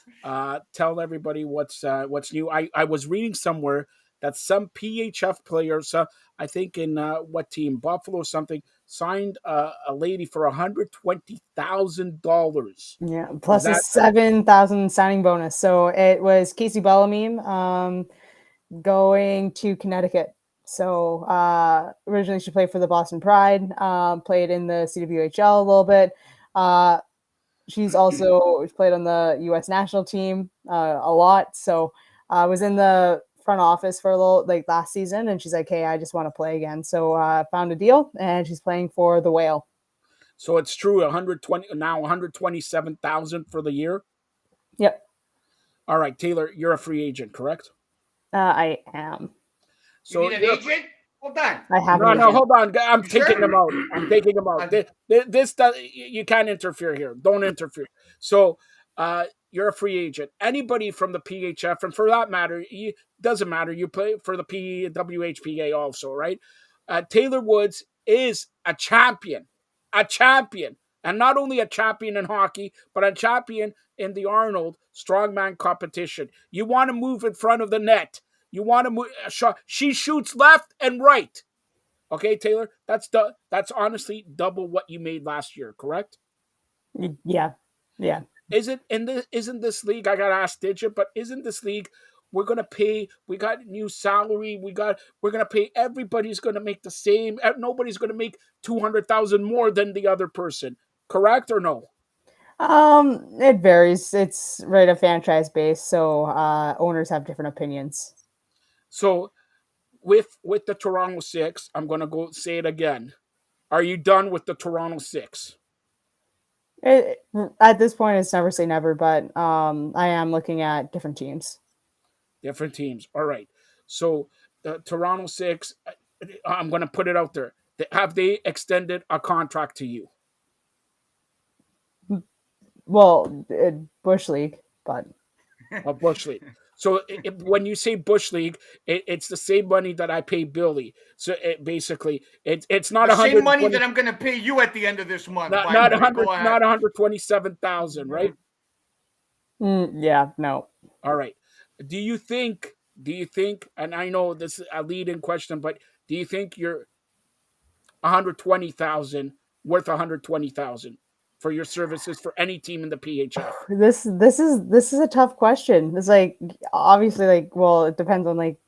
tell everybody what's new. I was reading somewhere that some PHF players, I think in what team, Buffalo or something, signed a lady for $120,000. Yeah, plus a $7,000 signing bonus. So it was Casey Bellamy going to Connecticut. So originally she played for the Boston Pride, played in the CWHL a little bit. She's also played on the U.S. national team a lot. So I was in the front office for a little, like last season, and she's like, "Hey, I just want to play again." So I found a deal, and she's playing for the Whale. So it's true, 127,000 for the year. Yep. All right, Taylor, you're a free agent, correct? I am. So you need an agent? Hold on. I have no, hold on. I'm taking him out. This you can't interfere here. Don't interfere. So you're a free agent. Anybody from the PHF, and for that matter, doesn't matter. You play for the WHPA also, right? Taylor Woods is a champion, and not only a champion in hockey, but a champion in the Arnold strongman competition. You want to move in front of the net. You want to move. She shoots left and right. Okay, Taylor, that's honestly double what you made last year, correct? Yeah. Isn't this league? I gotta ask Digit, but isn't this league? We're gonna pay. We got new salary. We're gonna pay. Everybody's gonna make the same. Nobody's gonna make 200,000 more than the other person. Correct or no? It varies. It's right a franchise base, so owners have different opinions. So, with the Toronto Six, I'm gonna go say it again. Are you done with the Toronto Six? At this point, it's never say never, but I am looking at different teams. Different teams. All right. So the Toronto Six, I'm going to put it out there. Have they extended a contract to you? Well, Bush League, but a Bush League. So when you say Bush League, it's the same money that I pay Billy. So basically, it's not the same money that I'm going to pay you at the end of this month. Not 127,000, right? Yeah, no. All right. Do you think do you think? And I know this is a lead-in question, but do you think you're 120,000 worth 120,000 for your services for any team in the PHF? This is a tough question. It's like obviously like well, it depends on like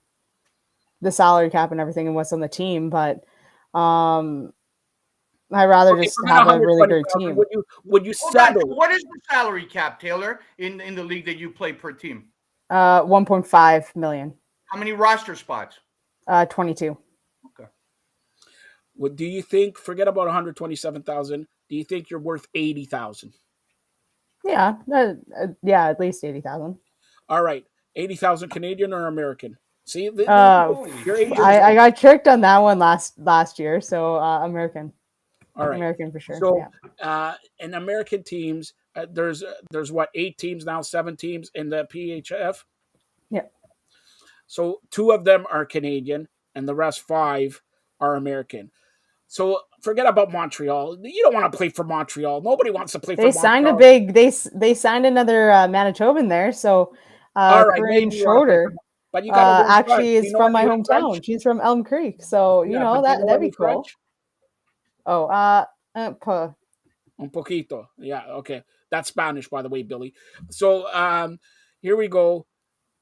the salary cap and everything and what's on the team, but I'd rather Okay, just forget have a really good 120,000. team. Would you Hold on. settle? What is the salary cap, Taylor, in the league that you play per team? 1.5 million. How many roster spots? 22. Okay. Do you think? Forget about 127,000. Do you think you're worth 80,000? Yeah, yeah, at least 80,000. All right, 80,000 Canadian or American? See, your agent. I got tricked on that one last year, so American. All right, American for sure. So, yeah. In American teams, there's what 8 teams now, 7 teams in the PHF. Yeah. So 2 of them are Canadian, and the rest 5 are American. So forget about Montreal. You don't want to play for Montreal. Nobody wants to play for Montreal. Signed they signed another Manitoban there. So all right, Corinne Schroeder, but you got to actually is from my hometown. French? She's from Elm Creek, so you know that'd be cool. French? Oh, un poquito. Yeah, okay. That's Spanish, by the way, Billy. So here we go.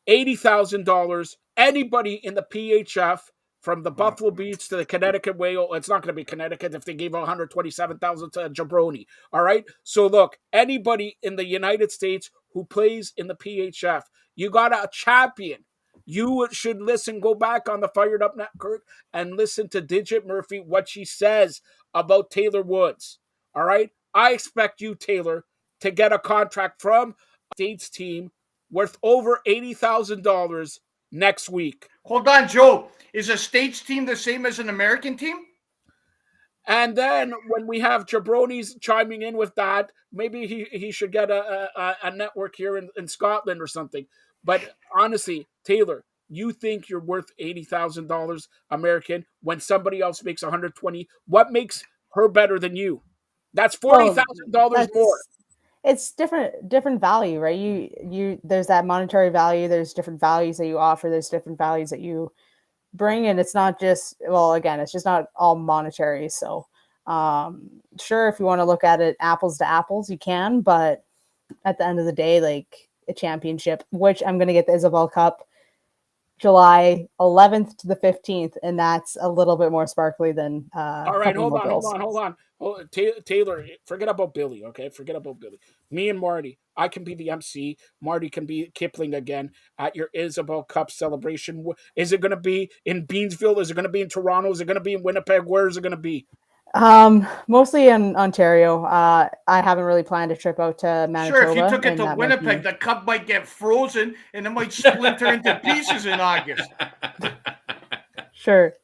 $80,000. Anybody in the PHF from the Buffalo Beats to the Connecticut Whale. It's not going to be Connecticut if they gave 127,000 to Jabroni. All right. So look, anybody in the United States who plays in the PHF, you got a champion. You should go back on the Fired Up Network and listen to Digit Murphy, what she says about Taylor Woods. All right. I expect you, Taylor, to get a contract from a States team worth over $80,000 next week. Hold on, Joe. Is a States team the same as an American team? And then when we have Jabroni's chiming in with that, maybe he should get a network here in Scotland or something. But honestly, Taylor, you think you're worth $80,000 American when somebody else makes 120? What makes her better than you? That's $40,000 more. It's different value, right? You there's that monetary value, there's different values that you offer, there's different values that you bring, and it's not just, well, again, it's just not all monetary. So sure, if you want to look at it apples to apples, you can, but at the end of the day, like a championship, which I'm going to get the Isabel Cup July 11th to the 15th, and that's a little bit more sparkly than all right, hold on. Taylor, forget about Billy, okay? Forget about Billy. Me and Marty, I can be the MC. Marty can be Kipling again at your Isabel Cup celebration. Is it going to be in Beansville? Is it going to be in Toronto? Is it going to be in Winnipeg? Where is it going to be? Mostly in Ontario. I haven't really planned a trip out to Manitoba. Sure, if you took it to Winnipeg, the cup might get frozen and it might splinter into pieces in August. Sure.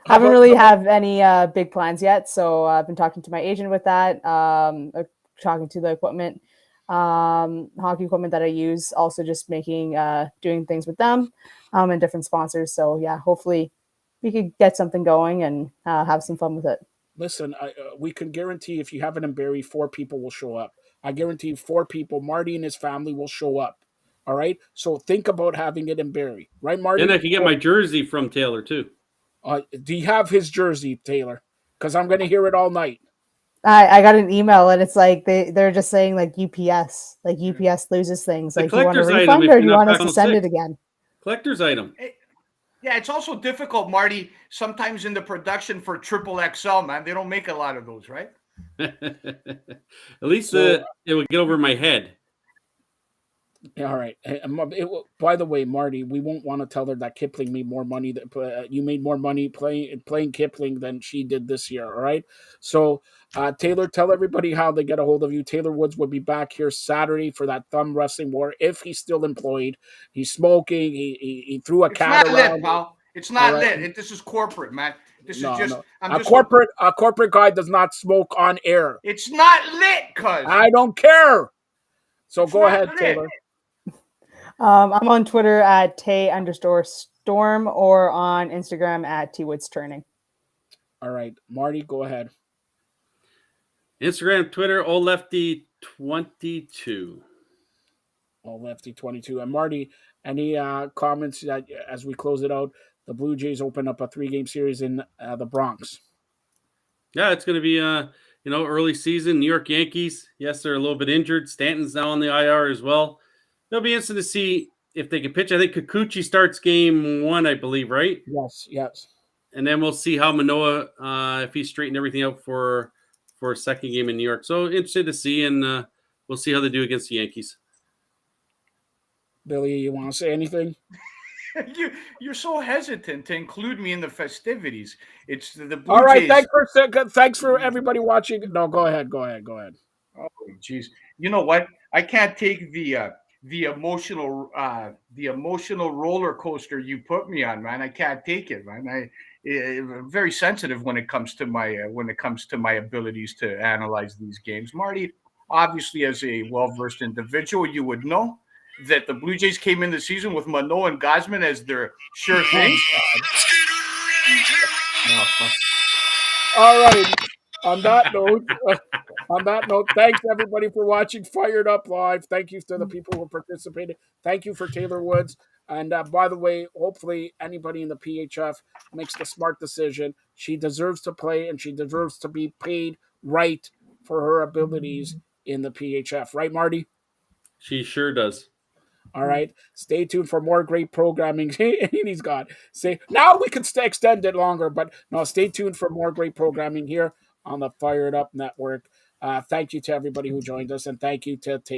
Haven't really have any big plans yet, so I've been talking to my agent with that. Talking to the equipment, hockey equipment that I use. Also, just doing things with them, and different sponsors. So yeah, hopefully we could get something going and have some fun with it. Listen, we can guarantee if you have it in Barrie, 4 people will show up. I guarantee 4 people, Marty and his family, will show up. All right? So think about having it in Barrie. Right, Marty? And I can get my jersey from Taylor, too. Do you have his jersey, Taylor? Because I'm going to hear it all night. I got an email, and it's like they're just saying like UPS. Like UPS loses things. Like, do you want a refund or do you want us to send it again? Collector's item. Yeah, it's also difficult, Marty, sometimes in the production for Triple XL, man. They don't make a lot of those, right? At least it would get over my head. All right. By the way, Marty, we won't want to tell her that Kipling made more money. You made more money playing Kipling than she did this year, all right? So, Taylor, tell everybody how they get a hold of you. Taylor Woods will be back here Saturday for that thumb wrestling war if he's still employed. He's smoking. He threw a cat around. It's not lit, pal. It's not lit. This is corporate, man. This is just... No. A corporate guy does not smoke on air. It's not lit, cuz. I don't care. So go ahead, Taylor. I'm on Twitter at Tay_storm or on Instagram at TWoodsTraining. All right. Marty, go ahead. Instagram, Twitter, OldLefty22. Oh, Lefty 22. And Marty, any comments that as we close it out? The Blue Jays open up a 3-game series in the Bronx. Yeah, it's going to be early season. New York Yankees. Yes, they're a little bit injured. Stanton's now on the IR as well. It'll be interesting to see if they can pitch. I think Kikuchi starts game 1, I believe, right? Yes. And then we'll see how Manoah, if he's straightened everything out for a second game in New York. So interested to see, and we'll see how they do against the Yankees. Billy, you want to say anything? You're so hesitant to include me in the festivities. It's the Blue All right, Jays. thanks for everybody watching. No, go ahead. Oh, jeez. You know what? I can't take the emotional roller coaster you put me on, man. I can't take it, man. I'm very sensitive when it comes to my abilities to analyze these games. Marty, obviously, as a well-versed individual, you would know that the Blue Jays came in the season with Manoah and Gosman as their sure things. All right. On that note, thanks everybody for watching Fired Up Live. Thank you to the people who participated. Thank you for Taylor Woods. And by the way, hopefully anybody in the PHF makes the smart decision. She deserves to play and she deserves to be paid right for her abilities in the PHF. Right, Marty? She sure does. All right. Stay tuned for more great programming. He's gone. Now we can extend it longer, but no, stay tuned for more great programming here on the Fired Up Network. Thank you to everybody who joined us, and thank you to Taylor.